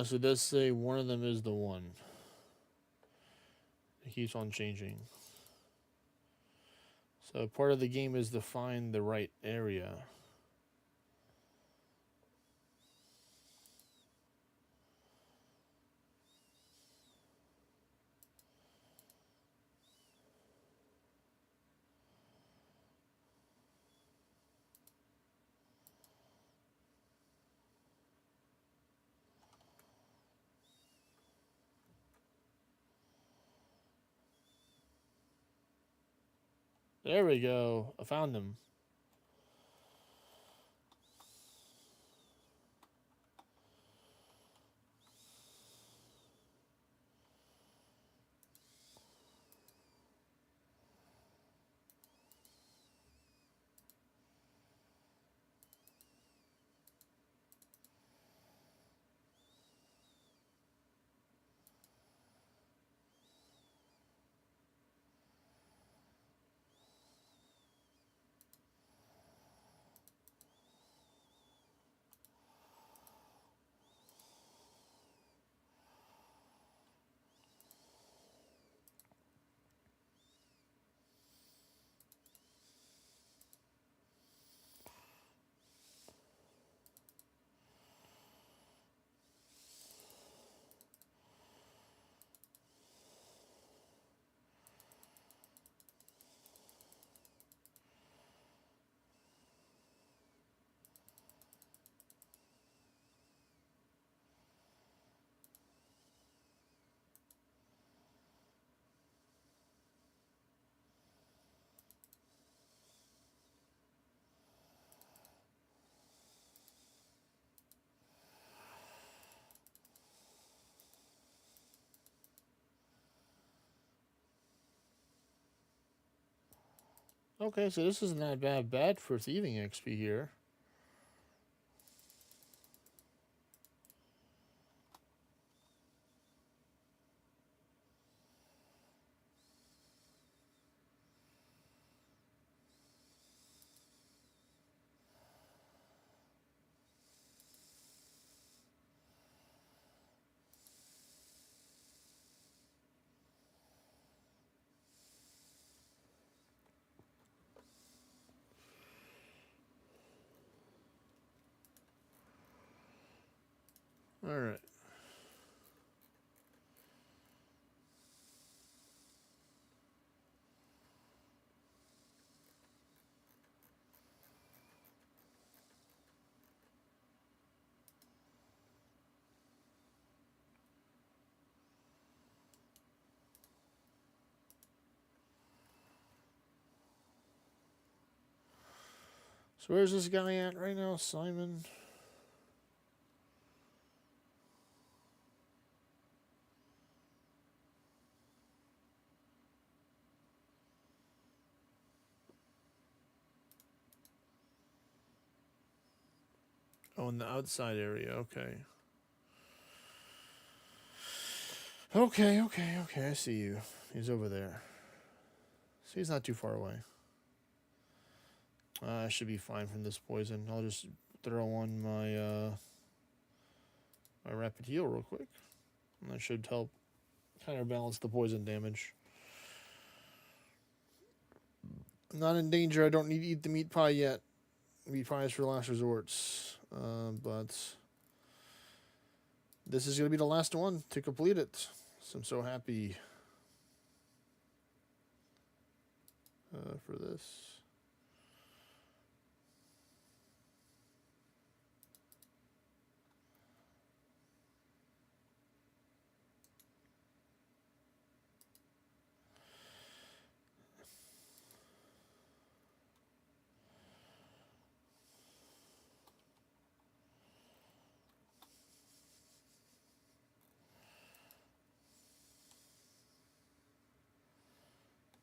So it does say one of them is the one. It keeps on changing. So part of the game is to find the right area. There we go. I found him. Okay, so this is not bad for thieving XP here. All right. So where's this guy at right now, Simon? Oh, in the outside area. Okay. Okay. I see you. He's over there. So he's not too far away. I should be fine from this poison. I'll just throw on my my rapid heal real quick. And that should help counterbalance the poison damage. I'm not in danger. I don't need to eat the meat pie yet. Meat pie is for last resorts. But this is going to be the last one to complete it. So I'm so happy for this.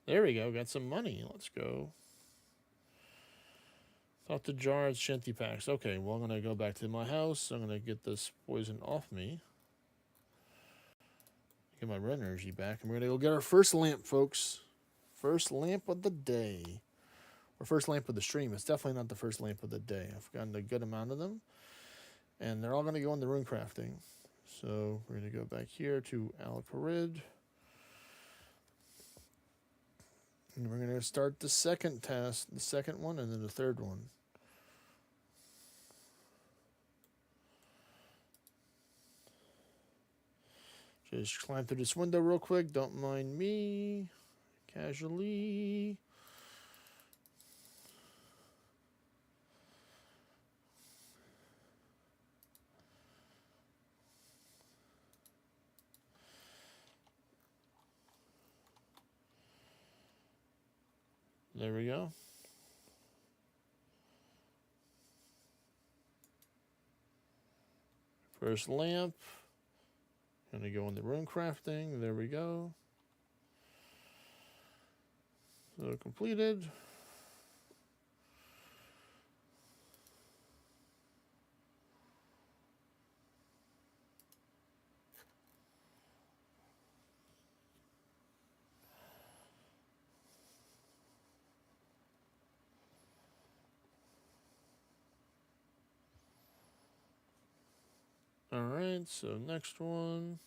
There we go. Got some money. Let's go. Thought the jars, shanty packs. Okay, well, I'm going to go back to my house. I'm going to get this poison off me. Get my run energy back. And we're going to go get our first lamp, folks. First lamp of the day. Or first lamp of the stream. It's definitely not the first lamp of the day. I've gotten a good amount of them. And they're all going to go into Runecrafting. So we're going to go back here to Alcarid. And we're going to start the second task, the second one, and then the third one. Just climb through this window real quick. Don't mind me. Casually. There we go. First lamp. Gonna go into Runecrafting. There we go. So completed. All right, so next one.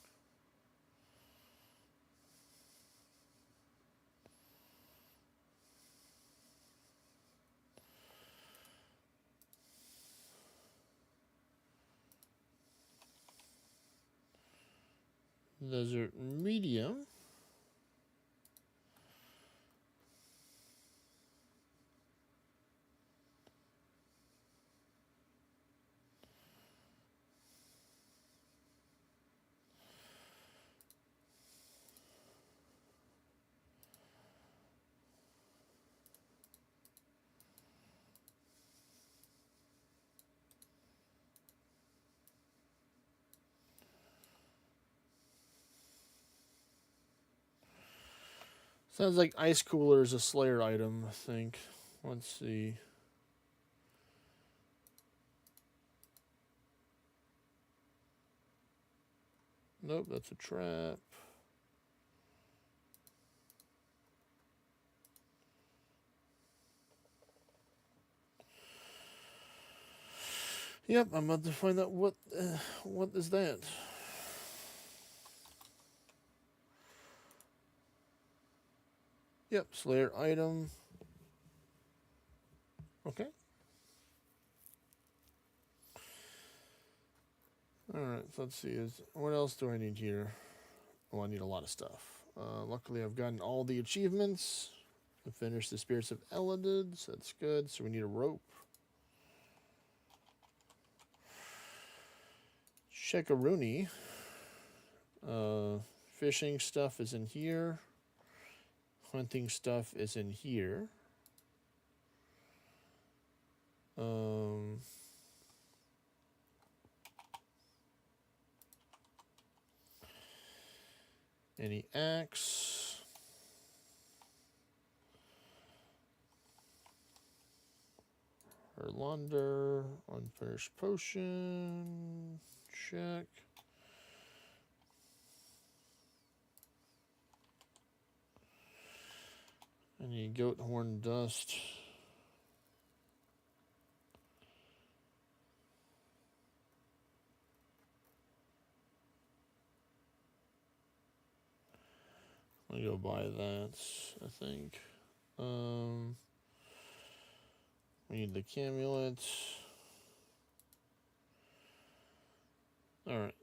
Desert medium. Sounds like ice cooler is a Slayer item, I think. Let's see. Nope, that's a trap. Yep, I'm about to find out what is that. Yep, Slayer item. Okay. Alright, so let's see. What else do I need here? Oh, I need a lot of stuff. Luckily, I've gotten all the achievements. I finished the Spirits of Eladid, so that's good. So we need a rope. Checkaroonie. Fishing stuff is in here. Hunting stuff is in here. Any axe? Herblore, unfinished potion. Check. Any goat horn dust? I'll go buy that, I think. We need the camulet. Alright.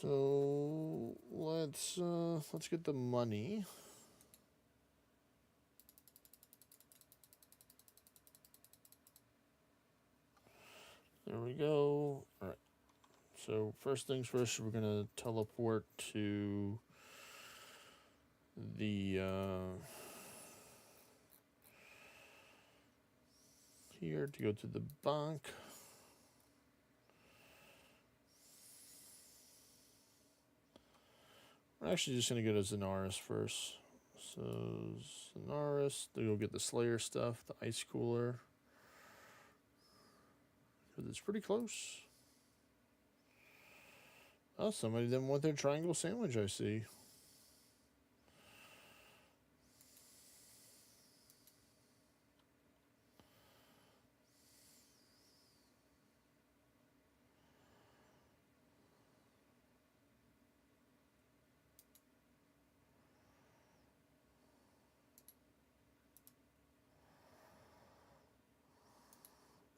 So let's get the money. There we go. Alright. So first things first, we're gonna teleport to the here to go to the bank. We're actually just gonna go to Zanaris first. So Zanaris, then go get the Slayer stuff, the ice cooler, because it's pretty close. Oh, somebody didn't want their triangle sandwich, I see.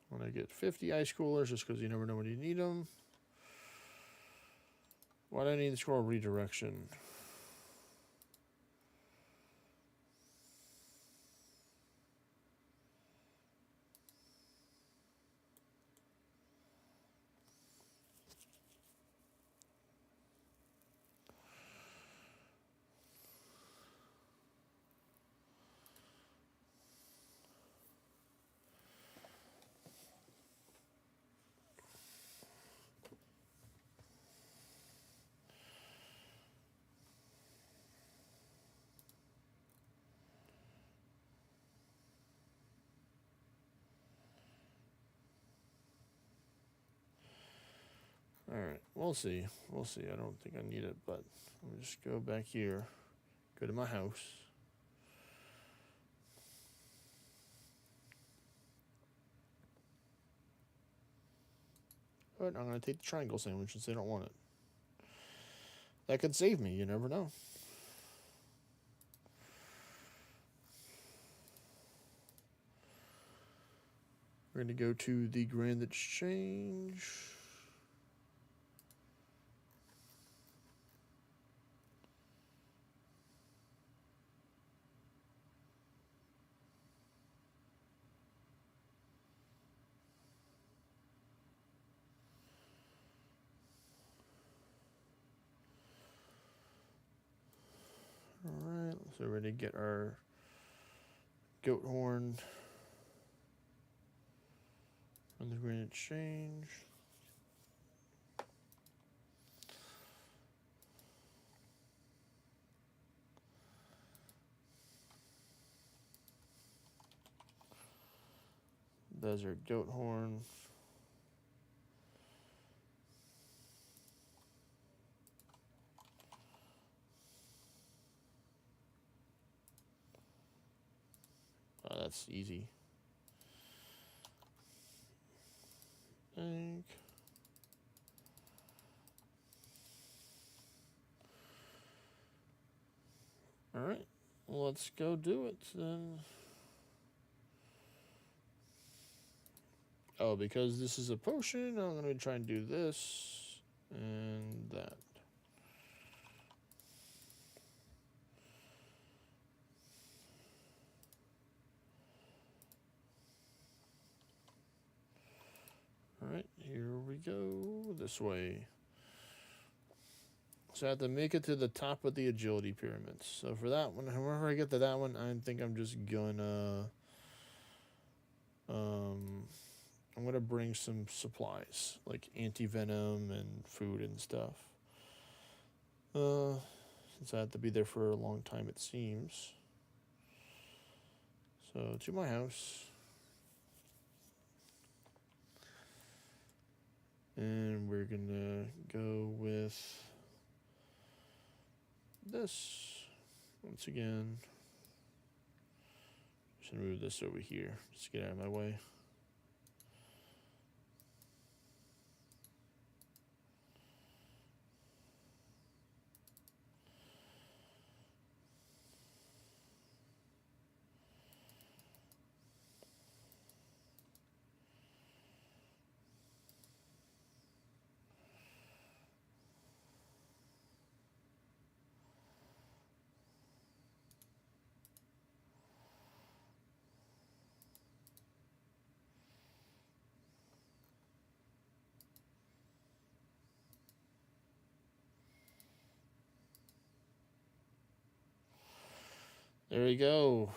When I get 50 ice coolers, just because you never know when you need them. Why do I need the scroll redirection? Alright, we'll see. We'll see. I don't think I need it, but let me just go back here. Go to my house. But I'm going to take the triangle sandwich since they don't want it. That could save me. You never know. We're going to go to the Grand Exchange. Alright, so we're ready to get our goat horn on the Grand Exchange. Desert goat horn. Oh, that's easy. Think. All right, let's go do it then. Oh, because this is a potion, I'm going to try and do this and that. Alright, here we go. This way. So I have to make it to the top of the agility pyramids. So for that one, however I get to that one, I think I'm just gonna... I'm gonna bring some supplies, like anti-venom and food and stuff. Since I have to be there for a long time, it seems. So to my house. And we're gonna go with this once again. Should move this over here. Just get out of my way. There we go.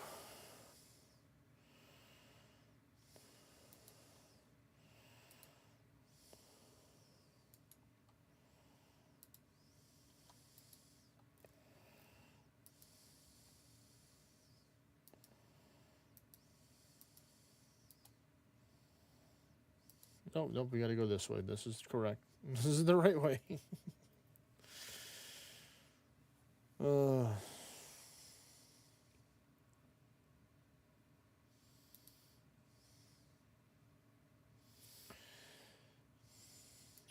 Nope, nope, we gotta go this way. This is correct. This is the right way.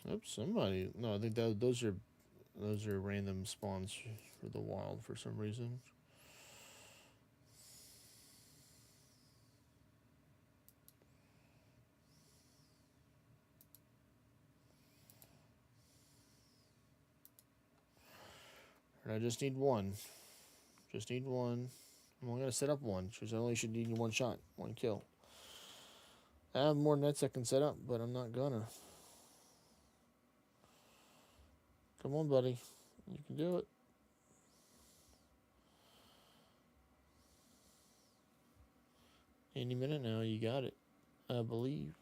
Oops, somebody. No, I think those are random spawns for the wild for some reason. And I just need one. Just need one. I'm only gonna set up one, because I only should need one shot, one kill. I have more nets I can set up, but I'm not gonna. Come on, buddy. You can do it. Any minute now, you got it. I believe.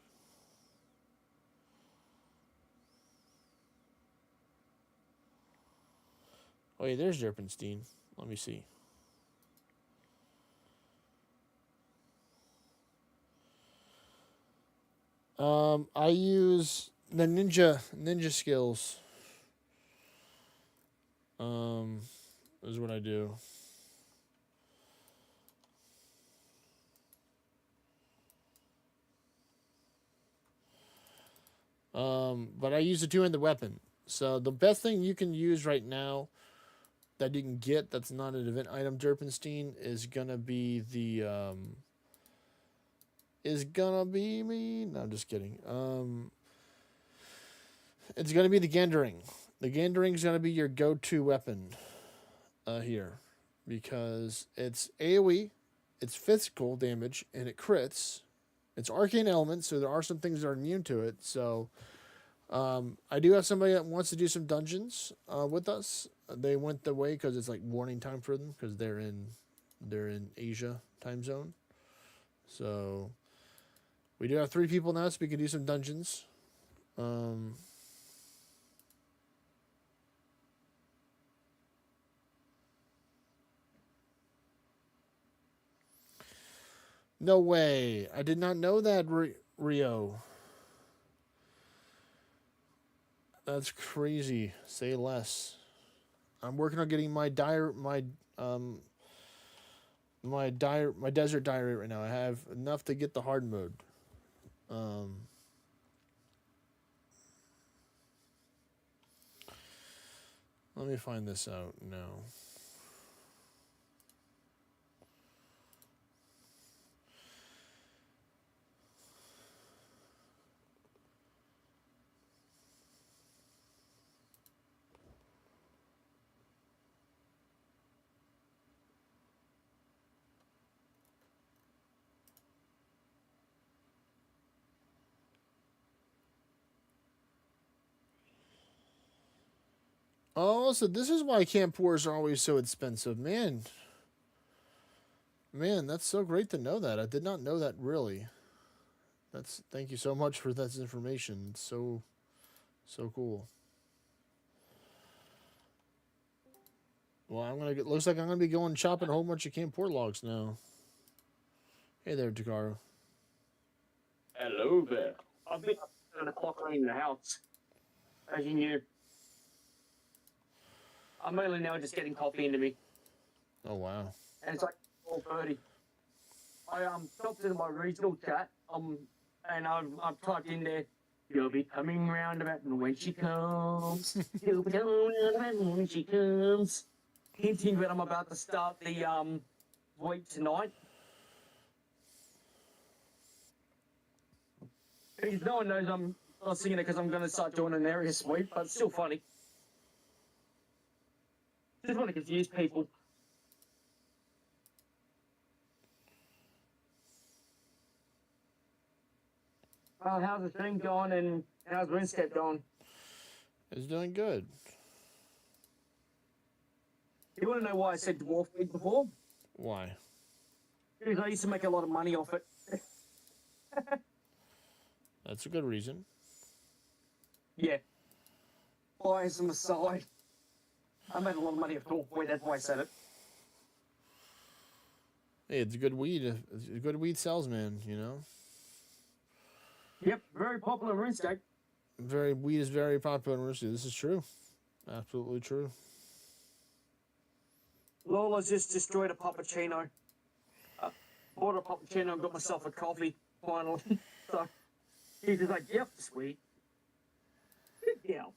Oh, yeah, there's Derpenstein. Let me see. I use the ninja skills. Is what I do. But I use a two-handed weapon. So the best thing you can use right now that you can get that's not an event item, Derpenstein, is gonna be the No, I'm just kidding. It's gonna be the Gandering. The Gandering's gonna be your go-to weapon here, because it's AoE, it's physical damage, and it crits. It's arcane elements, so there are some things that are immune to it. So I do have somebody that wants to do some dungeons with us. They went the way because it's like morning time for them, because they're in Asia time zone. So we do have 3 people now, so we can do some dungeons. No way. I did not know that, Rio. That's crazy. Say less. I'm working on getting my desert diary right now. I have enough to get the hard mode. Let me find this out now. Oh, so this is why camp pours are always so expensive, man. Man, that's so great to know that. I did not know that really. Thank you so much for this information. It's so cool. Well, looks like I'm gonna be going chopping a whole bunch of camp pour logs now. Hey there, Takaro. Hello there. I've been up at 7 o'clock cleaning the house, as you knew. I'm only now just getting coffee into me, Oh wow. and it's like 4:30. I dropped into my regional chat, and I've typed in there, "You'll be coming round about when she comes. You'll be coming round about when she comes." Hinting that I'm about to start the week tonight. Because no one knows I'm not singing it because I'm going to start doing an area sweep, but it's still funny. Just want to confuse people. How's the stream going and how's RuneScape going? It's doing good. You want to know why I said dwarf weed before? Why? Because I used to make a lot of money off it. That's a good reason. Yeah. Bias on the side. I made a lot of money off dwarf weed, that's why I said it. Hey, it's a good weed. It's a good weed salesman, you know. Yep, very popular in RuneScape. Weed is very popular in Russia. This is true. Absolutely true. Lola's just destroyed a puppuccino. Bought a puppuccino and got myself a coffee, finally. So, he's just like, yep, sweet. Good deal.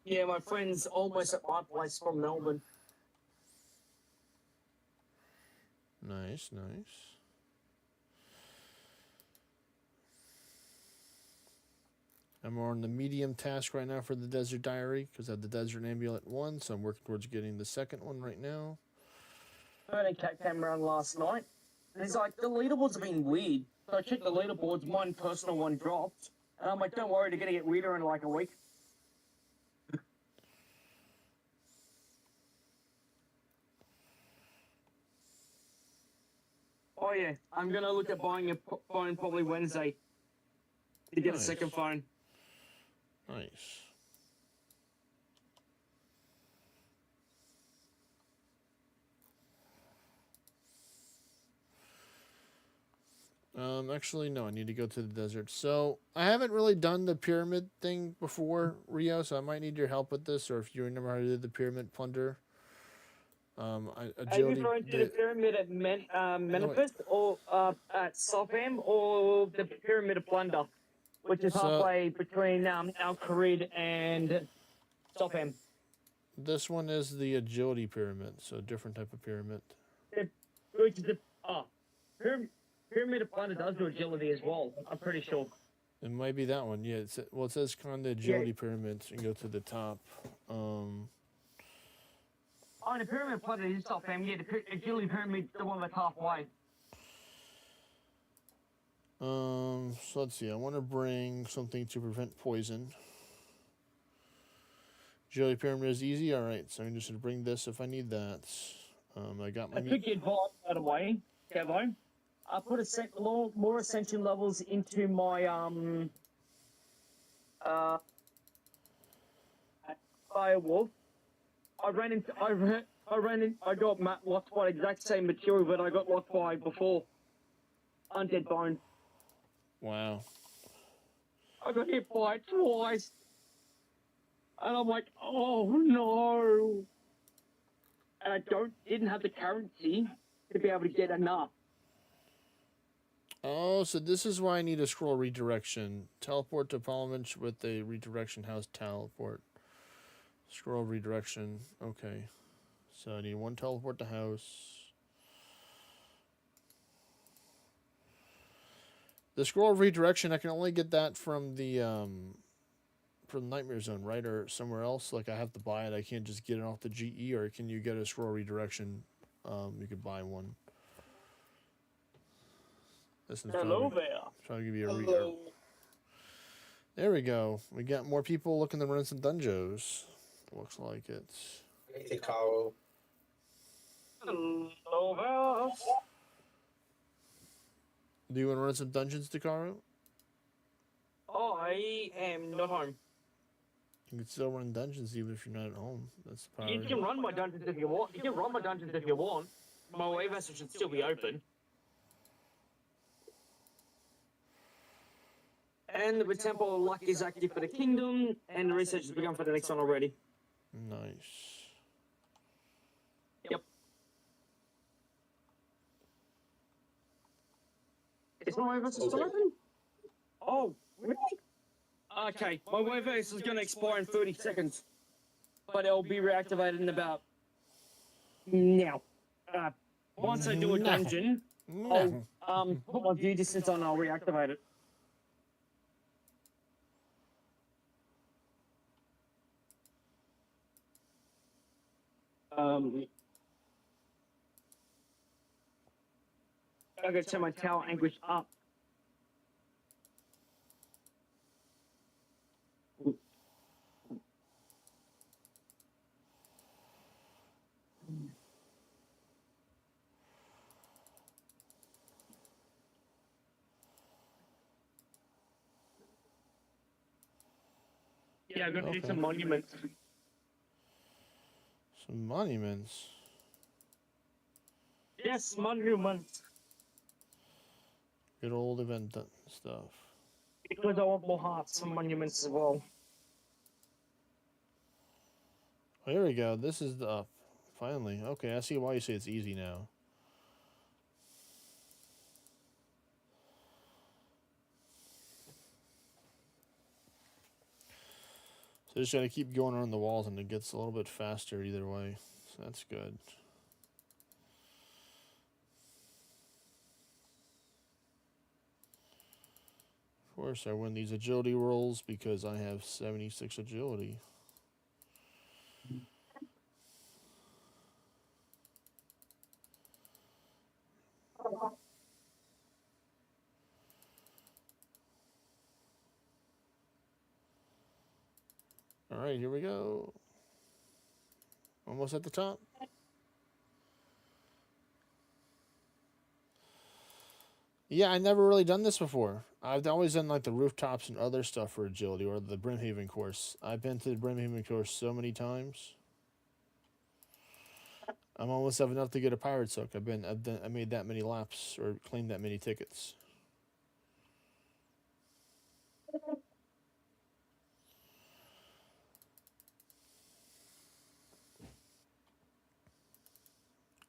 Yeah, my friend's almost at my place from Melbourne. Nice, nice. I'm on the medium task right now for the Desert Diary because I have the Desert Ambulance 1, so I'm working towards getting the second one right now. I had a cat came around last night, and he's like, the leaderboards have been weird. So I checked the leaderboards, mine personal one dropped, and I'm like, don't worry, they're gonna get weirder in like a week. Oh yeah, I'm gonna look at buying a phone probably Wednesday to get Nice. a second phone. Nice. Actually, no, I need to go to the desert. So, I haven't really done the pyramid thing before, Rio, so I might need your help with this, or if you remember how to do the pyramid plunder. Are you Agility. referring to the pyramid at Memphis, or at Sopham, or the pyramid of Plunder, which is So- halfway between Al Kharid and Sopham? This one is the agility pyramid, so a different type of pyramid. Which is the pyramid of Plunder does do agility as well. I'm pretty sure. It might be that one. Yeah, it says kind of agility pyramids and go to the top. Oh, the pyramid of Plunder is Sopham. Yeah, the agility pyramid, the one that's halfway. So let's see. I want to bring something to prevent poison. Agility pyramid is easy. All right, so I'm just gonna bring this if I need that. I got my. I took your advice, by the way, Kevo. I put more ascension levels into my Firewolf. I got locked by the exact same material that I got locked by before. Undead Bone. Wow. I got hit by it twice. And I'm like, oh no. And I didn't have the currency to be able to get enough. Oh, so this is why I need a scroll redirection. Teleport to Parliament with a redirection house teleport. Scroll redirection. Okay. So I need one teleport to house. The scroll redirection, I can only get that from the Nightmare Zone, right? Or somewhere else. Like I have to buy it. I can't just get it off the GE, or can you get a scroll redirection? You could buy one. Listen, Hello there. Probably give you a Hello. There we go. We got more people looking to run some Dunjos. Looks like it's. Hey, Carl. Hello, boss. Do you want to run some dungeons, Dakaro? I am not home. You can still run dungeons even if you're not at home. That's the You power. can run my dungeons if you want. You can run my dungeons if you want. My way vessel should still be open. And the Temple of Luck is active for the Kingdom, and the research has begun for the next one already. Nice. Yep. Is my way vessel still open? Oh, really? Okay, my way vessel is going to expire in 30 seconds. But it'll be reactivated in about... now. Once I do a dungeon, No. I'll put my view distance on and I'll reactivate it. I gotta turn my tower anguish up. Yeah, I gotta do Okay. some monuments. Some monuments. Yes, monuments. Good old event stuff. Because I want more hearts for monuments as well. Oh, here we go. This is the up. Finally. Okay, I see why you say it's easy now. So just gotta keep going around the walls and it gets a little bit faster either way. So that's good. Of course, I win these agility rolls because I have 76 agility. All right, here we go. Almost at the top. Yeah, I never really done this before. I've always done like the rooftops and other stuff for agility or the Brimhaven course. I've been to the Brimhaven course so many times. I'm almost have enough to get a pirate hook. I made that many laps or claimed that many tickets.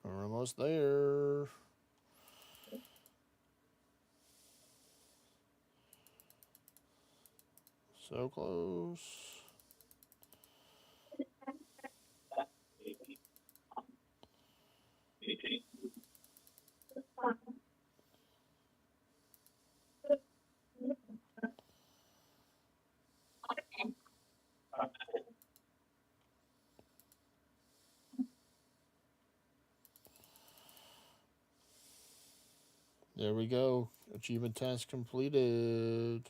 We're almost there. So close. There we go. Achievement task completed.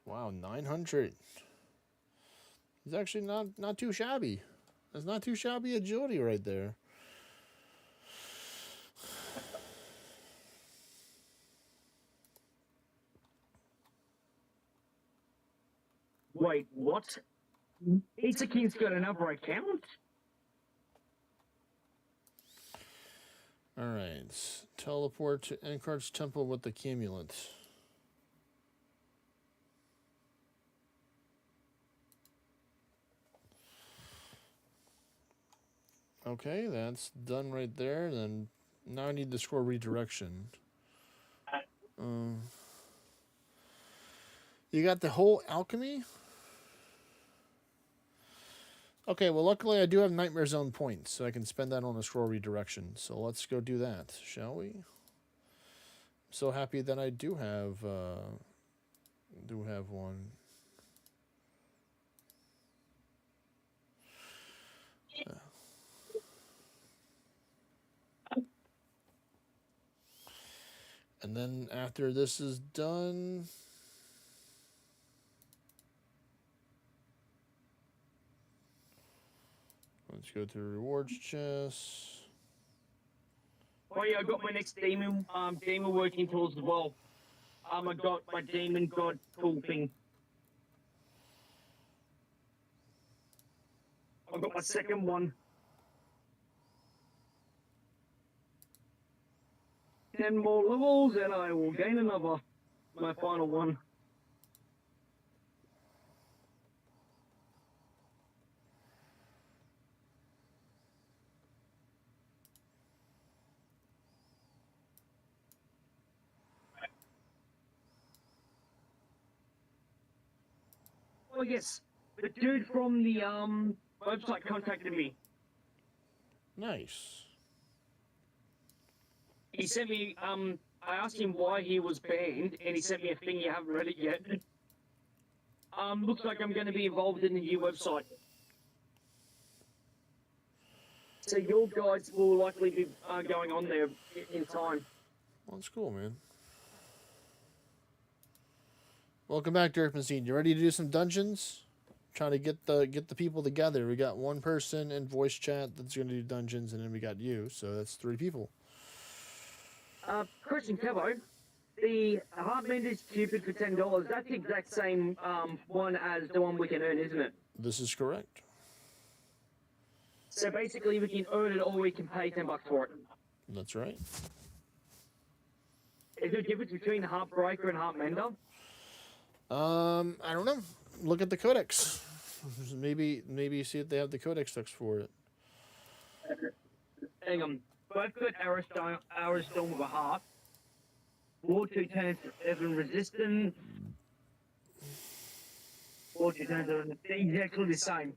Wow, 900. It's actually not too shabby. That's not too shabby agility right there. Wait, what? Itzakin's got another account? Alright. Teleport to Enkart's temple with the cumulant. Okay, that's done right there. Then now I need the scroll redirection. You got the whole alchemy? Okay, well, luckily I do have Nightmare Zone points, so I can spend that on a scroll redirection. So let's go do that, shall we? I'm so happy that I do have one. And then after this is done, let's go to rewards chest. Oh yeah, I got my next demon working tools as well. I got my demon god tool thing. I got my second one. 10 more levels and I will gain another. My final one. Oh yes, the dude from the website contacted me. Nice. He sent me I asked him why he was banned and he sent me a thing. You haven't read it yet. Looks like I'm going to be involved in the new website. So your guys will likely be going on there in time. Well, that's cool, man. Welcome back, Derp Machine. You ready to do some dungeons? Trying to get the people together. We got one person in voice chat that's going to do dungeons, and then we got you. So that's 3 people. Question, Kevo. The Heartbender's Cupid for $10. That's the exact same one as the one we can earn, isn't it? This is correct. So basically, we can earn it or we can pay $10 for it. That's right. Is there a difference between Heartbreaker and Heartmender? I don't know. Look at the codex. Maybe see if they have the codex text for it. Hang on. Both got Arrow Storm with a heart. War 2 turns Evan resistant. War 2 turns Evan exactly the same.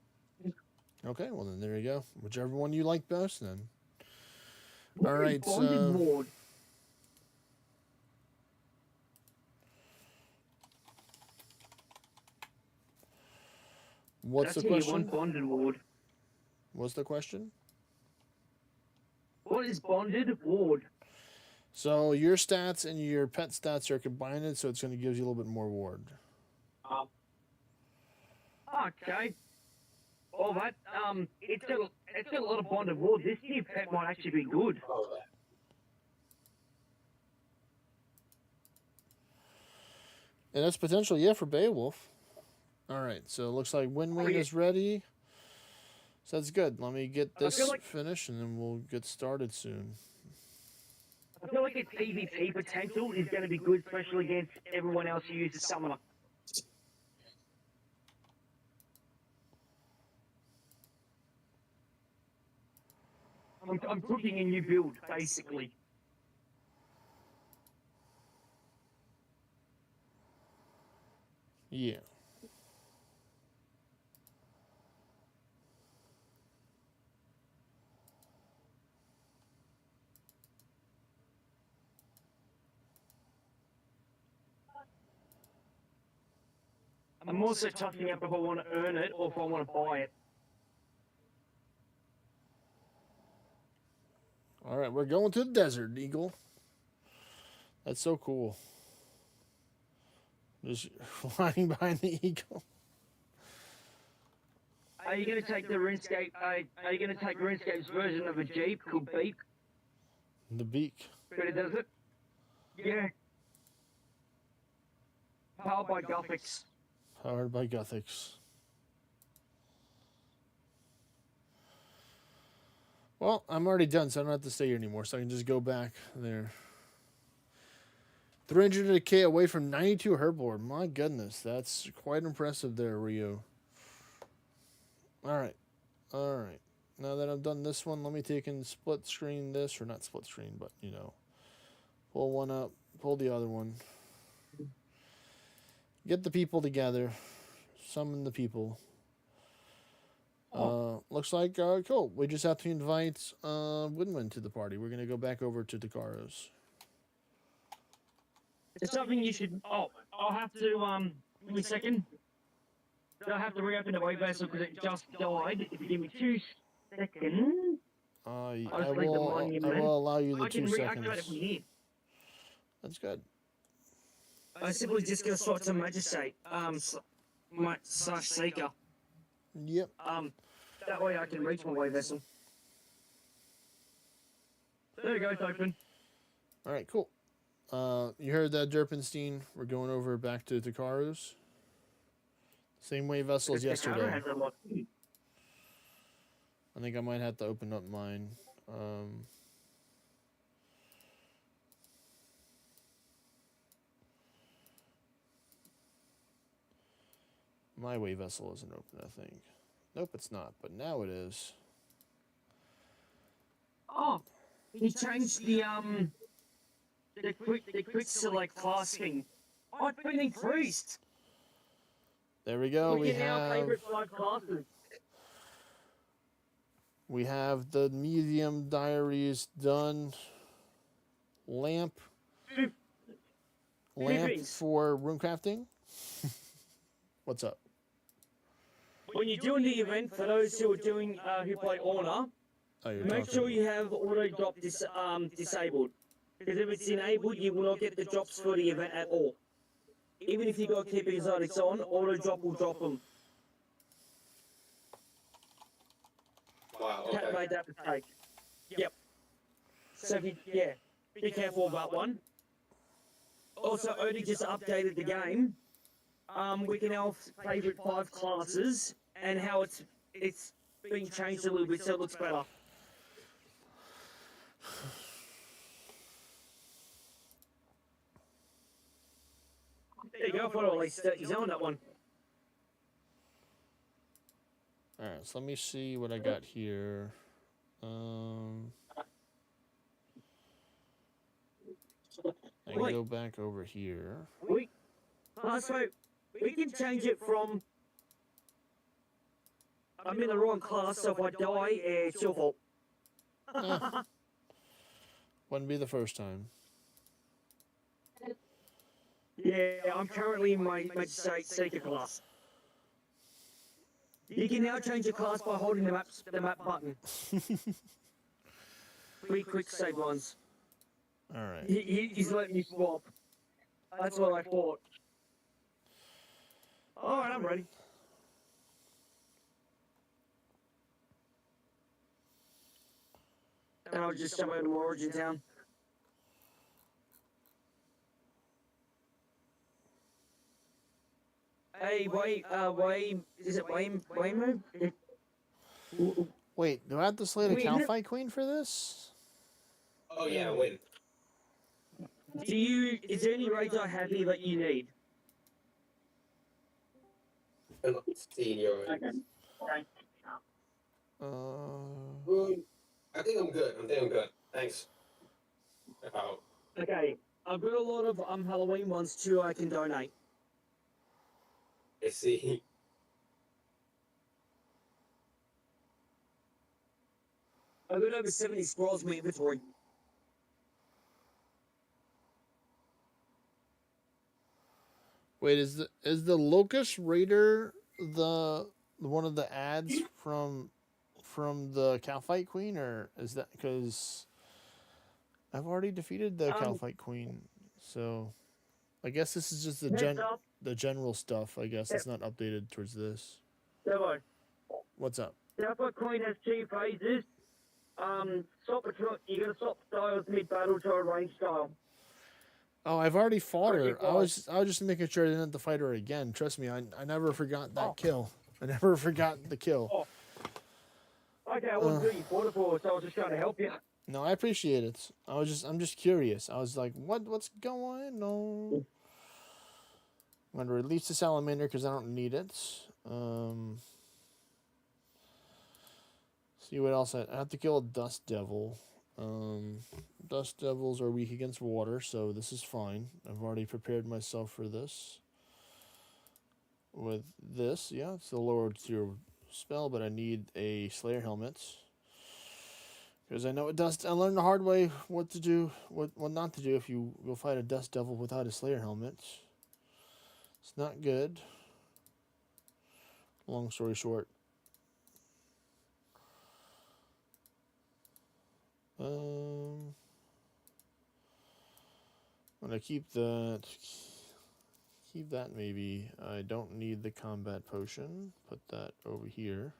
Okay, well then there you go. Whichever one you like best, then. What All is right, Bonded so Ward? what's the That's how you question? want Bonded Ward. What's the question? What is Bonded Ward? So your stats and your pet stats are combined, so it's going to give you a little bit more ward. Okay. Well, that it's got a lot of Bonded Ward. This new pet might actually be good. And that's potential, yeah, for Beowulf. All right, so it looks like Win-Win yeah. is ready. So that's good. Let me get I this feel like- finished, and then we'll get started soon. I feel like its PvP potential is going to be good, especially against everyone else who uses Summoner. I'm cooking a new build, basically. Yeah. I'm also toughening up if I want to earn it or if I want to buy it. All right, we're going to the desert, Eagle. That's so cool. Just flying behind the eagle. Are you going to take the RuneScape? Are you going to take RuneScape's version of a Jeep called Beak? The beak. But it does it? Yeah. Powered by Gothics. Powered by Gothics. Well, I'm already done, so I don't have to stay here anymore, so I can just go back there. 300k away from 92 Herblore. My goodness, that's quite impressive there, Rio. All right. All right. Now that I've done this one, let me take and split screen this, or not split screen, but, you know, pull one up, pull the other one. Get the people together. Summon the people. Looks like, cool. We just have to invite Win-Win to the party. We're going to go back over to Dakaros. It's something you should. Oh, I'll have to. Give me a second. I'll have to reopen the wave vessel because it just died. If you give me 2 seconds. I I'll just leave the will monument. allow you the I can 2 reactivate it seconds. from here. That's good. I simply just gonna swap to Magistrate, slash Seeker. Yep. That way I can reach my way vessel. There you go, it's open. All right, cool. You heard that, Derpenstein? We're going over back to Takaru's. Same way vessels yesterday. I think I might have to open up mine. My way vessel isn't open, I think. Nope, it's not, but now it is. Oh, he changed the quick select class thing. Oh, it's been increased. There we go. We can now favorite 5 classes. We have the medium diaries done. Lamp for Runecrafting. What's up? When you're doing the event, for those who are doing who play ORNA, make sure you have auto drop disabled. Because if it's enabled, you will not get the drops for the event at all. Even if you got keep exotics on, auto drop will drop them. Wow, Cat okay. made that mistake. Yep. So be careful about one. Also, Odie just updated the game. We can now favorite 5 classes and how it's been changed a little bit so it looks better. There you go. I thought at least he's on that one. All right, so let me see what I got here. I can go back over here. So we can change it from I'm in the wrong class, so if I die, it's your fault. Wouldn't be the first time. Yeah, I'm currently in my Magistrate Seeker class. You can now change your class by holding the map button. 3 quick save ones. All right. He's letting me swap. That's what I thought. All right, I'm ready. And I'll just jump over to Origin Town. Hey, is it Waymo? Wait, do I have to slay the Calphite Queen for this? Oh yeah, win. Is there any raids I have here that you need? I'm not seeing your. I think I'm good. I'm good. Thanks. Wow. Okay, I've got a lot of Halloween ones too I can donate. I see. I've got over 70 scrolls in my inventory. Wait, is the Locust Raider the one of the ads from the Calphite Queen, or is that because I've already defeated the Calphite Queen, so I guess this is just the general stuff. I guess it's not updated towards this. Devo. What's up? The Alpha Queen has 2 phases. You're gonna swap styles mid-battle to a range style. Oh, I've already fought her. I was just making sure I didn't have to fight her again. Trust me, I never forgot that kill. I never forgot the kill. Oh. Okay, I wasn't doing you fought it for, so I was just trying to help you. No, I appreciate it. I'm just curious. I was like, what's going on? I'm gonna release the salamander because I don't need it. See what else I have to kill a dust devil. Dust devils are weak against water, so this is fine. I've already prepared myself for this. With this, yeah, it's a lower tier spell, but I need a Slayer helmet. Because I know I learned the hard way what to do, what not to do if you go fight a dust devil without a Slayer helmet. It's not good. Long story short. I'm gonna gotta keep that. Keep that maybe. I don't need the combat potion. Put that over here.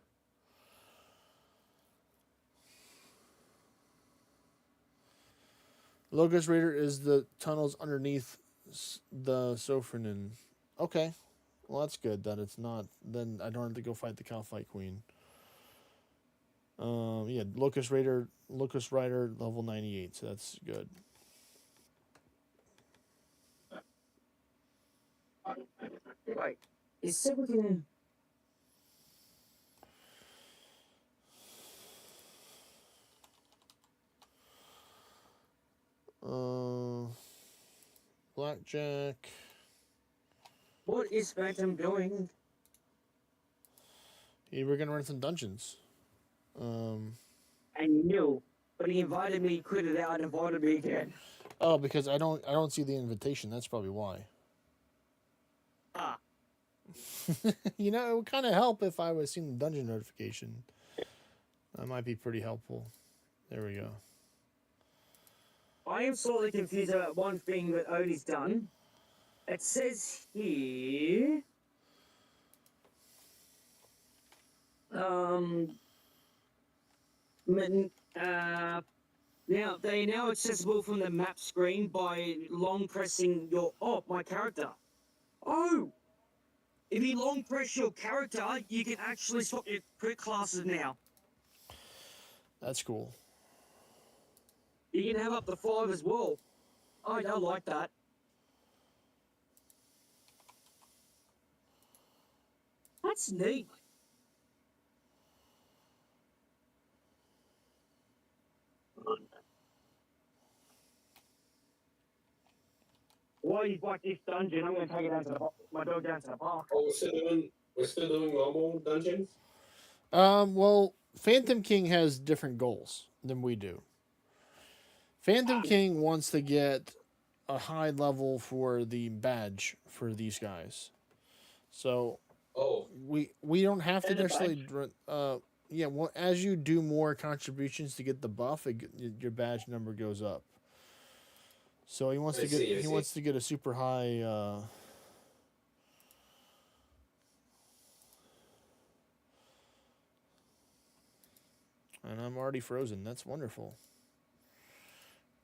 Locust Raider is the tunnels underneath the Sofranin. Okay. Well, that's good that it's not. Then I don't have to go fight the Calphite Queen. Yeah, Locust Rider level 98, so that's good. Right. You said we can. Blackjack. What is Phantom doing? Yeah, we're gonna run some dungeons. I knew, but he invited me, quit it out, and invited me again. Oh, because I don't see the invitation. That's probably why. Ah. You know, it would kind of help if I was seeing the dungeon notification. That might be pretty helpful. There we go. I am slightly confused about one thing that Odie's done. It says here. Now they are now accessible from the map screen by long pressing your my character. Oh, if you long press your character, you can actually swap your quick classes now. That's cool. You can have up to 5 as well. I don't like that. That's neat. While you like this dungeon, I'm going to take it down to my dog down to the park. Oh, we're still doing normal dungeons? Well, Phantom King has different goals than we do. Phantom King wants to get a high level for the badge for these guys. So Oh, we don't have to And the necessarily yeah, well, as you do more contributions to get the buff, your badge number goes up. So he wants I to get see, I see. wants to get a super high and I'm already frozen. That's wonderful.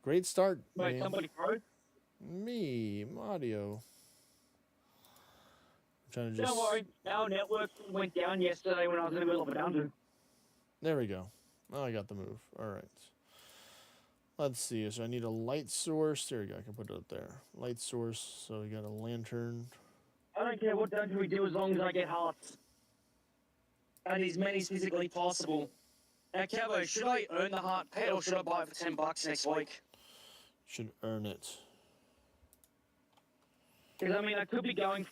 Great start, Wait, man. somebody froze? Me, Mario. I'm trying to just. Don't worry, our network went down yesterday when I was in the middle of a dungeon. There we go. Oh, I got the move. All right. Let's see. So I need a light source. There we go. I can put it up there. Light source. So we got a lantern. I don't care what dungeon we do as long as I get hearts. And as many as physically possible. Now, Cabo, should I earn the heart pet or should I buy it for $10 next week? Should earn it. Because, I mean, I could be getting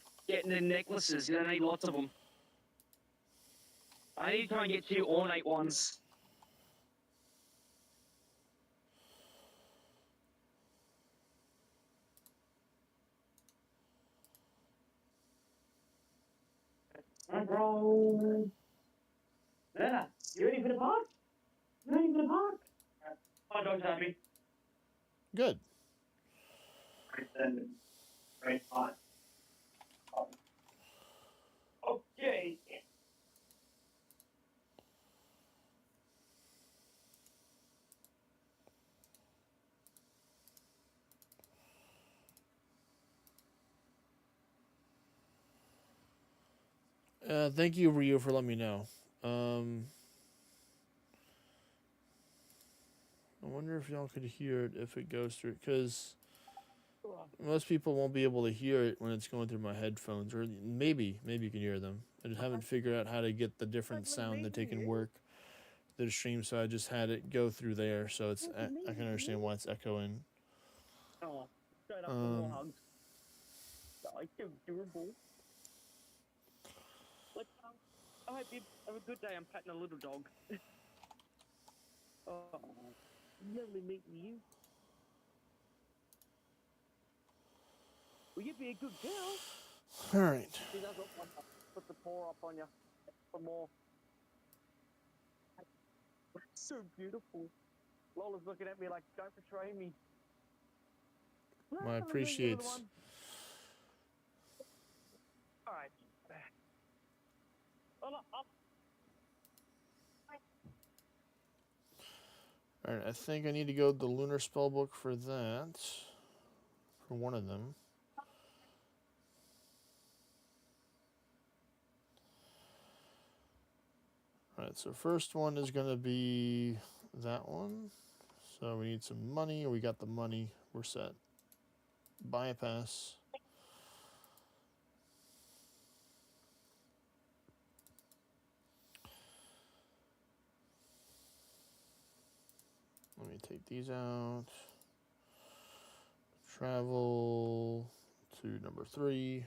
the necklaces, because I need lots of them. I need to try and get 2 ornate ones. Bro. Yeah, you ready for the park? You ready for the park? My dog's happy. Good. Great spot. Okay. Thank you, Ryu, for letting me know. I wonder if y'all could hear it if it goes through, because most people won't be able to hear it when it's going through my headphones, or maybe you can hear them. I just haven't figured out how to get the different sound that they can work through the stream, so I just had it go through there, so it's I can understand why it's echoing. Oh, straight up for more hugs. I feel durable. I hope you have a good day. I'm patting a little dog. Oh, lovely meeting you. Will you be a good girl? All right. She doesn't want to put the paw up on you for more. So beautiful. Lola's looking at me like, don't betray me. My appreciates. Alright. Well, Alright, I think I need to go to the Lunar Spellbook for that. For one of them. Alright, so first one is going to be that one. So we need some money. We got the money. We're set. Bypass. Let me take these out. Travel to number 3.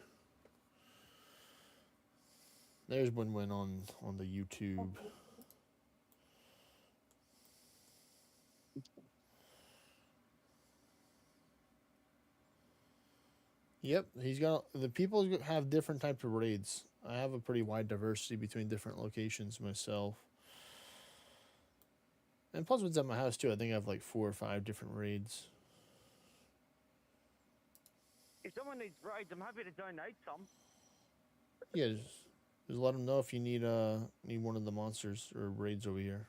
There's win-win on the YouTube. Yep, he's got the people have different types of raids. I have a pretty wide diversity between different locations myself. And plus, what's at my house too? I think I have like 4 or 5 different raids. if someone needs raids, I'm happy to donate some. Yeah, just let them know if you need one of the monsters or raids over here.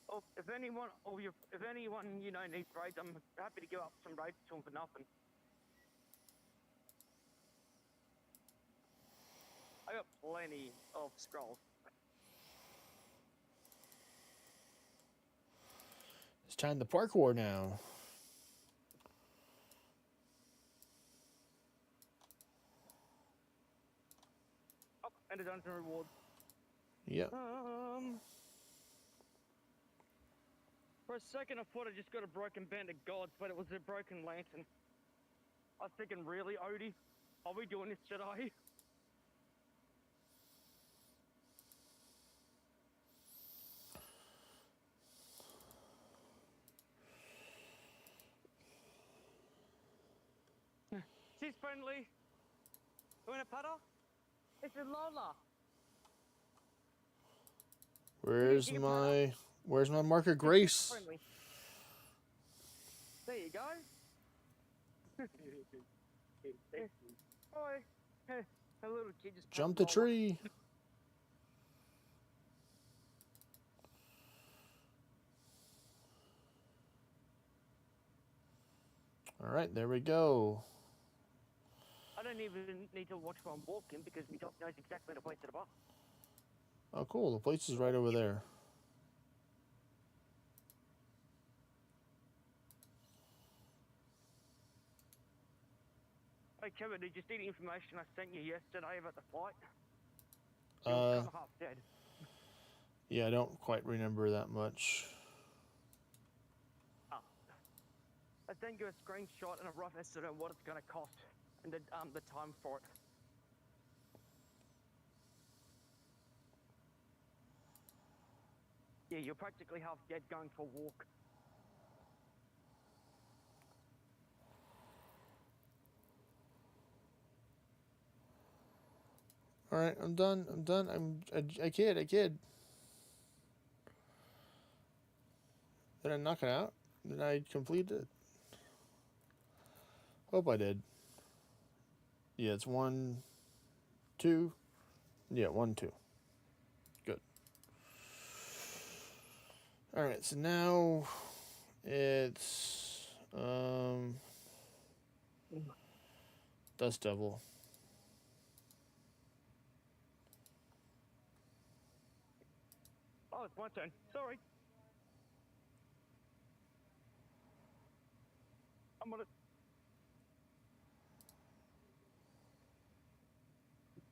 Or if anyone you know needs raids, I'm happy to give up some raids to them for nothing. I got plenty of scrolls. It's time to parkour now. Oh, and a dungeon reward. Yep. For a second, I thought I just got a broken band of gods, but it was a broken lantern. I was thinking, really, Odie? Are we doing this today? She's friendly. You want a putter? It's a Lola. Where's my marker Grace? Friendly. There you go. Boy, a little kid just Jump the tree. All right, there we go. I don't even need to watch where I'm walking because my dog knows exactly the place to the bar. Oh, cool. The place is right over there. Hey, Kevin, did you see the information I sent you yesterday about the fight? You were kind of half dead. Yeah, I don't quite remember that much. Oh. I sent you a screenshot and a rough estimate of what it's going to cost and the time for it. Yeah, you're practically half dead going for a walk. All right, I'm done. I kid. Did I knock it out? Did I complete it? Hope I did. Yeah, it's 1, 2. Yeah, 1, 2. Good. All right, so now it's Dust Devil. Oh, it's my turn. Sorry. I'm on it.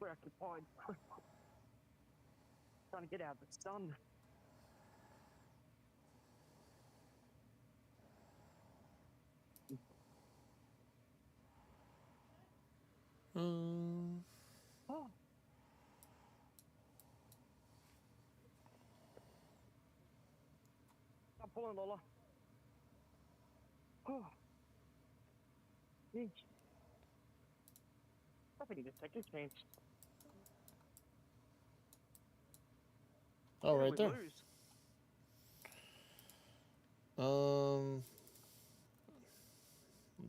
Preoccupied. Trying to get out of the sun. Oh. I'm pulling Lola. Oh. Yeesh. I need to take a chance. Oh, Who right did we there. lose?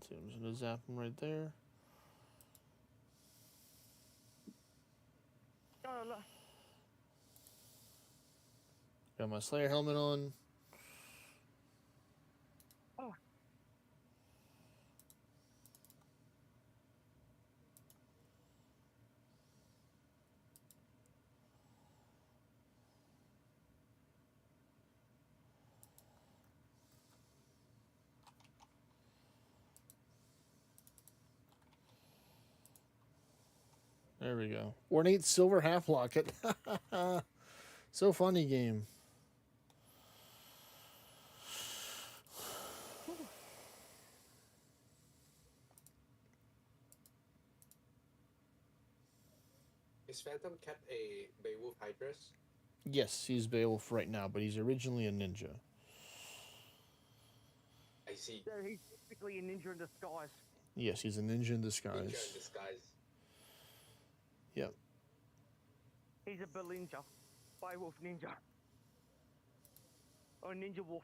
See, I'm just gonna zap him right there. Oh, look. Got my Slayer helmet on. Oh. There we go. Ornate silver half locket. So funny game. Is Phantom Cat a Beowulf high dress? Yes, he's Beowulf right now, but he's originally a ninja. I see. So he's basically a ninja in disguise. Yes, he's a ninja in Ninja disguise. in disguise. Yep. He's a Belinja. Beowulf ninja. Or ninja wolf.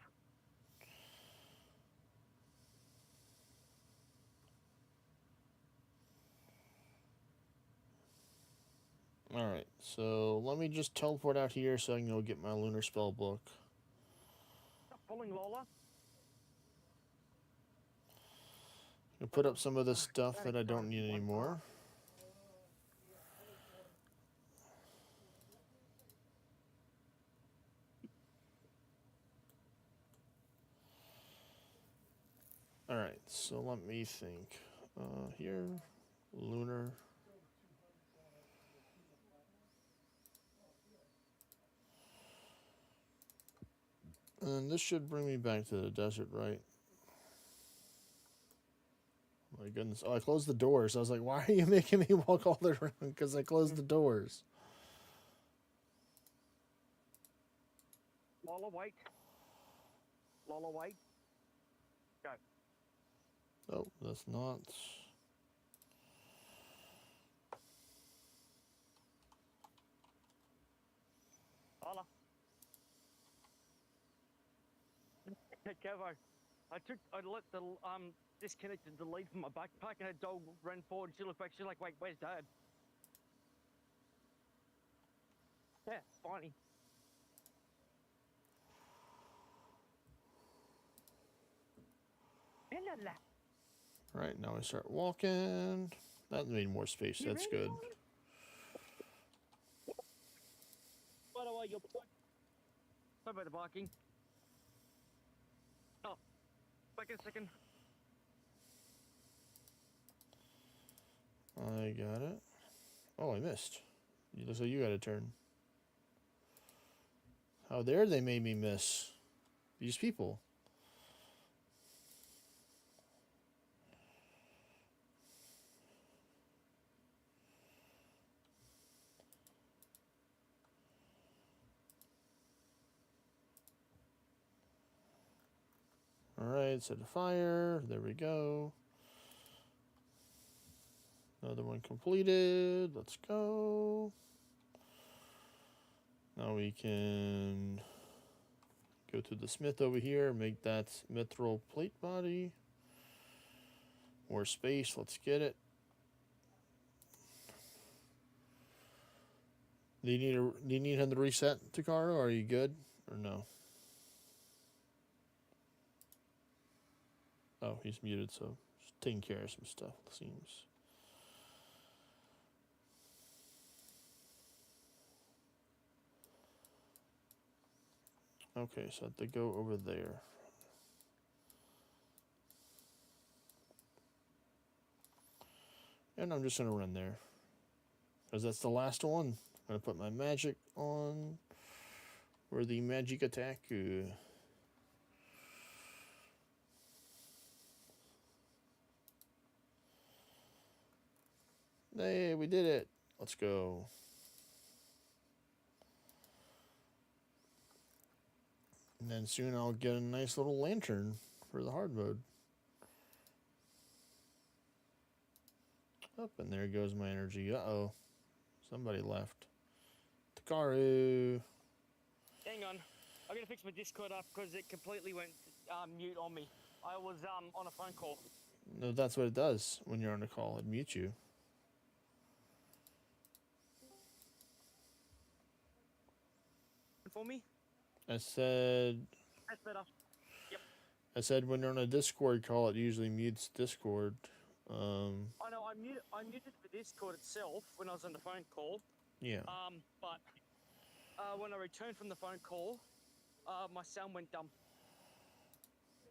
All right, so let me just teleport out here so I can go get my lunar spell book. Stop pulling Lola. I'll put up some of the stuff that I don't need anymore. All right, so let me think. Here, lunar. And this should bring me back to the desert, right? My goodness. Oh, I closed the doors. I was like, why are you making me walk all the way around? Because I closed the doors. Lola, wait. Lola, wait. Go. Oh, that's not. Lola. Hey, Kevo. I let the disconnected the lead from my backpack, and a dog ran forward. And she looked back. She's like, "Wait, where's Dad?" Yeah, funny. Right, now I start walking. That made more space. That's good. By the way, you're. Sorry about the barking. Oh, back in a second. I got it. Oh, I missed. So you got a turn. How dare they made me miss? These people. Alright, set a fire. There we go. Another one completed. Let's go. Now we can go to the smith over here, make that mithril plate body. More space, let's get it. Do you need him to reset, Takaro, or are you good? Or no? Oh, he's muted, so just taking care of some stuff, it seems. Okay, so I have to go over there. And I'm just going to run there. Because that's the last one. I'm going to put my magic on. For the magic attack. Hey, we did it. Let's go. And then soon I'll get a nice little lantern for the hard mode. Up, and there goes my energy. Uh-oh. Somebody left. Takaru. Hang on. I'm gonna fix my Discord up because it completely went mute on me. I was on a phone call. No, that's what it does when you're on a call. It mutes you. For me? I said That's better. when you're on a Discord call, it usually mutes Discord. I know I muted the Discord itself when I was on the phone call. Yeah. But when I returned from the phone call, my sound went dumb.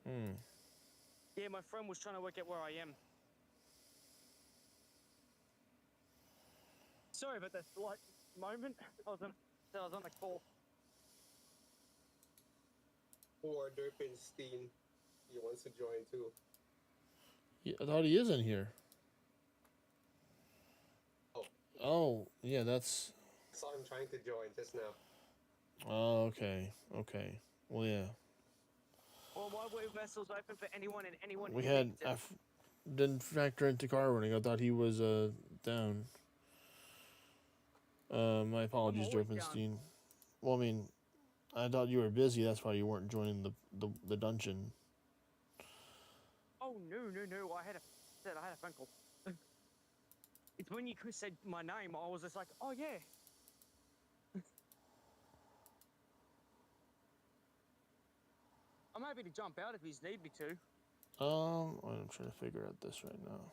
Hmm. Yeah, my friend was trying to work out where I am. Sorry about that slight moment. I was on the call. Poor Derpenstein. He wants to join too. Yeah, I thought he is in here. Oh. Oh, yeah, that's. I saw him trying to join just now. Oh, okay. Okay. Well, yeah. Well, my web vessel's open for anyone and anyone We who had. needs it. Didn't factor into car running. I thought he was down. My apologies, always down. Derpenstein. Well, I mean, I thought you were busy. That's why you weren't joining the dungeon. Oh no! I had a phone call. It's when you said my name, I was just like, oh yeah. I'm happy to jump out if he's need me to. I'm trying to figure out this right now.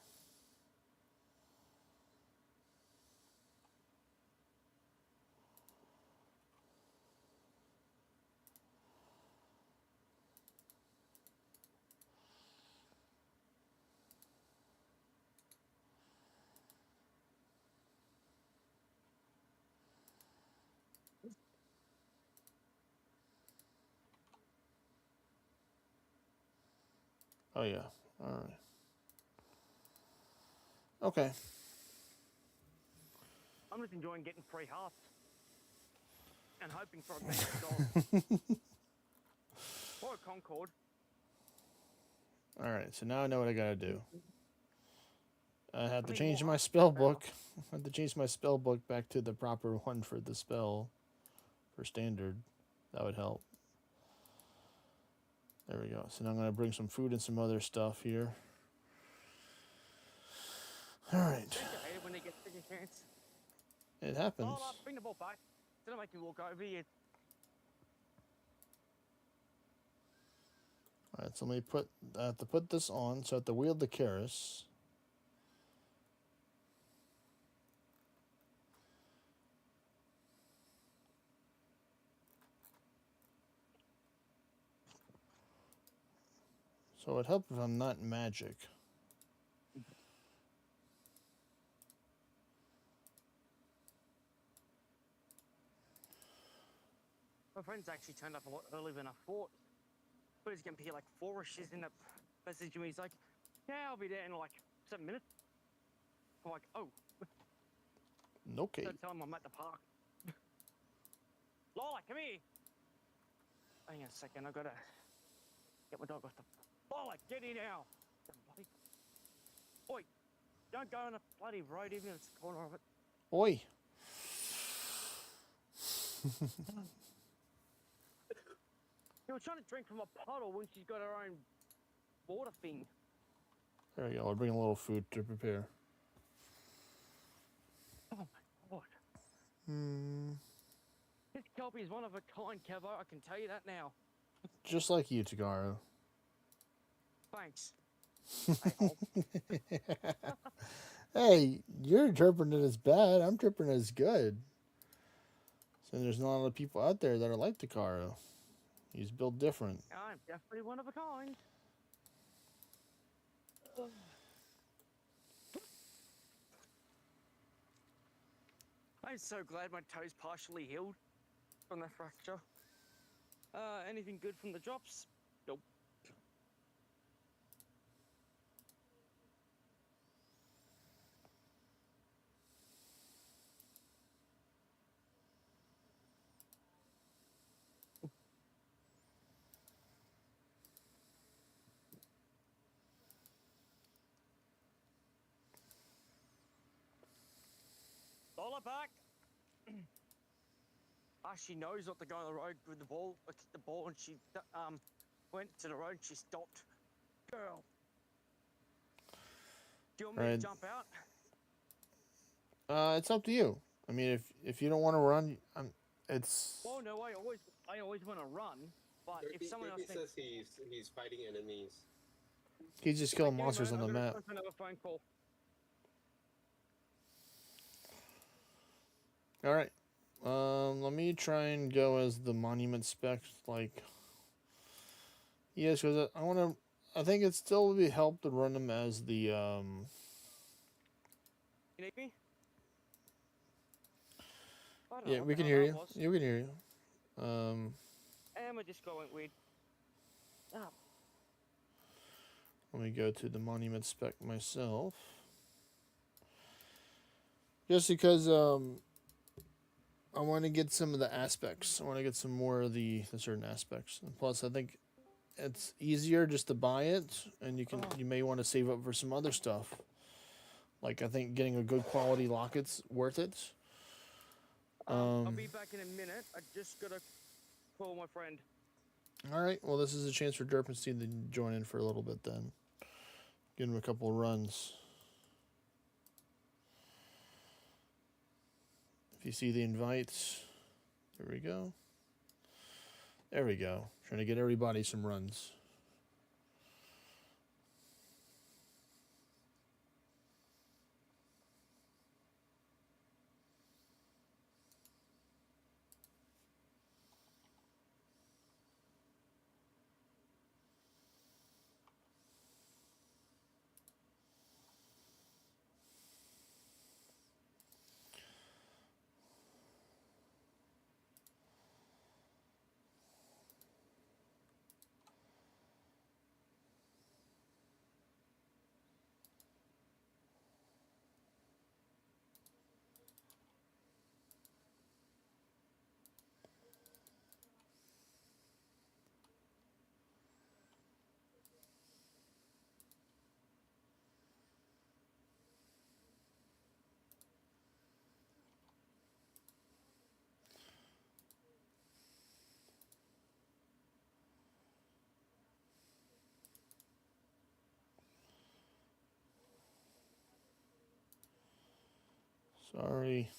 Oh yeah. All right. Okay. I'm just enjoying getting free hearts and hoping for a better dog or a Concord. All right. So now I know what I gotta do. I have to mean, change more my hearts, spell the better. book. I have to change my spell book back to the proper one for the spell, for standard. That would help. There we go. So now I'm gonna bring some food and some other stuff here. All right. Don't you hate it when they get second chance? It happens. Oh, bring the ball back. Instead of making me walk over here. All right. So let me I have to put this on. So I have to wield the Karis. So it'd help if I'm not magic. My friend's actually turned up a lot earlier than I thought. But he's going to be like 4-ish. He's in a message me. He's like, yeah, I'll be there in like 7 minutes. I'm like, oh. Okay. So tell him I'm at the park. Lola, come here. Hang on a second. I've got to get my dog off the... Lola, get in now. Buddy. Oi, don't go on a bloody road even if it's the corner of it. Oi. You were trying to drink from a puddle when she's got her own water thing. There we go. I'll bring a little food to prepare. Oh my god. This kelpie is one of a kind, Kevo. I can tell you that now. Just like you, Tagaro. Thanks. Hey-hole. Hey, you're interpreting it as bad. I'm interpreting it as good. So there's not a lot of people out there that are like Takaro. He's built different. I'm definitely one of a kind. I'm so glad my toe's partially healed from the fracture. Anything good from the drops? Nope. Dollar back. She knows not to go on the road with the ball. I kicked the ball and she went to the road and she stopped. Girl. Do you want me Right. to jump out? It's up to you. I mean, if you don't want to run, it's Oh no, I always want to run, but if someone else Kirby thinks, says he's fighting enemies. he's just "Hey, killing give me a monsters on moment, the I'm map. gonna another phone call." All right. Let me try and go as the monument spec. Like, yes, because I want to. I think it still would be help to run them as the You need me? I don't know Yeah, what we the can hell hear that you. was. You can hear you. Am I just going weird? Ah, Let me go to the monument spec myself. Just because I want to get some of the aspects. I want to get some more of the certain aspects. And plus, I think it's easier just to buy it, and you may want to save up for some other stuff. Like I think getting a good quality locket's worth it. I'll be back in a minute. I just gotta call my friend. All right. Well, this is a chance for Derpenstein to join in for a little bit then. Give him a couple of runs. If you see the invites, there we go. There we go. Trying to get everybody some runs. Sorry.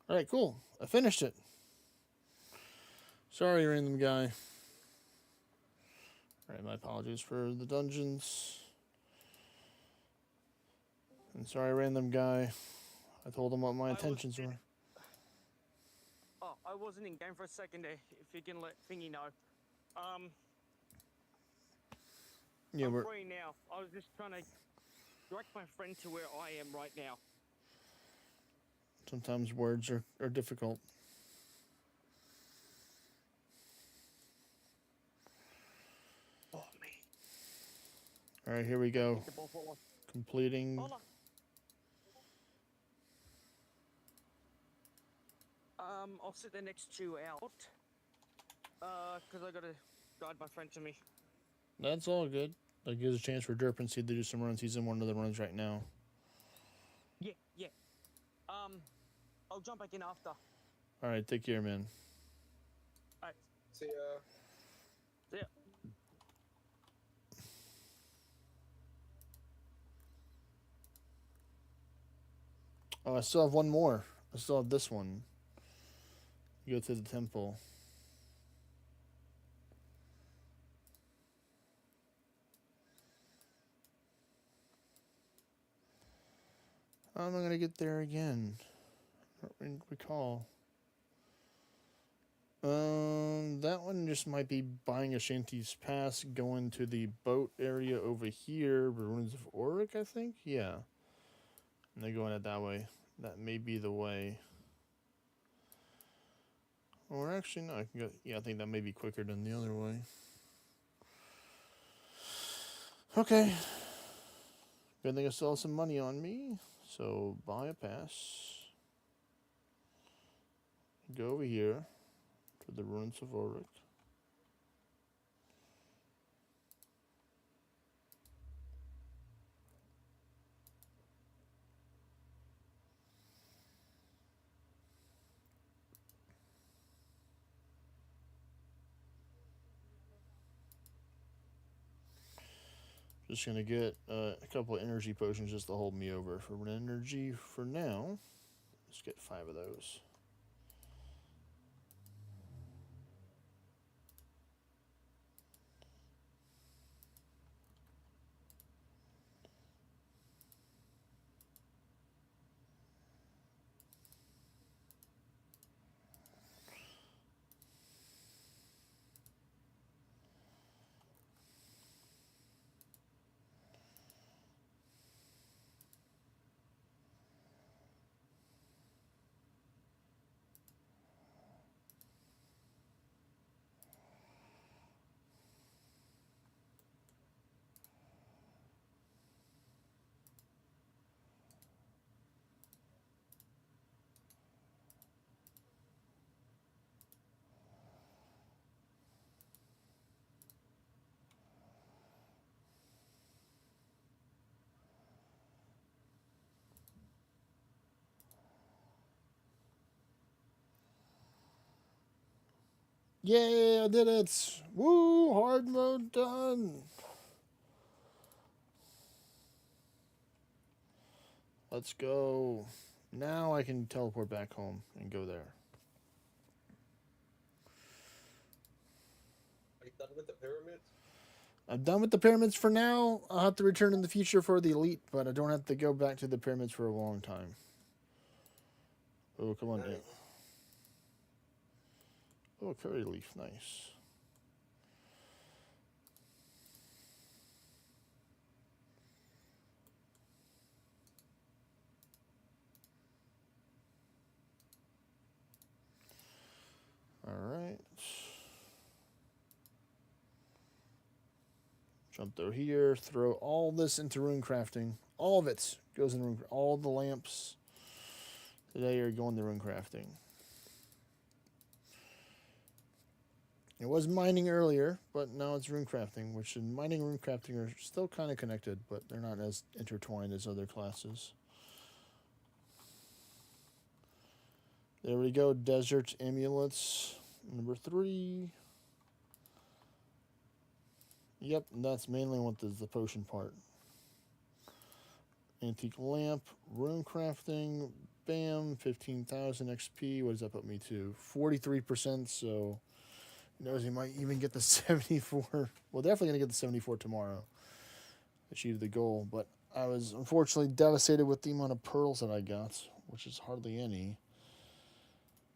All right, cool. I finished it. Sorry, random guy. All right, my apologies for the dungeons. And sorry, random guy. I told him what my intentions were. Oh, I wasn't in game for a second there. If you can let Thingy know. Yeah, I'm we're free now. I was just trying to direct my friend to where I am right now. sometimes words are difficult. Oh man. All right, here we go. The ball forward. Completing. Hold on. I'll sit there next to you out. Cause I gotta guide my friend to me. That's all good. That gives a chance for Derpenstein to do some runs. He's in one of the runs right now. Yeah, yeah. I'll jump back in after. All right, take care, man. Alright, See ya. see ya. Oh, I still have one more. I still have this one. You go to the temple. How am I gonna get there again? I don't recall. That one just might be buying a Shanty's Pass, going to the boat area over here, the Ruins of Auric, I think? Yeah. And they're going it that way. That may be the way. Or actually, no, I can go. Yeah, I think that may be quicker than the other way. Okay. Good thing I still have some money on me. So buy a pass. Go over here to the ruins of Ulrich. Just gonna get a couple of energy potions just to hold me over for energy for now. Let's get 5 of those. Yay, I did it! Woo! Hard mode done! Let's go. Now I can teleport back home and go there. Are you done with the pyramids? I'm done with the pyramids for now. I'll have to return in the future for the elite, but I don't have to go back to the pyramids for a long time. Oh, come on, Nice. Dan. Oh, curry leaf, nice. All right. Jump through here, throw all this into Runecrafting. All of it goes in Runecrafting. All the lamps today are going to Runecrafting. It was mining earlier, but now it's Runecrafting, which in mining and Runecrafting are still kind of connected, but they're not as intertwined as other classes. There we go, Desert Amulets, number 3. Yep, that's mainly what the potion part. Antique Lamp, Runecrafting, bam, 15,000 XP. What does that put me to? 43%, so who knows, he might even get the 74. Well, definitely going to get the 74 tomorrow. Achieve the goal, but I was unfortunately devastated with the amount of pearls that I got, which is hardly any.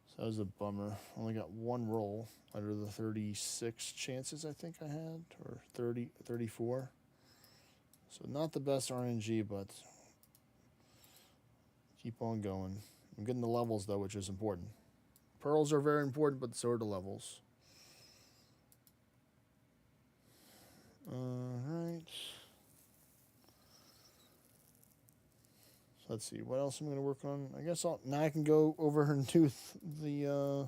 So that was a bummer. Only got 1 roll out of the 36 chances I think I had, or 30, 34. So not the best RNG, but keep on going. I'm getting the levels though, which is important. Pearls are very important, but so are the levels. Alright. So let's see, what else I'm going to work on? I guess now I can go over and do the,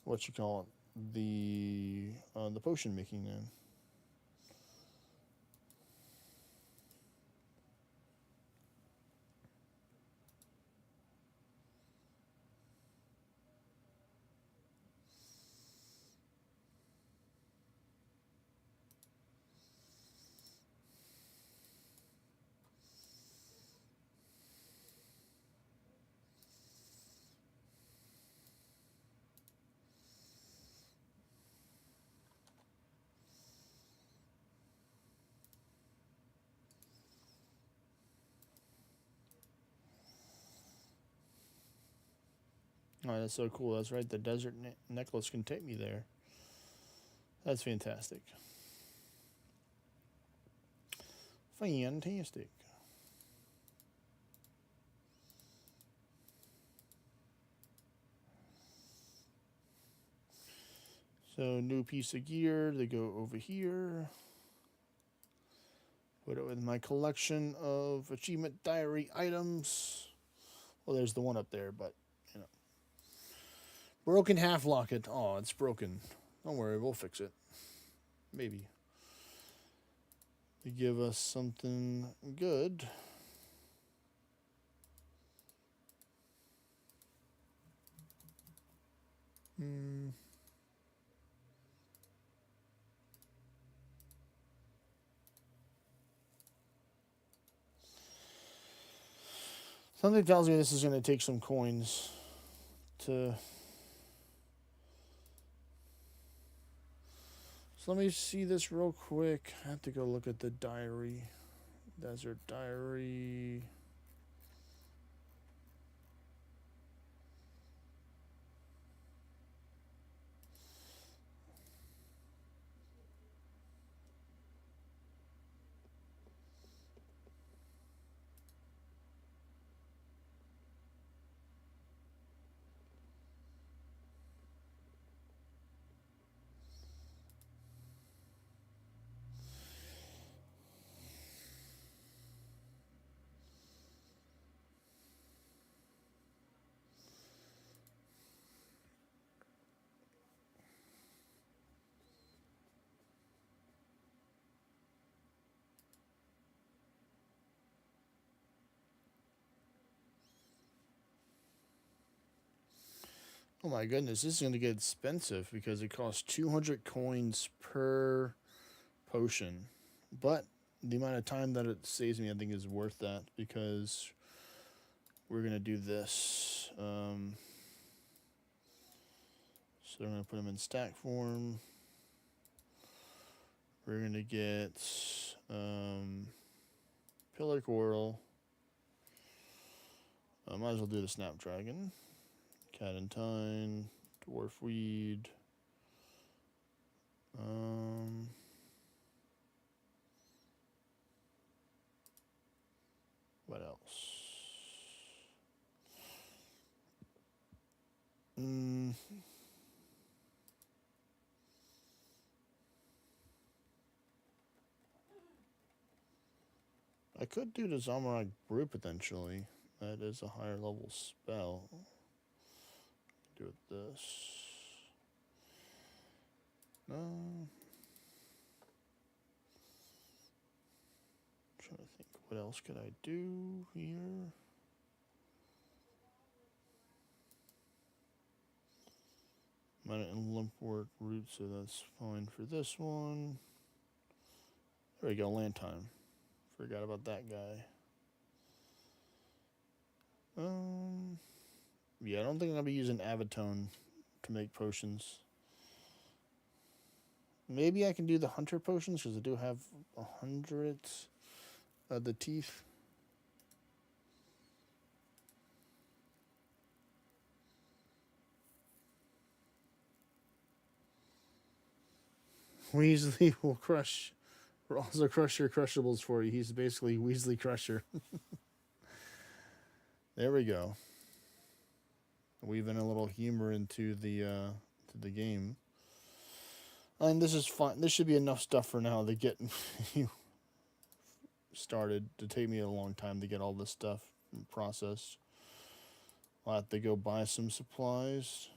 what you call it? The potion making then. Oh, that's so cool. That's right. The desert necklace can take me there. That's fantastic. Fantastic. So new piece of gear. They go over here. Put it with my collection of achievement diary items. Well, there's the one up there, but, you know. Broken half locket. Oh, it's broken. Don't worry, we'll fix it. Maybe. To give us something good. Something tells me this is going to take some coins to... So let me see this real quick. I have to go look at the diary. Desert diary. Oh my goodness, this is going to get expensive because it costs 200 coins per potion. But the amount of time that it saves me, I think, is worth that because we're going to do this. So I'm going to put them in stack form. We're going to get pillar coral. I might as well do the snapdragon. Cadentine, dwarf weed. What else? I could do the Zamorak Brew potentially. That is a higher level spell. Do it this. No. Trying to think, what else could I do here? Mine and Limpwort root, so that's fine for this one. There we go, land time. Forgot about that guy. Yeah, I don't think I'll be using Avatone to make potions. Maybe I can do the Hunter potions because I do have 100 of the teeth. Weasley will crush. We'll also crush your crushables for you. He's basically Weasley Crusher. There we go. Weaving a little humor into the game. And this is fun. This should be enough stuff for now to get you started. To take me a long time to get all this stuff processed. I'll have to go buy some supplies.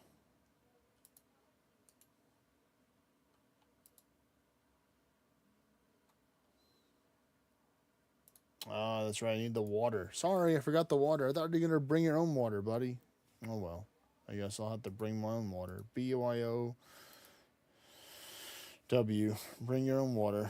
Ah, that's right. I need the water. Sorry, I forgot the water. I thought you were going to bring your own water, buddy. Oh, well. I guess I'll have to bring my own water. BYOW. Bring your own water.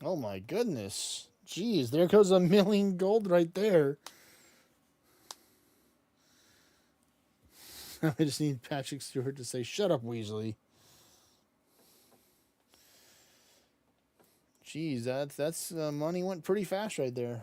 Oh, my goodness. Jeez, there goes $1 million gold right there. I just need Patrick Stewart to say, "Shut up, Weasley." Jeez, that's money went pretty fast right there.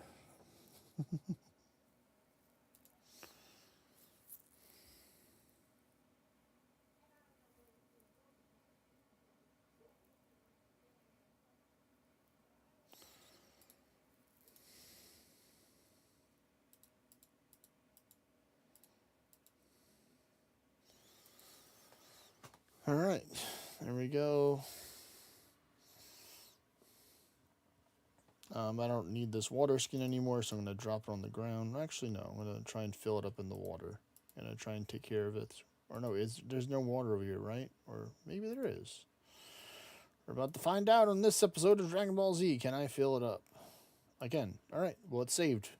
All right, there we go. I don't need this water skin anymore, so I'm going to drop it on the ground. Actually, no, I'm going to try and fill it up in the water. I'm going to try and take care of it. Or no, there's no water over here, right? Or maybe there is. We're about to find out on this episode of Dragon Ball Z. Can I fill it up? Again. All right, well, it's saved.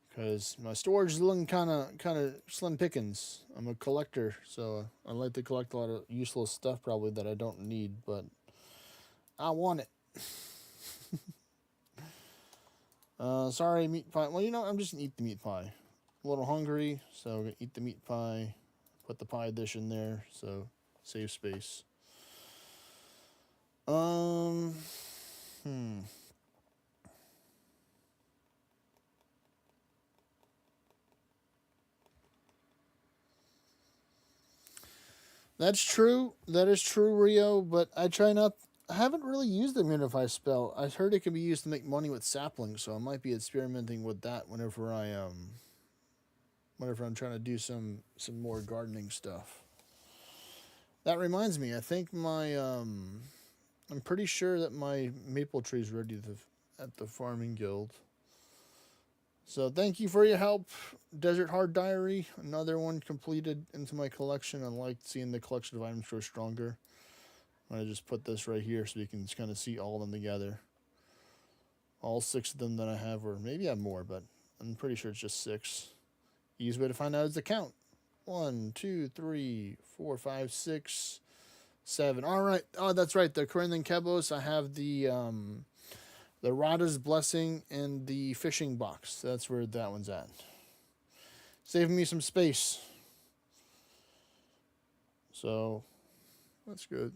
Because my storage is looking kind of slim pickings. I'm a collector, so I like to collect a lot of useless stuff probably that I don't need, but I want it. Sorry, meat pie. Well, you know, I'm just gonna eat the meat pie. A little hungry, so I'm gonna eat the meat pie. Put the pie dish in there, so save space. That's true. That is true, Rio. But I try not. I haven't really used the Immunify spell. I heard it can be used to make money with saplings, so I might be experimenting with that whenever I'm trying to do some more gardening stuff. That reminds me, I think I'm pretty sure that my maple tree is ready at the farming guild. So thank you for your help, Desert Hard Diary. Another one completed into my collection. I like seeing the collection of items grow stronger. I just put this right here so you can just kind of see all of them together. All 6 of them that I have, or maybe I have more, but I'm pretty sure it's just 6. Easy way to find out is the count. 1, 2, 3, 4, 5, 6, 7. All right. Oh, that's right. The Corinthian Kebos. I have the Rada's Blessing and the fishing box. That's where that one's at. Saving me some space. So, that's good.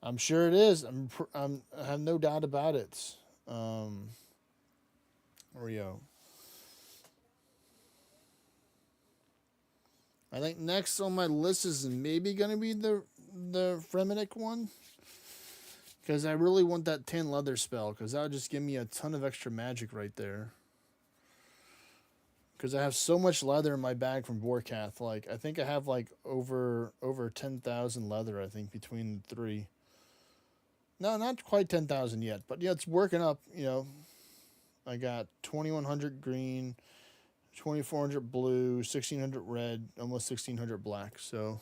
I'm sure it is. I have no doubt about it. Rio. I think next on my list is maybe going to be the Fremetic one. Because I really want that tan leather spell. Because that would just give me a ton of extra magic right there. Because I have so much leather in my bag from Vorkath. Like, I think I have like over 10,000 leather, I think, between the 3. No, not quite 10,000 yet. But yeah, it's working up, you know. I got 2,100 green, 2,400 blue, 1,600 red, almost 1,600 black. So,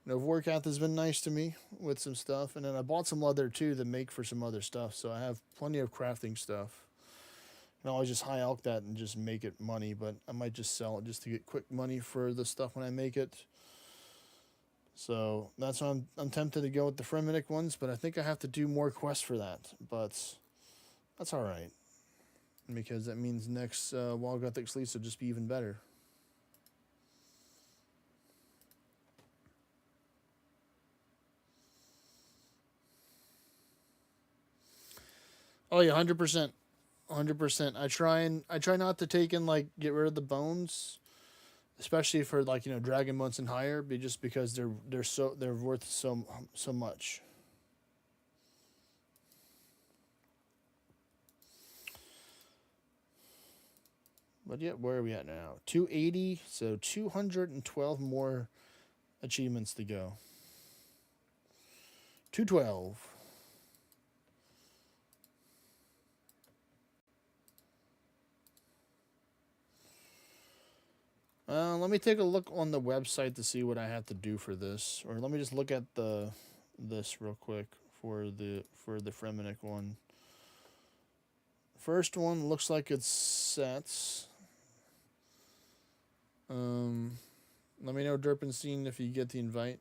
you know, Vorkath has been nice to me with some stuff. And then I bought some leather, too, to make for some other stuff. So I have plenty of crafting stuff. And I'll just high elk that and just make it money. But I might just sell it just to get quick money for the stuff when I make it. So that's why I'm tempted to go with the Fremetic ones. But I think I have to do more quests for that. But that's all right. Because that means next Wild Gothic Sleeves will just be even better. Oh yeah, 100%. 100%. I try not to take in, like, get rid of the bones, especially for, like, you know, dragon months and higher, just because they're worth so much. But yeah, where are we at now? 280, so 212 more achievements to go. 212. Let me take a look on the website to see what I have to do for this, or let me just look at this real quick for the Fremetic one. First one looks like it's sets. Let me know, Derpenstein, if you get the invite.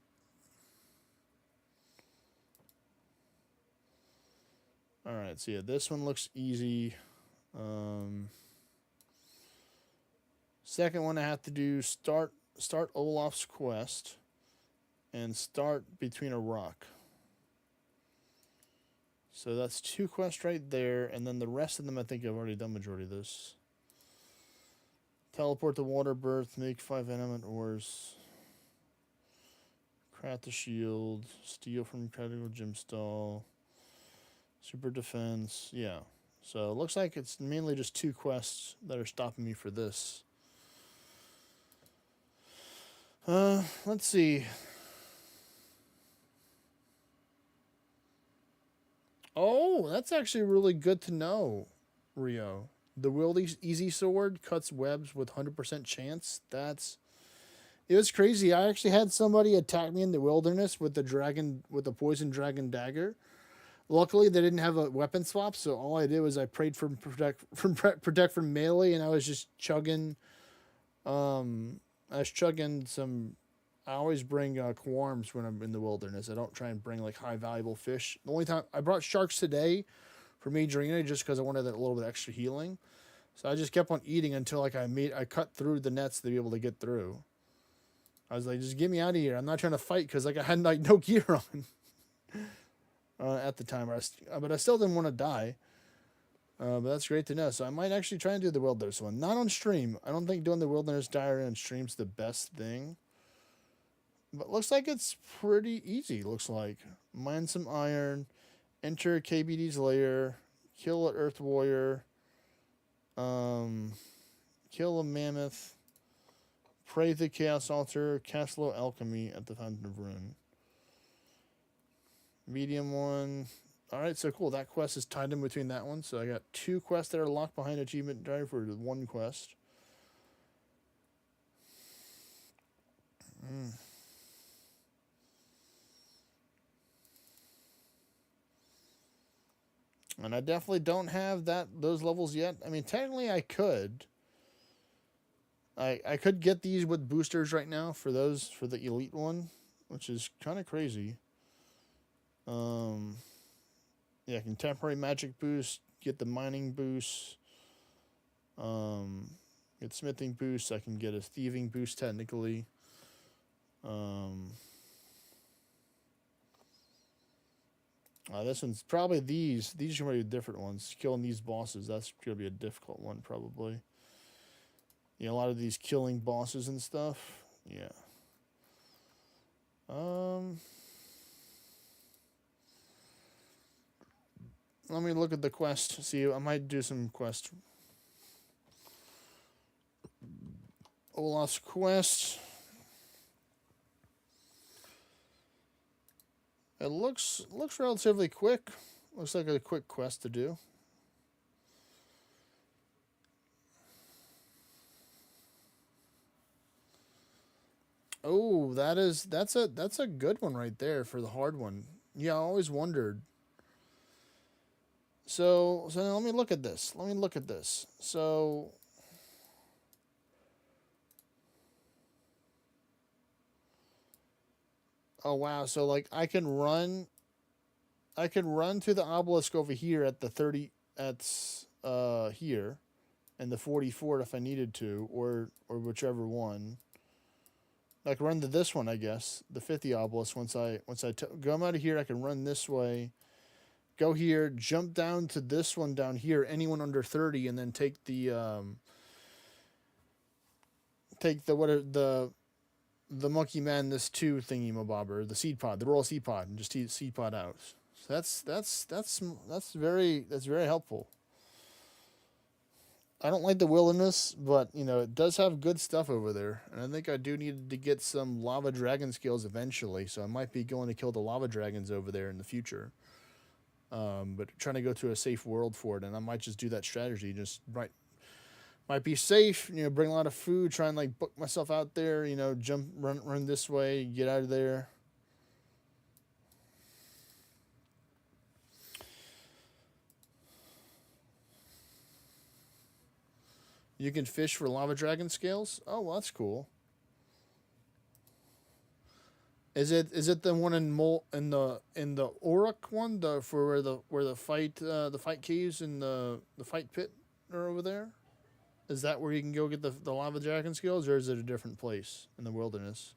All right, so yeah, this one looks easy. Second one I have to do start Olaf's quest and start between a rock. So that's 2 quests right there, and then the rest of them I think I've already done majority of this. Teleport to water birth, make 5 element ores, craft the shield, steal from critical gem stall, super defense, yeah. So it looks like it's mainly just 2 quests that are stopping me for this. Let's see. Oh, that's actually really good to know, Rio. The Wield Easy Sword cuts webs with 100% chance. It was crazy. I actually had somebody attack me in the wilderness with the poison dragon dagger. Luckily, they didn't have a weapon swap, so all I did was I prayed for protect from melee, and I was just chugging. I was chugging some. I always bring quarms when I'm in the wilderness. I don't try and bring like high valuable fish. The only time I brought sharks today for Madrina just because I wanted a little bit extra healing. So I just kept on eating until like I cut through the nets to be able to get through. I was like, just get me out of here. I'm not trying to fight because like I had like no gear on at the time. But I still didn't want to die. But that's great to know. So I might actually try and do the wilderness one. Not on stream. I don't think doing the wilderness diary on stream's the best thing. But looks like it's pretty easy, looks like. Mine some iron, enter KBD's lair, kill an earth warrior, kill a mammoth, pray the chaos altar, cast low alchemy at the fountain of rune. Medium one. Alright, so cool. That quest is tied in between that one. So I got 2 quests that are locked behind achievement drive for 1 quest. And I definitely don't have those levels yet. I mean, technically I could. I could get these with boosters right now for the elite one, which is kind of crazy. Yeah, contemporary magic boost, get the mining boost, get smithing boost. I can get a thieving boost technically. This one's probably these. These are going to be different ones. Killing these bosses, that's going to be a difficult one probably. Yeah, a lot of these killing bosses and stuff. Yeah. Let me look at the quest. See, I might do some quest. Olaf's quest. It looks relatively quick. Looks like a quick quest to do. Oh, that's a good one right there for the hard one. Yeah, I always wondered. So now let me look at this. So oh wow, so like I can run to the obelisk over here at the 30 here and the 44 if I needed to, or whichever one. I can run to this one, I guess, the 50 obelisk. Once I come out of here, I can run this way, go here, jump down to this one down here, anyone under 30, and then take the monkey man, this 2 thingy mabobber, the seed pod, the royal seed pod, and just seed pod out. So that's very helpful. I don't like the wilderness, but you know it does have good stuff over there, and I think I do need to get some lava dragon skills eventually. So I might be going to kill the lava dragons over there in the future. But trying to go to a safe world for it, and I might just do that strategy. Just might be safe, you know, bring a lot of food, try and like book myself out there, you know, run this way, get out of there. You can fish for lava dragon scales. Oh, well, that's cool. Is it the one in the Oruk one, where the fight caves and the fight pit are over there? Is that where you can go get the lava dragon scales, or is it a different place in the wilderness?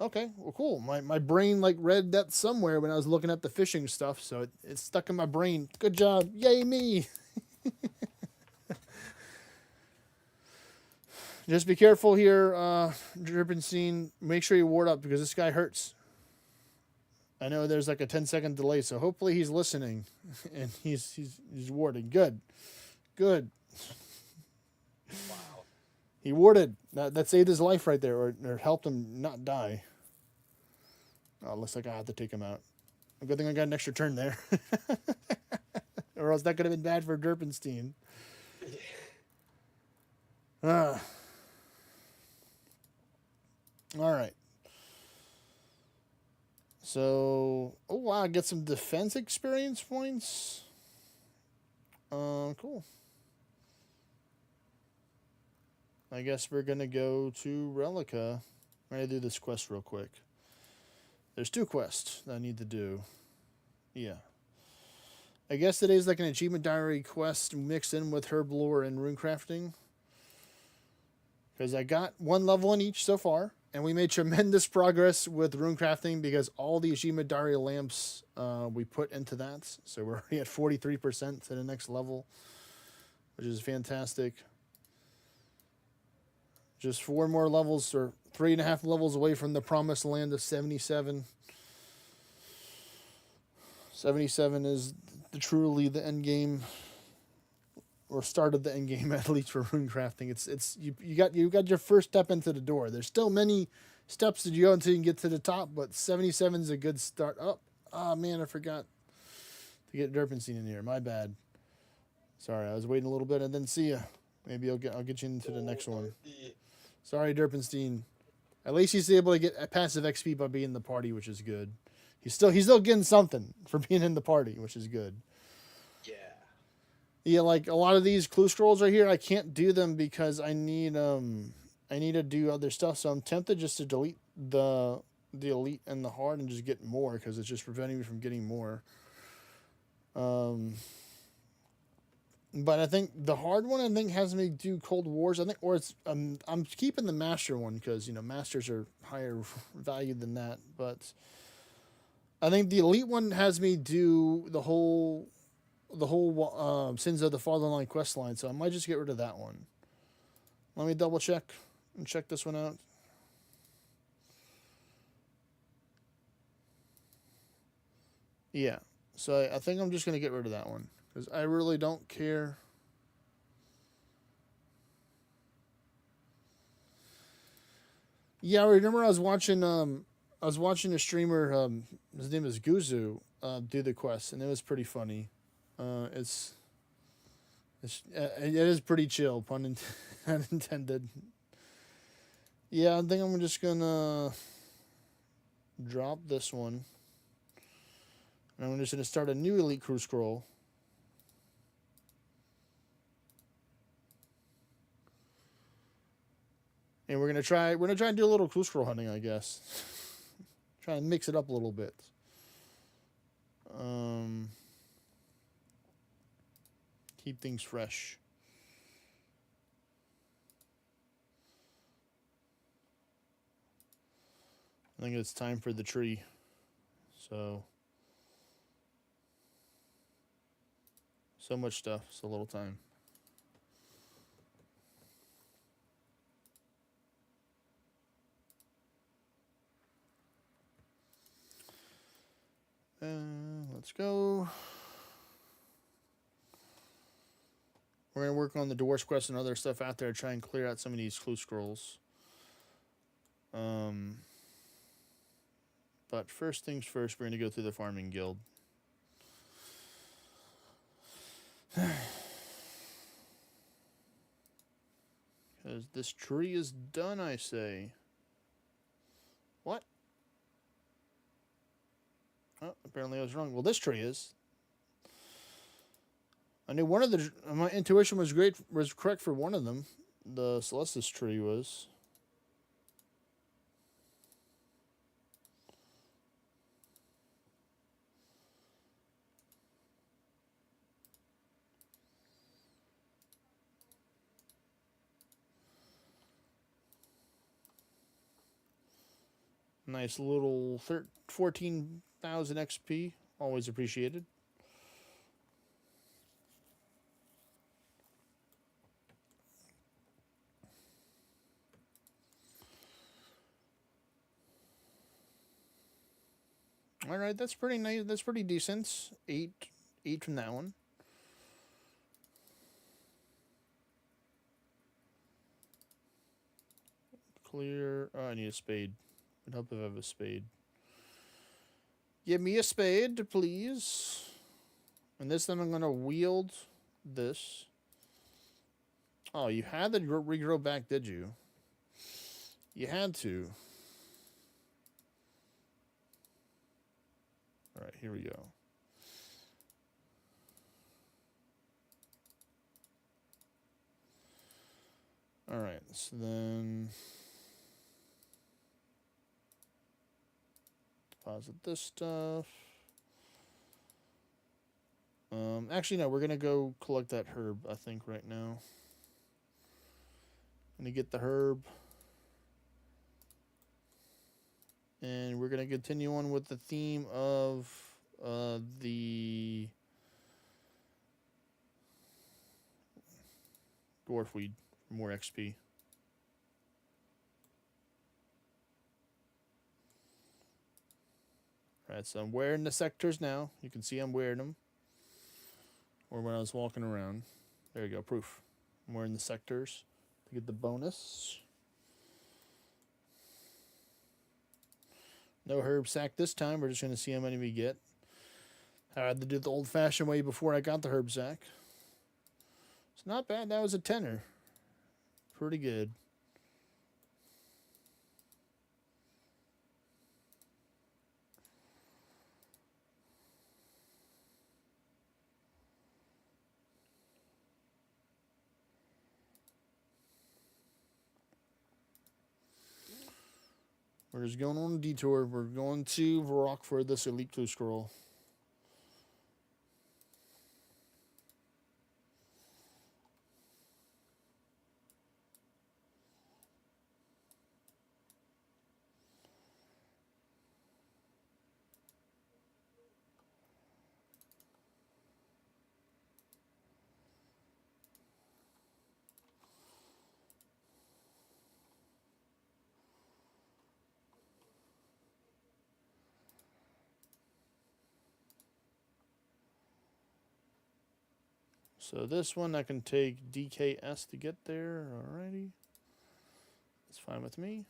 Okay, well, cool. My brain like read that somewhere when I was looking at the fishing stuff, so it's stuck in my brain. Good job, yay me! Just be careful here, Dripping Scene. Make sure you ward up because this guy hurts. I know there's like a 10-second delay, so hopefully he's listening and he's warding. Good. Wow. He warded. That saved his life right there, or helped him not die. Oh, looks like I have to take him out. A good thing I got an extra turn there. Or else that could have been bad for Derpenstein. All right. So, oh wow, get some defense experience points. Cool. I guess we're gonna go to Relica. I'm gonna do this quest real quick. There's 2 quests that I need to do. Yeah. I guess today's like an achievement diary quest mixed in with Herblore and Runecrafting. Because I got 1 level in each so far. And we made tremendous progress with Runecrafting because all the achievement diary lamps we put into that. So we're already at 43% to the next level, which is fantastic. Just 4 more levels, or 3.5 levels away from the promised land of 77. 77 is truly the end game, or start of the end game, at least for Runecrafting. It's you got your first step into the door. There's still many steps that you go until you can get to the top, but 77 is a good start. Oh man, I forgot to get Derpenstein in here. My bad. Sorry, I was waiting a little bit and then see ya. Maybe I'll get you into the next one. Sorry, Derpenstein. At least he's able to get a passive XP by being in the party, which is good. He's still getting something for being in the party, which is good. Yeah. Yeah, like a lot of these clue scrolls right here, I can't do them because I need to do other stuff. So I'm tempted just to delete the elite and the hard and just get more, because it's just preventing me from getting more. But I think the hard one, has me do Cold Wars. Or it's I'm keeping the master one because masters are higher value than that. But I think the elite one has me do the whole Sins of the Fatherland quest line. So I might just get rid of that one. Let me double check and check this one out. Yeah. So I think I'm just gonna get rid of that one, because I really don't care. Yeah, I remember I was watching a streamer, his name is Guzu, do the quest, and it was pretty funny. It is pretty chill, pun intended. Yeah, I think I'm just gonna drop this one. And I'm just gonna start a new Elite Crew scroll. And we're gonna try and do a little clue scroll hunting, I guess. Try and mix it up a little bit. Keep things fresh. I think it's time for the tree. So much stuff, so little time. Let's go. We're going to work on the Dwarf's Quest and other stuff out there, try and clear out some of these clue scrolls. But first things first, we're going to go through the Farming Guild. Because this tree is done, I say. What? Oh, apparently I was wrong. Well, this tree is. I knew one of the... My intuition was correct for one of them. The Celestis tree was. Nice little 14,000 XP. Always appreciated. All right, that's pretty nice. That's pretty decent. Eight from that one. Clear. Oh, I need a spade. Would help if I have a spade. Give me a spade, please. And this time I'm gonna wield this. Oh, you had to regrow back, did you? You had to. All right, here we go. All right, so then deposit this stuff. Actually, no, we're gonna go collect that herb, I think, right now. Gonna get the herb. And we're gonna continue on with the theme of the dwarf weed for more XP. Alright, so I'm wearing the sectors now. You can see I'm wearing them. Or when I was walking around. There you go, proof. I'm wearing the sectors to get the bonus. No herb sack this time. We're just going to see how many we get. I had to do it the old-fashioned way before I got the herb sack. It's not bad. That was a tenner. Pretty good. We're just going on a detour. We're going to Varrock for this elite clue scroll. So this one I can take DKS to get there. Alrighty. That's fine with me.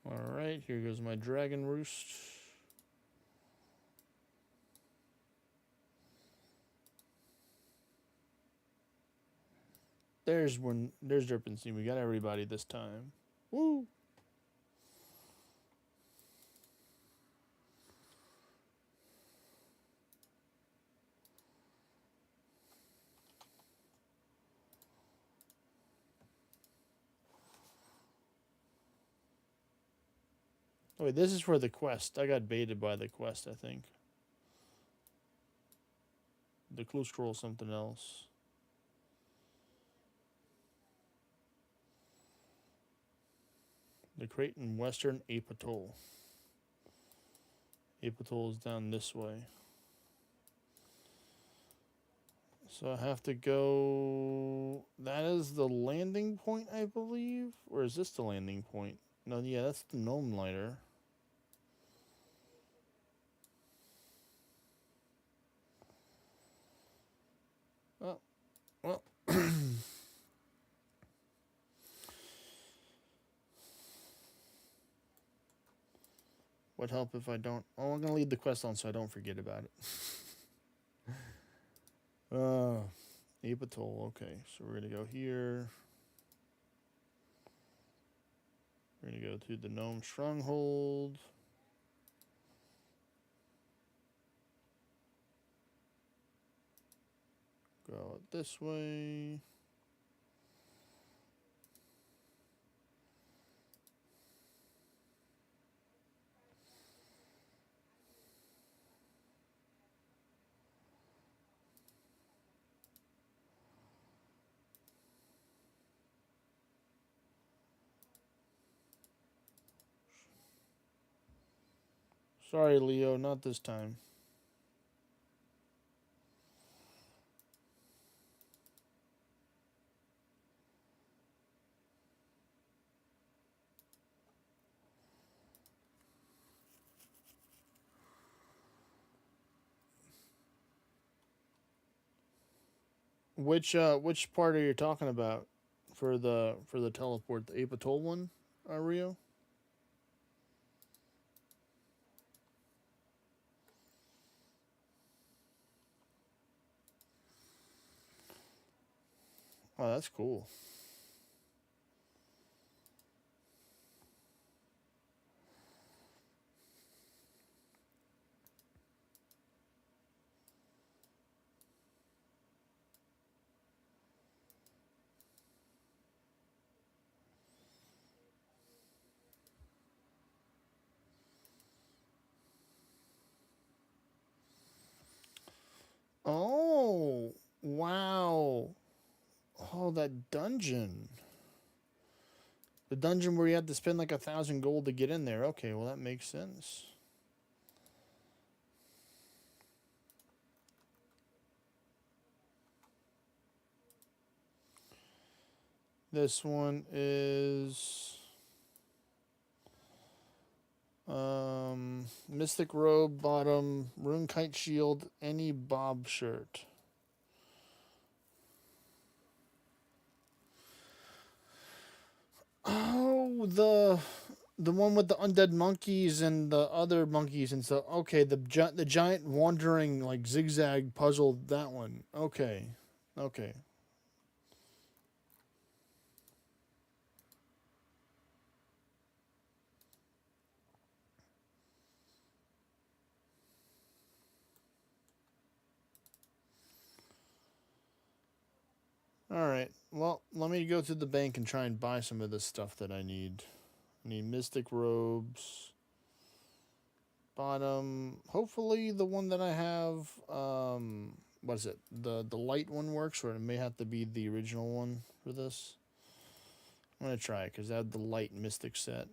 Alright, here goes my dragon roost. There's Derpentine. We got everybody this time. Woo! Oh, wait, this is for the quest. I got baited by the quest, I think. The clue scroll something else. The Creighton Western Ape Atoll. Ape Atoll is down this way. So I have to go... That is the landing point, I believe? Or is this the landing point? No, yeah, that's the gnome lighter. Oh, well... Would help if I don't... Oh, I'm going to leave the quest on so I don't forget about it. Ape Atoll. Okay, so we're going to go here. We're going to go to the Gnome Stronghold. Go out this way. Sorry, Leo, not this time. Which part are you talking about for the teleport? The Apatol one, Rio? Oh, that's cool. Oh, wow. Oh, that dungeon. The dungeon where you had to spend like 1,000 gold to get in there. Okay, well, that makes sense. This one is Mystic Robe, bottom, Rune Kite Shield, any Bob shirt. Oh, the one with the undead monkeys and the other monkeys and stuff. Okay, the giant wandering like zigzag puzzle. That one. Okay, okay. All right. Well, let me go to the bank and try and buy some of this stuff that I need. I need mystic robes. Bottom. Hopefully, the one that I have. What is it? The light one works, or it may have to be the original one for this. I'm gonna try it because I have the light mystic set.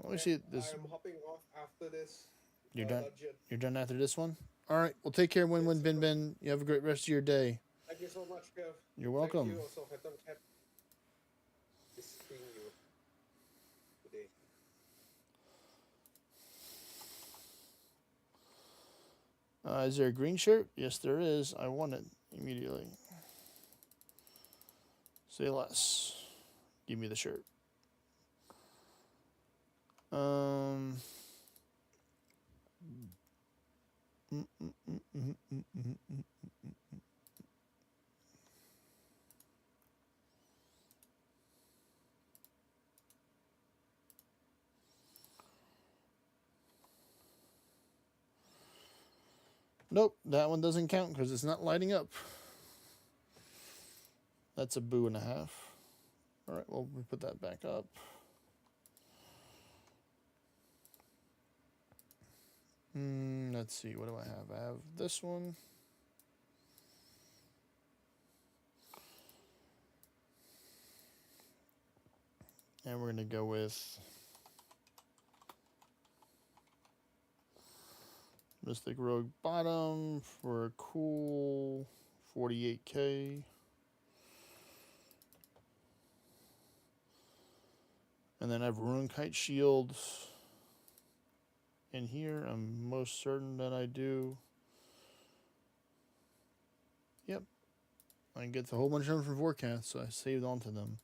Let me see this. I'm hopping off after this. You're done. Dungeon. You're done after this one. All right. Well, take care. Win win bin bin. You have a great rest of your day. Thank you so much, Kev. You're welcome. Thank you also. I don't have this seeing you today. Is there a green shirt? Yes, there is. I want it immediately. Say less. Give me the shirt. Nope, that one doesn't count because it's not lighting up. That's a boo and a half. All right, well, we put that back up. Let's see, what do I have? I have this one. And we're going to go with Mystic Rogue bottom for a cool 48k. And then I have Rune Kite Shield in here. I'm most certain that I do. Yep. I can get a whole bunch of them from Forecast, so I saved onto them.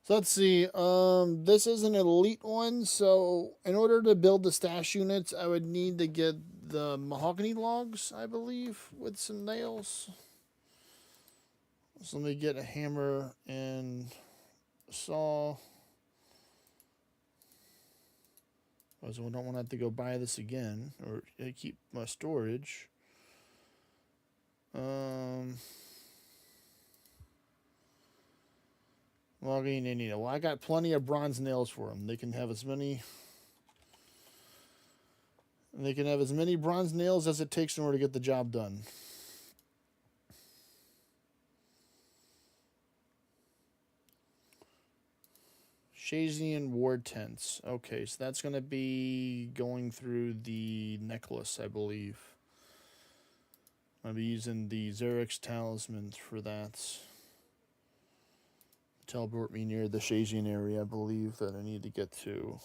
So let's see. This is an elite one, so in order to build the stash units, I would need to get the mahogany logs, I believe, with some nails. So let me get a hammer and a saw. So I don't want to have to go buy this again, or keep my storage. Well, I got plenty of bronze nails for them. They can have as many. They can have as many bronze nails as it takes in order to get the job done. Shazian war tents. Okay, so that's going to be going through the necklace, I believe. I'll be using the Xerix talisman for that. Teleport me near the Shazian area, I believe, that I need to get to.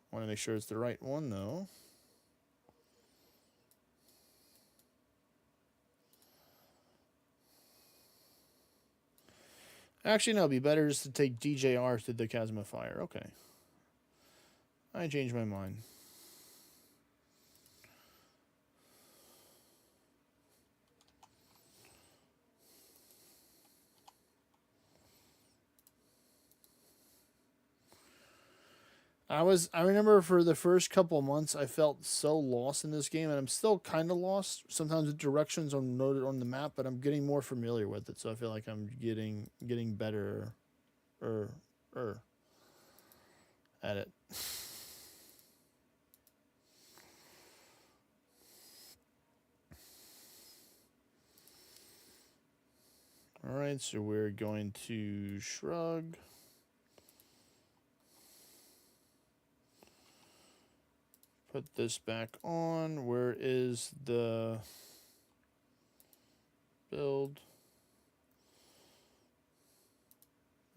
Want to make sure it's the right one, though. Actually, no, it'd be better just to take DJR to the Chasm of Fire. Okay. I changed my mind. I remember for the first couple of months I felt so lost in this game, and I'm still kind of lost. Sometimes the directions are noted on the map, but I'm getting more familiar with it, so I feel like I'm getting better at it. All right, so we're going to shrug. Put this back on. Where is the build?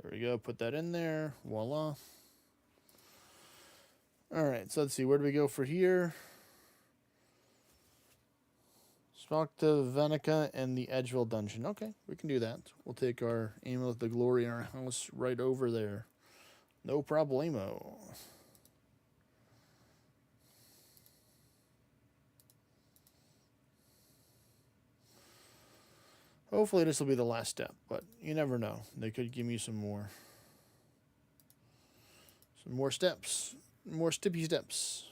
There we go. Put that in there. Voila. All right, so let's see. Where do we go for here? Spokta, Venica, and the Edgeville dungeon. Okay, we can do that. We'll take our Amulet of the Glory in our house right over there. No problemo. Hopefully this will be the last step, but you never know. They could give me some more. Some more steps. More stippy steps.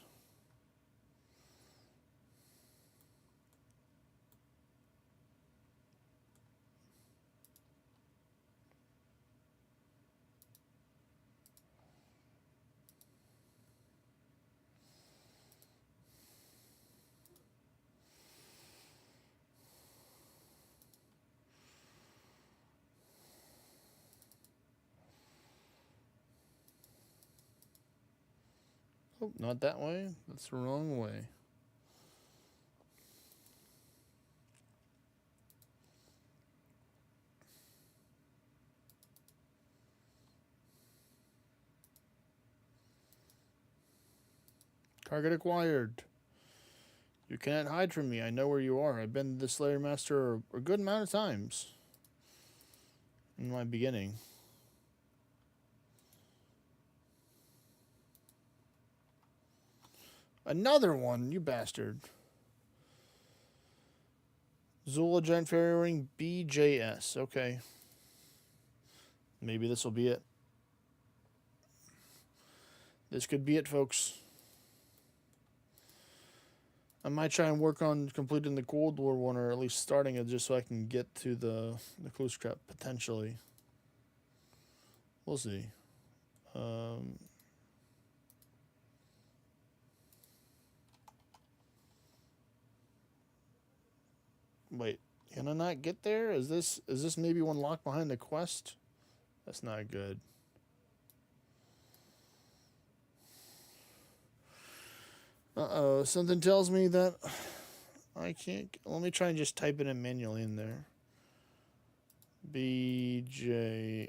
Oh, not that way. That's the wrong way. Target acquired. You cannot hide from me. I know where you are. I've been the Slayer Master a good amount of times in my beginning. Another one, you bastard. Zula Giant Fairy Ring BJS. Okay. Maybe this will be it. This could be it, folks. I might try and work on completing the Cold War one, or at least starting it, just so I can get to the clue scrap, potentially. We'll see. Wait, can I not get there? Is this maybe one locked behind the quest? That's not good. Uh-oh, something tells me that I can't. Let me try and just type it in manually in there. BJS.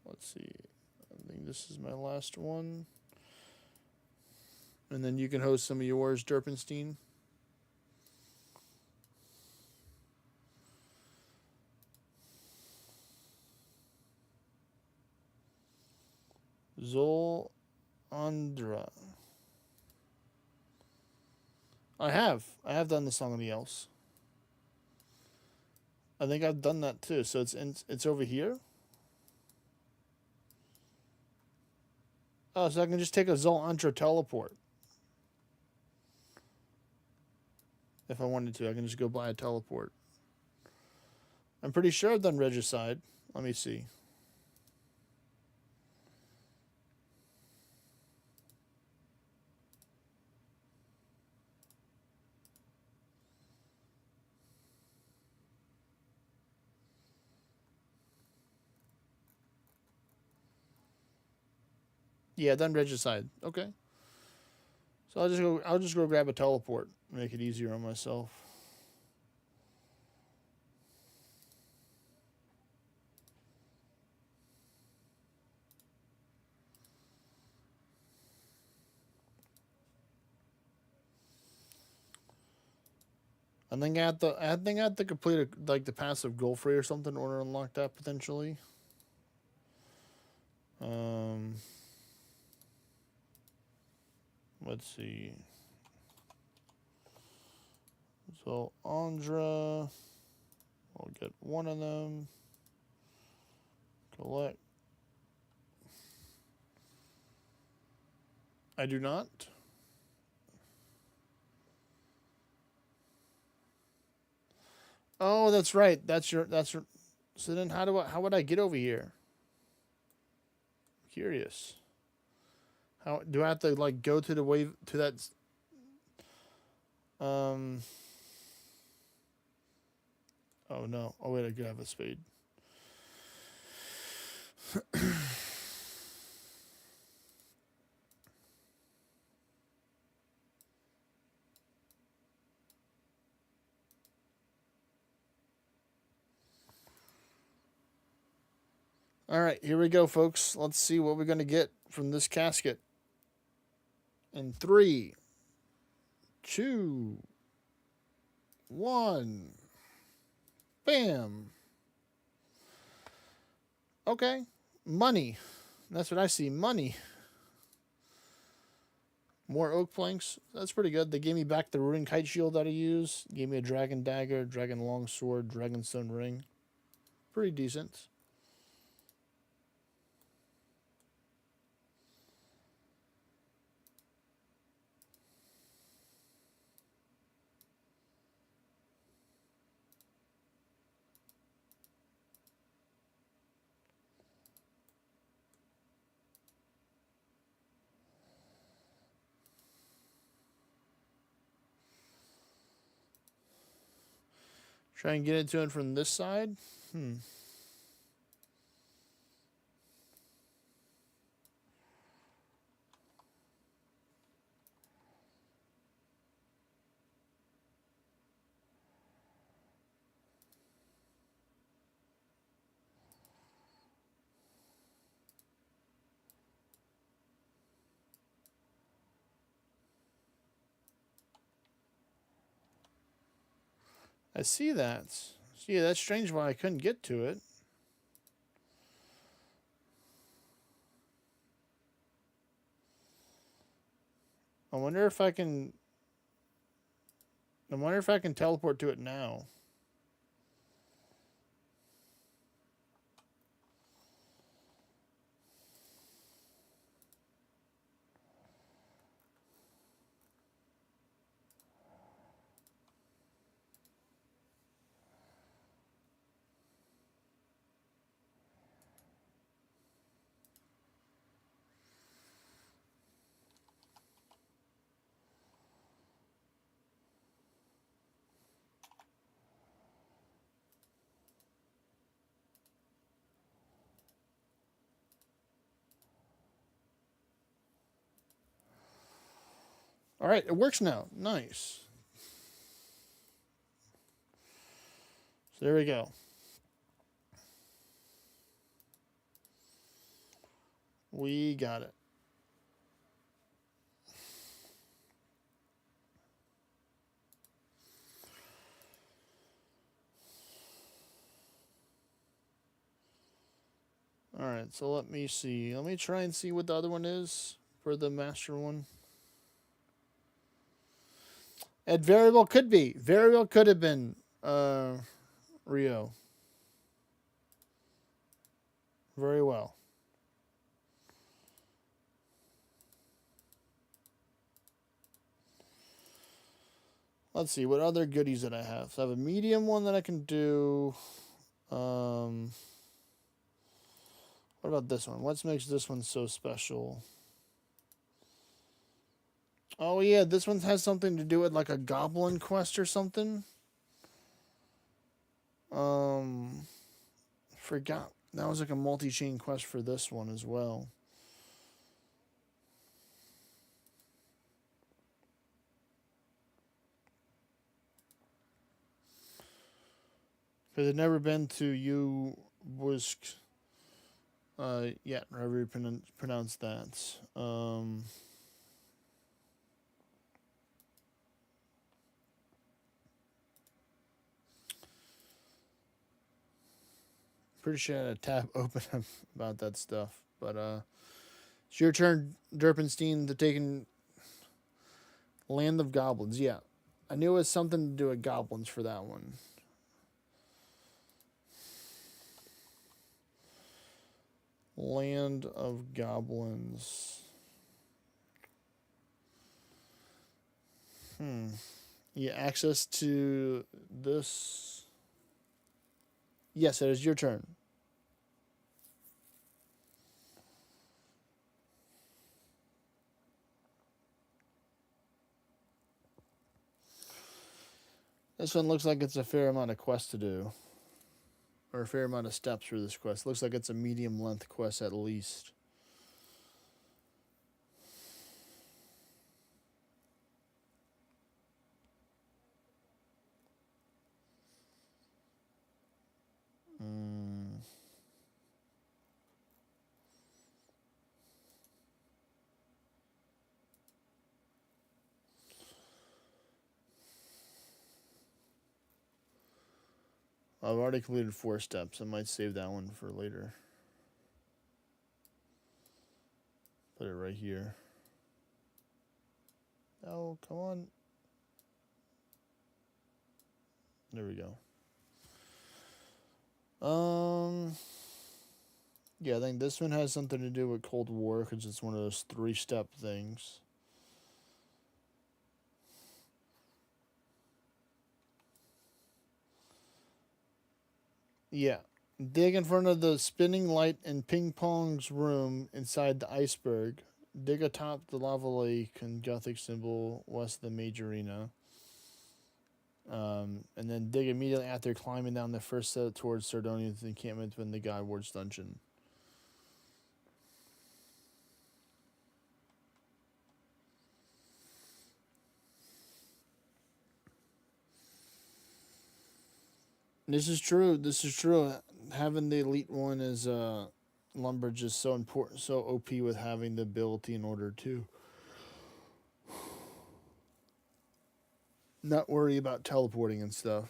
Let's see. I think this is my last one. And then you can host some of yours, Derpenstein. Zol Andra. I have done the Song of the Elves. I think I've done that too. So it's over here. Oh, so I can just take a Zol Andra teleport. If I wanted to, I can just go buy a teleport. I'm pretty sure I've done Regicide. Let me see. Yeah, then regicide. Okay. So I'll just go grab a teleport. Make it easier on myself. I think I have to complete like the passive goal free or something in order to unlock that potentially. Let's see. So Andra, I'll get one of them. Collect. I do not. Oh, that's right. That's your. So then, how would I get over here? Curious. How do I have to like go to the wave to that? Oh no. Oh wait, I could have a spade. All right, here we go, folks. Let's see what we're gonna get from this casket. In 3, 2, 1. Bam. Okay. Money. That's what I see. Money. More oak planks. That's pretty good. They gave me back the rune kite shield that I use. Gave me a dragon dagger, dragon longsword, dragonstone ring. Pretty decent. Try and get into it from this side. I see that. See, that's strange why I couldn't get to it. I wonder if I can teleport to it now. All right, it works now. Nice. So there we go. We got it. All right, so let me see. Let me try and see what the other one is for the master one. It very well could be. Very well could have been Rio. Very well. Let's see, what other goodies that I have? So I have a medium one that I can do. What about this one? What makes this one so special? Oh yeah, this one has something to do with like a goblin quest or something. Forgot. That was like a multi-chain quest for this one as well. Because I've never been to U Busk yet, however you pronounce that. Pretty sure I had a tab open about that stuff. But it's your turn, Derpenstein, to take in Land of Goblins. Yeah. I knew it was something to do with goblins for that one. Land of Goblins. Yeah, access to this. Yes, it is your turn. This one looks like it's a fair amount of quests to do. Or a fair amount of steps for this quest. Looks like it's a medium length quest at least. I've already completed 4 steps. I might save that one for later. Put it right here. Oh, come on. There we go. Yeah, I think this one has something to do with Cold War because it's one of those 3-step things. Yeah. Dig in front of the spinning light in Ping Pong's room inside the iceberg. Dig atop the lava lake and Gothic symbol west of the major arena. And then dig immediately after climbing down the first set towards Sardonia's encampment within the God Ward's dungeon. This is true. This is true. Having the elite one is lumber just so important, so OP with having the ability in order to not worry about teleporting and stuff.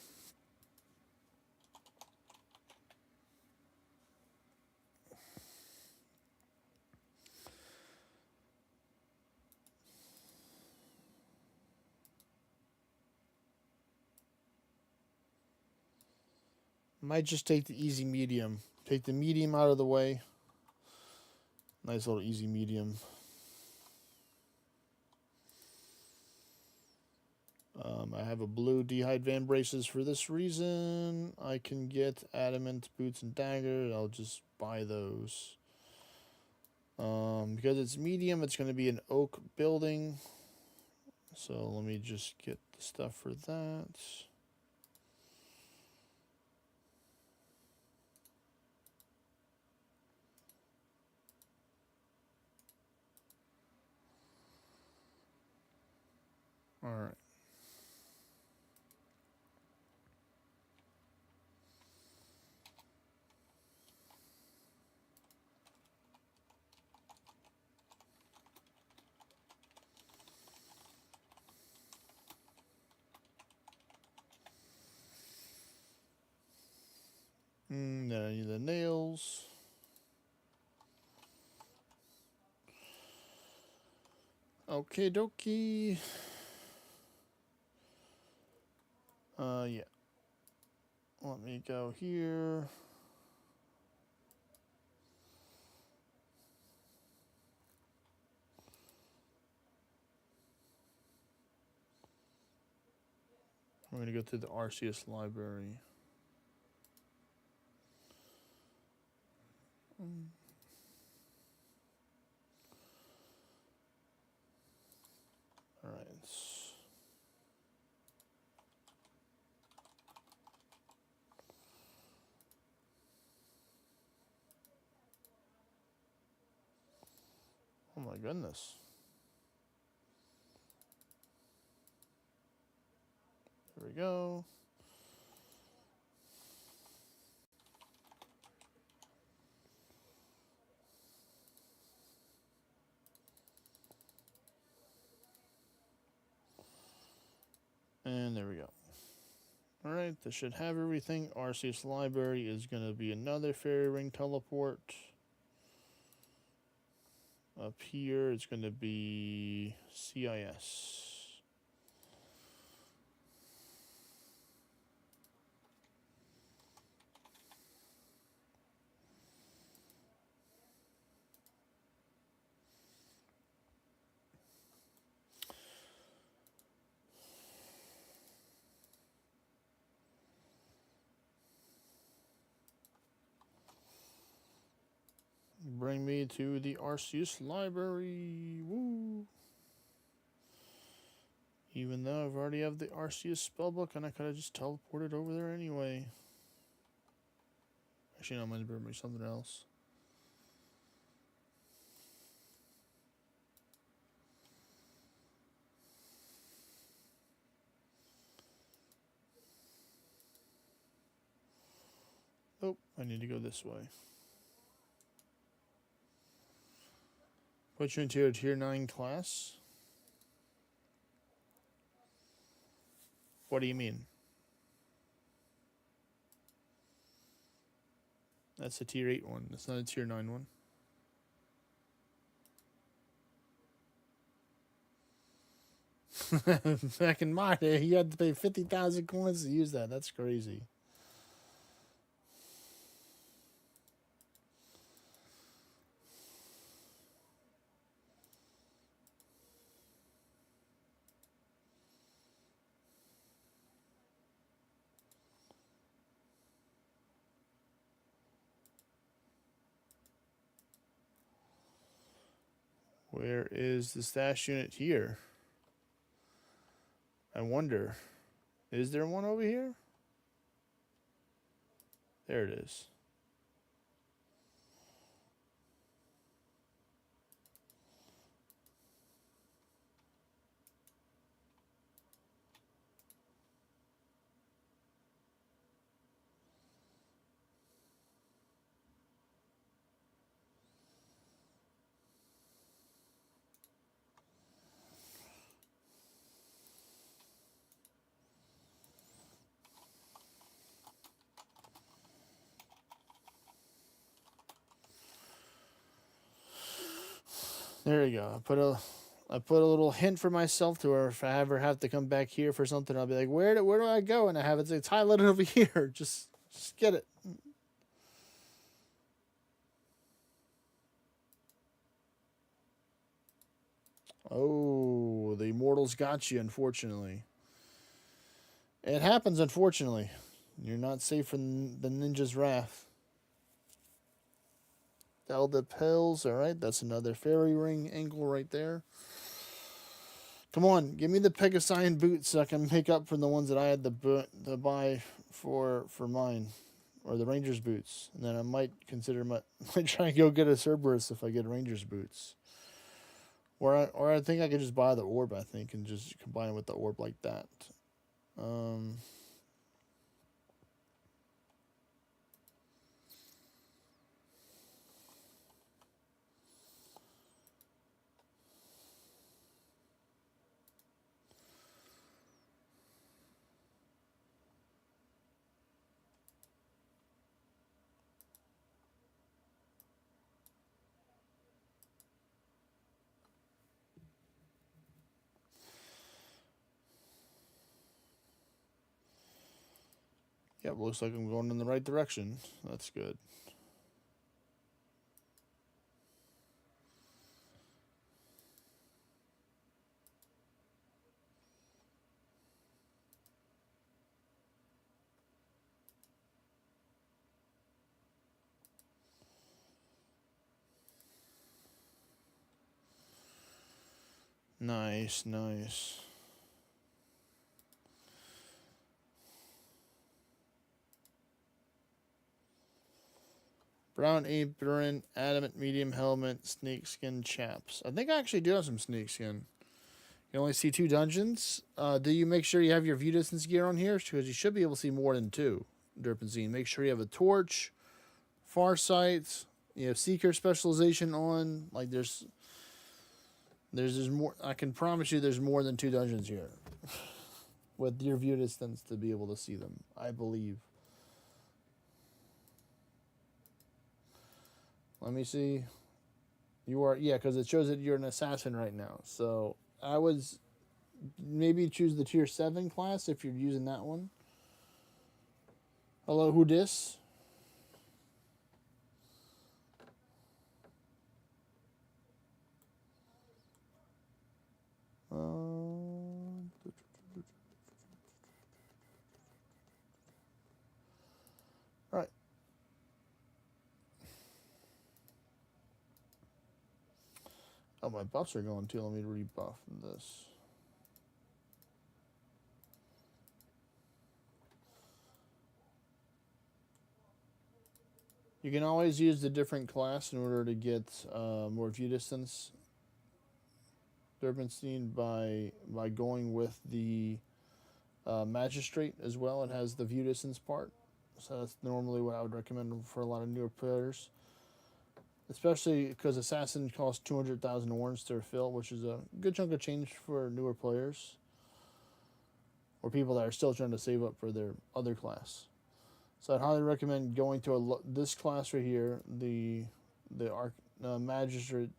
Might just take the easy medium. Take the medium out of the way. Nice little easy medium. I have a blue D'hide Van braces for this reason. I can get adamant boots and dagger. I'll just buy those. Because it's medium, it's going to be an oak building. So let me just get the stuff for that. All right. Then I need the nails. Okay, dokie. Yeah. Let me go here. I'm going to go through the RCS library. All right. Oh my goodness. There we go. And there we go. Alright, this should have everything. RCS library is going to be another fairy ring teleport. Up here, it's going to be CIS. Bring me to the Arceus library. Woo! Even though I've already have the Arceus spellbook and I could have just teleported over there anyway. Actually, no, I'm going to bring me something else. Oh, I need to go this way. Put you into a tier 9 class? What do you mean? That's a tier 8 one. That's not a tier 9 one. Back in my day, you had to pay 50,000 coins to use that. That's crazy. Where is the stash unit here? I wonder. Is there one over here? There it is. There you go. I put a little hint for myself to where if I ever have to come back here for something, I'll be like, where do I go? And I have it say, it's highlighted over here. Just get it. Oh, the immortals got you, unfortunately. It happens, unfortunately. You're not safe from the ninja's wrath. Delta pills, alright, that's another fairy ring angle right there. Come on, give me the Pegasian boots so I can make up for the ones that I had to buy for mine. Or the Ranger's boots. And then I might consider might try and go get a Cerberus if I get Ranger's boots. Or I think I could just buy the orb, I think, and just combine it with the orb like that. Yep, looks like I'm going in the right direction. That's good. Nice, nice. Brown apron, adamant medium helmet, snakeskin chaps. I think I actually do have some snakeskin. You only see 2 dungeons. Do you make sure you have your view distance gear on here? Because you should be able to see more than 2. Derpenzine. Make sure you have a torch, farsight, you have seeker specialization on. Like there's more. I can promise you there's more than 2 dungeons here. with your view distance to be able to see them, I believe. Let me see. You are, yeah, because it shows that you're an assassin right now. So I was maybe choose the tier 7 class if you're using that one. Hello, who dis? All right. Oh, my buffs are going too. Let me rebuff this. You can always use the different class in order to get more view distance. Durbanstein by going with the magistrate as well. It has the view distance part, so that's normally what I would recommend for a lot of newer players, especially because assassin costs 200,000 orange to fill, which is a good chunk of change for newer players or people that are still trying to save up for their other class. So I'd highly recommend going to this class right here, the magistrate,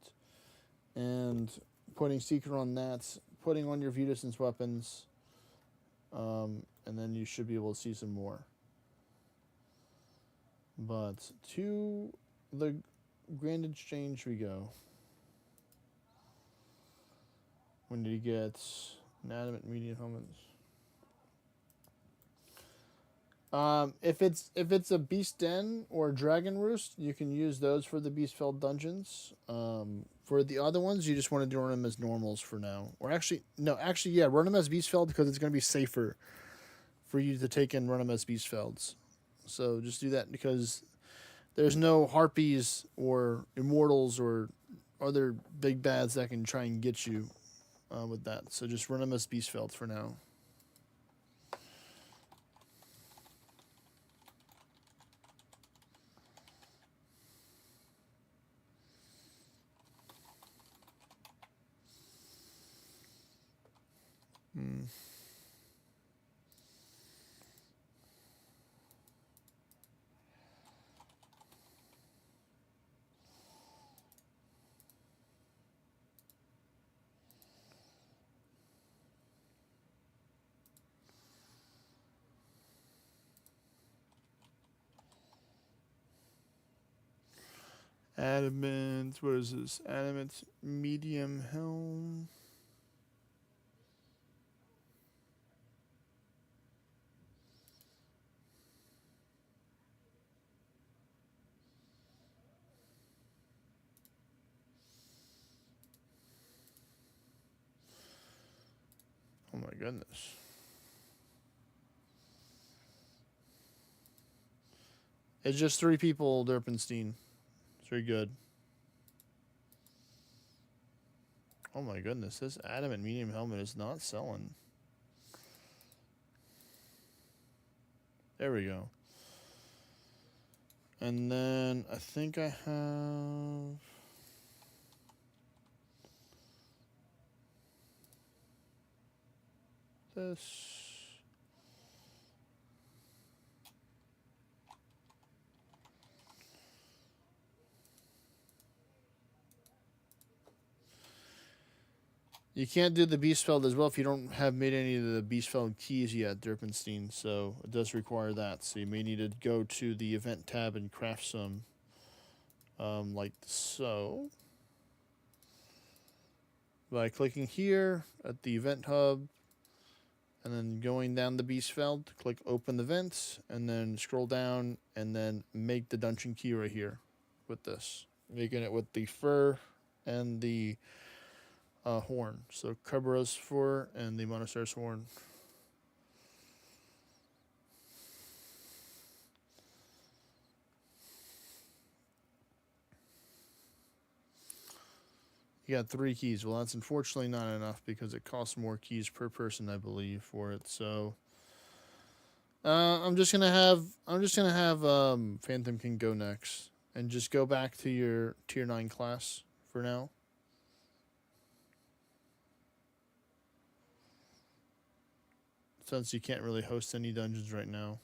and putting seeker on that, putting on your view distance weapons, and then you should be able to see some more. But to the Grand Exchange we go. When did you get inanimate medium helmets? If it's a Beast Den or Dragon Roost, you can use those for the Beastfell dungeons. For the other ones, you just want to run them as normals for now. Or actually, yeah, run them as Beastfell because it's going to be safer for you to take and run them as Beastfelds. So just do that because there's no Harpies or Immortals or other big bads that can try and get you with that. So just run them as Beastfelds for now. Adamant, what is this? Adamant medium helm. Oh my goodness. It's just 3 people, Derpenstein. It's very good. Oh my goodness, this adamant medium helmet is not selling. There we go. And then I think I have... this. You can't do the Beastfeld as well if you don't have made any of the Beastfeld keys yet, Derpenstein, so it does require that. So you may need to go to the event tab and craft some, like so. By clicking here at the event hub, and then going down the Beastfeld, click open the vents, and then scroll down, and then make the dungeon key right here with this. Making it with the fur and the horn. So Kerberos fur and the Monoceros horn. You got 3 keys. Well, that's unfortunately not enough because it costs more keys per person, I believe, for it. So I'm just gonna have Phantom King go next, and just go back to your tier 9 class for now. since you can't really host any dungeons right now.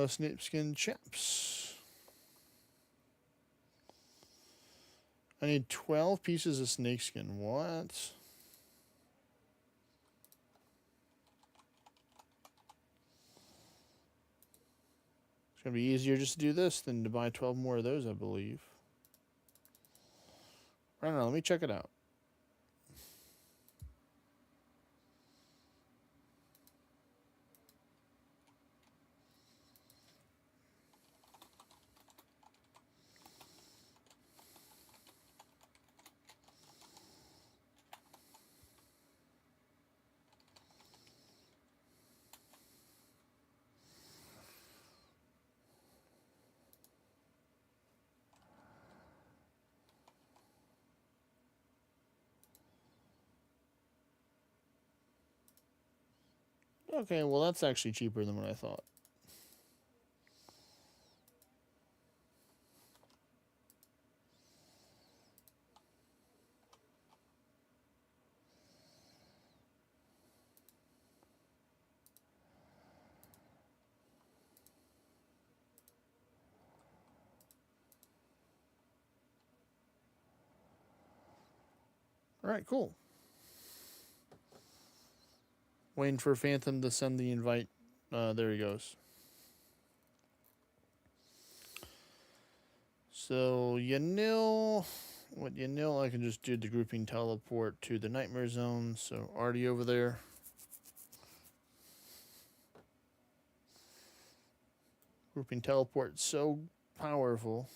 Snakeskin chaps. I need 12 pieces of snakeskin. What? It's going to be easier just to do this than to buy 12 more of those, I believe. I don't know. Let me check it out. Okay, well, that's actually cheaper than what I thought. All right, cool. Waiting for Phantom to send the invite. There he goes. So, what I can just do the grouping teleport to the Nightmare Zone. So, Artie over there. Grouping teleport, so powerful.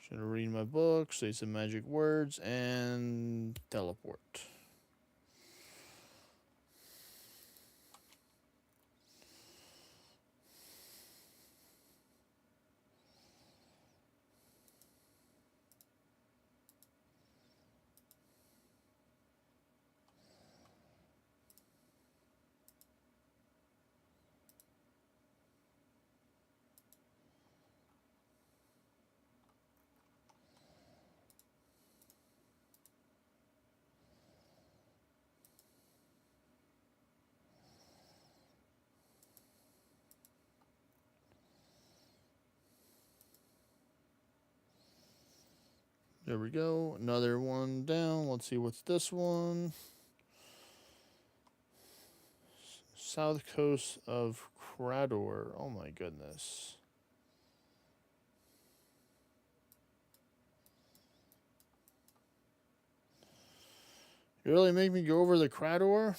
Should read my book, say some magic words, and teleport. There we go. Another one down. Let's see what's this one. South coast of Crador. Oh my goodness. You really make me go over the Crador?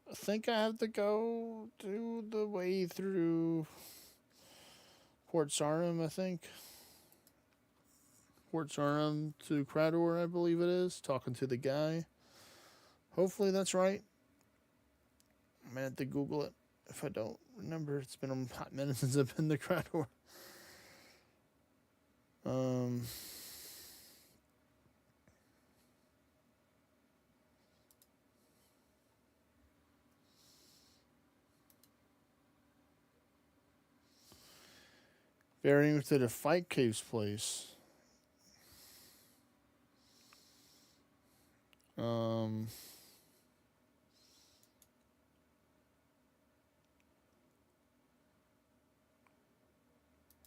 I think I have to go do the way through Port Sarum, I think. Port Sarum to Crador, I believe it is. Talking to the guy. Hopefully that's right. I'm going to have to Google it if I don't remember. It's been a hot minute since I've been to Crador. Varying to the Fight Caves place.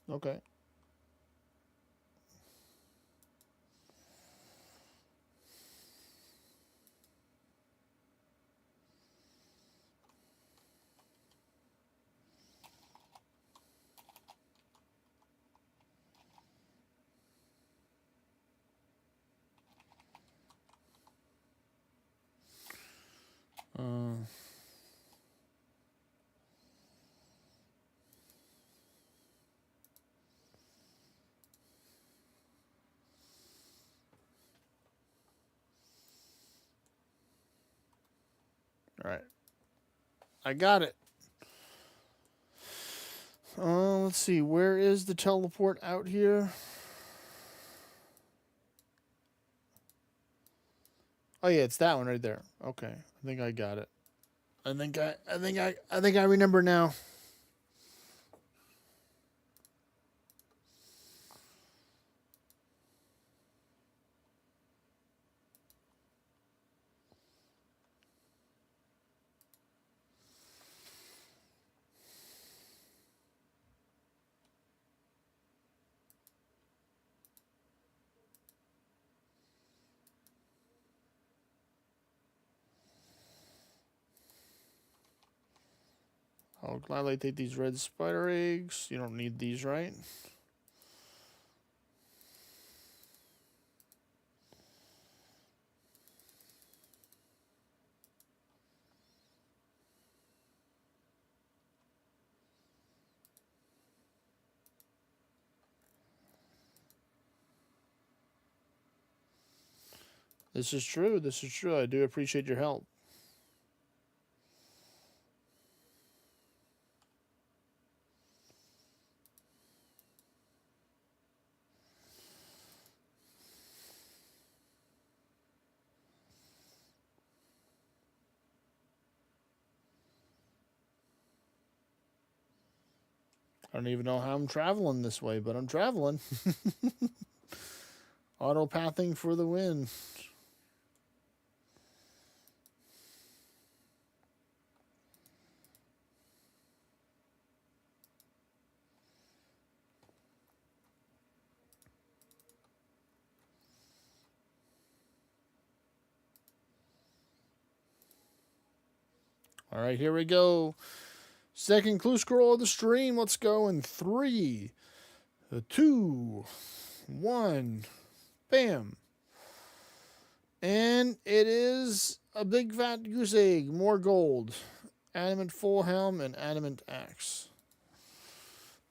Okay. All right. I got it. Let's see. Where is the teleport out here? Oh yeah, it's that one right there. Okay. I think I got it. I think I remember now. I'll gladly take these red spider eggs. You don't need these, right? This is true. This is true. I do appreciate your help. I don't even know how I'm traveling this way, but I'm traveling. Autopathing for the win. All right, here we go. Second clue scroll of the stream. Let's go in 3, 2, 1. Bam. And it is a big fat goose egg. More gold. Adamant full helm and adamant axe.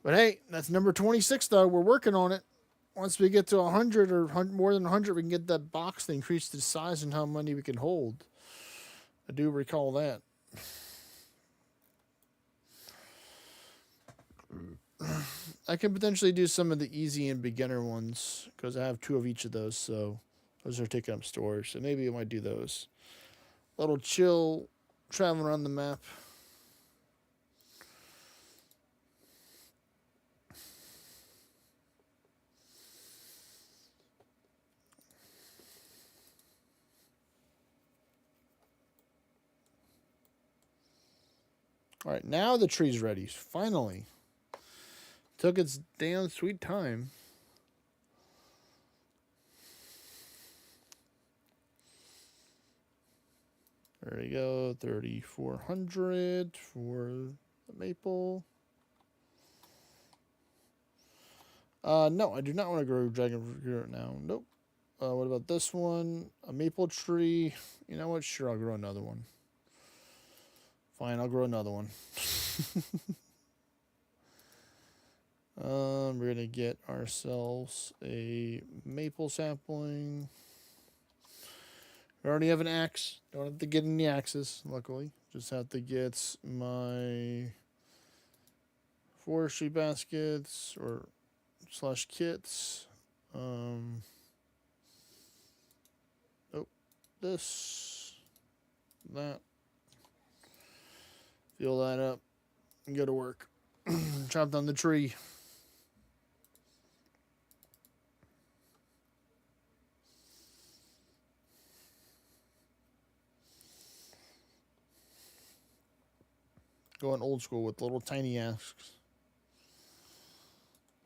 But hey, that's number 26 though. We're working on it. Once we get to 100 or more than 100, we can get that box to increase the size and how many we can hold. I do recall that. I can potentially do some of the easy and beginner ones because I have 2 of each of those, so those are taking up storage. So maybe I might do those. A little chill, traveling around the map. All right, now the tree's ready. Finally. Took its damn sweet time. There we go. 3,400 for the maple. No, I do not want to grow dragon fruit now. Nope. What about this one? A maple tree. You know what? Sure, I'll grow another one. Fine, I'll grow another one. We're going to get ourselves a maple sapling. We already have an axe. Don't have to get any axes, luckily. Just have to get my forestry baskets or / kits. This, that. Fill that up and go to work. Chop down the tree. Going old school with little tiny asks.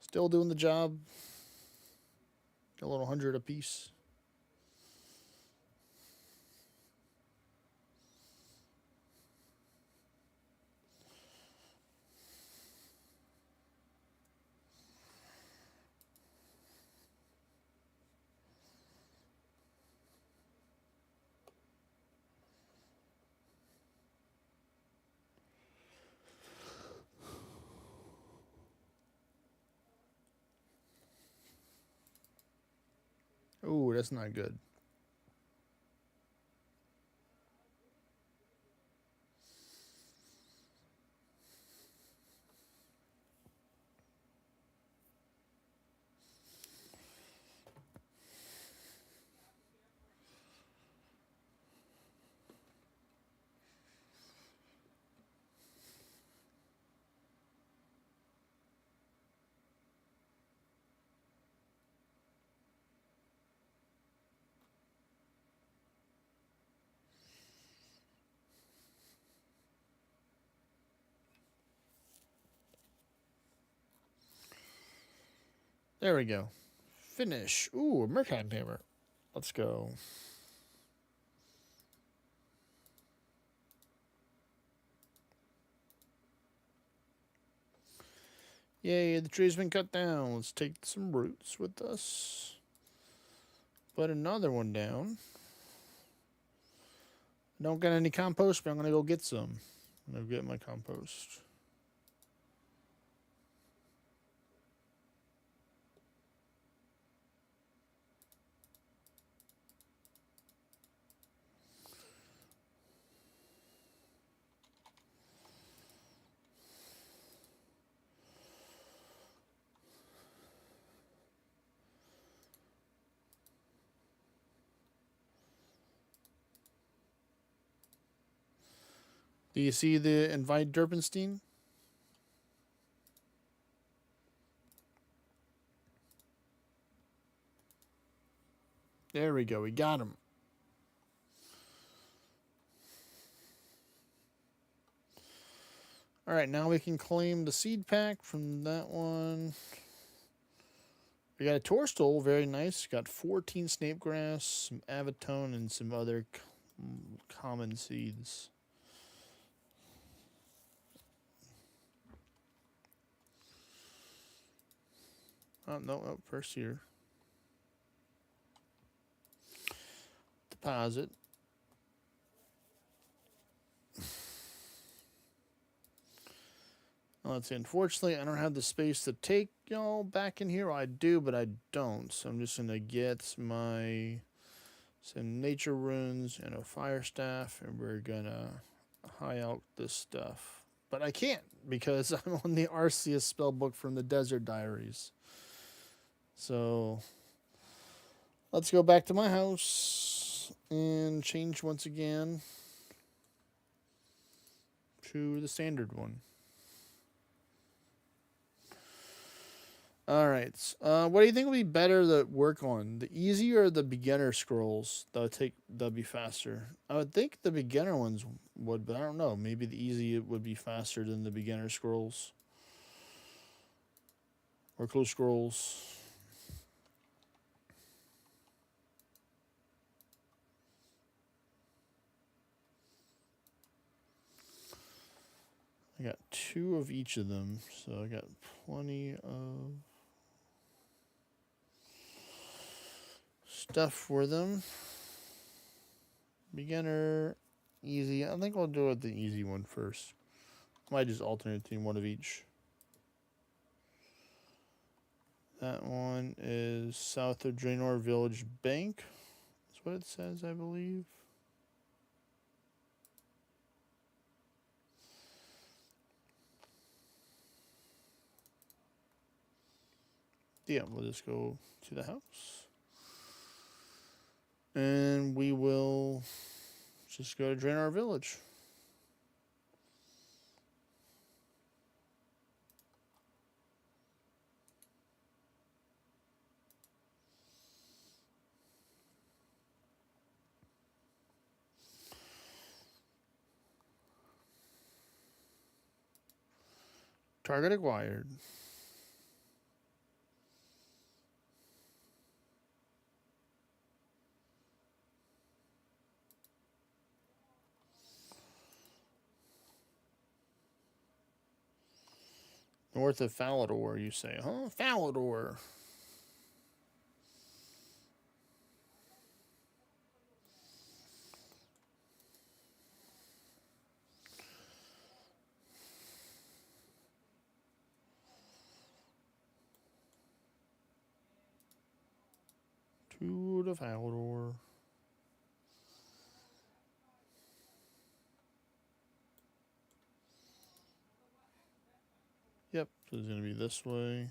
Still doing the job. A little 100 a piece. Ooh, that's not good. There we go. Finish. Ooh, a mercat hammer. Let's go. Yay, the tree's been cut down. Let's take some roots with us. Put another one down. Don't got any compost, but I'm gonna go get some. I'm gonna get my compost. Do you see the invite Derpenstein? There we go. We got him. All right, now we can claim the seed pack from that one. We got a tourstole, very nice. Got 14 snapegrass, some avatone, and some other common seeds. Oh, no, first here. Deposit. Let's see. Unfortunately, I don't have the space to take y'all back in here. Well, I do, but I don't. So I'm just going to get some nature runes and a fire staff, and we're going to high out this stuff. But I can't because I'm on the Arceus spellbook from the Desert Diaries. So let's go back to my house and change once again to the standard one. All right. What do you think would be better to work on? The easy or the beginner scrolls? That'd be faster. I would think the beginner ones would, but I don't know. Maybe the easy would be faster than the beginner scrolls or close scrolls. I got 2 of each of them, so I got plenty of stuff for them. Beginner, easy. I think I'll do it the easy one first. I might just alternate between one of each. That one is south of Draenor Village Bank. That's what it says, I believe. Yeah, we'll just go to the house. And we will just go to Draenor Village. Target acquired. North of Falador, you say, huh? Falador. To the Falador. Yep, so it's going to be this way.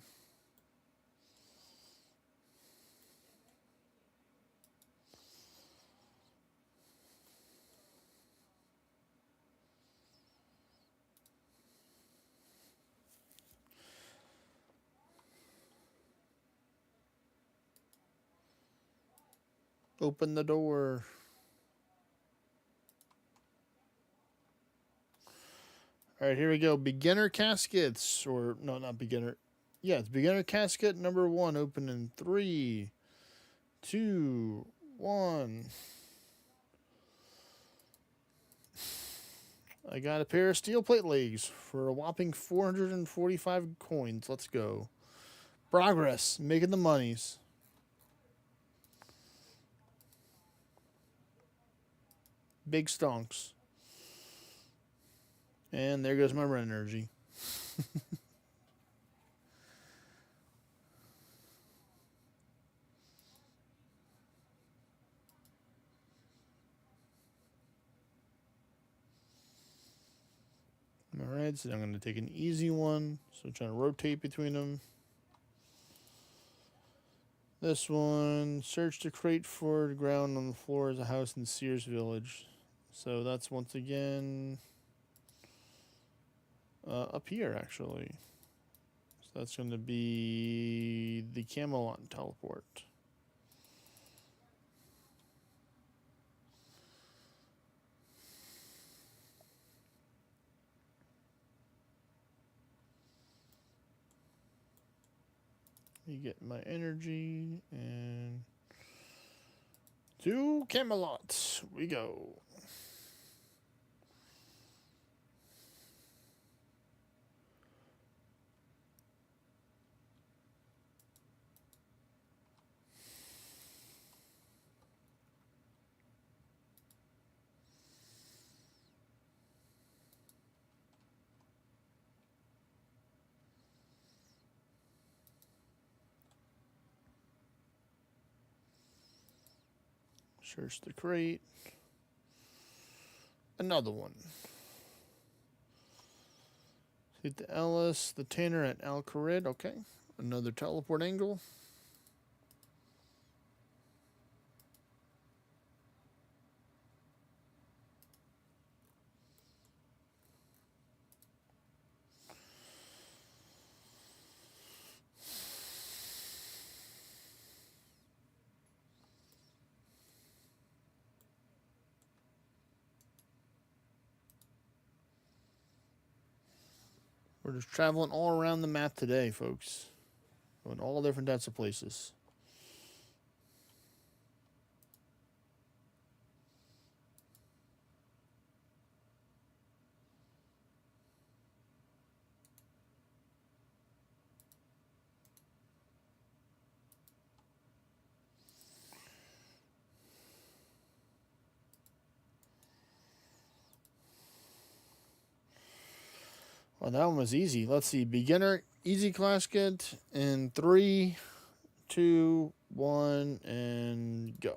Open the door. All right, here we go. Beginner caskets, or no, not beginner. Yeah, it's beginner casket number 1. Open in 3, 2, 1. I got a pair of steel plate legs for a whopping 445 coins. Let's go. Progress. Making the monies. Big stonks. And there goes my rent energy. Alright, so I'm going to take an easy one. So trying to rotate between them. This one, search the crate for the ground on the floor as a house in Sears Village. So that's once again up here, actually. So that's going to be the Camelot teleport. You get my energy, and to Camelot we go. Search the crate. Another one. Hit the Ellis, the Tanner at Alcarid. Okay. Another teleport angle. We're just traveling all around the map today, folks. Going all different types of places. Well, that one was easy. Let's see. Beginner, easy class kit in 3, 2, 1, and go.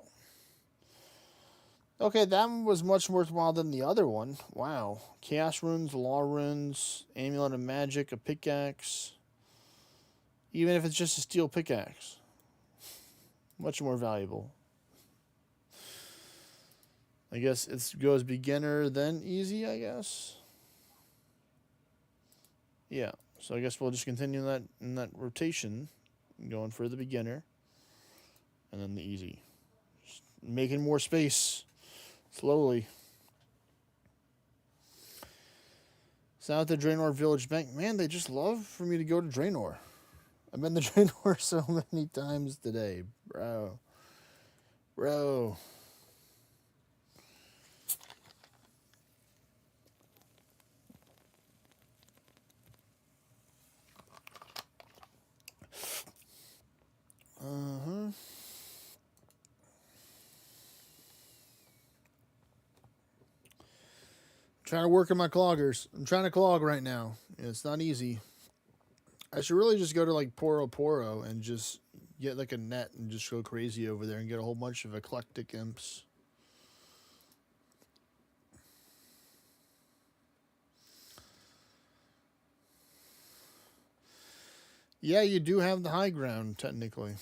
Okay, that one was much worthwhile than the other one. Wow. Chaos runes, law runes, amulet of magic, a pickaxe. Even if it's just a steel pickaxe. Much more valuable. I guess it goes beginner, then easy, I guess. Yeah, so I guess we'll just continue that in that rotation, going for the beginner, and then the easy. Just making more space, slowly. South of Draenor Village Bank. Man, they just love for me to go to Draenor. I've been to Draenor so many times today, bro. Bro. Trying to work in my cloggers. I'm trying to clog right now. It's not easy. I should really just go to like Poro Poro and just get like a net and just go crazy over there and get a whole bunch of eclectic imps. Yeah, you do have the high ground, technically.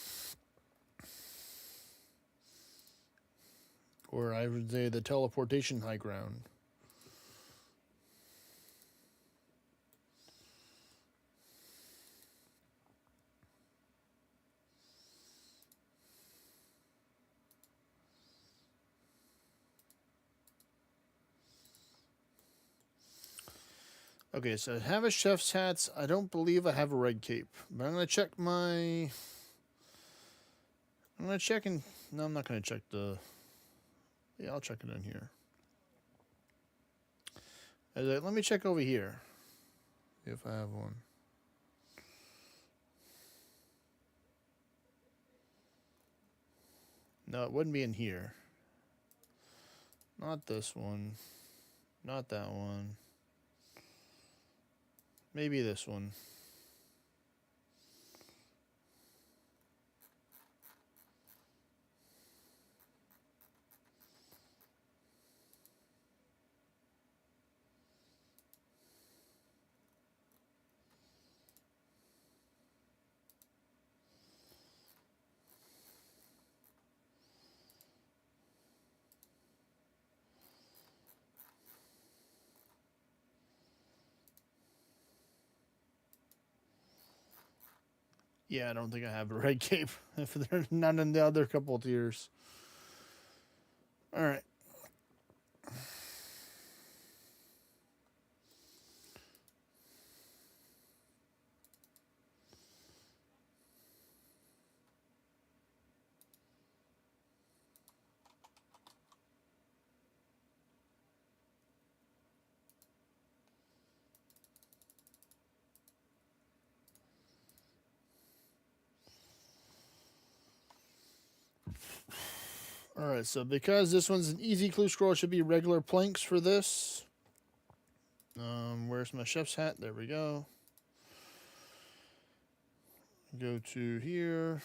Or I would say the teleportation high ground. Okay, so I have a chef's hats. I don't believe I have a red cape. But I'm going to check my... I'm going to check in... No, I'm not going to check the... Yeah, I'll check it in here. I was like, let me check over here. See if I have one. No, it wouldn't be in here. Not this one. Not that one. Maybe this one. Yeah, I don't think I have a red cape. If there's none in the other couple of tiers. All right. All right, so because this one's an easy clue scroll, it should be regular planks for this. Where's my chef's hat? There we go. Go to here.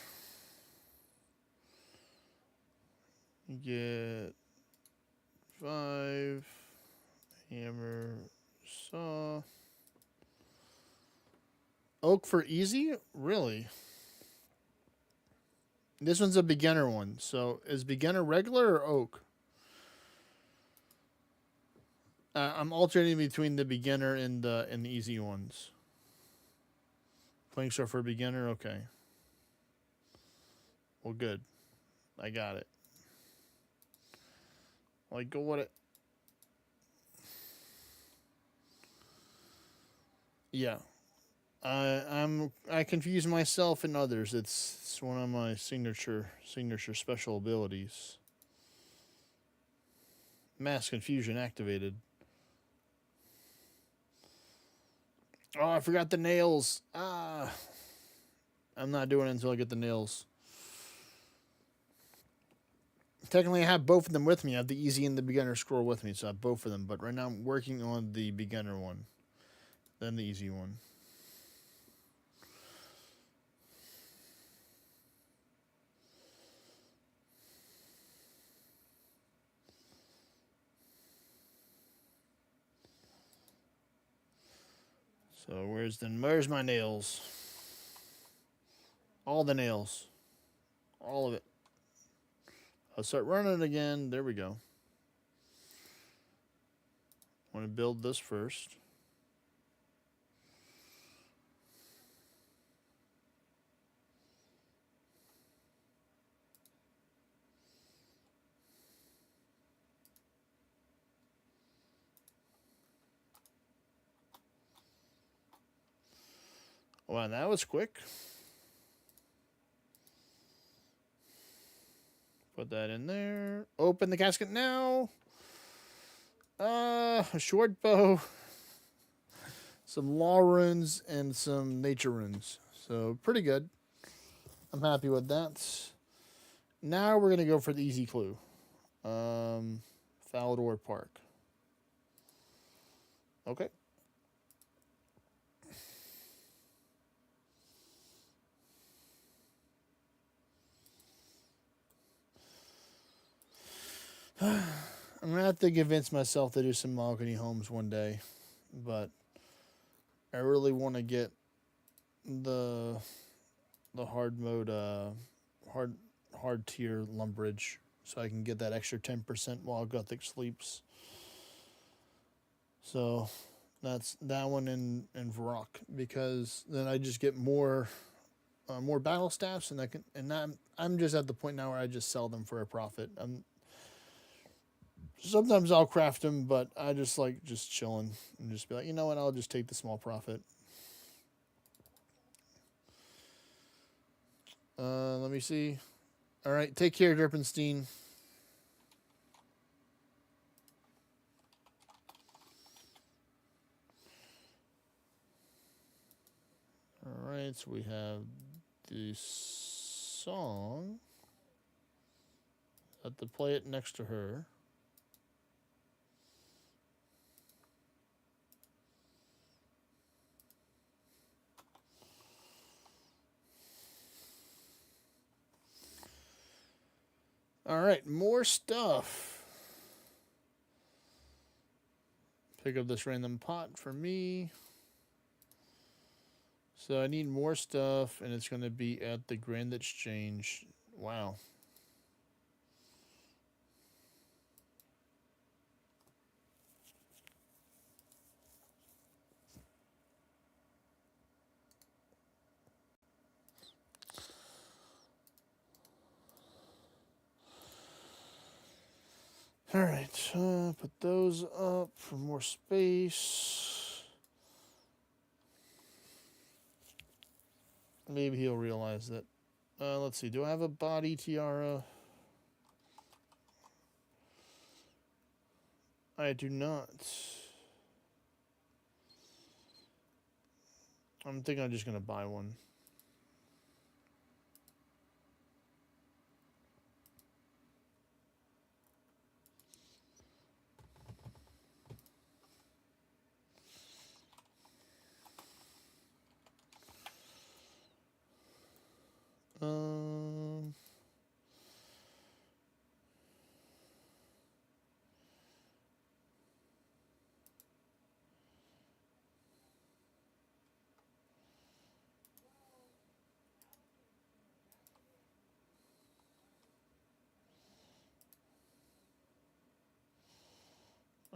Get 5 hammer saw. Oak for easy? Really? This one's a beginner one. So is beginner regular or oak? I'm alternating between the beginner and the easy ones. Planks are for beginner? Okay. Well, good. I got it. Like, go with it. Yeah. I confuse myself and others. It's one of my signature special abilities. Mass confusion activated. Oh, I forgot the nails. I'm not doing it until I get the nails. Technically, I have both of them with me. I have the easy and the beginner scroll with me, so I have both of them. But right now, I'm working on the beginner one, then the easy one. So where's my nails? All the nails. All of it. I'll start running it again. There we go. I want to build this first. Wow, that was quick. Put that in there. Open the casket now. A short bow. Some law runes and some nature runes. So pretty good. I'm happy with that. Now we're gonna go for the easy clue. Falador Park. Okay. I'm gonna have to convince myself to do some mahogany homes one day, but I really want to get the hard mode, hard tier lumberage, so I can get that extra 10% while Gothic sleeps. So that's that one in Varrock, because then I just get more battle staffs, and I'm just at the point now where I just sell them for a profit. Sometimes I'll craft them, but I just like just chilling and just be like, you know what, I'll just take the small profit. Let me see. All right, take care, Derpenstein. Alright, so we have the song. I have to play it next to her. Alright, more stuff. Pick up this random pot for me. So I need more stuff, and it's going to be at the Grand Exchange. Wow. All right, put those up for more space. Maybe he'll realize that. Let's see, do I have a body tiara? I do not. I'm thinking I'm just going to buy one.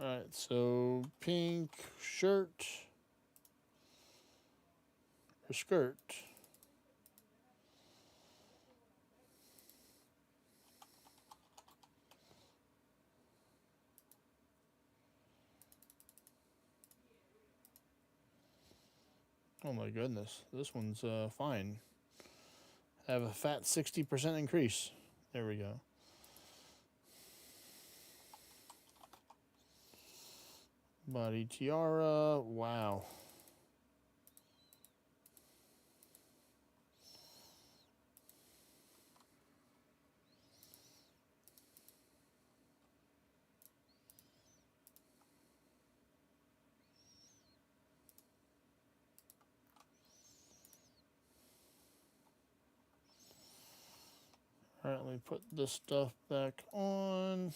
Alright, so pink shirt or skirt. Oh my goodness, this one's fine. Have a fat 60% increase. There we go. Body tiara, wow. All right, let me put this stuff back on.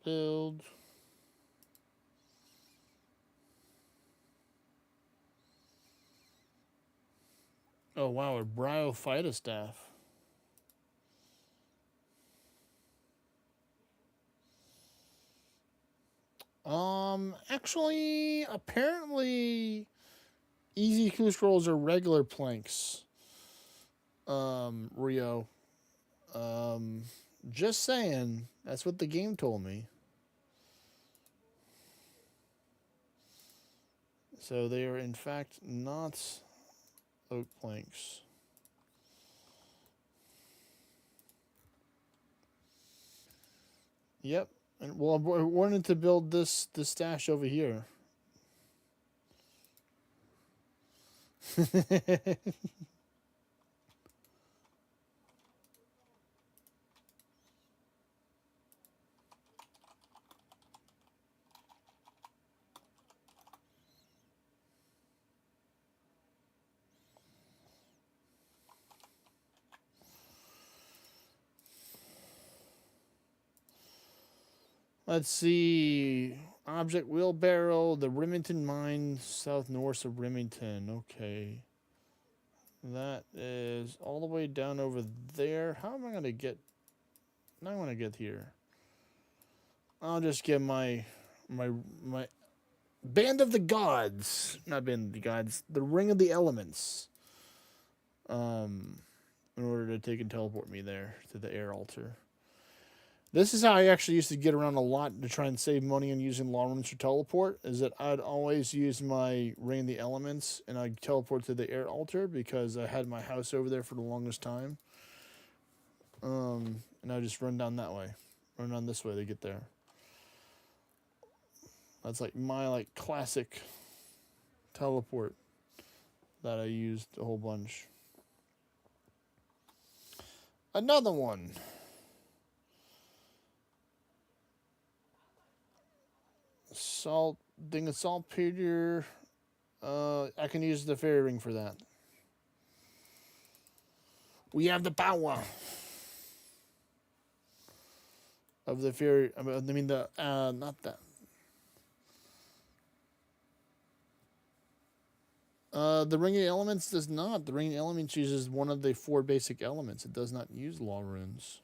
Build. Oh wow, a bryophyta staff. Actually, apparently, easy Q scrolls are regular planks. Rio. Just saying. That's what the game told me. So they are in fact not oak planks. Yep. And well, I wanted to build this stash over here. Let's see. Object wheelbarrow, the Remington mine, south north of Remington. Okay. That is all the way down over there. How am I going to get... I want to get here. I'll just get my Band of the Gods. Not Band of the Gods. The Ring of the Elements. In order to take and teleport me there to the air altar. This is how I actually used to get around a lot to try and save money on using long runs for teleport, is that I'd always use my Ring of the Elements and I'd teleport to the air altar because I had my house over there for the longest time. And I'd just run down that way. Run down this way to get there. That's like my classic teleport. that I used a whole bunch. Another one. Salt, ding of saltpeter. I can use the fairy ring for that. We have the power of the fairy. I mean the not that. The Ring of Elements does not. The Ring of Elements uses one of the 4 basic elements. It does not use law runes.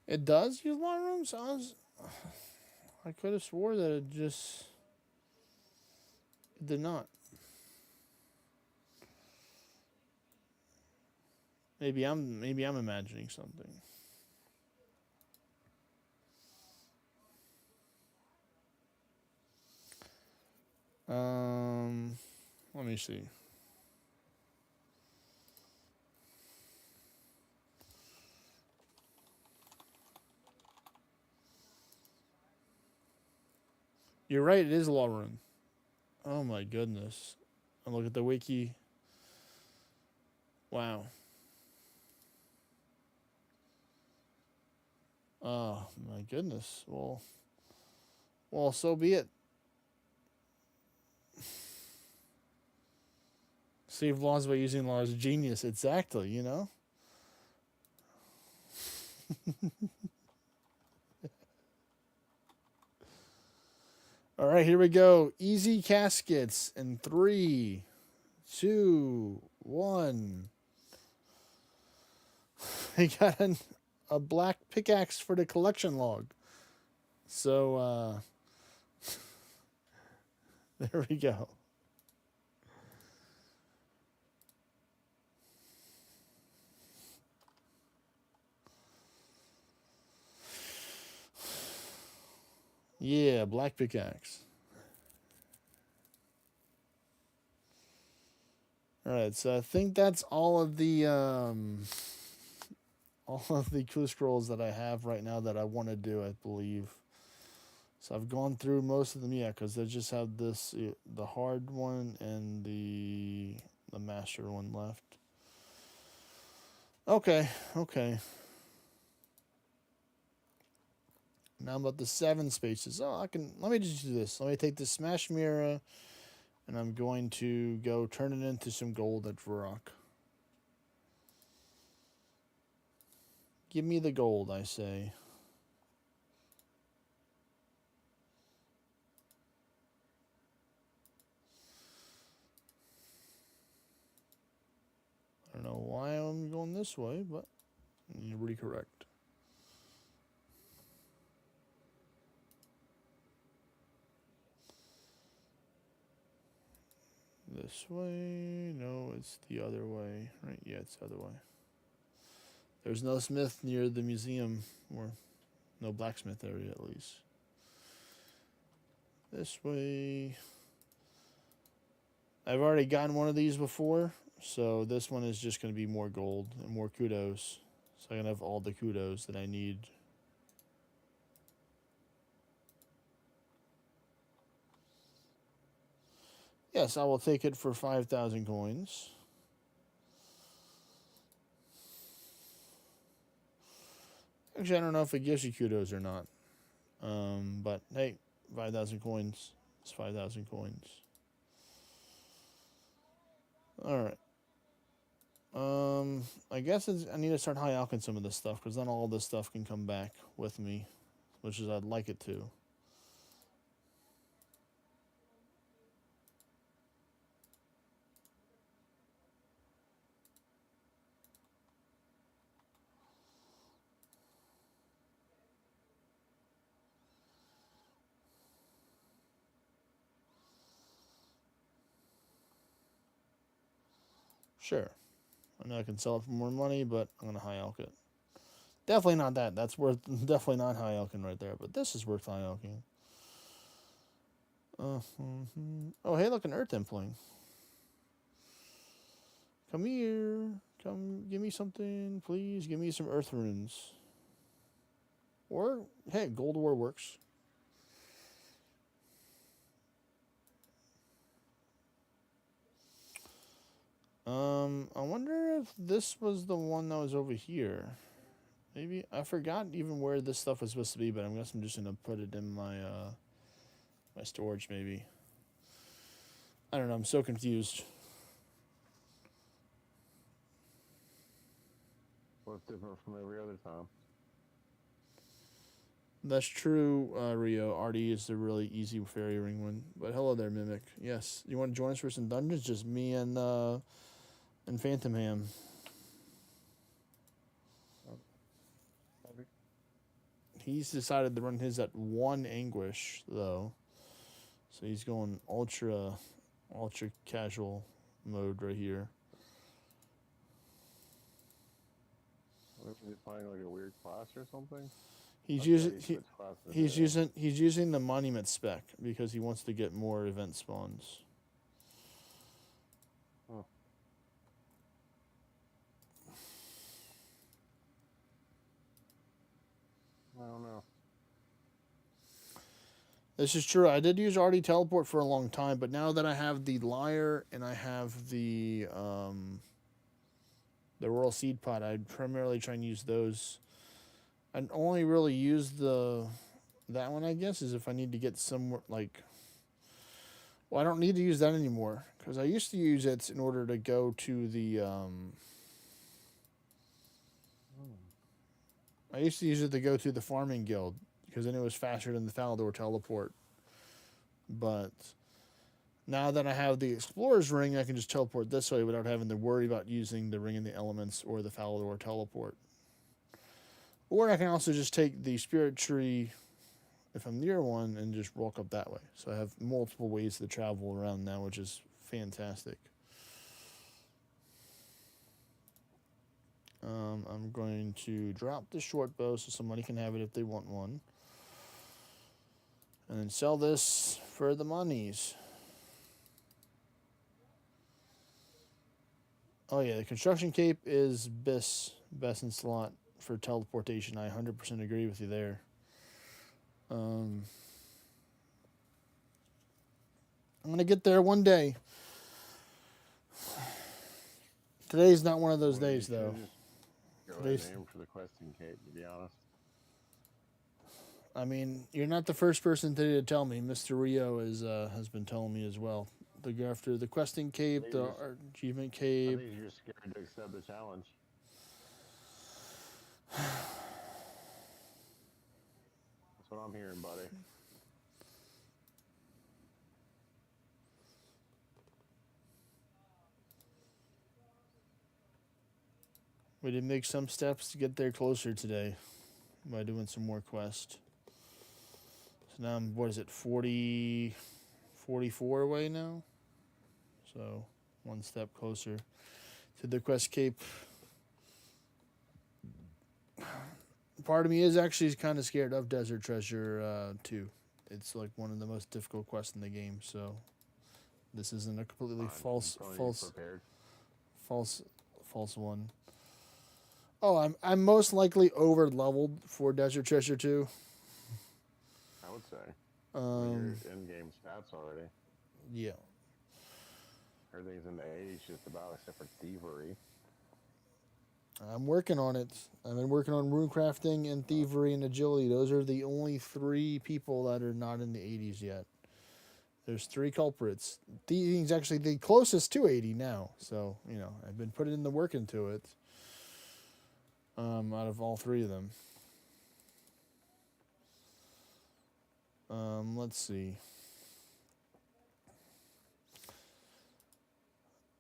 It does use law runes? I could have swore that it just did not. Maybe I'm imagining something. Let me see. You're right, it is a law rune. Oh my goodness. And look at the wiki. Wow. Oh my goodness. Well, so be it. Save laws by using laws. Genius, exactly, you know? All right, here we go. Easy caskets in 3, 2, 1. I got a black pickaxe for the collection log. So, there we go. Yeah, black pickaxe. All right, so I think that's all of the clue scrolls that I have right now that I want to do, I believe. So I've gone through most of them, yeah, because I just have this, the hard one and the master one left. Okay. Now about the 7 spaces. Let me just do this. Let me take this smash mirror, and I'm going to go turn it into some gold at rock. Give me the gold, I say. I don't know why I'm going this way, but you're pretty correct. This way? No, it's the other way, right? Yeah, it's the other way. There's no smith near the museum, or no blacksmith area at least. This way. I've already gotten one of these before, so this one is just going to be more gold and more kudos. So I can have all the kudos that I need. Yes, I will take it for 5,000 coins. Actually, I don't know if it gives you kudos or not. But hey, 5,000 coins. It's 5,000 coins. Alright. I guess I need to start high alching some of this stuff, because then all this stuff can come back with me, which is I'd like it to. Sure. I know I can sell it for more money, but I'm going to high alch it. Definitely not that. That's worth, definitely not high alching right there, but this is worth high alching. Oh, hey, look, an earth impling. Come here. Come, give me something, please. Give me some earth runes. Or, hey, gold ore works. I wonder if this was the one that was over here. Maybe I forgot even where this stuff was supposed to be, but I guess I'm just gonna put it in my my storage maybe. I don't know, I'm so confused. What's different from every other time? That's true, Rio. Artie is the really easy fairy ring one. But hello there, Mimic. Yes. You want to join us for some dungeons? Just me and Phantom Ham. He's decided to run his at 1 anguish though. So he's going ultra casual mode right here. What, is he playing like a weird class or something? He's Okay, using he he, switched classes he's today. using the monument spec because he wants to get more event spawns. Huh. I don't know. This is true. I did use Artie teleport for a long time, but now that I have the lyre and I have the royal seed pod, I'd primarily try and use those. I'd only really use that one, I guess, is if I need to get somewhere like. Well, I don't need to use that anymore because I used to use it in order to go to the. I used to use it to go to the farming guild because then it was faster than the Falador teleport. But now that I have the explorer's ring, I can just teleport this way without having to worry about using the ring in the elements or the Falador teleport. Or I can also just take the spirit tree if I'm near one and just walk up that way. So I have multiple ways to travel around now, which is fantastic. I'm going to drop the short bow so somebody can have it if they want one. And then sell this for the monies. Oh yeah, the construction cape is best in slot for teleportation. I 100% agree with you there. I'm gonna get there one day. Today's not one of those days, though. Go Today's- ahead and aim for the questing cape, to be honest. I mean, you're not the first person today to tell me. Mr. Rio has been telling me as well. To go after the questing cape, the achievement I cape. think you're scared to accept the challenge. That's what I'm hearing, buddy. We did make some steps to get there closer today by doing some more quests. So now I'm, what is it, 44 away now? So one step closer to the quest cape. Part of me is actually kind of scared of Desert Treasure too. It's like one of the most difficult quests in the game, so this isn't a completely false one. Oh, I'm most likely over leveled for Desert Treasure 2. I would say. Um, Your in-game stats already. yeah. Everything's in the 80s just about, except for thievery. I'm working on it. I've been working on runecrafting and thievery and agility. Those are the only 3 people that are not in the 80s yet. There's 3 culprits. Thieving's actually the closest to 80 now. So, you know, I've been putting in the work into it. Out of all 3 of them. Let's see.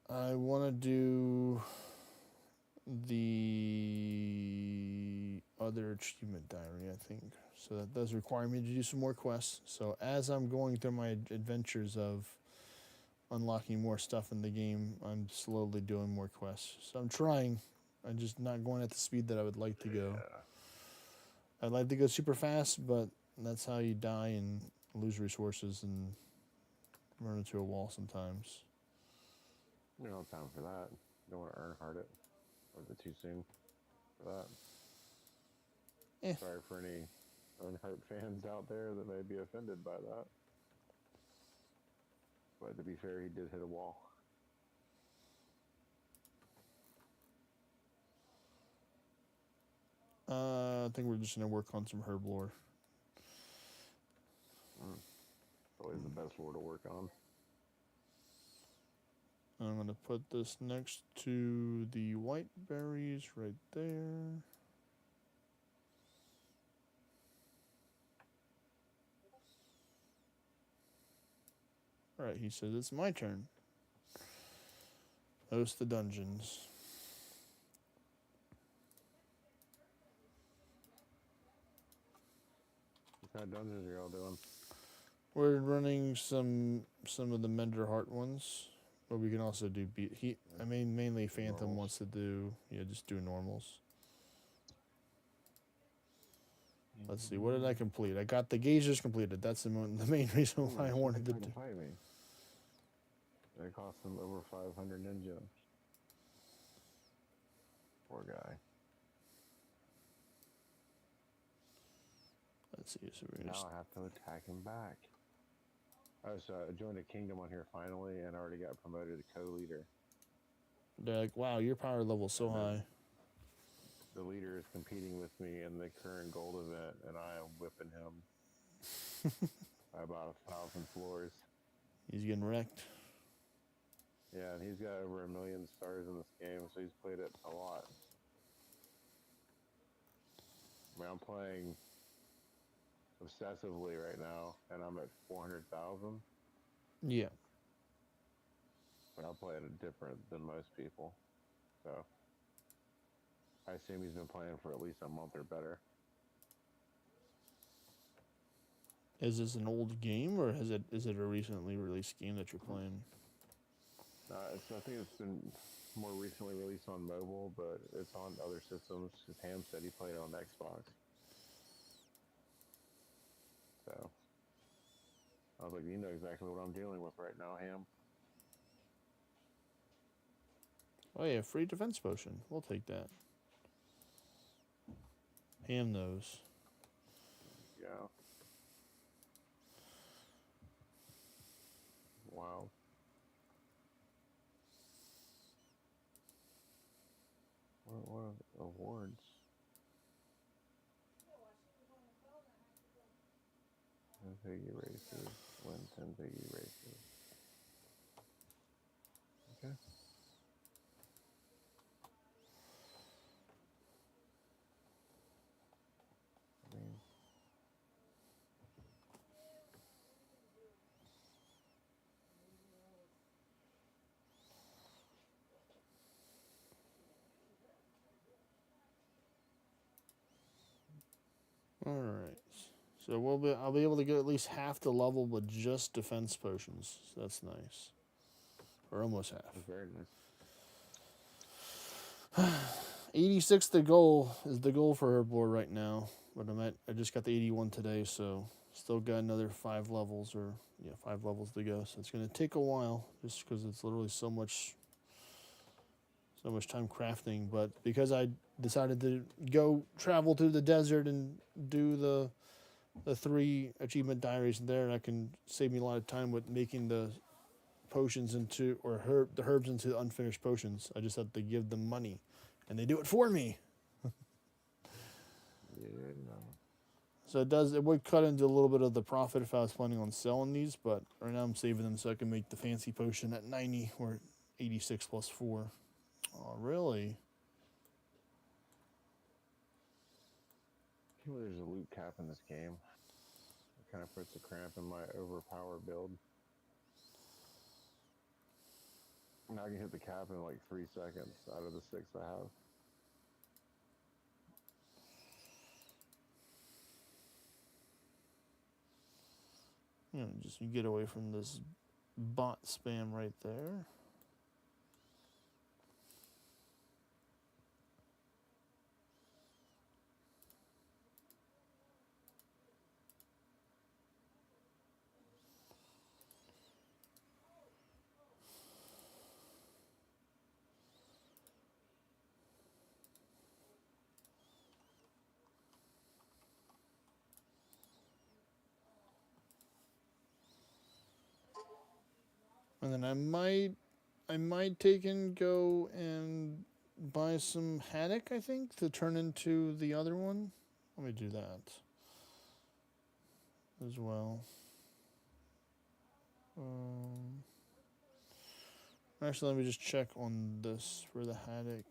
I want to do the other achievement diary, I think. So that does require me to do some more quests. So as I'm going through my adventures of unlocking more stuff in the game, I'm slowly doing more quests. So I'm trying. I'm just not going at the speed that I would like to go. I'd like to go super fast, but that's how you die and lose resources and run into a wall sometimes. We don't have time for that. Don't want to earn hard it. Or is it too soon for that? Eh. Sorry for any Earnhardt fans out there that may be offended by that. But to be fair, he did hit a wall. I think we're just gonna work on some Herblore. Always the best lore to work on. I'm gonna put this next to the white berries right there. Alright, he says it's my turn. Host the dungeons. What kind of dungeons are y'all doing? We're running some of the Mender Heart ones, but we can also do mainly Phantom Normals. wants to do just do normals. Let's see, what did I complete? I got the gauges completed. That's the main reason why I wanted to do. Fight me. It cost him over 500 ninja. Poor guy. Let's see, so we're Now gonna I have to attack him back. Oh, so I joined a kingdom on here finally, and I already got promoted to co-leader. they're like, wow, your power level's so high. The leader is competing with me in the current gold event, and I am whipping him by about 1,000 floors. He's getting wrecked. Yeah, and he's got over 1 million stars in this game, so he's played it a lot. I mean, I'm playing obsessively right now, and I'm at 400,000. Yeah. But I'll play it different than most people. So I assume he's been playing for at least a month or better. Is this an old game, or is it a recently released game that you're playing? I think it's been more recently released on mobile, but it's on other systems. Because Ham said he played it on Xbox. So I was like, you know exactly what I'm dealing with right now, Ham. Oh yeah, free defense potion. We'll take that. Ham knows. Yeah. Wow. What are the awards? 10 piggy races. Win 10 piggy races. Okay. I mean, All right. So I'll be able to get at least half the level with just defense potions. So that's nice. Or almost half. that's very nice. 86 the goal is the goal for Herblore right now. But I just got the 81 today, so still got another 5 levels to go. So it's gonna take a while just because it's literally so much time crafting. But because I decided to go travel through the desert and do the 3 achievement diaries there, I can save me a lot of time with making the potions the herbs into unfinished potions. I just have to give them money, and they do it for me. Yeah, no. So it would cut into a little bit of the profit if I was planning on selling these, but right now I'm saving them so I can make the fancy potion at 90 or 86 plus 4. Oh, really? I can't believe there's a loot cap in this game. It kind of puts a cramp in my overpowered build. Now I can hit the cap in like 3 seconds out of the 6 I have. Just get away from this bot spam right there. And then I might take and go and buy some haddock, I think, to turn into the other one. Let me do that as well. Actually, let me just check on this for the haddock.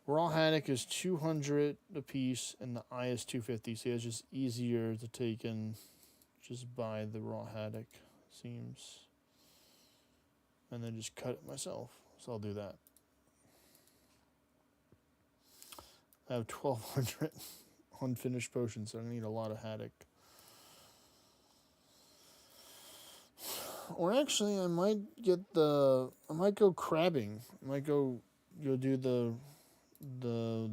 Raw haddock is 200 a piece, and the eye is 250. So it's just easier to take and just buy the raw haddock, seems, and then just cut it myself. So I'll do that. I have 1,200 unfinished potions, so I need a lot of haddock. Or actually, I might go crabbing. I might go do the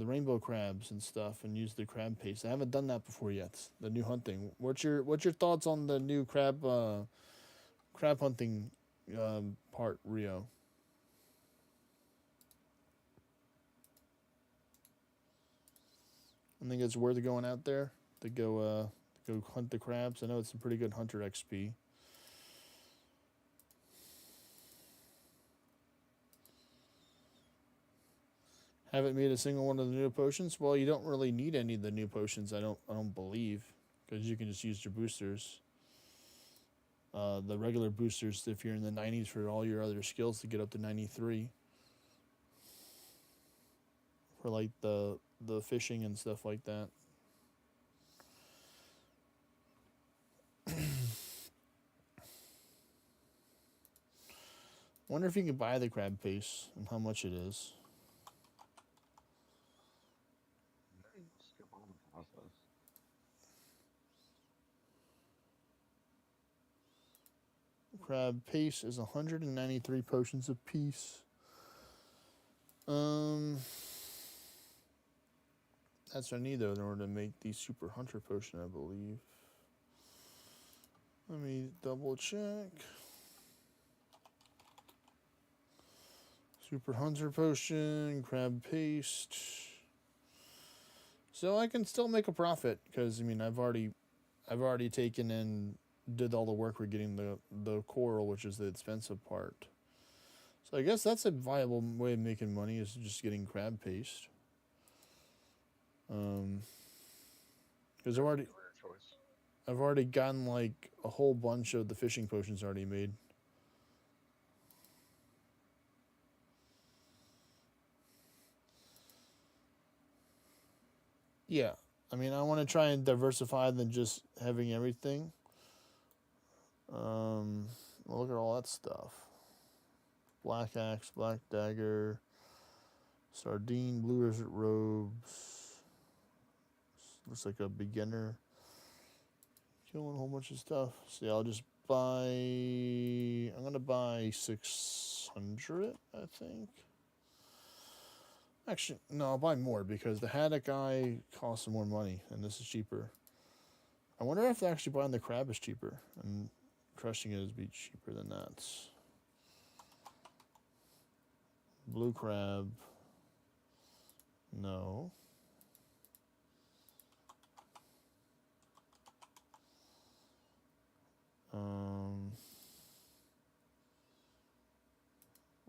rainbow crabs and stuff and use the crab paste. I haven't done that before yet. The new hunting. What's your thoughts on the new crab hunting part, Rio? I think it's worth going out there to go hunt the crabs. I know it's a pretty good hunter XP. Haven't made a single one of the new potions. Well, you don't really need any of the new potions. I don't believe, because you can just use your boosters. The regular boosters, if you're in the 90s for all your other skills, to get up to 93 for like the fishing and stuff like that. Wonder if you can buy the crab paste and how much it is. Skip on the process. Crab paste is 193 potions apiece. That's what I need though in order to make the super hunter potion, I believe. Let me double check. Super hunter potion, crab paste. So I can still make a profit because I mean I've already taken and did all the work for getting the coral, which is the expensive part. So I guess that's a viable way of making money, is just getting crab paste. Because I've already gotten like a whole bunch of the fishing potions already made. Yeah, I mean I want to try and diversify than just having everything. Well, look at all that stuff. Black axe, black dagger, sardine, blue desert robes. Looks like a beginner. Killing a whole bunch of stuff. See, I'll just buy. I'm gonna buy 600, I think. Actually, no, I'll buy more because the haddock eye costs more money, and this is cheaper. I wonder if actually buying the crab is cheaper, and crushing it would be cheaper than that. Blue crab. No.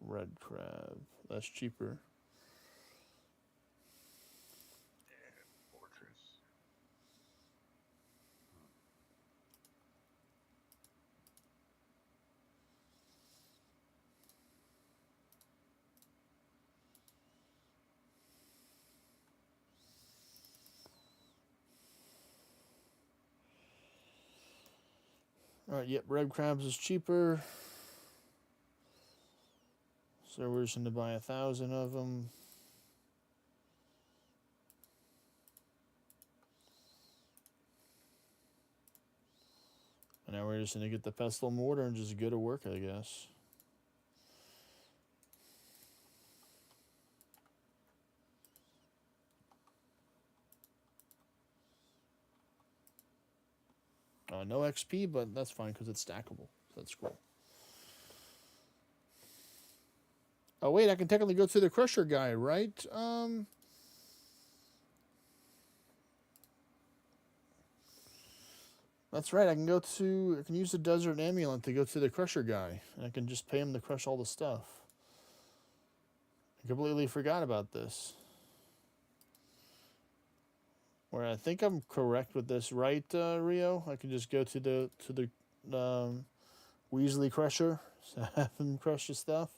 Red crab. That's cheaper. Fortress. Alright, yep, red crabs is cheaper. So we're just going to buy 1,000 of them. And now we're just going to get the pestle mortar and just go to work, I guess. No XP, but that's fine because it's stackable. So that's cool. Oh, wait, I can technically go through the crusher guy, right? That's right. I can use the desert amulet to go to the crusher guy, and I can just pay him to crush all the stuff. I completely forgot about this. Where I think I'm correct with this, right, Rio? I can just go to the Weasley crusher, so have him crush the stuff.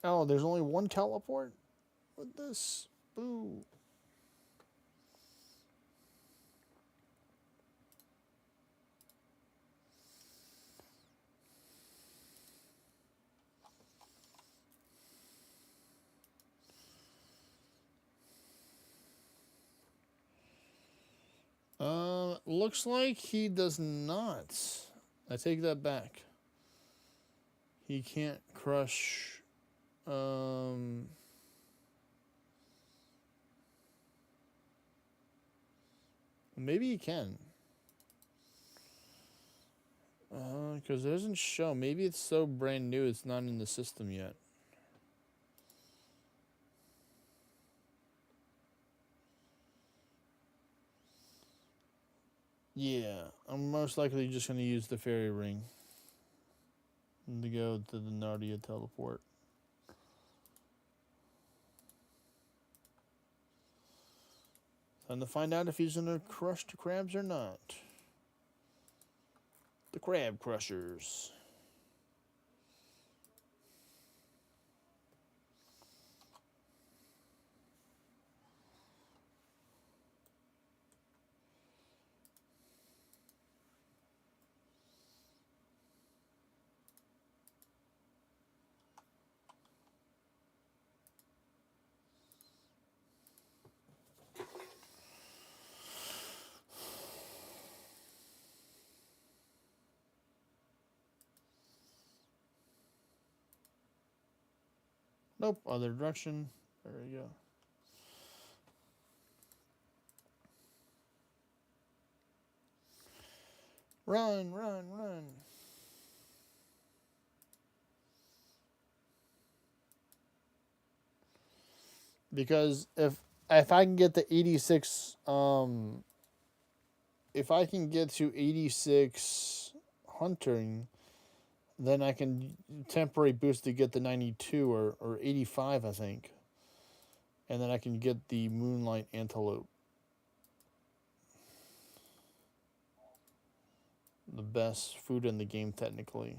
Oh, there's only one teleport with this. Boo. Looks like he does not. I take that back. He can't crush. Maybe he can. Because it doesn't show. Maybe it's so brand new it's not in the system yet. Yeah, I'm most likely just going to use the fairy ring to go to the Narnia teleport. Time to find out if he's going to crush the crabs or not. The crab crushers. Nope, other direction. There we go. Run, run, run. Because if I can get to 86 if I can get to 86 hunting, then I can temporary boost to get the 92 or 85, I think. And then I can get the Moonlight Antelope. The best food in the game, technically.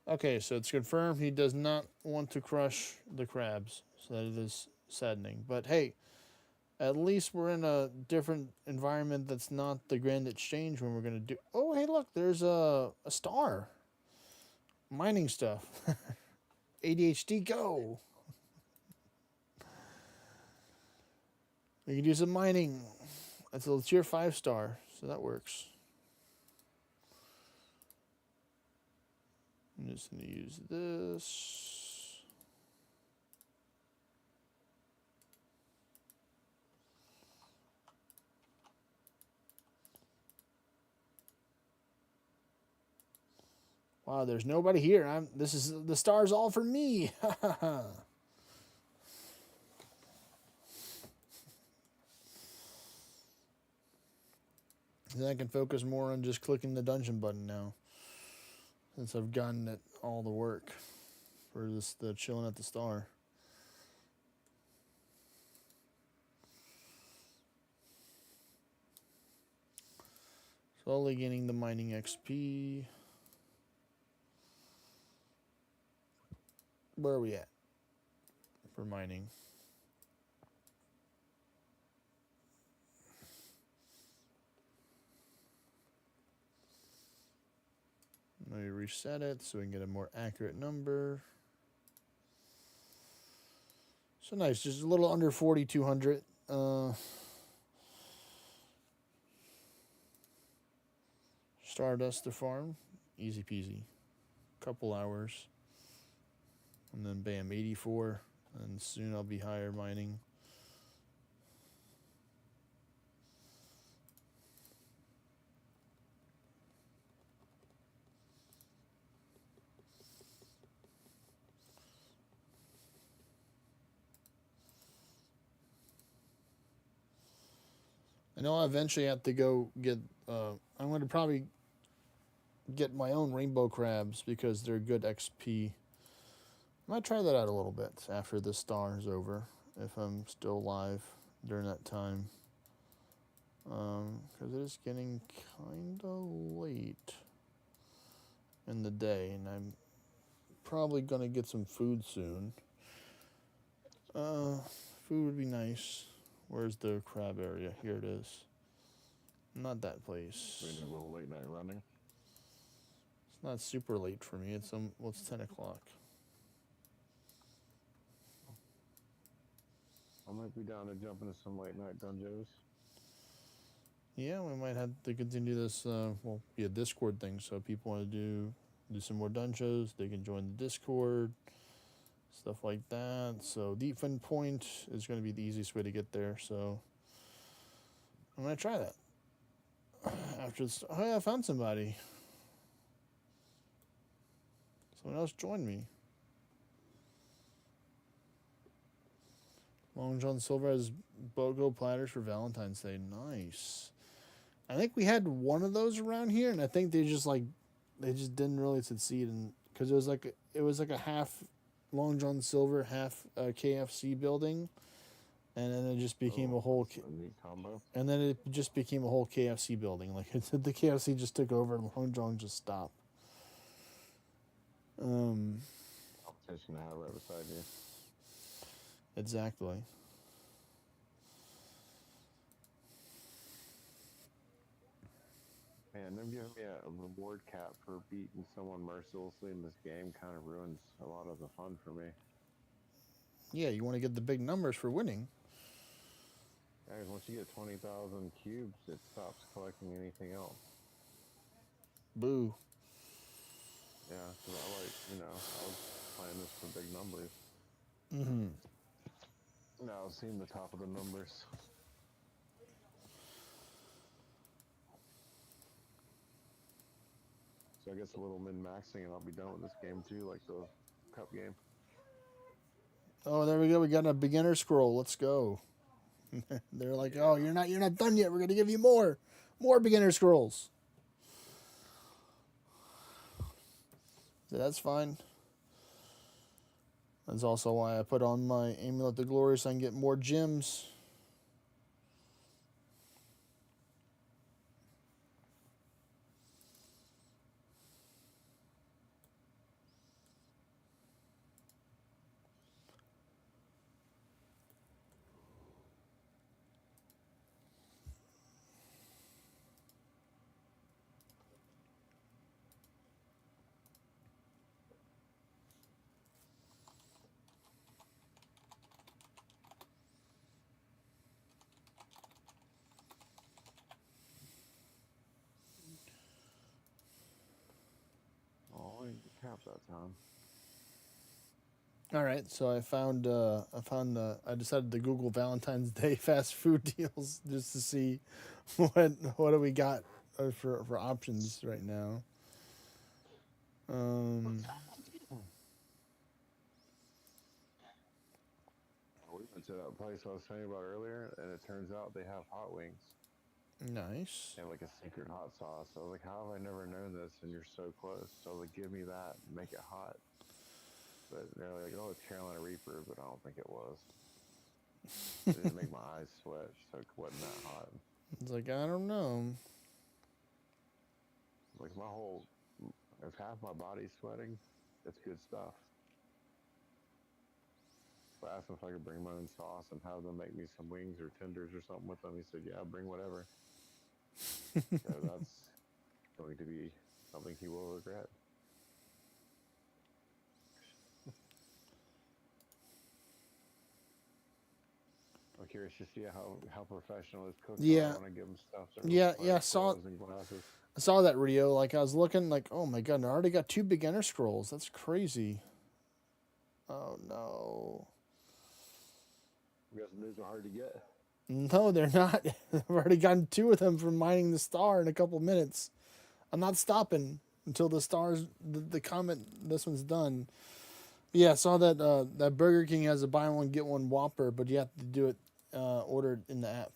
Okay, so it's confirmed he does not want to crush the crabs. So that is saddening. But hey, at least we're in a different environment that's not the Grand Exchange when we're going to do... Oh, hey, look, there's a star. Mining stuff. ADHD, go. We can do some mining. It's a tier 5-star, so that works. I'm just going to use this. Wow, there's nobody here. This is the stars all for me. Then I can focus more on just clicking the dungeon button now, since I've gotten it all the work for the chilling at the star. Slowly gaining the mining XP. Where are we at for mining? Let me reset it so we can get a more accurate number. So nice, just a little under 4,200. Stardust to farm, easy peasy. Couple hours. And then bam, 84. And soon I'll be higher mining. I know I eventually have to go get. I'm going to probably get my own rainbow crabs because they're good XP. I might try that out a little bit after this star is over, if I'm still alive during that time. Because it is getting kind of late in the day, and I'm probably going to get some food soon. Food would be nice. Where's the crab area? Here it is. Not that place. Maybe a little late night running. It's not super late for me. It's well, it's 10 o'clock. I might be down to jump into some late night Dunjos. Yeah, we might have to continue this. Well, be a Discord thing. So if people want to do some more Dunjos, they can join the Discord. Stuff like that. So Deep Fin Point is going to be the easiest way to get there. So I'm going to try that. After this, oh yeah, I found somebody. Someone else joined me. Long John Silver has BOGO platters for Valentine's Day. Nice. I think we had one of those around here, and I think they just didn't really succeed, because it was like a half Long John Silver, half KFC building, and then it just became a whole. A neat combo. And then it just became a whole KFC building. Like the KFC just took over, and Long John just stopped. Competition to have right beside you. Exactly. Man, them giving me a reward cap for beating someone mercilessly in this game kind of ruins a lot of the fun for me. Yeah, you want to get the big numbers for winning. Guys, once you get 20,000 cubes, it stops collecting anything else. Boo. Yeah, because I was playing this for big numbers. Mm-hmm. Now I've seen the top of the numbers. So I guess a little min-maxing and I'll be done with this game too, like the cup game. Oh, there we go. We got a beginner scroll. Let's go. They're like, oh, you're not done yet. We're gonna give you more beginner scrolls. So that's fine. That's also why I put on my Amulet the Glorious so I can get more gems. Oh, I didn't get capped that time. All right, so I decided to Google Valentine's Day fast food deals just to see what do we got for options right now. We went to that place I was telling you about earlier, and it turns out they have hot wings. Nice. They have like a secret hot sauce. I was like, how have I never known this? And you're so close. So I was like, give me that and make it hot. But they're like, oh, it's Carolina Reaper, but I don't think it was. It didn't make my eyes sweat, so it wasn't that hot. It's like, I don't know. Like if half my body's sweating, it's good stuff. So I asked him if I could bring my own sauce and have them make me some wings or tenders or something with them. He said, yeah, bring whatever. So that's going to be something he will regret. I'm curious to see how professional his cooks are. I want to give him stuff. Yeah, I saw that, Rio. Like, I was looking, like, oh my god, I already got 2 beginner scrolls. That's crazy. Oh no. I guess these are hard to get. No, they're not. I've already gotten 2 of them from mining the star in a couple minutes. I'm not stopping until the stars, the comment, this one's done. Yeah, I saw that that Burger King has a buy one get one Whopper, but you have to do it ordered in the app.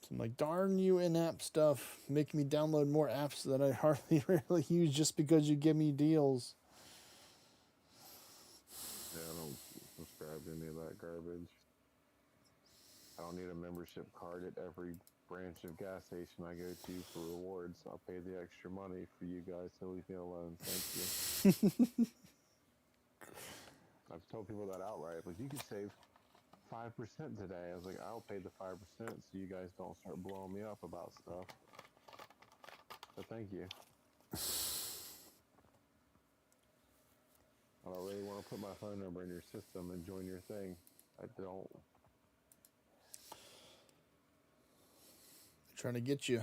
So I'm like, darn you in-app stuff, making me download more apps that I hardly really use just because you give me deals. Yeah, I don't subscribe to any of that garbage. I don't need a membership card at every branch of gas station I go to for rewards. I'll pay the extra money for you guys to leave me alone. Thank you. I've told people that outright. Like, you could save 5% today. I was like, I'll pay the 5% so you guys don't start blowing me up about stuff. So thank you. I don't really want to put my phone number in your system and join your thing. I don't. Trying to get you.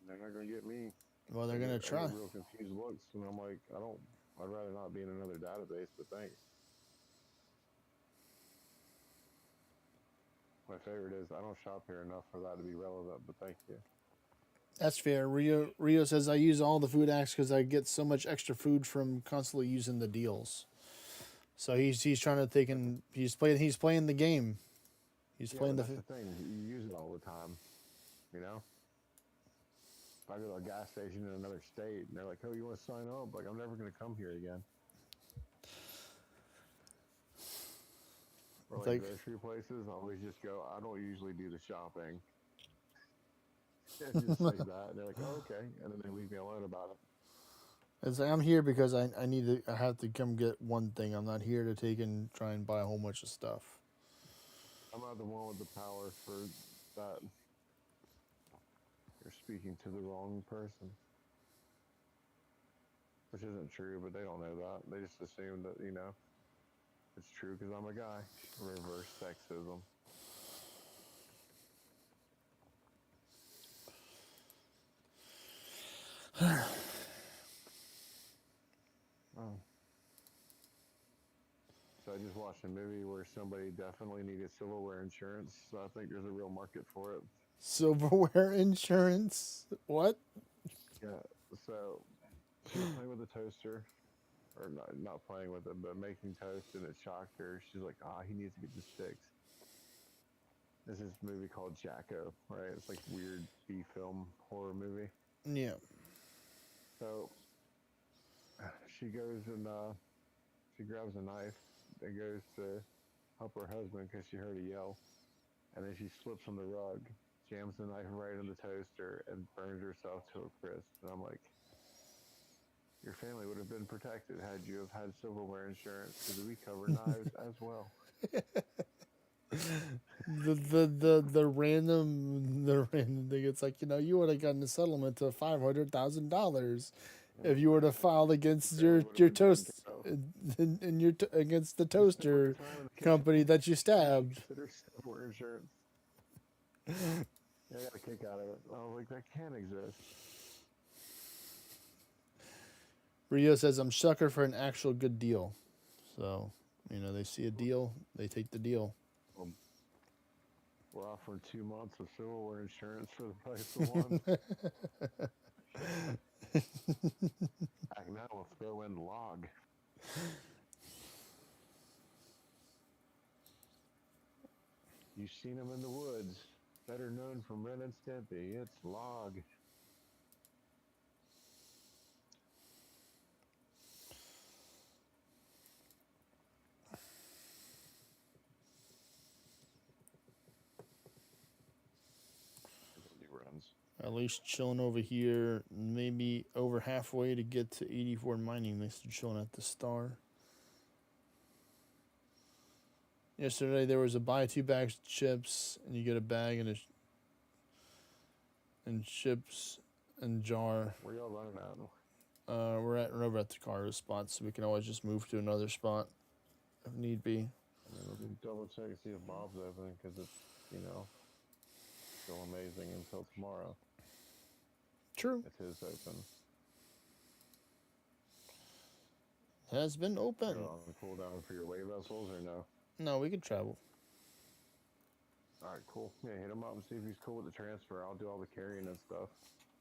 They're not going to get me. Well, they're going to I try. get real confused looks, and I'm like, I'd rather not be in another database, but thanks. My favorite is, I don't shop here enough for that to be relevant, but thank you. That's fair. Rio says, I use all the food acts because I get so much extra food from constantly using the deals. So he's trying to take and he's playing the game. He's playing that's the thing. You use it all the time, you know? If I go to a gas station in another state and they're like, oh, you want to sign up? Like, I'm never going to come here again. Or like grocery places, I always just go, I don't usually do the shopping. Just like that. And they're like, oh, okay. And then they leave me alone about it. It's like, I'm here because I have to come get one thing. I'm not here to take and try and buy a whole bunch of stuff. I'm not the one with the power for that. You're speaking to the wrong person. Which isn't true, but they don't know that. They just assume that, you know, it's true because I'm a guy. Reverse sexism. Oh. So I just watched a movie where somebody definitely needed silverware insurance, so I think there's a real market for it. Silverware insurance? What? Yeah, so she was playing with a toaster, or not playing with it, but making toast, and it shocked her. She's like, he needs to get this fixed. There's this movie called Jacko, right? It's like weird B-film horror movie. Yeah. So she goes and she grabs a knife and goes to help her husband because she heard a yell. And then she slips on the rug, jams the knife right in the toaster, and burns herself to a crisp. And I'm like, your family would have been protected had you have had silverware insurance because we cover knives as well. The random thing. It's like, you know, you would have gotten a settlement to $500,000 if you were to file against your toast and against the toaster company that you stabbed. Consider silverware insurance. I got a kick out of it. I was like, that can exist. Rio says, I'm sucker for an actual good deal. So, you know, they see a deal, they take the deal. We're offering 2 months of silverware insurance for the price of one. Heck, now we'll throw in log. You've seen him in the woods. Better known from Ren and Stimpy. It's log. At least chilling over here, maybe over halfway to get to 84 mining. At least chilling at the star. Yesterday there was a buy 2 bags of chips and you get a bag and chips and jar. Where y'all running at? We're over at the cargo spot, so we can always just move to another spot if need be. Let me double check and see if Bob's open because it's, you know, still anything until tomorrow. True. It is open. Has been open. You're on cooldown for your way vessels or no? No, we could travel. All right, cool. Yeah, hit him up and see if he's cool with the transfer. I'll do all the carrying and stuff.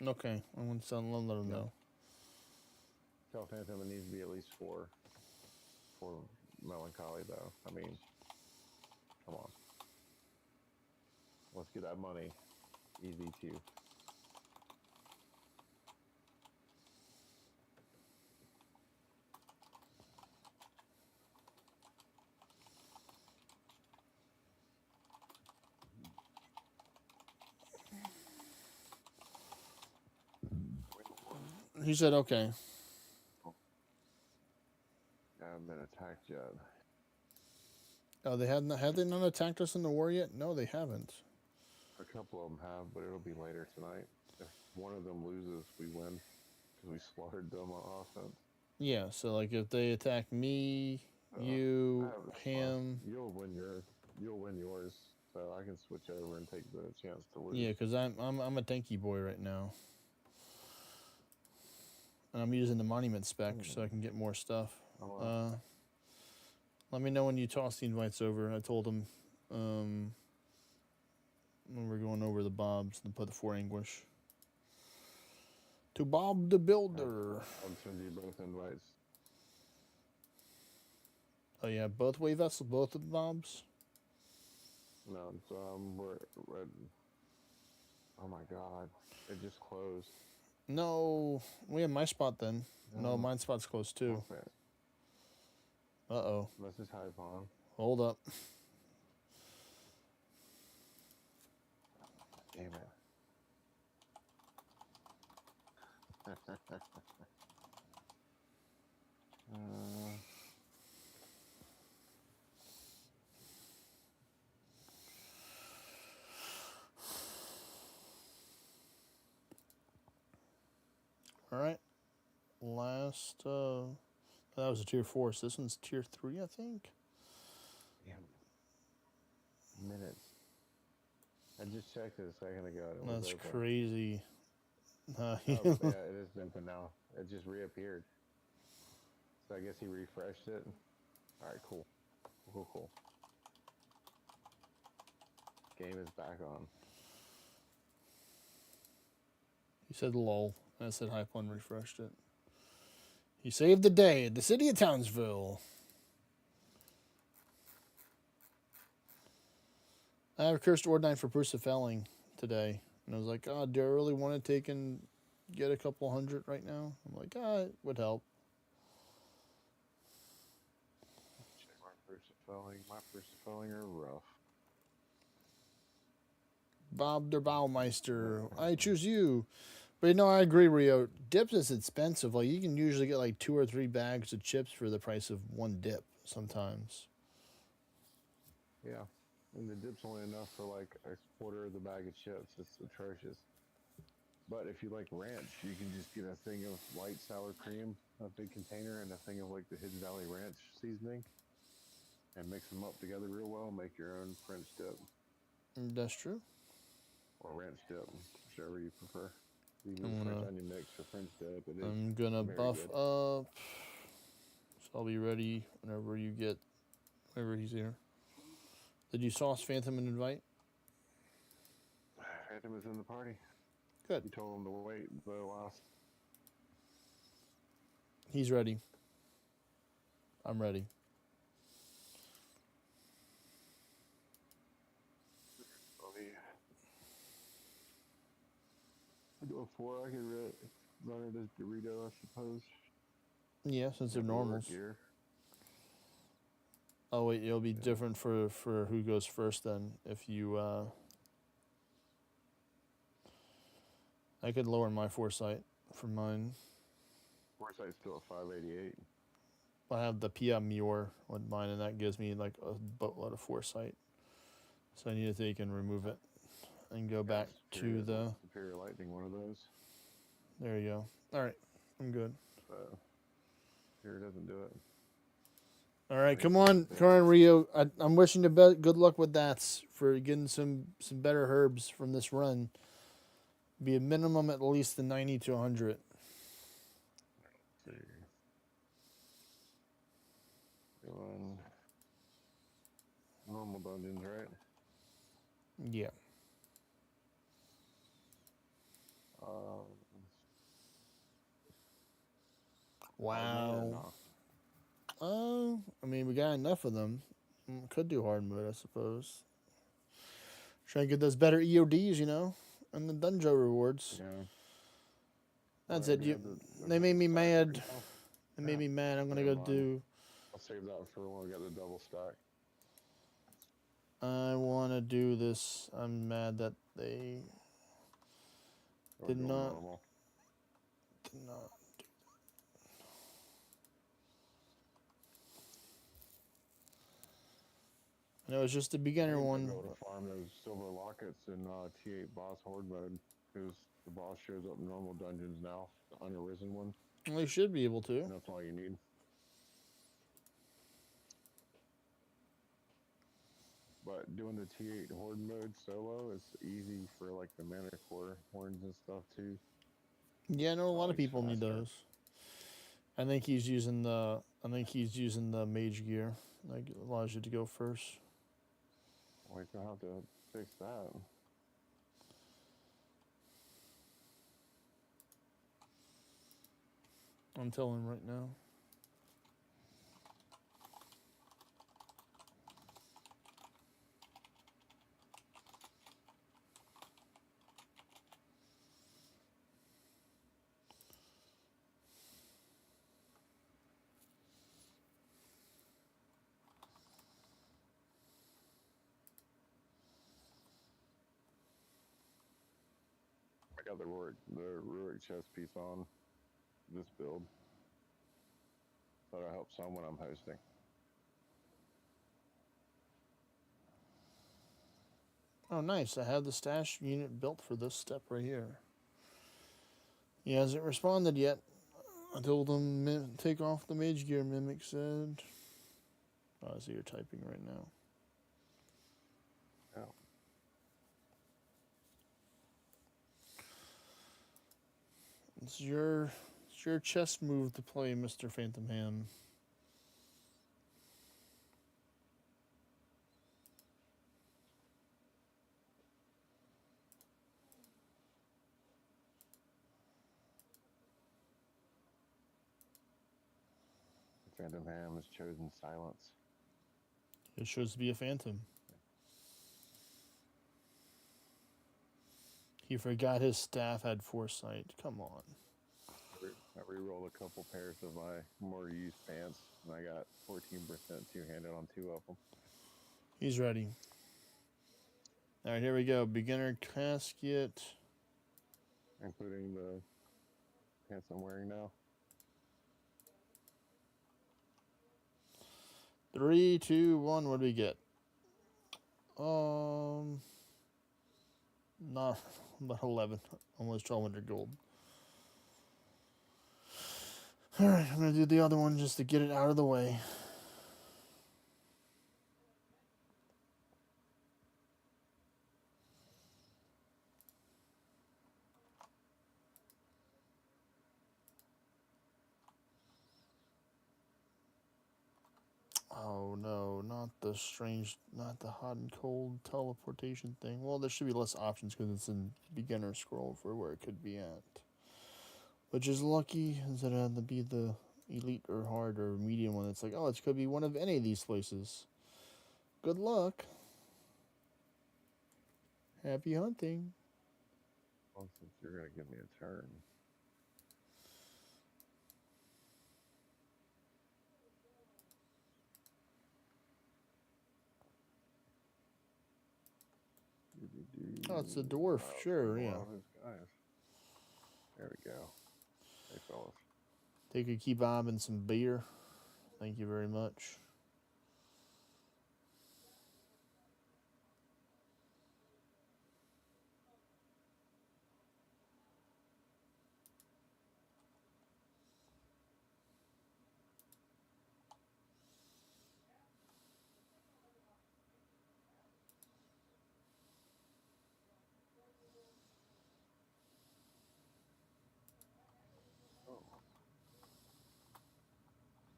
Okay, I'm going to let him know. Tell Phantom it needs to be at least 4 for Melancholy, though. I mean, come on. Let's get that money. EV2. He said okay. I haven't been attacked yet. Oh, have they not attacked us in the war yet? No, they haven't. A couple of them have, but it'll be later tonight. If one of them loses, we win because we slaughtered them on offense. Yeah, so like if they attack me, I you, have a him. You'll win yours. So I can switch over and take the chance to lose. Yeah, because I'm a tanky boy right now. And I'm using the monument spec so I can get more stuff. Let me know when you toss the invites over. I told him when we're going over the Bobs and put the 4 English. To Bob the Builder. I'll send you both invites. Oh yeah, both wave vessels, both of the Bobs. No, so we're oh my god, it just closed. No, we have my spot then. No, my spot's closed too. Uh-oh. This is High Pond. Hold up. Damn it. All right. Last, that was a tier 4, so this one's tier 3, I think. Damn. Minutes. I just checked it a second ago. It was That's open. crazy. Oh, yeah, it is open now. It just reappeared. So I guess he refreshed it. All right, cool. Cool. Game is back on. He said lol. I said hype one refreshed it. He saved the day at the city of Townsville. I have a cursed ordinine for Bruce of Felling today. And I was like, oh, do I really want to take and get a couple hundred right now? I'm like, it would help. Check my first spelling. My first spelling are rough. Bob der Baumeister, I choose you. But I agree, Rio. Dips is expensive. Like you can usually get like 2 or 3 bags of chips for the price of 1 dip sometimes. Yeah. And the dip's only enough for like a quarter of the bag of chips. It's atrocious. But if you like ranch, you can just get a thing of white sour cream, a big container, and a thing of like the Hidden Valley Ranch seasoning, and mix them up together real well. Make your own French dip. That's true. Or ranch dip, whichever you prefer. You can use French onion mix or French dip. I'm gonna buff good. up. So I'll be ready whenever he's here. Did you sauce Phantom an invite? Phantom is in the party. Good. You told him to wait the last. He's ready. I'm ready. I do a 4. I can run it as Dorito, I suppose. Yeah, since they're normals. Oh wait, it'll be different for who goes first then. If you, I could lower my foresight for mine. Foresight's still at 588. I have the Pia Muir with mine, and that gives me like a boatload of foresight. So I need to take and remove it and go back to the Superior Lightning, one of those. There you go. All right, I'm good. Here doesn't do it. All right, come on, Rio. I'm wishing you good luck with that for getting some better herbs from this run. Be a minimum at least the 90 to 100. See. Doing normal dungeons, right? Yeah. Um, Wow. I mean, we got enough of them. Could do hard mode, I suppose. Try and get those better EODs, and the Dunjo rewards. Yeah. That's Well, it. we had the They made me stack mad. right now. They made me mad. I'm gonna Never go mind. do. I'll save that for when we get the double stack. I want to do this. I'm mad that they Or did go not. normal. Did not. I know it's just a beginner Maybe one. I'll be able to farm those silver lockets in T8 boss horde mode because the boss shows up in normal dungeons now, the unarisen one. Well, you should be able to. And that's all you need. But doing the T8 horde mode solo is easy for like the mana core horns and stuff too. Yeah, I know a lot of Always people need faster. those. I think he's using the. Mage gear. That allows you to go first. We're gonna have to fix that. I'm telling him right now. I got the Rurik chest piece on this build. That'll help some when I'm hosting. Oh, nice. I have the stash unit built for this step right here. He hasn't responded yet. I told him take off the mage gear, Mimic said. Oh, I see you're typing right now. Yeah. It's your chess move to play, Mr. Phantom Ham. Phantom Ham has chosen silence. It shows to be a phantom. He forgot his staff had foresight. Come on. I re-rolled a couple pairs of my more used pants, and I got 14% two-handed on 2 of them. He's ready. All right, here we go. Beginner casket. Including the pants I'm wearing now. 3, 2, 1. What do we get? Not about 11. Almost 1,200 gold. All right, I'm gonna do the other one just to get it out of the way. Oh no, not the hot and cold teleportation thing. Well, there should be less options because it's in beginner scroll for where it could be at. Which is lucky, instead of having to be the elite or hard or medium one. It's like, oh, it could be one of any of these places. Good luck. Happy hunting. Well, since you're going to give me a turn. Oh, it's a dwarf, sure, yeah. Guys. There we go. Hey, fellas. Take a kebab and some beer. Thank you very much.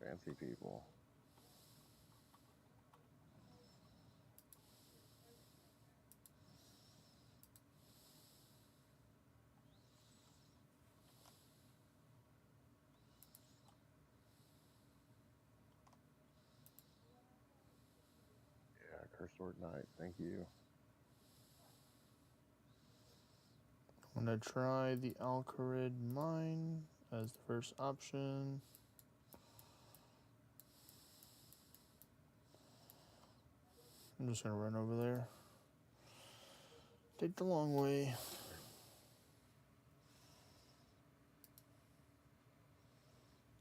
Fancy people. Yeah, Curse Sword Knight. Thank you. I'm gonna try the Alcarid Mine as the first option. I'm just gonna run over there. Take the long way.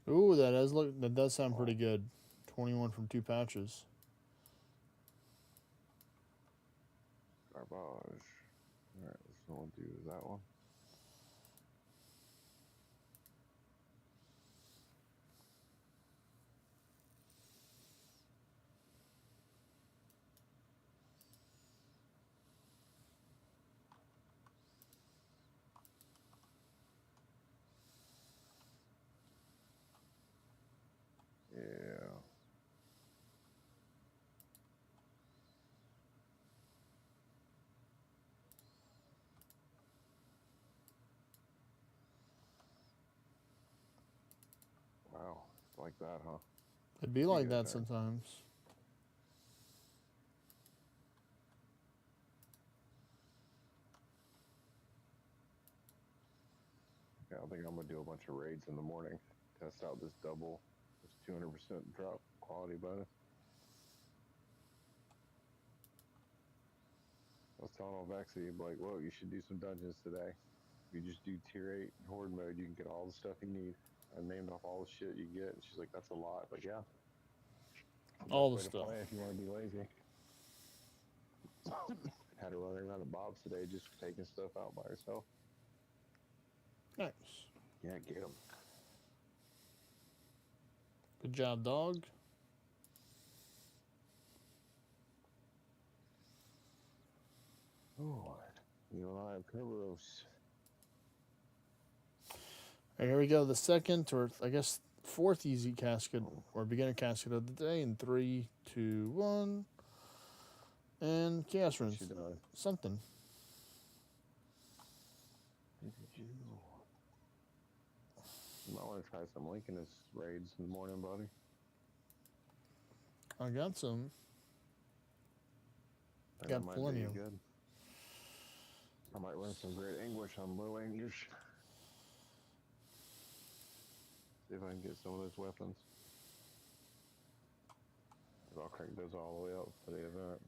Ooh, that does sound pretty good. 21 from 2 patches. Garbage. Alright, let's go and do that one. Yeah. Wow. It's like that, huh? It'd be You like go, that Jack. sometimes. Yeah, I think I'm gonna do a bunch of raids in the morning. Test out this double, this 200% drop quality bonus. I was telling Alvexi, like, whoa, you should do some dungeons today. If you just do tier 8 horde mode, you can get all the stuff you need. I named off all the shit you get, and she's like, that's a lot. Like, yeah. All the Best way to stuff. play if you want to be lazy. Had to run around at Bob's today just taking stuff out by herself. Nice. Yeah, get him. Good job, dog. Oh, you and I have Kerberos. All right, here we go. The second, or I guess 4th easy casket or beginner casket of the day in 3, 2, 1. And chaos runes. Should, Something. You might want to try some Lincolnist raids in the morning, buddy. I got some. That Got might plenty be of 'em. good. I might learn some great English on low English. See if I can get some of those weapons. I'll crank those all the way up for the events.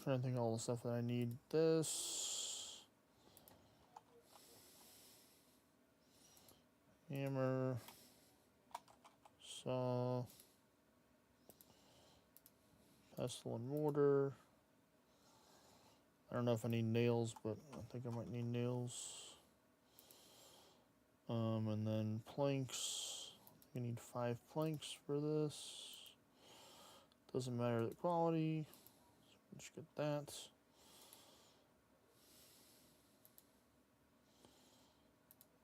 Trying to think of all the stuff that I need. This hammer, saw, pestle and mortar. I don't know if I need nails, but I think I might need nails. And then planks. We need 5 planks for this. Doesn't matter the quality. So just get that.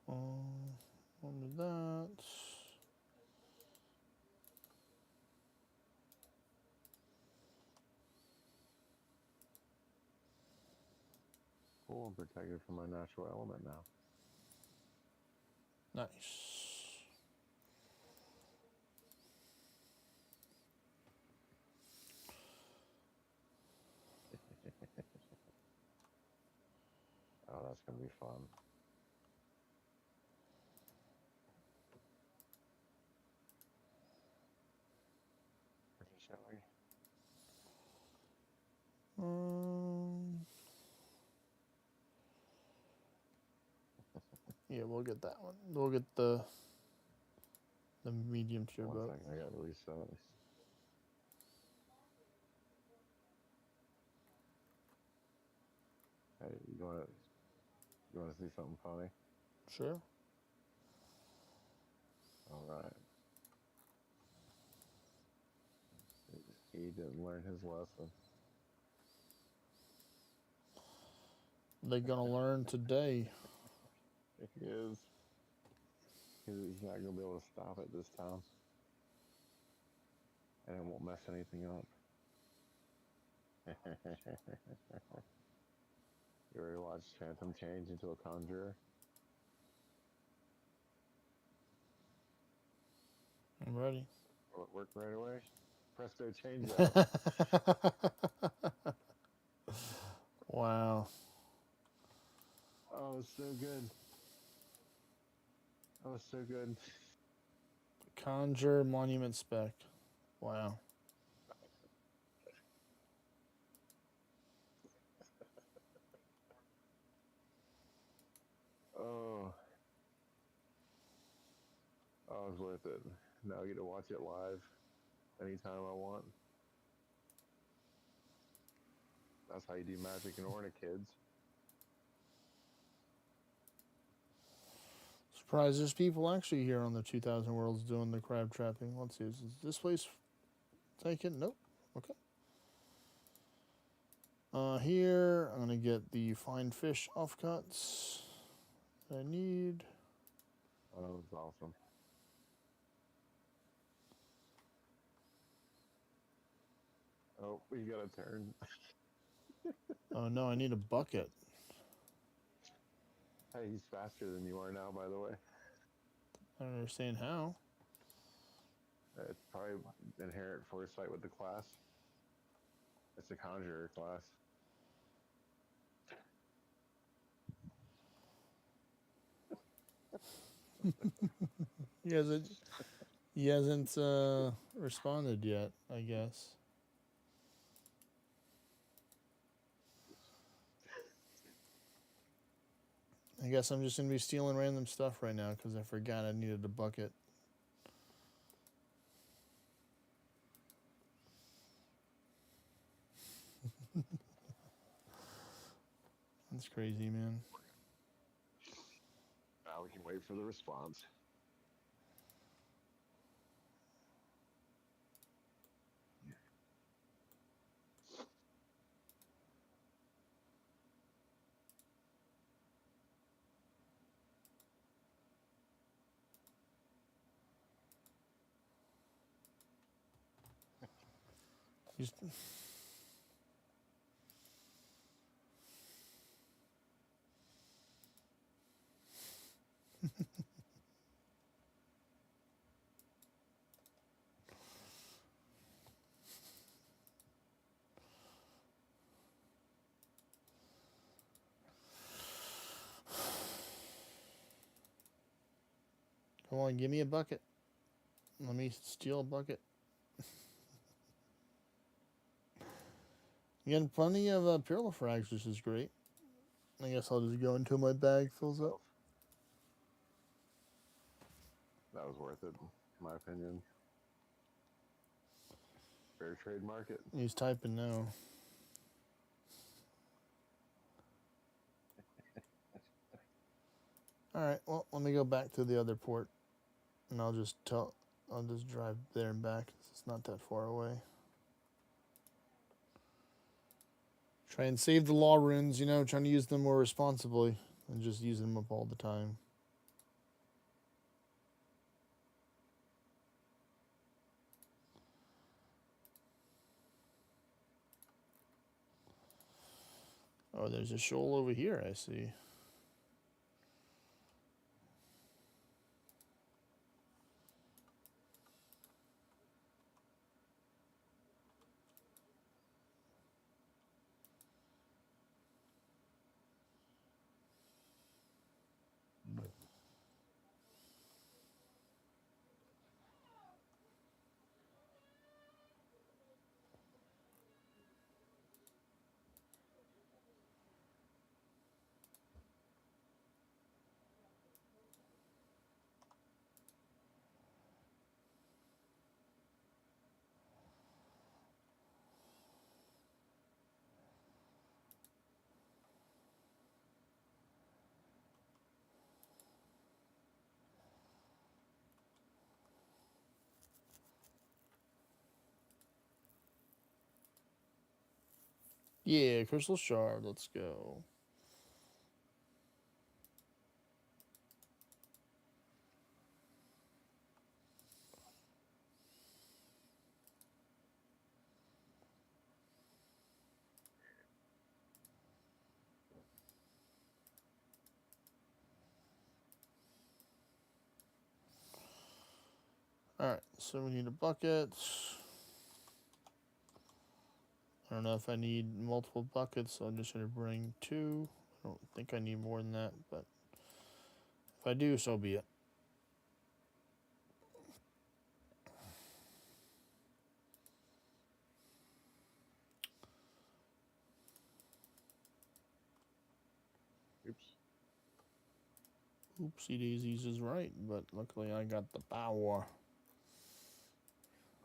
One of that. Cool, I'm protected from my natural element now. Nice. Oh, that's gonna be fun. Shall we? Yeah, we'll get that one. We'll get the medium tier One boat. second, I gotta reset. Hey, you wanna see something funny? Sure. All right. He didn't learn his lesson. They're gonna learn today. He is. He's not gonna be able to stop it this time, and it won't mess anything up. You ever watch Phantom change into a conjurer? I'm ready. Will it work right away? Presto change out. Wow. Oh, it's so good. Oh, it's so good. Conjure monument spec. Wow. Oh, oh, it's worth it. Now I get to watch it live anytime I want. That's how you do magic in ORNA, kids. Surprised there's people actually here on the 2000 Worlds doing the crab trapping. Let's see. Is this place taken? Nope. Okay. Here, I'm going to get the fine fish offcuts that I need. Oh, that was awesome. Oh, we got a turn. Oh, no, I need a bucket. Hey, he's faster than you are now, by the way. I don't understand how. It's probably inherent foresight with the class. It's a conjurer class. He hasn't responded yet, I guess. I guess I'm just going to be stealing random stuff right now because I forgot I needed a bucket. That's crazy, man. Now we can wait for the response. He's... Come on, give me a bucket. Let me steal a bucket. You got plenty of Purifrags, which is great. I guess I'll just go until my bag fills up. That was worth it, in my opinion. Fair trade market. He's typing now. Alright, well, let me go back to the other port. And I'll just drive there and back. It's not that far away. Try and save the law runes, you know, trying to use them more responsibly and just using them up all the time. Oh, there's a shoal over here, I see. Yeah, crystal shard. Let's go. Alright, so we need a bucket. I don't know if I need multiple buckets, so I'm just going to bring 2. I don't think I need more than that, but if I do, so be it. Oops. Oopsie daisies is right, but luckily I got the power.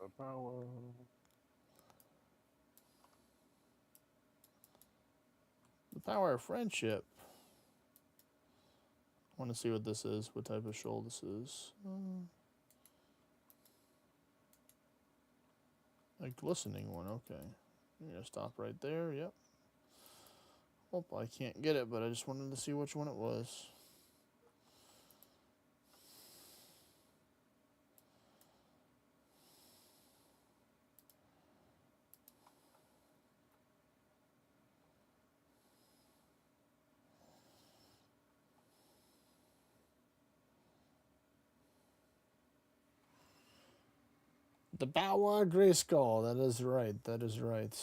The power. The power of friendship. I want to see what this is, what type of shoal this is. A glistening one, okay. I'm going to stop right there, yep. Oh, I can't get it, but I just wanted to see which one it was. The Bow Gray Skull, that is right, that is right.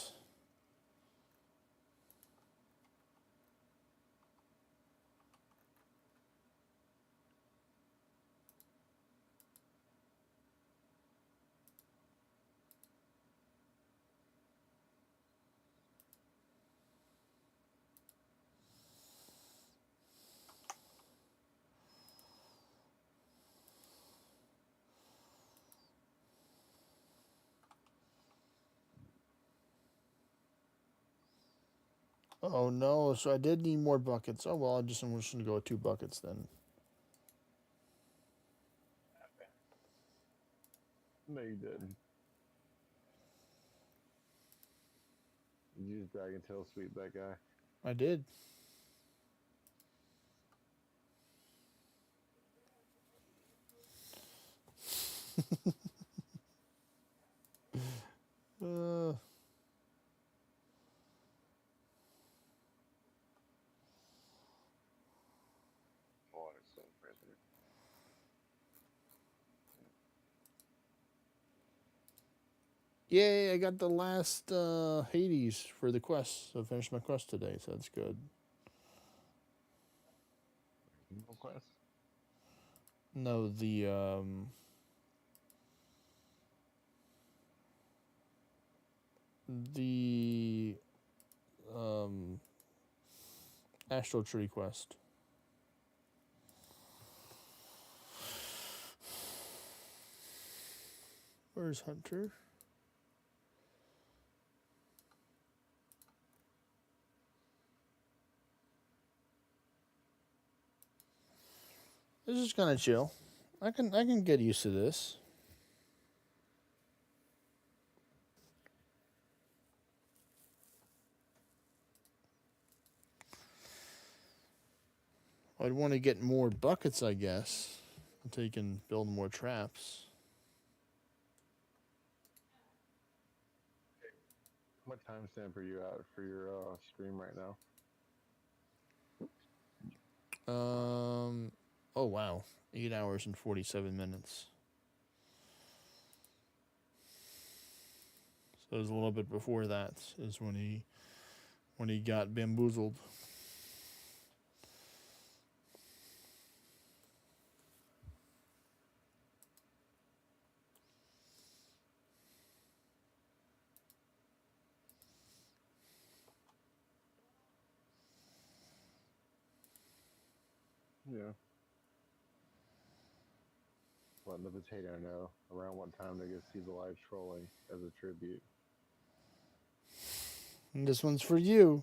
Oh no, so I did need more buckets. Oh well, I'm just going to go with 2 buckets then. No, you didn't. You just Dragon Tail sweep that guy. I did. uh, Oh, it's so prisoner. Yay, I got the last Hades for the quest. So I finished my quest today, so that's good. No quest. No, the Astral Tree quest. Where's Hunter? This is kind of chill. I can get used to this. I'd want to get more buckets, I guess, until you can build more traps. What timestamp are you at for your stream right now? Oh wow, 8 hours and 47 minutes. So it was a little bit before that is when he got bamboozled. Yeah. Letting the potato know around what time to go see the live trolling as a tribute. And this one's for you.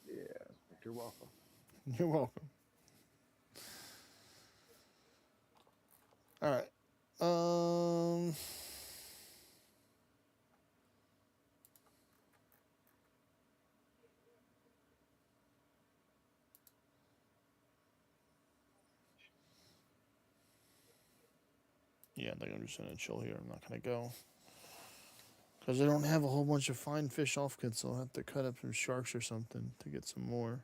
Yeah, you're welcome. You're welcome. All right. Yeah, I think I'm just gonna chill here. I'm not gonna go. Because I don't have a whole bunch of fine fish offcuts, so I'll have to cut up some sharks or something to get some more.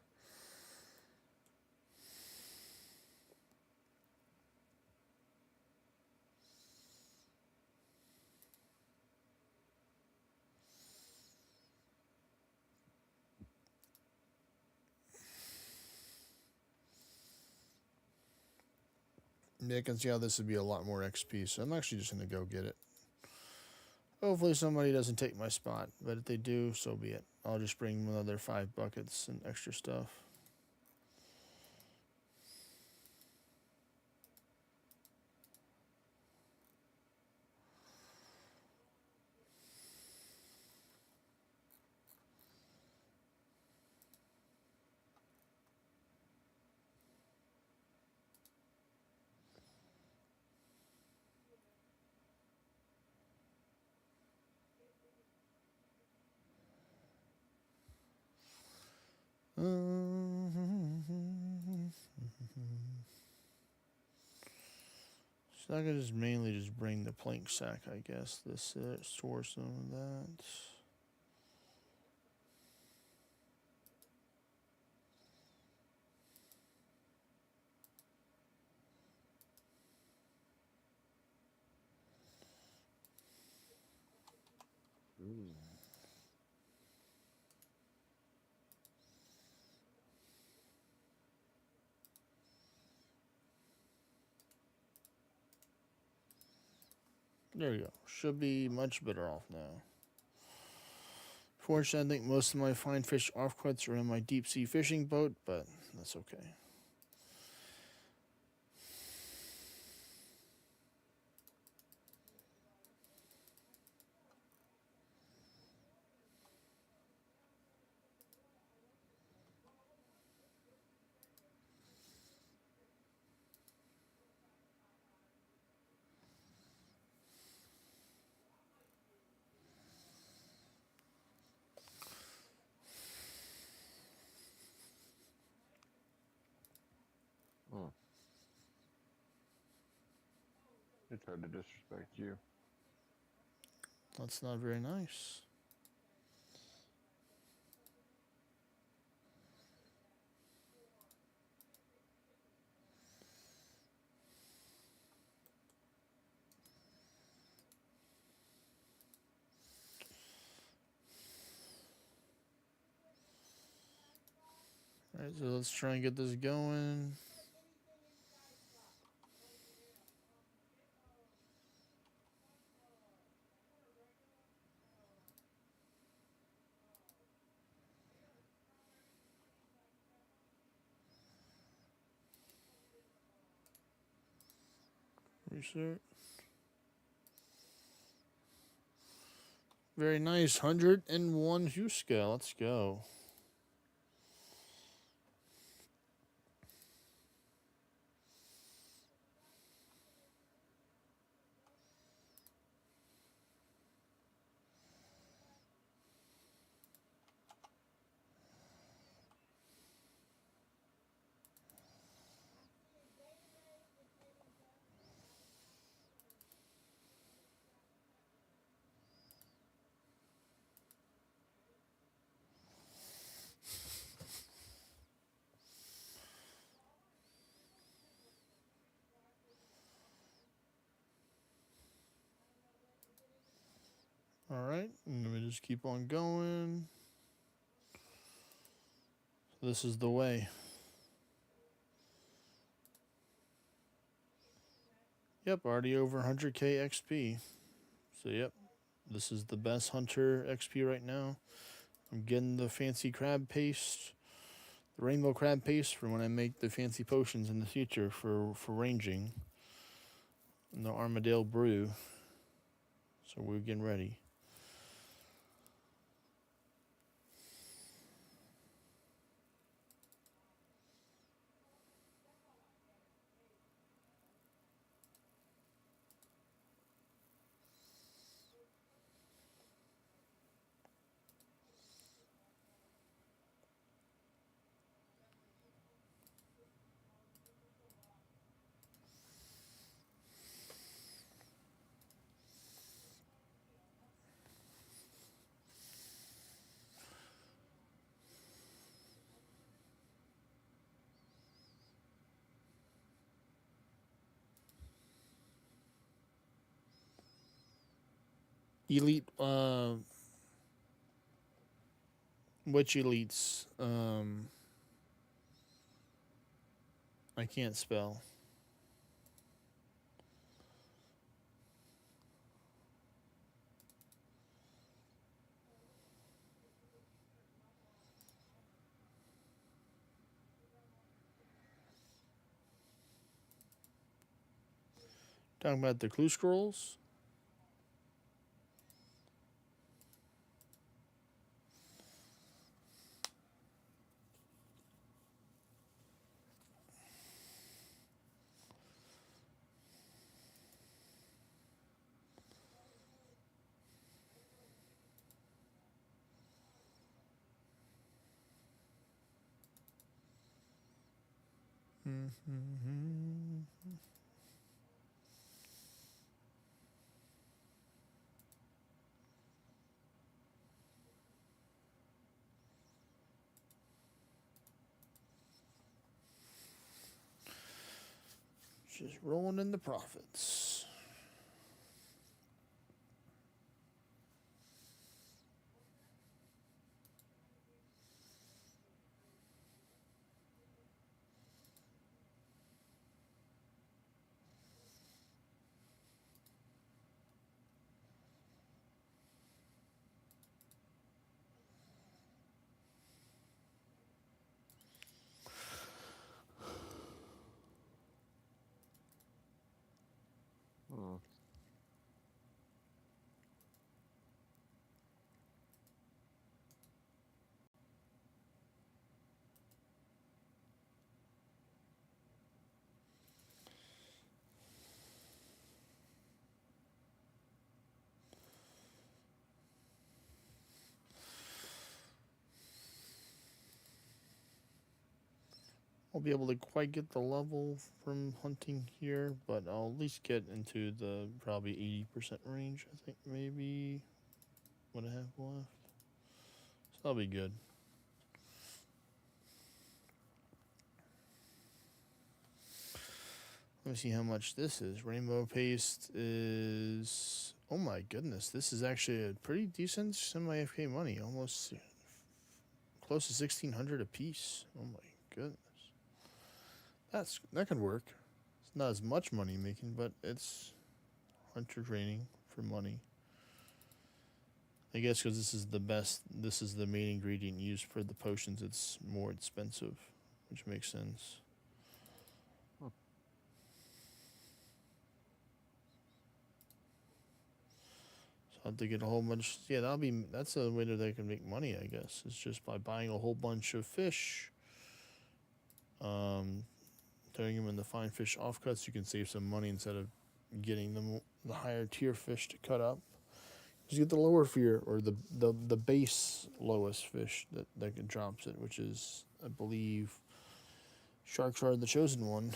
Yeah, I can see how this would be a lot more XP, so I'm actually just going to go get it. Hopefully somebody doesn't take my spot, but if they do, so be it. I'll just bring another 5 buckets and extra stuff. So I can just mainly just bring the plank sack, I guess. This store some of that. Ooh. There we go. Should be much better off now. Fortunately, I think most of my fine fish offcuts are in my deep sea fishing boat, but that's okay. Hmm. They tried to disrespect you. That's not very nice. Alright, so let's try and get this going. Research. Very nice. 101 Huska. Let's go. Alright, and let me just keep on going. This is the way. Yep, already over 100k XP. So, yep, this is the best hunter XP right now. I'm getting the fancy crab paste, the rainbow crab paste for when I make the fancy potions in the future for ranging. And the Armadale brew. So, we're getting ready. Elite, which elites? I can't spell. Talking about the clue scrolls? Just rolling in the profits. Hmm. Won't be able to quite get the level from hunting here, but I'll at least get into the probably 80% range, I think, maybe what I have left. So that'll be good. Let me see how much this is. Rainbow paste is... Oh my goodness, this is actually a pretty decent semi-FK money. Almost close to 1,600 a piece. Oh my goodness. That could work. It's not as much money making, but it's hunter training for money. I guess because this is the best, this is the main ingredient used for the potions, it's more expensive, which makes sense. So I'll have to get a whole bunch. Yeah, that's a way that they can make money, I guess. It's just by buying a whole bunch of fish. Throwing them in the fine fish offcuts, you can save some money instead of getting the higher tier fish to cut up. Just get the lower tier or the base lowest fish that drops it, which is, I believe, sharks are the chosen one.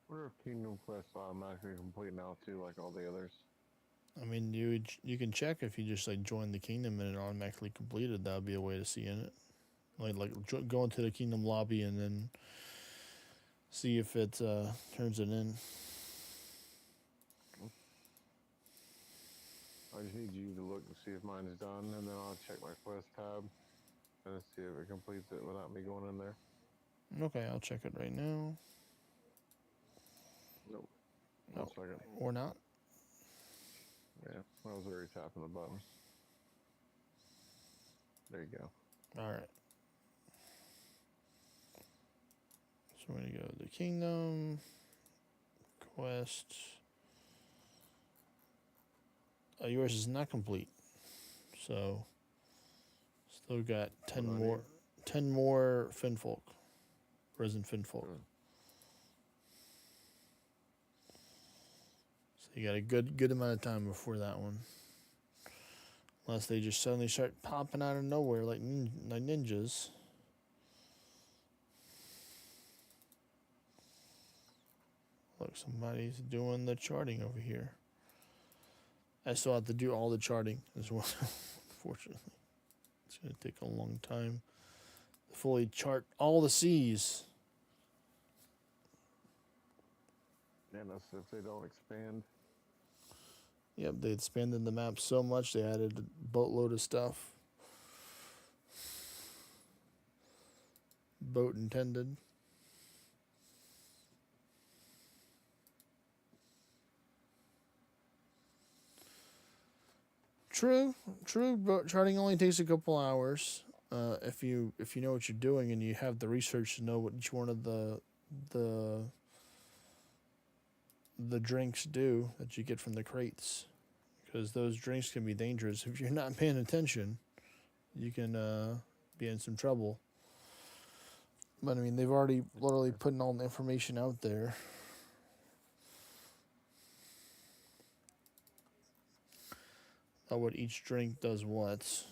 I wonder if Kingdom Quest automatically complete now too, like all the others. I mean, you can check if you just like join the kingdom and it automatically completed. That would be a way to see in it. Like go into the kingdom lobby and then see if it turns it in. I just need you to look and see if mine is done, and then I'll check my quest tab and see if it completes it without me going in there. Okay, I'll check it right now. Nope. No, 1 second. or not. Yeah, I was already tapping the button. There you go. All right. So we're gonna go to the kingdom quest. Yours is not complete, so still got 10 What do I more. need? 10 more finfolk, resin finfolk. Good. So you got a good amount of time before that one. Unless they just suddenly start popping out of nowhere like ninjas. Look, somebody's doing the charting over here. I still have to do all the charting as well, unfortunately. It's going to take a long time. fully chart all the seas. And that's if they don't expand. Yep, they expanded the map so much they added a boatload of stuff. Boat intended. True, but charting only takes a couple hours. If you know what you're doing and you have the research to know what each one of the drinks do that you get from the crates, because those drinks can be dangerous if you're not paying attention. You can be in some trouble. But I mean, they've already literally putting all the information out there. About what each drink does what.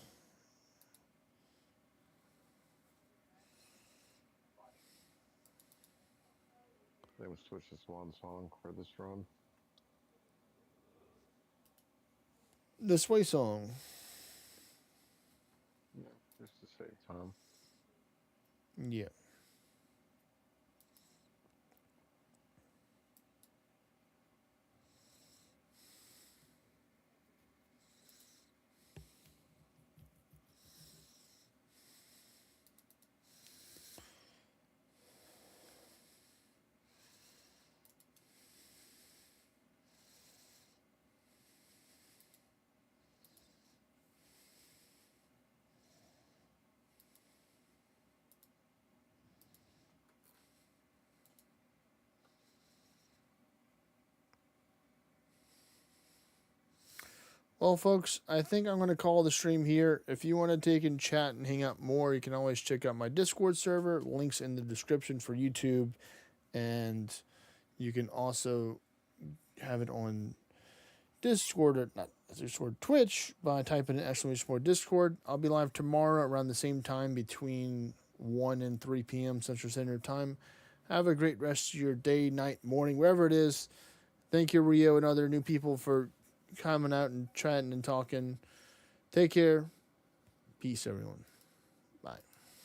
They would switch to Swan Song for this run. The Sway Song. Yeah, just to save time. Yeah. Well, folks, I think I'm going to call the stream here. If you want to take and chat and hang out more, you can always check out my Discord server. Links in the description for YouTube. And you can also have it on Discord, or not Discord, Twitch, by typing in !Discord. I'll be live tomorrow around the same time between 1 and 3 p.m. Central Standard Time. Have a great rest of your day, night, morning, wherever it is. Thank you, Rio, and other new people for coming out and chatting and talking. Take care. Peace, everyone.